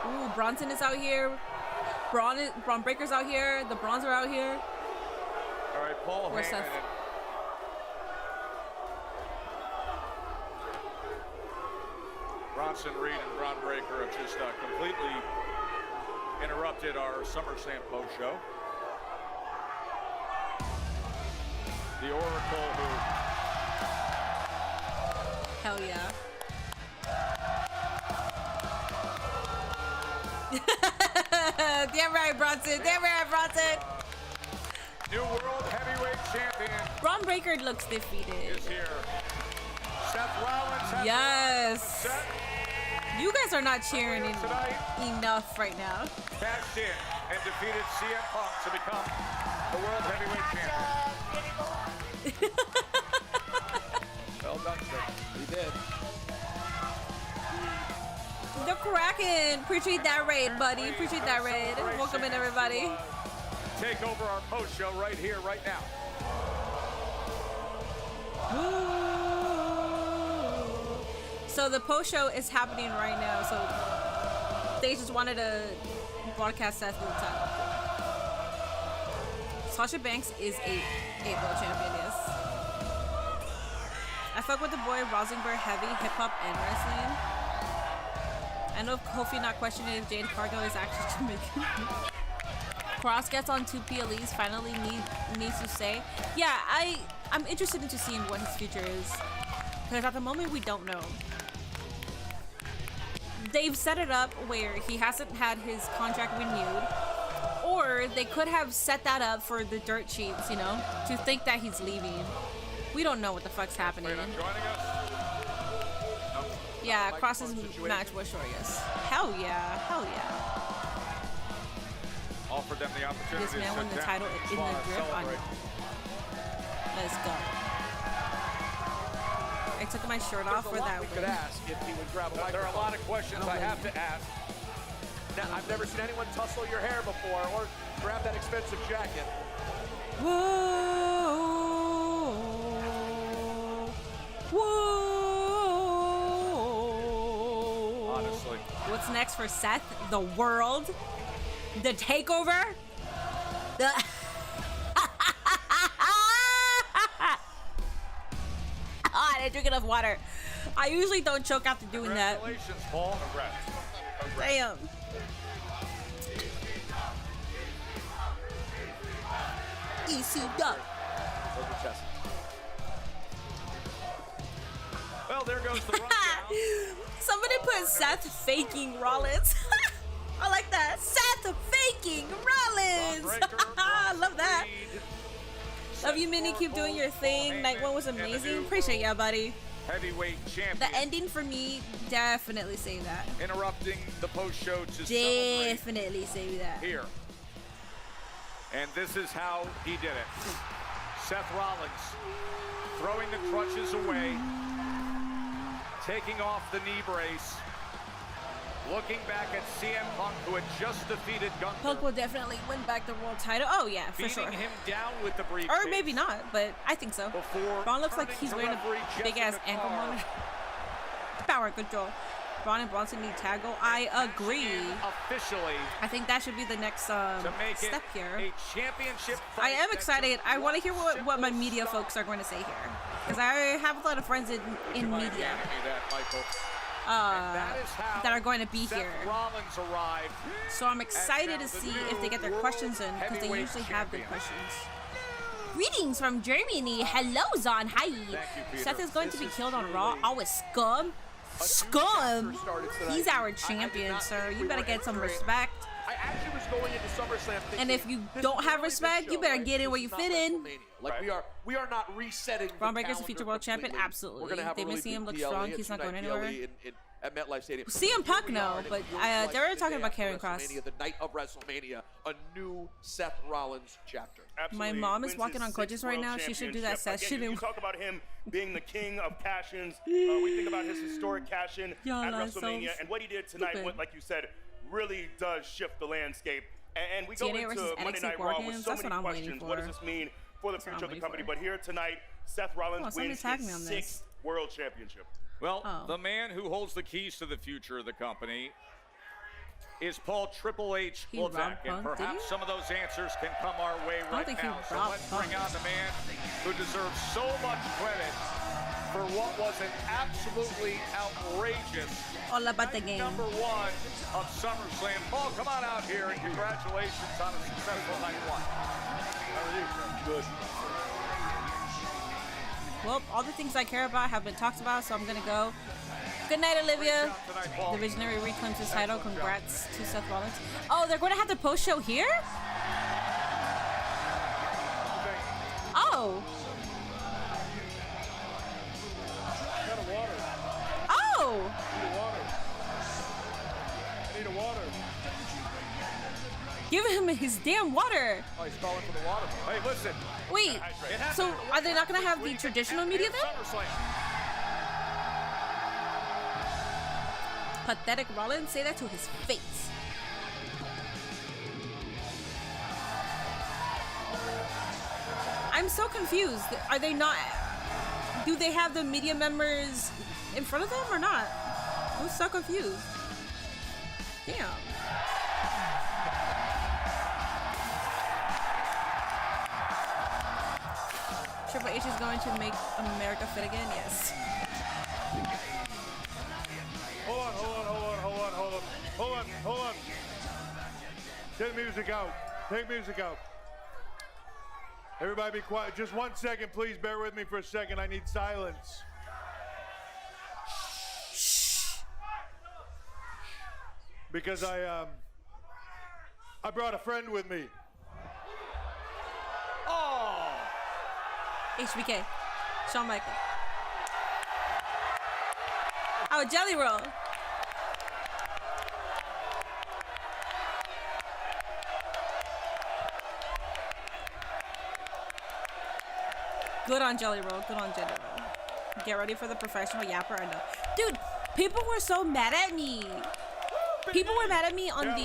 Ooh, Bronson is out here. Braun Breaker's out here. The Bronze are out here. All right, Paul Where's Heyman. Seth? Bronson Reed and Braun Breaker have just completely interrupted our SummerSlam post show. The Oracle who... Hell yeah. Damn right, Bronson. Damn right, Bronson. New World Heavyweight Champion. Braun Breaker looks defeated. Is here. Seth Rollins. Yes. You guys are not cheering enough right now. Cashed in and defeated CM Punk to become the World Heavyweight Champion. Well done, sir. He did. The Kraken. Appreciate that raid, buddy. Appreciate that raid. Welcome in, everybody. Take over our post show right here, right now. So the post show is happening right now. So they just wanted to broadcast Seth with the title. Sasha Banks is a world champion, yes. I fuck with the boy Rosenberg heavy hip hop and wrestling. I know Kofi not questioning if Jade Cargill is actually Jamaican. Kross gets on 2 PLEs, finally needs to say. Yeah, I'm interested into seeing what his future is. Because at the moment we don't know. They've set it up where he hasn't had his contract renewed. Or they could have set that up for the dirt sheets, you know, to think that he's leaving. We don't know what the fuck's happening. Yeah, Kross's match was short, yes. Hell yeah, hell yeah. Offered them the opportunity. This man won the title in the grip on. Let's go. I took my shirt off for that. We could ask if he would grab a microphone. There are a lot of questions I have to ask. Now, I've never seen anyone tussle your hair before or grab that expensive jacket. Whoa. Whoa. Honestly. What's next for Seth? The world? The takeover? The I didn't drink enough water. I usually don't choke after doing that. Congratulations, Paul. Congrats. Damn. ECW. Well, there goes the rundown. Somebody put Seth faking Rollins. I like that. Seth faking Rollins. I love that. Love you, Minnie. Keep doing your thing. Night One was amazing. Appreciate ya, buddy. Heavyweight champion. The ending for me, definitely say that. Interrupting the post-show to definitely say that. Here. And this is how he did it. Seth Rollins throwing the crutches away, taking off the knee brace, looking back at CM Punk, who had just defeated Gunther. Punk will definitely win back the world title. Oh yeah, for sure. Beating him down with the briefcase. Or maybe not, but I think so. Braun looks like he's wearing a big ass ankle monitor. Power control. Braun and Bronson need tag goal. I agree. Officially. I think that should be the next step here. A championship. I am excited. I want to hear what my media folks are going to say here, because I have a lot of friends in media. That are going to be here. Rollins arrived. So I'm excited to see if they get their questions in, because they usually have good questions. Greetings from Germany. Hello, Zon. Hi. Seth is going to be killed on Raw. Always scum. Scum. He's our champion, sir. You better get some respect. I actually was going into SummerSlam thinking, and if you don't have respect, you better get in where you fit in. Like we are not resetting. Braun Breaker's a future world champion. Absolutely. They miss him. Look strong. He's not going anywhere. At MetLife Stadium. CM Punk, no, but they were talking about Karrion Kross. The night of WrestleMania, a new Seth Rollins chapter. Absolutely. My mom is walking on crutches right now. She should do that Seth shit. You talk about him being the king of cash-ins. We think about his historic cash-in at WrestleMania, and what he did tonight, like you said, really does shift the landscape. And we go into Monday Night Raw with so many questions. What does this mean for the future of the company? But here tonight, Seth Rollins wins his 6th world championship. Well, the man who holds the keys to the future of the company is Paul Triple H Levesque, and perhaps some of those answers can come our way right now. So let's bring on the man who deserves so much credit for what was an absolutely outrageous all about the game. #1 of SummerSlam. Paul, come on out here, and congratulations on a successful Night One. How are you? Good. Well, all the things I care about have been talked about, so I'm gonna go. Good night, Olivia. The Visionary reclaims his title. Congrats to Seth Rollins. Oh, they're going to have the post show here? Oh. Oh. I need a water. Give him his damn water. Oh, he's calling for the water. Hey, listen. Wait, so are they not going to have the traditional media then? Pathetic Rollins, say that to his face. I'm so confused. Are they not... Do they have the media members in front of them or not? I'm so confused. Damn. Triple H is going to make America fit again? Yes. Hold on. Take music out. Take music out. Everybody be quiet. Just 1 second, please. Bear with me for a second. I need silence. Because I brought a friend with me. Oh. HBK. Shawn Michaels. Oh, Jelly Roll. Good on Jelly Roll. Good on Jelly Roll. Get ready for the professional yapper. I know. Dude, people were so mad at me. People were mad at me on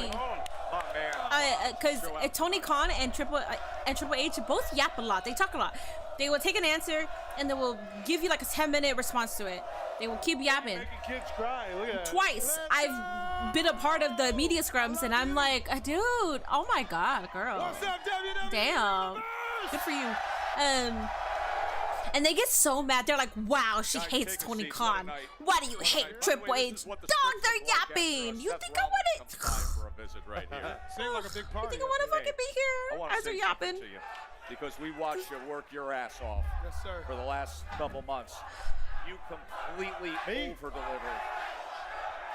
because Tony Khan and Triple H both yap a lot. They talk a lot. They will take an answer and they will give you like a 10-minute response to it. They will keep yapping. Making kids cry. Look at that. Twice I've been a part of the media scrums and I'm like, dude, oh my god, girl. What's up, WWE? Damn. Good for you. And they get so mad. They're like, wow, she hates Tony Khan. Why do you hate Triple H? Dog, they're yapping. You think I want it? For a visit right here. Seems like a big party. You think I want to fucking be here as they're yapping? To you because we watched you work your ass off for the last couple months. You completely over-delivered.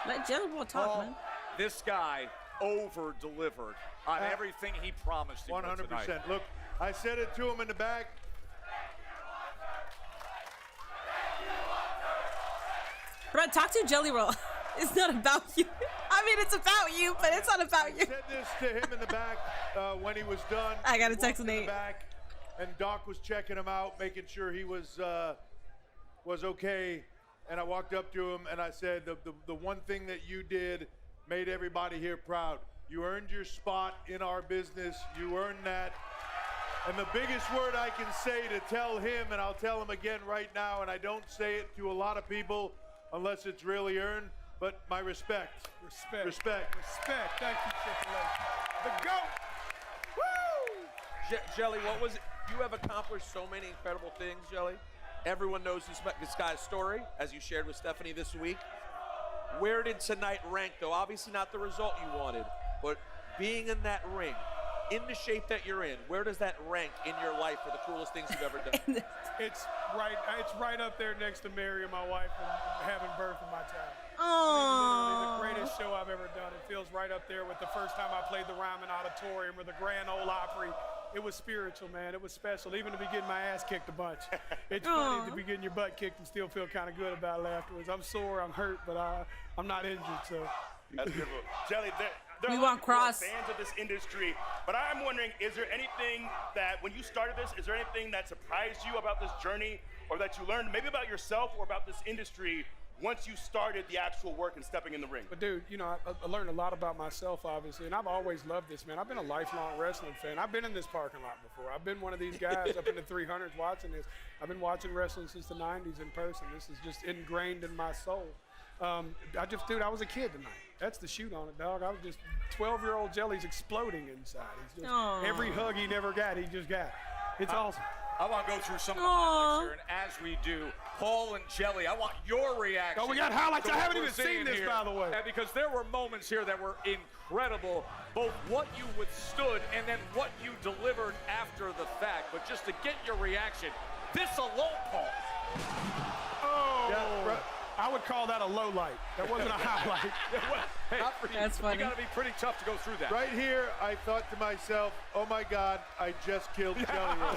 Let Jelly Roll talk, man. This guy over-delivered on everything he promised you 100%. Look, I said it to him in the back. Bro, talk to Jelly Roll. It's not about you. I mean, it's about you, but it's not about you. I said this to him in the back when he was done. I got to text Nate. Back, and Doc was checking him out, making sure he was okay. And I walked up to him and I said, the one thing that you did made everybody here proud. You earned your spot in our business. You earned that. And the biggest word I can say to tell him, and I'll tell him again right now, and I don't say it to a lot of people, unless it's really earned, but my respect. Respect. Thank you, Triple H. The GOAT. Woo! Jelly, what was it? You have accomplished so many incredible things, Jelly. Everyone knows this guy's story, as you shared with Stephanie this week. Where did tonight rank, though? Obviously not the result you wanted, but being in that ring, in the shape that you're in, where does that rank in your life for the coolest things you've ever done? It's right up there next to marrying my wife and having birth of my child. Aww. I mean, literally the greatest show I've ever done. It feels right up there with the first time I played the Ryman Auditorium or the Grand Ole Opry. It was spiritual, man. It was special. Even to be getting my ass kicked a bunch. It's funny to be getting your butt kicked and still feel kind of good about it afterwards. I'm sore, I'm hurt, but I'm not injured, so. That's beautiful. Jelly, there we are want Kross. Fans of this industry, but I'm wondering, is there anything that, when you started this, is there anything that surprised you about this journey or that you learned maybe about yourself or about this industry once you started the actual work and stepping in the ring? But dude, you know, I learned a lot about myself, obviously, and I've always loved this, man. I've been a lifelong wrestling fan. I've been in this parking lot before. I've been one of these guys up in the 300s watching this. I've been watching wrestling since the 90s in person. This is just ingrained in my soul. Dude, I was a kid tonight. That's the shoot on it, dog. I was just 12-year-old Jelly's exploding inside. He's just, every hug he never got, he just got. It's awesome. I want to go through some of the highlights here, and as we do, Paul and Jelly, I want your reaction. Oh, we got highlights. I haven't even seen this, by the way. And because there were moments here that were incredible, both what you withstood and then what you delivered after the fact. But just to get your reaction, this alone, Paul. Oh. Yeah, I would call that a low light. That wasn't a highlight. Hey, that's funny. You got to be pretty tough to go through that. Right here, I thought to myself, oh my God, I just killed Jelly Roll.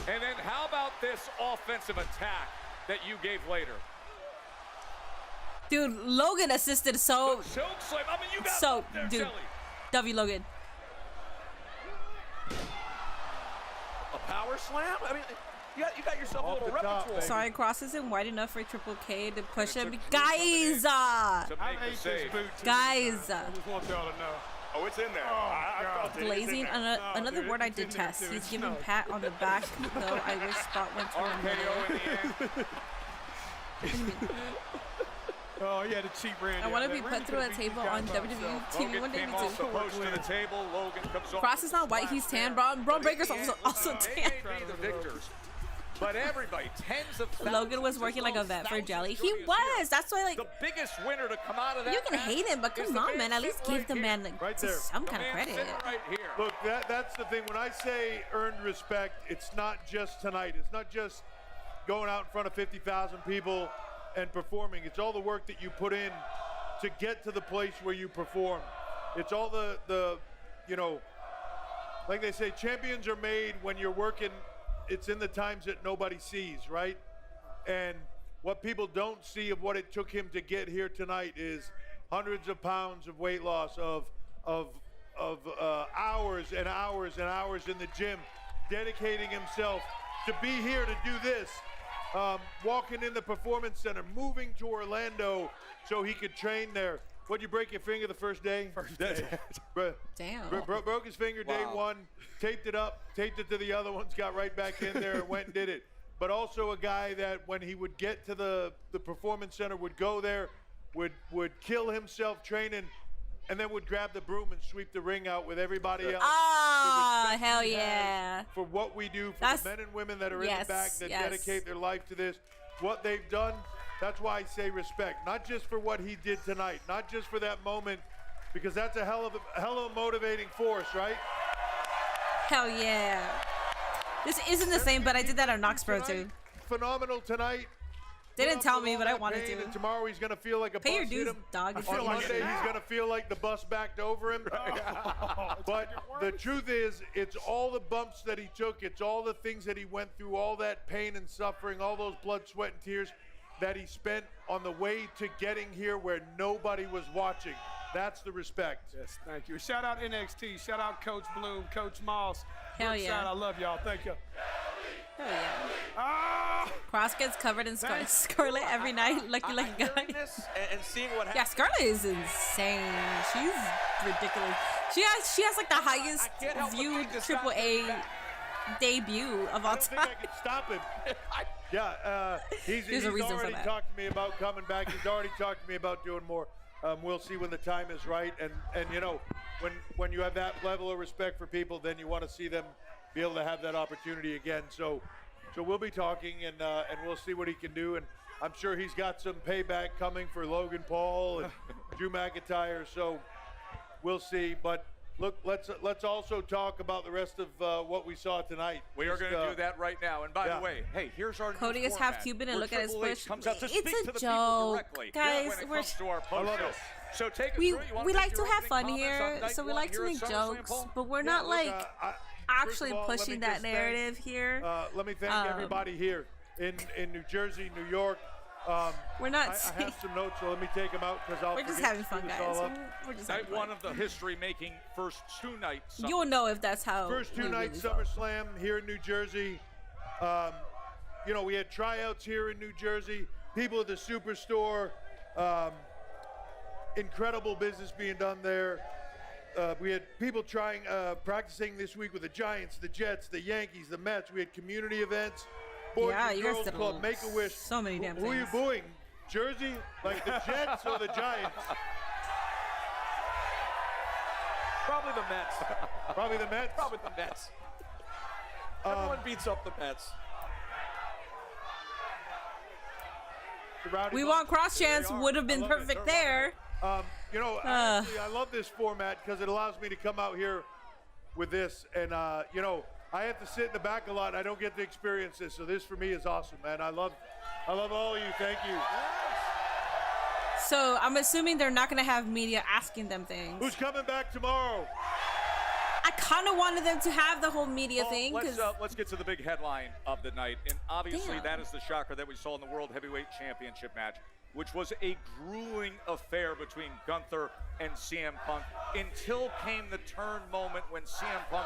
And then how about this offensive attack that you gave later? Dude, Logan assisted so. Choke slam. I mean, you got so, there, dude. Jelly. W Logan. A power slam? I mean, you got yourself a little repertoire. Sorry, Kross isn't wide enough for Triple K to push him. Guys! I hate this boot. Guys! I just want y'all to know. Oh, it's in there. I felt it. Blazing. Another word I detest. He's giving Pat on the back, though I wish Spot went to him. Oh, yeah, the cheap Randy. I want to be put through a table on WWE TV one day. Came off the post to the table. Logan comes off. Kross is not white, he's tan. Braun Breaker's also tan. They may be the victors, but everybody, tens of thousands. Logan was working like a vet for Jelly. He was. That's why, like, the biggest winner to come out of that. You can hate him, but come on, man. At least give the man some kind of credit. Right here. Look, that's the thing. When I say earned respect, it's not just tonight. It's not just going out in front of 50,000 people and performing. It's all the work that you put in to get to the place where you perform. It's all the you know, like they say, champions are made when you're working. It's in the times that nobody sees, right? And what people don't see of what it took him to get here tonight is hundreds of pounds of weight loss, of hours and hours and hours in the gym, dedicating himself to be here to do this. Walking in the performance center, moving to Orlando so he could train there. What'd you break your finger the first day? First day. Damn. Broke his finger day one, taped it up, taped it to the other ones, got right back in there and went and did it. But also a guy that when he would get to the performance center, would go there, would kill himself training, and then would grab the broom and sweep the ring out with everybody else. Ah, hell yeah. For what we do, for the men and women that are in the back that dedicate their life to this, what they've done, that's why I say respect. Not just for what he did tonight, not just for that moment, because that's a hell of a motivating force, right? Hell yeah. This isn't the same, but I did that on Knoxboro too. Phenomenal tonight. They didn't tell me, but I wanted to. And tomorrow he's gonna feel like a Pay bus your hit dues, him. dog. On Monday he's gonna feel like the bus backed over him. But the truth is, it's all the bumps that he took. It's all the things that he went through, all that pain and suffering, all those blood, sweat, and tears that he spent on the way to getting here where nobody was watching. That's the respect. Yes, thank you. Shout out NXT. Shout out Coach Bloom, Coach Moss. Hell yeah. I love y'all. Thank you. Hell yeah. Kross gets covered in Scarlet every night. Lucky guy. And seeing what happens. Yeah, Scarlet is insane. She's ridiculous. She has like the highest viewed AAA debut of all time. I don't think I can stop him. Yeah, he's already talked to me about coming back. He's already talked to me about doing more. We'll see when the time is right. And you know, when you have that level of respect for people, then you want to see them be able to have that opportunity again. So we'll be talking, and we'll see what he can do. And I'm sure he's got some payback coming for Logan Paul and Drew McIntyre. So we'll see. But look, let's also talk about the rest of what we saw tonight. We are going to do that right now. And by the way, hey, here's our Cody is half Cuban and look at his push. It's a joke, guys. So we like to have fun here, so we like to make jokes, but we're not like actually pushing that narrative here. Let me thank everybody here in New Jersey, New York. We're not. I have some notes, so let me take them out because we're just having fun, guys. We're just night one of the history-making first two nights. You'll know if that's how. First two nights SummerSlam here in New Jersey. You know, we had tryouts here in New Jersey. People at the Superstore. Incredible business being done there. We had people practicing this week with the Giants, the Jets, the Yankees, the Mets. We had community events. Boys and Girls Club, Make-A-Wish. So many damn things. Who are you booing? Jersey? Like the Jets or the Giants? Probably the Mets. Probably the Mets? Probably the Mets. Everyone beats up the Mets. We want Kross chance would have been perfect there. You know, actually, I love this format because it allows me to come out here with this. And, you know, I have to sit in the back a lot. I don't get to experience this. So this for me is awesome, man. I love all of you. Thank you. So I'm assuming they're not going to have media asking them things. Who's coming back tomorrow? I kind of wanted them to have the whole media thing. Let's get to the big headline of the night. And obviously that is the shocker that we saw in the World Heavyweight Championship match, which was a grueling affair between Gunther and CM Punk until came the turn moment when CM Punk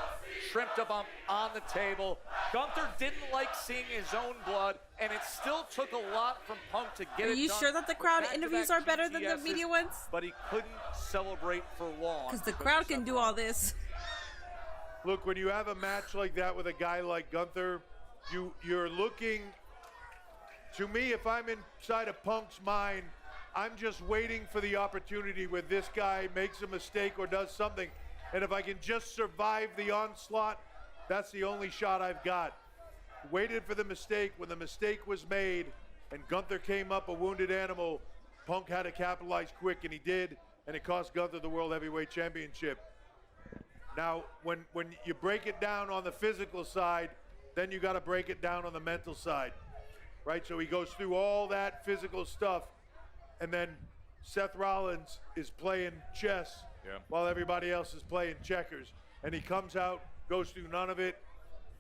shrimped a bump on the table. Gunther didn't like seeing his own blood, and it still took a lot from Punk to get it done. Are you sure that the crowd interviews are better than the media ones? But he couldn't celebrate for long. Because the crowd can do all this. Look, when you have a match like that with a guy like Gunther, you're looking. To me, if I'm inside of Punk's mind, I'm just waiting for the opportunity where this guy makes a mistake or does something. And if I can just survive the onslaught, that's the only shot I've got. Waited for the mistake. When the mistake was made and Gunther came up a wounded animal, Punk had to capitalize quick, and he did, and it cost Gunther the World Heavyweight Championship. Now, when you break it down on the physical side, then you got to break it down on the mental side, right? So he goes through all that physical stuff, and then Seth Rollins is playing chess while everybody else is playing checkers. And he comes out, goes through none of it,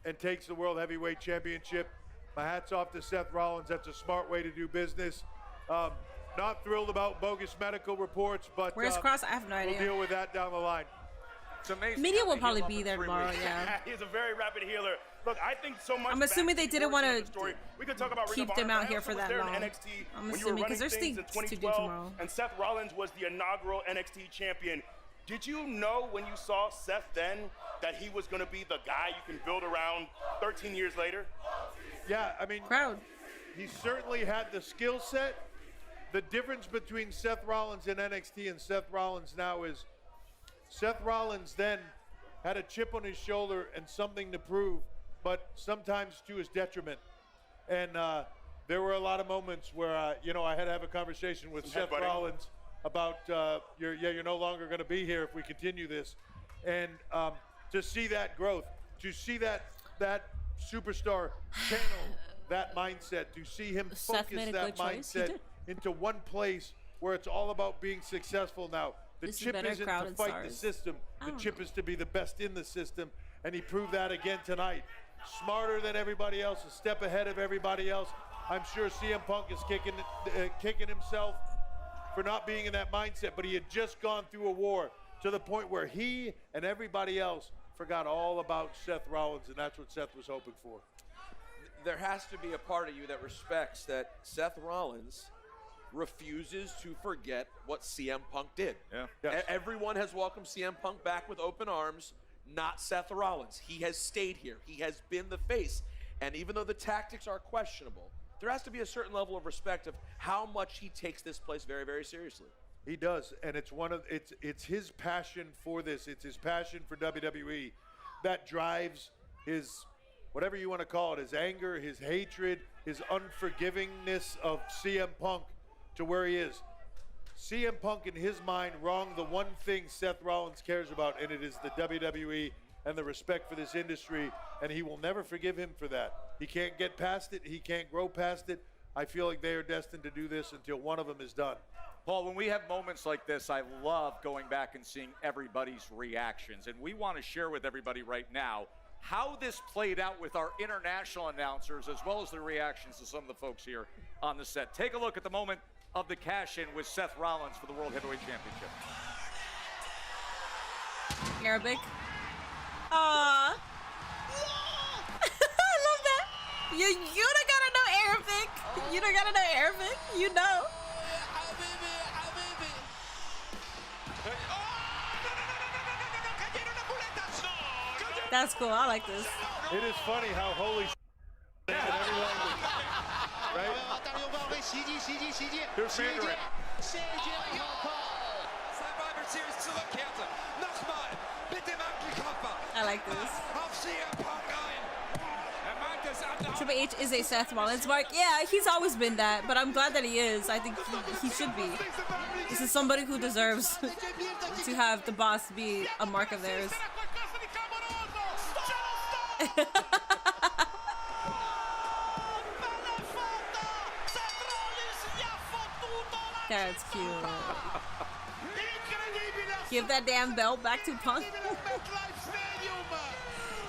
and takes the World Heavyweight Championship. My hat's off to Seth Rollins. That's a smart way to do business. Not thrilled about bogus medical reports, but where's Kross? I have no idea. We'll deal with that down the line. It's amazing. Media will probably be there tomorrow, He's a very rapid healer. Look, I think so much. I'm assuming they didn't want to we could talk about keep them out here for that long. I'm assuming because there's things to do tomorrow. And Seth Rollins was the inaugural NXT champion. Did you know when you saw Seth then that he was going to be the guy you can build around 13 years later? Yeah, I mean, he certainly had the skill set. The difference between Seth Rollins in NXT and Seth Rollins now is Seth Rollins then had a chip on his shoulder and something to prove, but sometimes to his detriment. And there were a lot of moments where, I had to have a conversation with Seth Rollins about you're no longer going to be here if we continue this. And to see that growth, to see that superstar channel that mindset, to see him focus that mindset into one place where it's all about being successful now. The chip isn't to fight the system. The chip is to be the best in the system, and he proved that again tonight. Smarter than everybody else, a step ahead of everybody else. I'm sure CM Punk is kicking himself for not being in that mindset, but he had just gone through a war to the point where he and everybody else forgot all about Seth Rollins, and that's what Seth was hoping for. There has to be a part of you that respects that Seth Rollins refuses to forget what CM Punk did. Yeah. Yes. Everyone has welcomed CM Punk back with open arms, not Seth Rollins. He has stayed here. He has been the face. And even though the tactics are questionable, there has to be a certain level of respect of how much he takes this place very, very seriously. He does, and it's his passion for this. It's his passion for WWE that drives his, whatever you want to call it, his anger, his hatred, his unforgivingness of CM Punk to where he is. CM Punk, in his mind, wronged the one thing Seth Rollins cares about, and it is the WWE and the respect for this industry, and he will never forgive him for that. He can't get past it. He can't grow past it. I feel like they are destined to do this until one of them is done. Paul, when we have moments like this, I love going back and seeing everybody's reactions, and we want to share with everybody right now how this played out with our international announcers, as well as the reactions to some of the folks here on the set. Take a look at the moment of the cash-in with Seth Rollins for the World Heavyweight Championship. Arabic. Aww. I love that. You don't gotta know Arabic. You don't gotta know Arabic. You know. That's cool. I like this. It is funny how holy in every language, right? Here's Mandarin. I like this. Triple H is a Seth Rollins mark. Yeah, he's always been that, but I'm glad that he is. I think he should be. This is somebody who deserves to have the boss be a mark of theirs. That's cute. Give that damn belt back to Punk.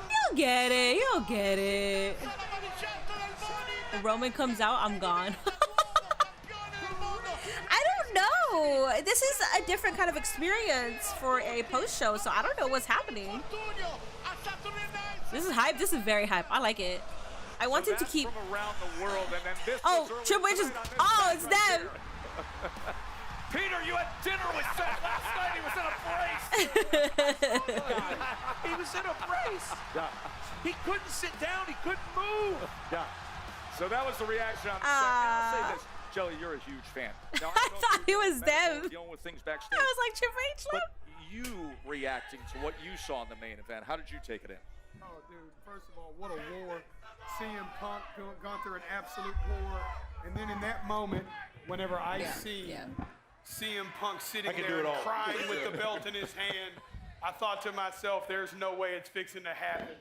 You'll get it. You'll get it. When Roman comes out, I'm gone. I don't know. This is a different kind of experience for a post show, so I don't know what's happening. This is hype. This is very hype. I like it. I want him to keep. From around the world, and then this Triple H is. Oh, it's them. Peter, you had dinner with Seth last night. He was in a brace. He was in a brace. Yeah. He couldn't sit down. He couldn't move. Yeah. So that was the reaction on the set. And I'll say this. Jelly, you're a huge fan. Now, I thought it was them. Dealing with things backstage. I was like, Triple H. But you reacting to what you saw in the main event, how did you take it in? Oh, dude, first of all, what a war. CM Punk gone through an absolute war. And then in that moment, whenever I see CM Punk sitting there and crying with the belt in his hand, I thought to myself, there's no way it's fixing to happen.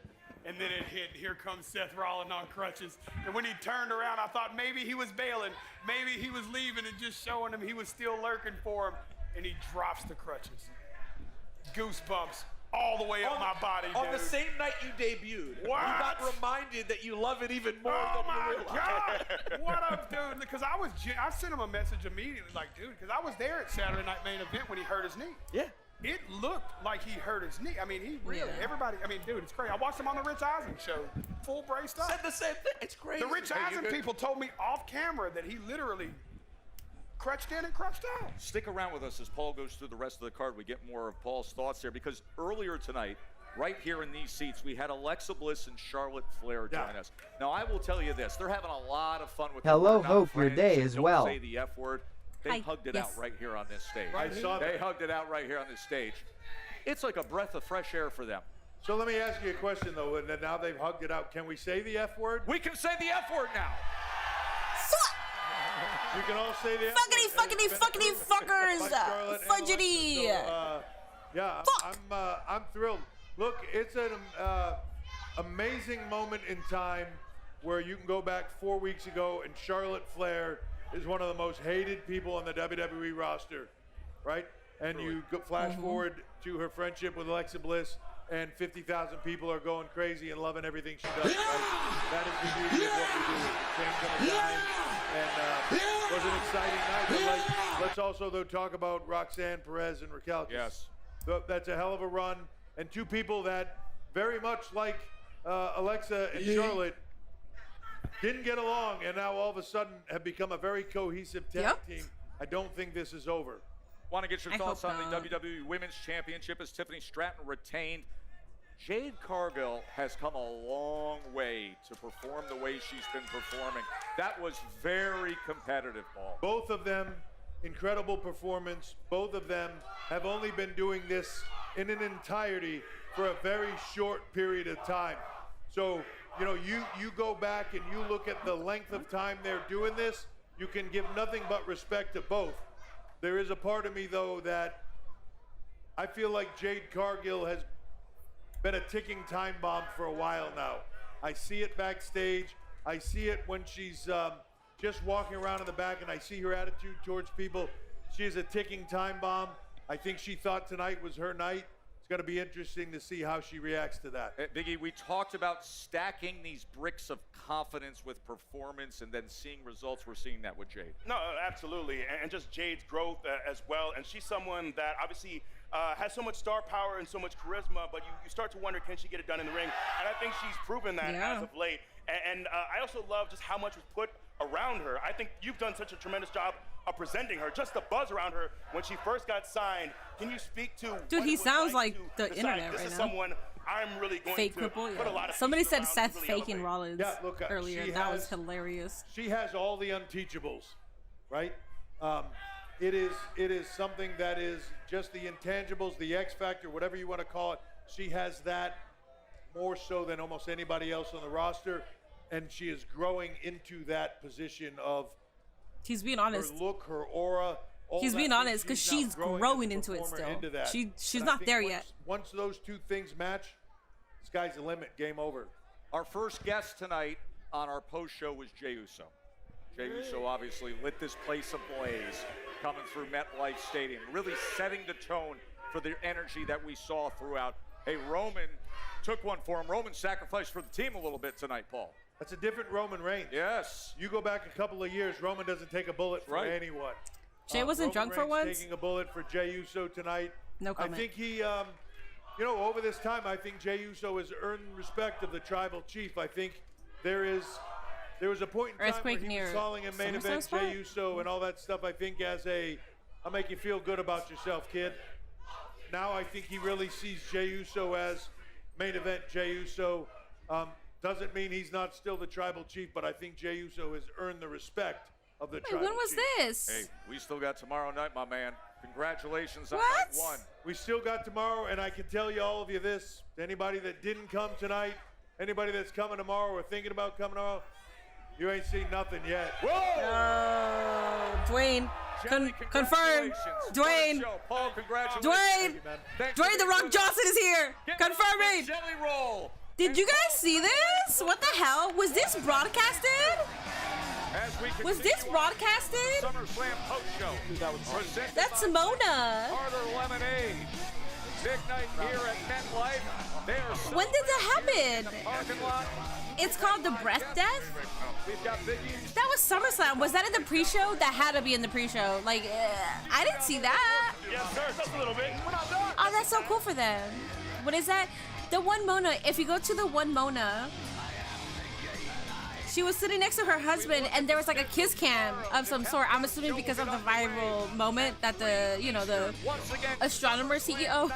And then it hit. Here comes Seth Rollins on crutches. And when he turned around, I thought maybe he was bailing. Maybe he was leaving and just showing him he was still lurking for him. And he drops the crutches. Goosebumps all the way up my body, dude. On the same night you debuted, what? You got reminded that you love it even more than you realized. Oh, my God. What up, dude? Because I sent him a message immediately, like, dude, because I was there at Saturday Night Main Event when he hurt his knee. Yeah. It looked like he hurt his knee. I mean, he really, everybody, I mean, dude, it's crazy. I watched him on the Rich Eisen show, full braced up. Said the same thing. It's crazy. The Rich Eisen people told me off camera that he literally crutched in and crutched out. Stick around with us as Paul goes through the rest of the card. We get more of Paul's thoughts there because earlier tonight, right here in these seats, we had Alexa Bliss and Charlotte Flair join us. Now, I will tell you this. They're having a lot of fun with Hello, the hope your day as well. Don't say the F word. They hugged it out right here on this stage. They hugged it out right here on this stage. It's like a breath of fresh air for them. So let me ask you a question, though. And now they've hugged it out. Can we say the F word? We can say the F word now. You can all say the F fuckity fuckers. Fudgety. So, yeah, I'm thrilled. Look, it's an amazing moment in time where you can go back 4 weeks ago and Charlotte Flair is one of the most hated people on the WWE roster, right? And you go flash forward to her friendship with Alexa Bliss, and 50,000 people are going crazy and loving everything she does. Right? That is the beauty of what we do. Change on a dime, and it was an exciting night. But let's also, though, talk about Roxanne Perez and Raquel. Yes. That's a hell of a run, and two people that very much like Alexa and Charlotte didn't get along, and now all of a sudden have become a very cohesive tag team. I don't think this is over. Want to get your thoughts on the WWE Women's Championship as Tiffany Stratton retained. Jade Cargill has come a long way to perform the way she's been performing. That was very competitive, Paul. Both of them, incredible performance. Both of them have only been doing this in an entirety for a very short period of time. So, you know, you go back and you look at the length of time they're doing this, you can give nothing but respect to both. There is a part of me, though, that I feel like Jade Cargill has been a ticking time bomb for a while now. I see it backstage. I see it when she's just walking around in the back, and I see her attitude towards people. She is a ticking time bomb. I think she thought tonight was her night. It's going to be interesting to see how she reacts to that. Biggie, we talked about stacking these bricks of confidence with performance and then seeing results. We're seeing that with Jade. No, absolutely. And just Jade's growth as well. And she's someone that obviously has so much star power and so much charisma, but you start to wonder, can she get it done in the ring? And I think she's proven that as of late. And I also love just how much was put around her. I think you've done such a tremendous job of presenting her, just the buzz around her when she first got signed. Can you speak to Dude, he sounds like the internet this right is now. Someone I'm really going Fake to cripple, put a lot of somebody said pieces Seth around to really faking elevate. Rollins earlier. That was hilarious. She has all the unteachables, right? It is something that is just the intangibles, the X factor, whatever you want to call it. She has that more so than almost anybody else on the roster, and she is growing into that position of. He's being honest. Her look, her aura. He's being honest because she's growing into it still. She's not there yet. Once those two things match, sky's the limit. Game over. Our first guest tonight on our post show was Jey Uso. Jey Uso obviously lit this place ablaze coming through MetLife Stadium, really setting the tone for the energy that we saw throughout. Hey, Roman took one for him. Roman sacrificed for the team a little bit tonight, Paul. That's a different Roman Reigns. Yes. You go back a couple of years, Roman doesn't take a bullet for anyone. Jay wasn't drunk for once? Taking a bullet for Jey Uso tonight. No comment. I think he, you know, over this time, I think Jey Uso has earned respect of the tribal chief. I think there was a point in time where he was calling him main event Jey Uso and all that stuff. I think as I'll make you feel good about yourself, kid. Now I think he really sees Jey Uso as main event Jey Uso. Doesn't mean he's not still the tribal chief, but I think Jey Uso has earned the respect of the Wait, tribal when was chief. this? Hey, we still got tomorrow night, my man. Congratulations on What? night one. We still got tomorrow, and I can tell you all of you this. Anybody that didn't come tonight, anybody that's coming tomorrow or thinking about coming tomorrow, you ain't seen nothing yet. Oh, Dwayne. Confirmed. Congratulations. Dwayne. Paul, congratulations. Dwayne. Thanks Dwayne for The being Rock with us. Johnson is here. Give it up for Confirming. Jelly Roll. Did you guys see this? What the hell? Was this broadcasted? As we Was this continue broadcasted? on the SummerSlam post show. Presented That's by Mona. Carter Lemonade. Big night here at MetLife. They are When did that celebrating happen? in the parking lot. It's called the Breath Death? We've got Biggie. That was SummerSlam. Was that in the pre-show? That had to be in the pre-show. Like, I didn't see that. Yes, sir. Just a little bit. We're not done. Oh, that's so cool for them. What is that? The one Mona. If you go to the one Mona, she was sitting next to her husband, and there was like a kiss cam of some sort. I'm assuming because of the viral moment that the astronomer CEO.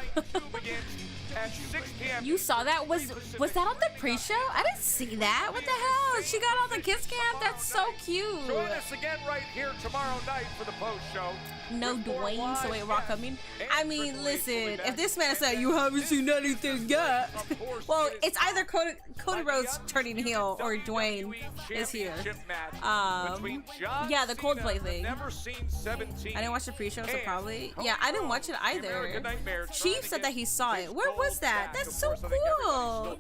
At 6 p.m. You saw that? Was that on the pre-show? I didn't see that. What the hell? She got on the kiss cam? That's so cute. Join us again right here tomorrow night for the post show. No Dwayne, so wait, Rock coming. I mean, listen, if this man said you haven't seen anything yet, well, it's either Cody Rhodes turning heel or Dwayne is here. Yeah, the Coldplay thing. Never seen 17. I didn't watch the pre-show, so probably. Yeah, I didn't watch it either. Chief said that he saw it. Where was that? That's so cool.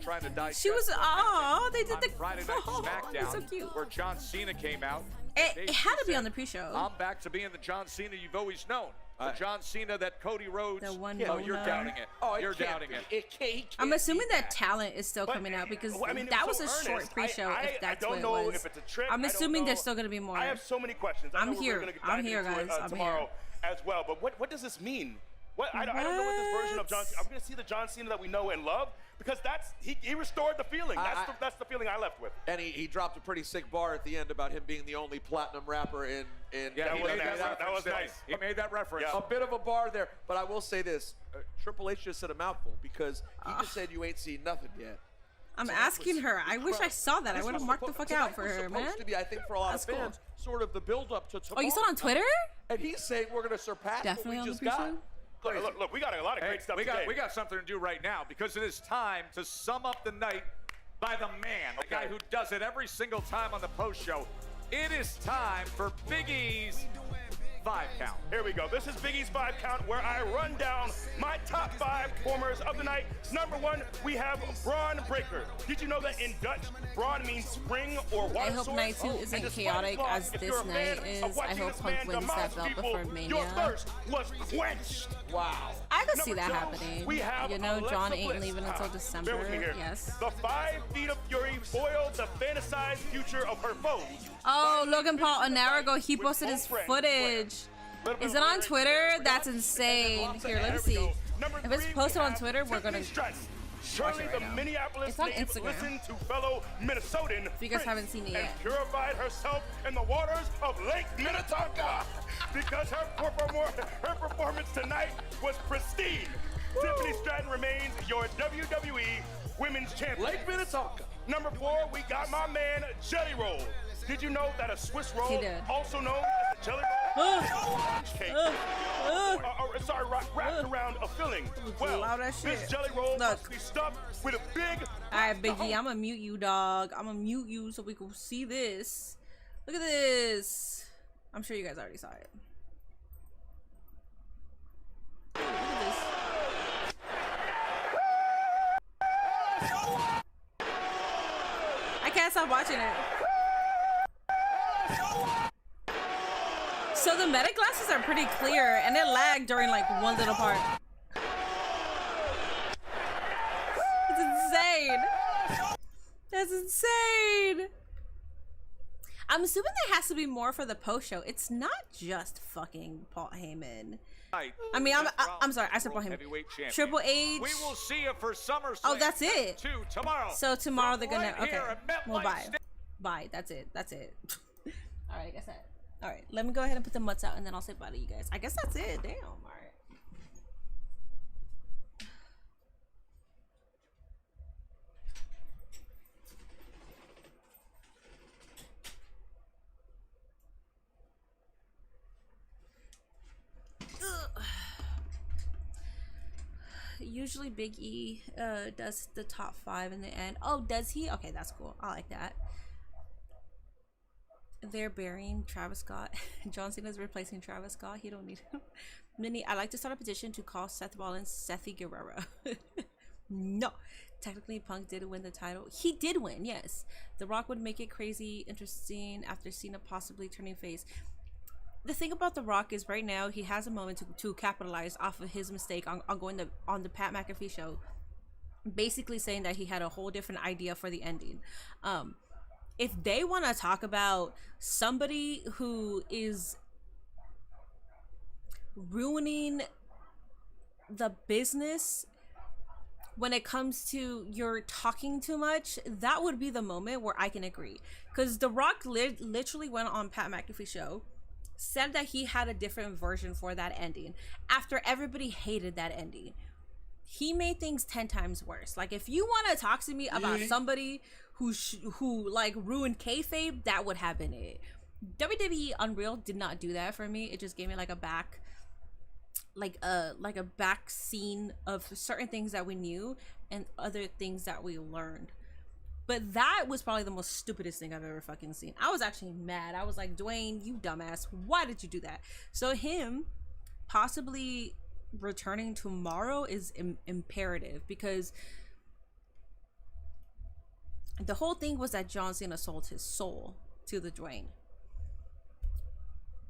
She was. Oh, they did the. Friday Night Oh, SmackDown, that's so cute. where John Cena came out. It had to be on the pre-show. I'm back to being the John Cena you've always known. The John Cena that Cody Rhodes. The one Oh, you're Mona. doubting it. Oh, you're doubting it. I'm assuming that talent is still coming out because that was a short pre-show. If that's what it was. If it's a trick, I'm I don't assuming know. there's still gonna be more. I have so many questions. I know we're gonna dive I'm here, into it, guys. I'm tomorrow here. as well. But what does this mean? I don't know what this version of John Cena. I'm gonna see the John Cena that we know and love because he restored the feeling. That's the feeling I left with. And he dropped a pretty sick bar at the end about him being the only platinum rapper in Yeah, that was nice. He made that reference. A bit of a bar there, but I will say this: Triple H just said a mouthful because he just said you ain't seen nothing yet. I'm asking her. I wish I saw that. I would have marked the fuck out for her, man. Supposed to be, I think, for a lot of That's fans, sort of the build-up to tomorrow. Oh, you saw it on Twitter? And he's saying we're going to surpass Definitely what on we the just got. pre-show? Look, we got a lot of great stuff today. We got something to do right now because it is time to sum up the night by the man, the guy who does it every single time on the post show. It is time for Big E's 5 count. Here we go. This is Big E's 5 count where I run down my top 5 performers of the night. Number 1, we have Braun Breaker. Did you know that in Dutch, Braun means spring or water I hope source? night 2 isn't chaotic as this night is. I hope Punk wins that belt before Your Mania. thirst was quenched. Wow. I could see that Number 2, happening. we have You know, Alexa John ain't Bliss. leaving until December. Bear with me here. Yes. The 5 feet of fury foiled the fantasized future of her foes. Oh, Logan Paul an hour ago, he posted his footage. Is it on Twitter? That's insane. Here, let me see. If it's posted on Twitter, we're gonna watch Surely it the right now. Minneapolis It's on native Instagram. listened to fellow Minnesotan If you guys haven't seen it and yet. purified herself in the waters of Lake Minnetonka because her performance tonight was pristine. Tiffany Stratton remains your WWE Women's Champion. Lake Minnetonka. Number 4, we got my man Jelly Roll. Did you know that a Swiss roll, also known as a jelly roll, cake, wrapped around a filling? Well, this jelly roll must be stuffed with a big. Alright, Biggie, I'm gonna mute you, dog. I'm gonna mute you so we can see this. Look at this. I'm sure you guys already saw it. Look at this. I can't stop watching it. So the meta glasses are pretty clear, and it lagged during like one little part. It's insane. That's insane. I'm assuming there has to be more for the post show. It's not just fucking Paul Heyman. I mean, I'm sorry. I said Paul Heyman. Triple H. We will see you for SummerSlam. Oh, that's it. Tomorrow. So tomorrow they're gonna. Right Okay. here at Well, bye. Bye. That's it. That's it. All right. I guess that. All right. Let me go ahead and put the mutts out, and then I'll say bye to you guys. I guess that's it. Damn. All right. Usually Big E does the top 5 in the end. Oh, does he? Okay, that's cool. I like that. They're burying Travis Scott. John Cena's replacing Travis Scott. He don't need him. Minnie, I'd like to start a petition to call Seth Rollins Sethy Guerrero. No. Technically, Punk did win the title. He did win, yes. The Rock would make it crazy interesting after Cena possibly turning face. The thing about The Rock is right now he has a moment to capitalize off of his mistake on going on the Pat McAfee show, basically saying that he had a whole different idea for the ending. If they want to talk about somebody who is ruining the business when it comes to you're talking too much, that would be the moment where I can agree. Because The Rock literally went on Pat McAfee show, said that he had a different version for that ending after everybody hated that ending. He made things 10 times worse. Like, if you want to talk to me about somebody who like ruined kayfabe, that would have been it. WWE Unreal did not do that for me. It just gave me like a back scene of certain things that we knew and other things that we learned. But that was probably the most stupidest thing I've ever fucking seen. I was actually mad. I was like, Dwayne, you dumbass, why did you do that? So him possibly returning tomorrow is imperative, because the whole thing was that John Cena sold his soul to the Dwayne.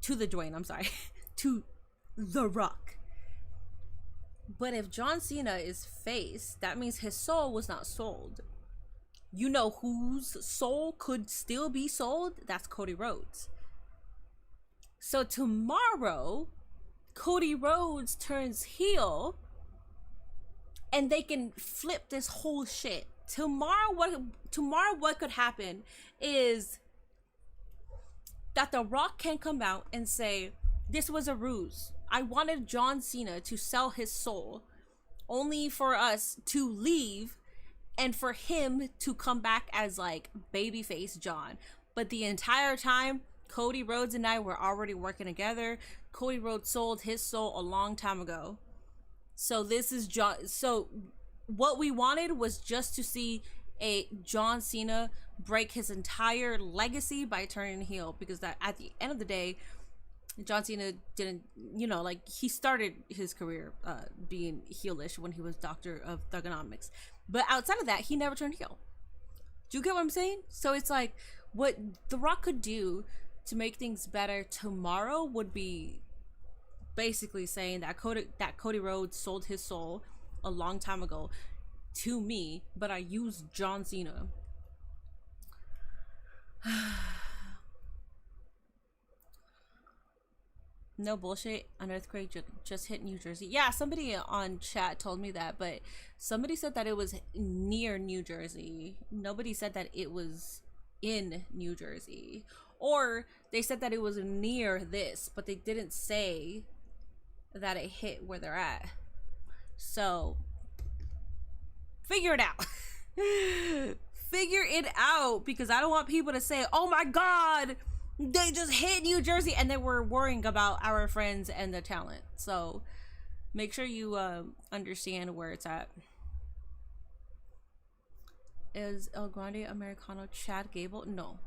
To The Rock. But if John Cena is face, that means his soul was not sold. You know whose soul could still be sold? That's Cody Rhodes. So tomorrow, Cody Rhodes turns heel and they can flip this whole shit. Tomorrow what could happen is that The Rock can come out and say, this was a ruse. I wanted John Cena to sell his soul only for us to leave and for him to come back as like babyface John. But the entire time, Cody Rhodes and I were already working together. Cody Rhodes sold his soul a long time ago. So this is John. So what we wanted was just to see a John Cena break his entire legacy by turning heel, because that at the end of the day, John Cena didn't, like, he started his career being heelish when he was Doctor of Thugonomics. But outside of that, he never turned heel. Do you get what I'm saying? So it's like, what The Rock could do to make things better tomorrow would be basically saying that Cody Rhodes sold his soul a long time ago to me, but I used John Cena. No bullshit, an earthquake just hit New Jersey. Yeah, somebody on chat told me that, but somebody said that it was near New Jersey. Nobody said that it was in New Jersey. Or they said that it was near this, but they didn't say that it hit where they're at. So, figure it out. Figure it out, because I don't want people to say, oh my God, they just hit New Jersey, and then we're worrying about our friends and the talent. So make sure you understand where it's at. Is El Grande Americano Chad Gable? No,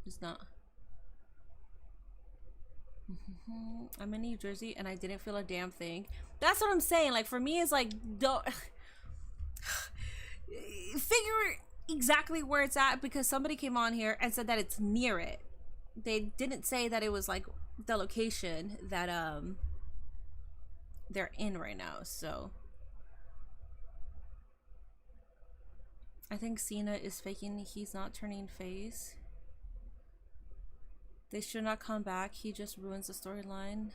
it's not. I'm in New Jersey and I didn't feel a damn thing. That's what I'm saying. Like, for me, it's like, don't figure exactly where it's at, because somebody came on here and said that it's near it. They didn't say that it was like the location that they're in right now. So I think Cena is faking. He's not turning face. They should not come back. He just ruins the storyline.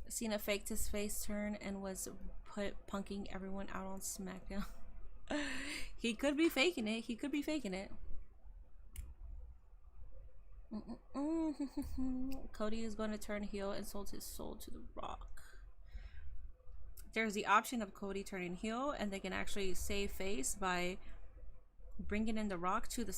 Cena faked his face turn and was punking everyone out on SmackDown. He could be faking it. Cody is going to turn heel and sold his soul to The Rock. There's the option of Cody turning heel, and they can actually save face by bringing in The Rock to the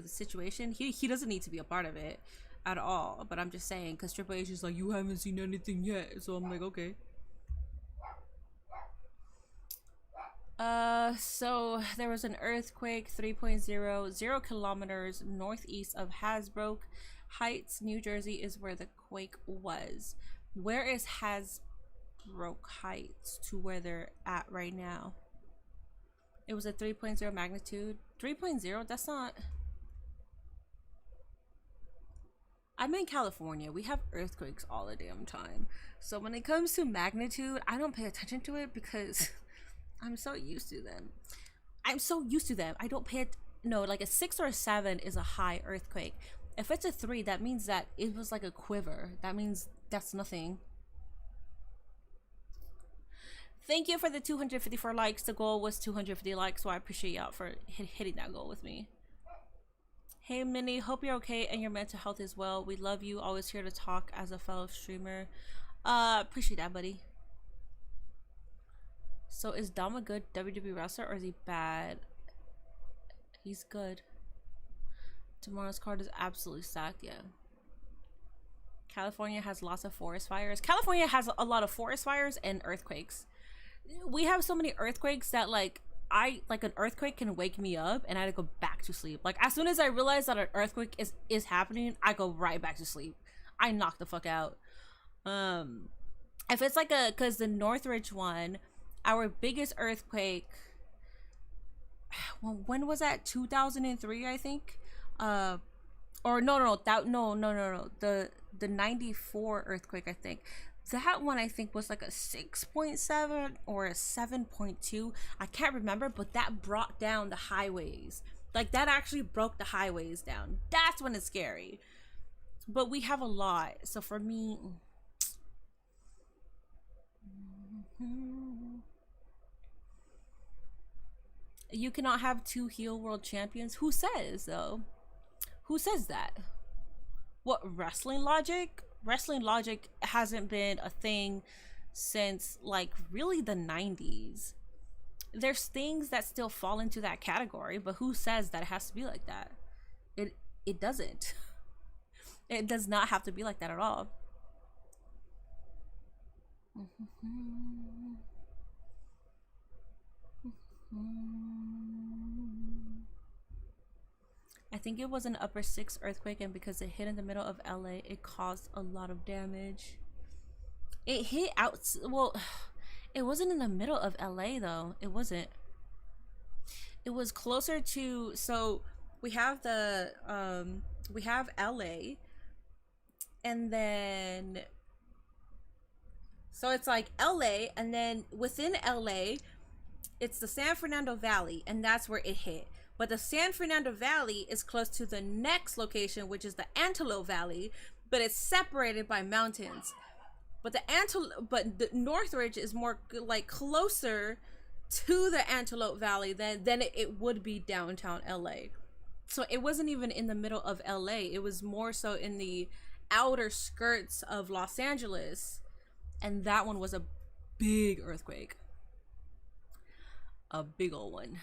situation. He doesn't need to be a part of it at all. But I'm just saying, because Triple H is like, you haven't seen anything yet. So I'm like, okay. So there was an earthquake 3.0, 0 kilometers northeast of Hasbrook Heights, New Jersey is where the quake was. Where is Hasbrook Heights to where they're at right now? It was a 3.0 magnitude. 3.0, that's not... I'm in California. We have earthquakes all the damn time. So when it comes to magnitude, I don't pay attention to it because I'm so used to them. I don't pay it. No, like a 6 or a 7 is a high earthquake. If it's a 3, that means that it was like a quiver. That means that's nothing. Thank you for the 254 likes. The goal was 250 likes, so I appreciate y'all for hitting that goal with me. Hey Minnie, hope you're okay and your mental health is well. We love you. Always here to talk as a fellow streamer. Appreciate that, buddy. So is Dom a good WWE wrestler or is he bad? He's good. Tomorrow's card is absolutely stacked, yeah. California has lots of forest fires. California has a lot of forest fires and earthquakes. We have so many earthquakes that like an earthquake can wake me up and I had to go back to sleep. Like as soon as I realize that an earthquake is happening, I go right back to sleep. I knock the fuck out. If it's like cause the Northridge one, our biggest earthquake, well, when was that? 2003, I think. Or no, the 94 earthquake, I think. That one I think was like a 6.7 or a 7.2. I can't remember, but that brought down the highways. Like that actually broke the highways down. That's when it's scary. But we have a lot. So for me, you cannot have 2 heel world champions. Who says though? Who says that? What, wrestling logic? Wrestling logic hasn't been a thing since like really the 90s. There's things that still fall into that category, but who says that it has to be like that? It doesn't. It does not have to be like that at all. I think it was an upper 6 earthquake, and because it hit in the middle of LA, it caused a lot of damage. It hit out, well, it wasn't in the middle of LA though. It wasn't. It was closer to, so we have the we have LA, and then so it's like LA, and then within LA it's the San Fernando Valley, and that's where it hit. But the San Fernando Valley is close to the next location, which is the Antelope Valley, but it's separated by mountains. But the Northridge is more like closer to the Antelope Valley than it would be downtown LA. So it wasn't even in the middle of LA. It was more so in the outer skirts of Los Angeles. And that one was a big earthquake. A big old one.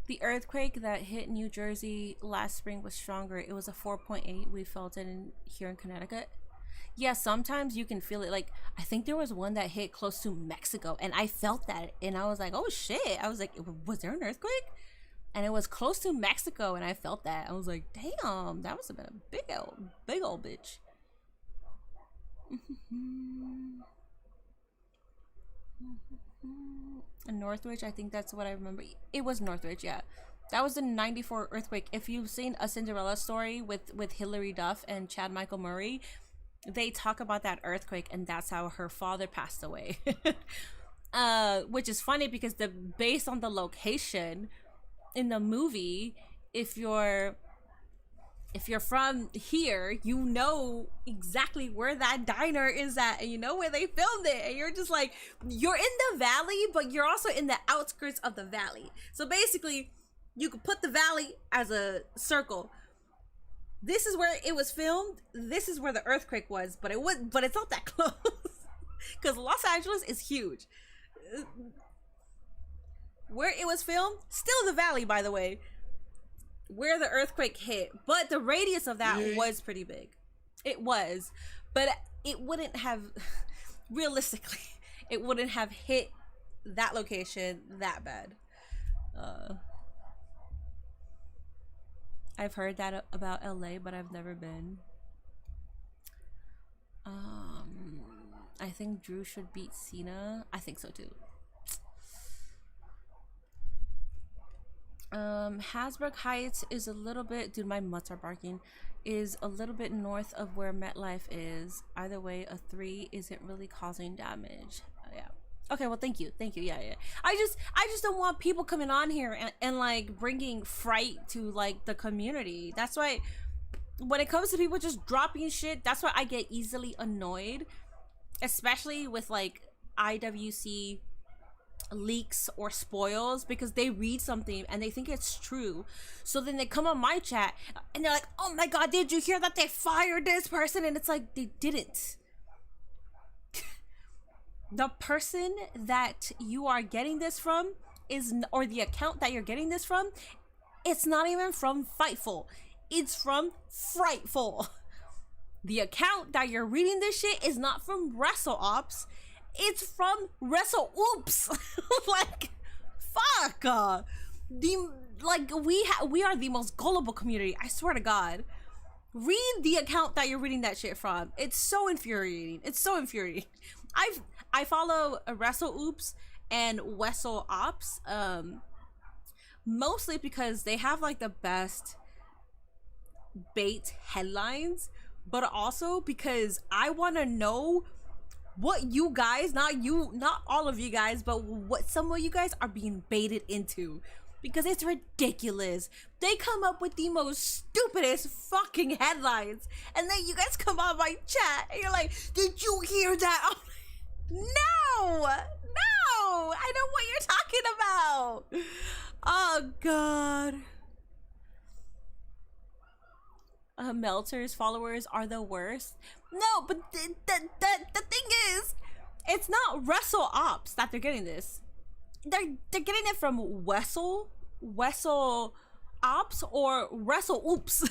The earthquake that hit New Jersey last spring was stronger. It was a 4.8. We felt it here in Connecticut. Yeah, sometimes you can feel it. Like, I think there was one that hit close to Mexico, and I felt that, and I was like, oh shit. I was like, was there an earthquake? And it was close to Mexico, and I felt that. I was like, damn, that must have been a big old bitch. Northridge, I think that's what I remember. It was Northridge, yeah. That was the 94 earthquake. If you've seen A Cinderella Story with Hilary Duff and Chad Michael Murray, they talk about that earthquake, and that's how her father passed away. Which is funny because based on the location in the movie, if you're from here, you know exactly where that diner is at, and you know where they filmed it, and you're just like, you're in the valley, but you're also in the outskirts of the valley. So basically, you could put the valley as a circle. This is where it was filmed. This is where the earthquake was, but it's not that close because Los Angeles is huge. Where it was filmed, still the valley, by the way. Where the earthquake hit, but the radius of that was pretty big. It was, but it wouldn't have, realistically, it wouldn't have hit that location that bad. I've heard that about LA, but I've never been. I think Drew should beat Cena. I think so too. Hasbrook Heights is a little bit, dude, my mutts are barking, is a little bit north of where MetLife is. Either way, a 3 isn't really causing damage. Yeah. Okay, well, thank you. Yeah. I just don't want people coming on here and like bringing fright to like the community. That's why when it comes to people just dropping shit, that's why I get easily annoyed, especially with like IWC leaks or spoils, because they read something and they think it's true, so then they come on my chat and they're like, oh my god, did you hear that they fired this person? And it's like, they didn't. The person that you are getting this from is, or the account that you're getting this from, it's not even from Fightful, it's from Frightful. The account that you're reading this shit is not from WrestleOps, it's from Wrestle Oops. Like, fuck. We are the most gullible community, I swear to God. Read the account that you're reading that shit from. It's so infuriating. I follow Wrestle Oops and Wrestle Ops, mostly because they have like the best bait headlines, but also because I want to know what you guys, not all of you guys, but what some of you guys are being baited into, because it's ridiculous. They come up with the most stupidest fucking headlines, and then you guys come on my chat and you're like, did you hear that? No, I know what you're talking about. Oh god. Meltzer's followers are the worst. No, but the thing is, it's not WrestleOps that they're getting this. They're getting it from Wrestle Ops or Wrestle Oops.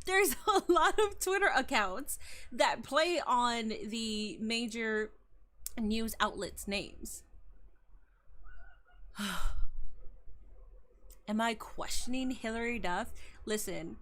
There's a lot of Twitter accounts that play on the major news outlets' names. Am I questioning Hillary Duff? Listen,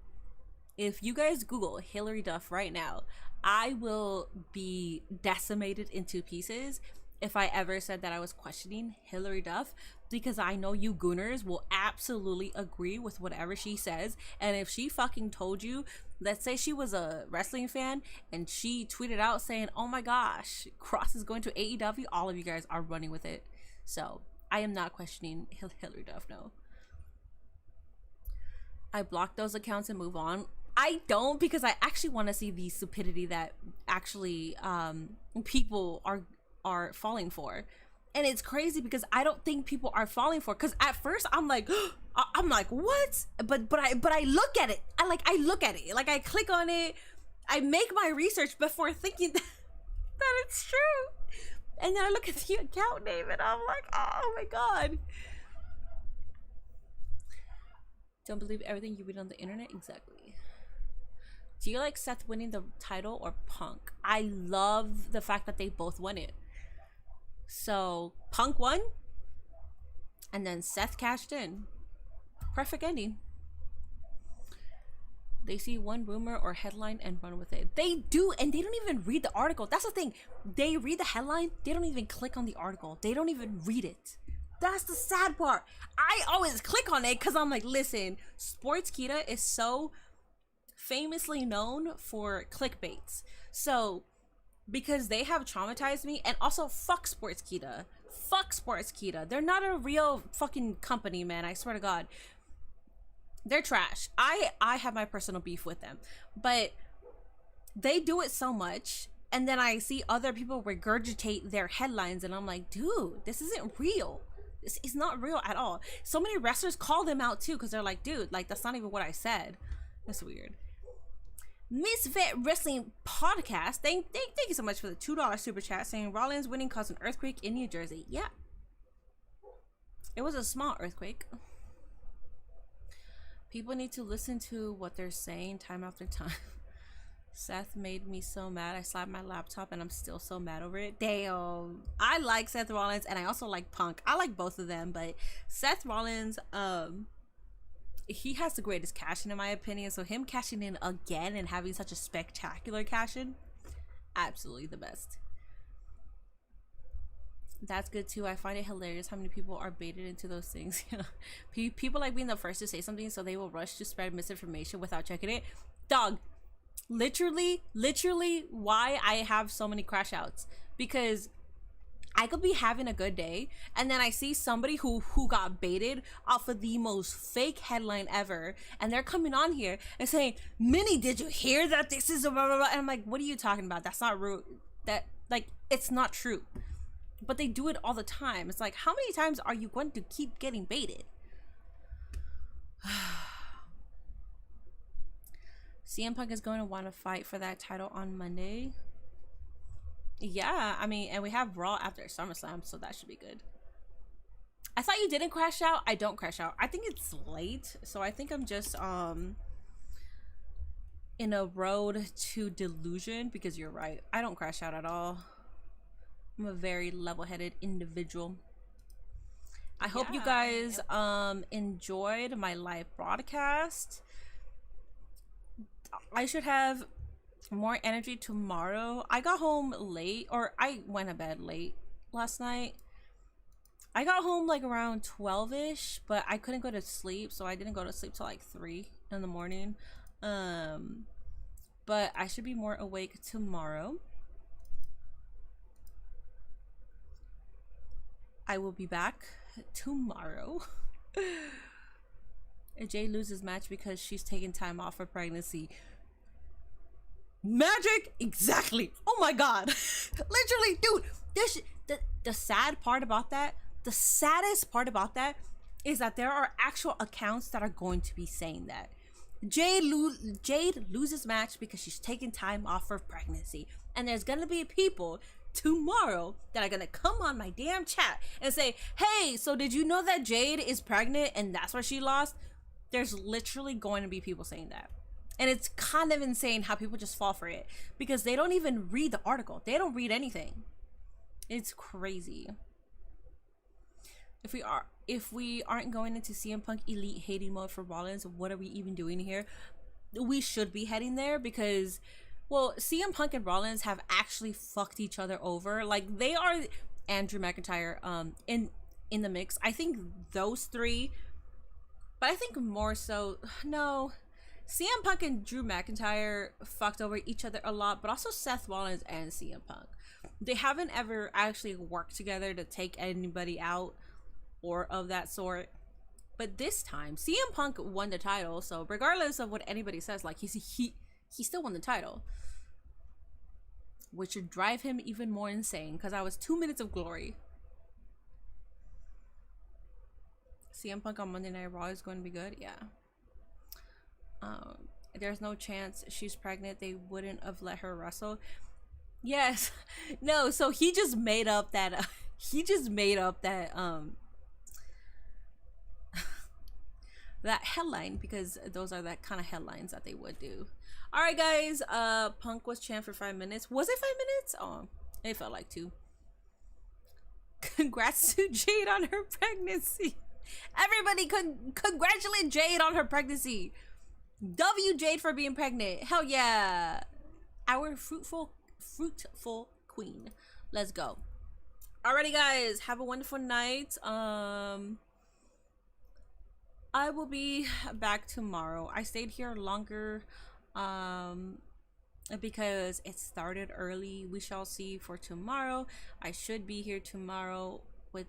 if you guys Google Hillary Duff right now, I will be decimated into pieces if I ever said that I was questioning Hillary Duff, because I know you gooners will absolutely agree with whatever she says. And if she fucking told you, let's say she was a wrestling fan and she tweeted out saying, oh my gosh, Kross is going to AEW, all of you guys are running with it. So I am not questioning Hillary Duff, no. I block those accounts and move on. I don't, because I actually want to see the stupidity that actually people are falling for. And it's crazy because I don't think people are falling for, because at first I'm like what? But I look at it. I look at it. Like, I click on it. I make my research before thinking that it's true. And then I look at the account name and I'm like, oh my god. Don't believe everything you read on the internet? Exactly. Do you like Seth winning the title or Punk? I love the fact that they both won it. So Punk won, and then Seth cashed in. Perfect ending. They see one rumor or headline and run with it. They do, and they don't even read the article. That's the thing. They read the headline, they don't even click on the article. They don't even read it. That's the sad part. I always click on it because I'm like, listen, Sportskeeda is so famously known for clickbaits. So because they have traumatized me, and also fuck Sportskeeda. Fuck Sportskeeda. They're not a real fucking company, man. I swear to God. They're trash. I have my personal beef with them. But they do it so much, and then I see other people regurgitate their headlines, and I'm like, dude, this isn't real. This is not real at all. So many wrestlers call them out too, because they're like, dude, like, that's not even what I said. That's weird. Misfit Wrestling Podcast, thank you so much for the $2 super chat, saying Rollins winning caused an earthquake in New Jersey. Yeah, it was a small earthquake. People need to listen to what they're saying time after time. Seth made me so mad. I slapped my laptop and I'm still so mad over it. Damn. I like Seth Rollins and I also like Punk. I like both of them, but Seth Rollins, he has the greatest cash in my opinion. So him cashing in again and having such a spectacular cash in, absolutely the best. That's good too. I find it hilarious how many people are baited into those things. People like being the first to say something, so they will rush to spread misinformation without checking it. Dog, literally why I have so many crash outs, because I could be having a good day and then I see somebody who got baited off of the most fake headline ever, and they're coming on here and saying, Minnie, did you hear that this is a blah blah blah? And I'm like, what are you talking about? That's not rude. That, like, it's not true. But they do it all the time. It's like, how many times are you going to keep getting baited? CM Punk is going to want to fight for that title on Monday. Yeah, I mean, and we have Raw after SummerSlam, so that should be good. I thought you didn't crash out. I don't crash out. I think it's late, so I think I'm just in a road to delusion, because you're right. I don't crash out at all. I'm a very level-headed individual. I hope you guys enjoyed my live broadcast. I should have more energy tomorrow. I got home late, or I went to bed late last night. I got home like around 12-ish, but I couldn't go to sleep, so I didn't go to sleep till like 3 in the morning. But I should be more awake tomorrow. I will be back tomorrow. Jade loses match because she's taking time off for pregnancy. Magic? Exactly. Oh my god. Literally, dude, this the sad part about that, the saddest part about that is that there are actual accounts that are going to be saying that. Jade loses match because she's taking time off for pregnancy. And there's gonna be people tomorrow that are gonna come on my damn chat and say, hey, so did you know that Jade is pregnant and that's why she lost? There's literally going to be people saying that. And it's kind of insane how people just fall for it, because they don't even read the article. They don't read anything. It's crazy. If we aren't going into CM Punk Elite hating mode for Rollins, what are we even doing here? We should be heading there, because, well, CM Punk and Rollins have actually fucked each other over. Like, they are Andrew McIntyre in the mix. I think those three, but I think more so, no, CM Punk and Drew McIntyre fucked over each other a lot, but also Seth Rollins and CM Punk. They haven't ever actually worked together to take anybody out or of that sort. But this time, CM Punk won the title, so regardless of what anybody says, like, he still won the title, which should drive him even more insane, because I was 2 minutes of glory. CM Punk on Monday Night Raw is going to be good. Yeah. There's no chance she's pregnant. They wouldn't have let her wrestle. Yes. No, so he just made up that that headline, because those are that kind of headlines that they would do. All right, guys. Punk was champ for 5 minutes. Was it 5 minutes? Oh, it felt like 2. Congrats to Jade on her pregnancy. Everybody congratulate Jade on her pregnancy. W Jade for being pregnant. Hell yeah. Our fruitful queen. Let's go. Alrighty, guys. Have a wonderful night. I will be back tomorrow. I stayed here longer because it started early. We shall see for tomorrow. I should be here tomorrow with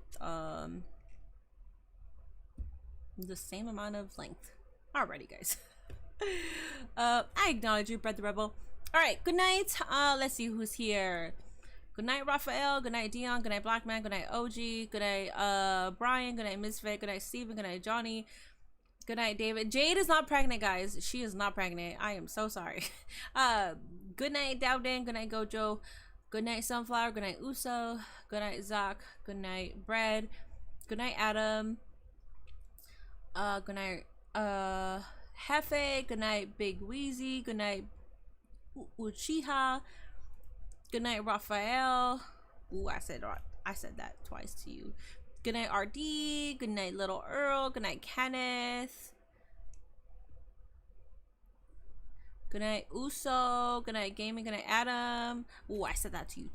the same amount of length. Alrighty, guys. I acknowledge you, Brett the Rebel. Alright, good night. Let's see who's here. Good night, Raphael. Good night, Dion. Good night, Blackman. Good night, OG. Good night, Brian. Good night, Misfit. Good night, Steven. Good night, Johnny. Good night, David. Jade is not pregnant, guys. She is not pregnant. I am so sorry. Good night, Dowden. Good night, Gojo. Good night, Sunflower. Good night, Uso. Good night, Zach. Good night, Bread. Good night, Adam. Good night, Hefe. Good night, Big Wheezy. Good night, Uchiha. Good night, Raphael. Ooh, I said that twice to you. Good night, RD. Good night, Little Earl. Good night, Kenneth. Good night, Uso. Good night, Gaming. Good night, Adam. Ooh, I said that to you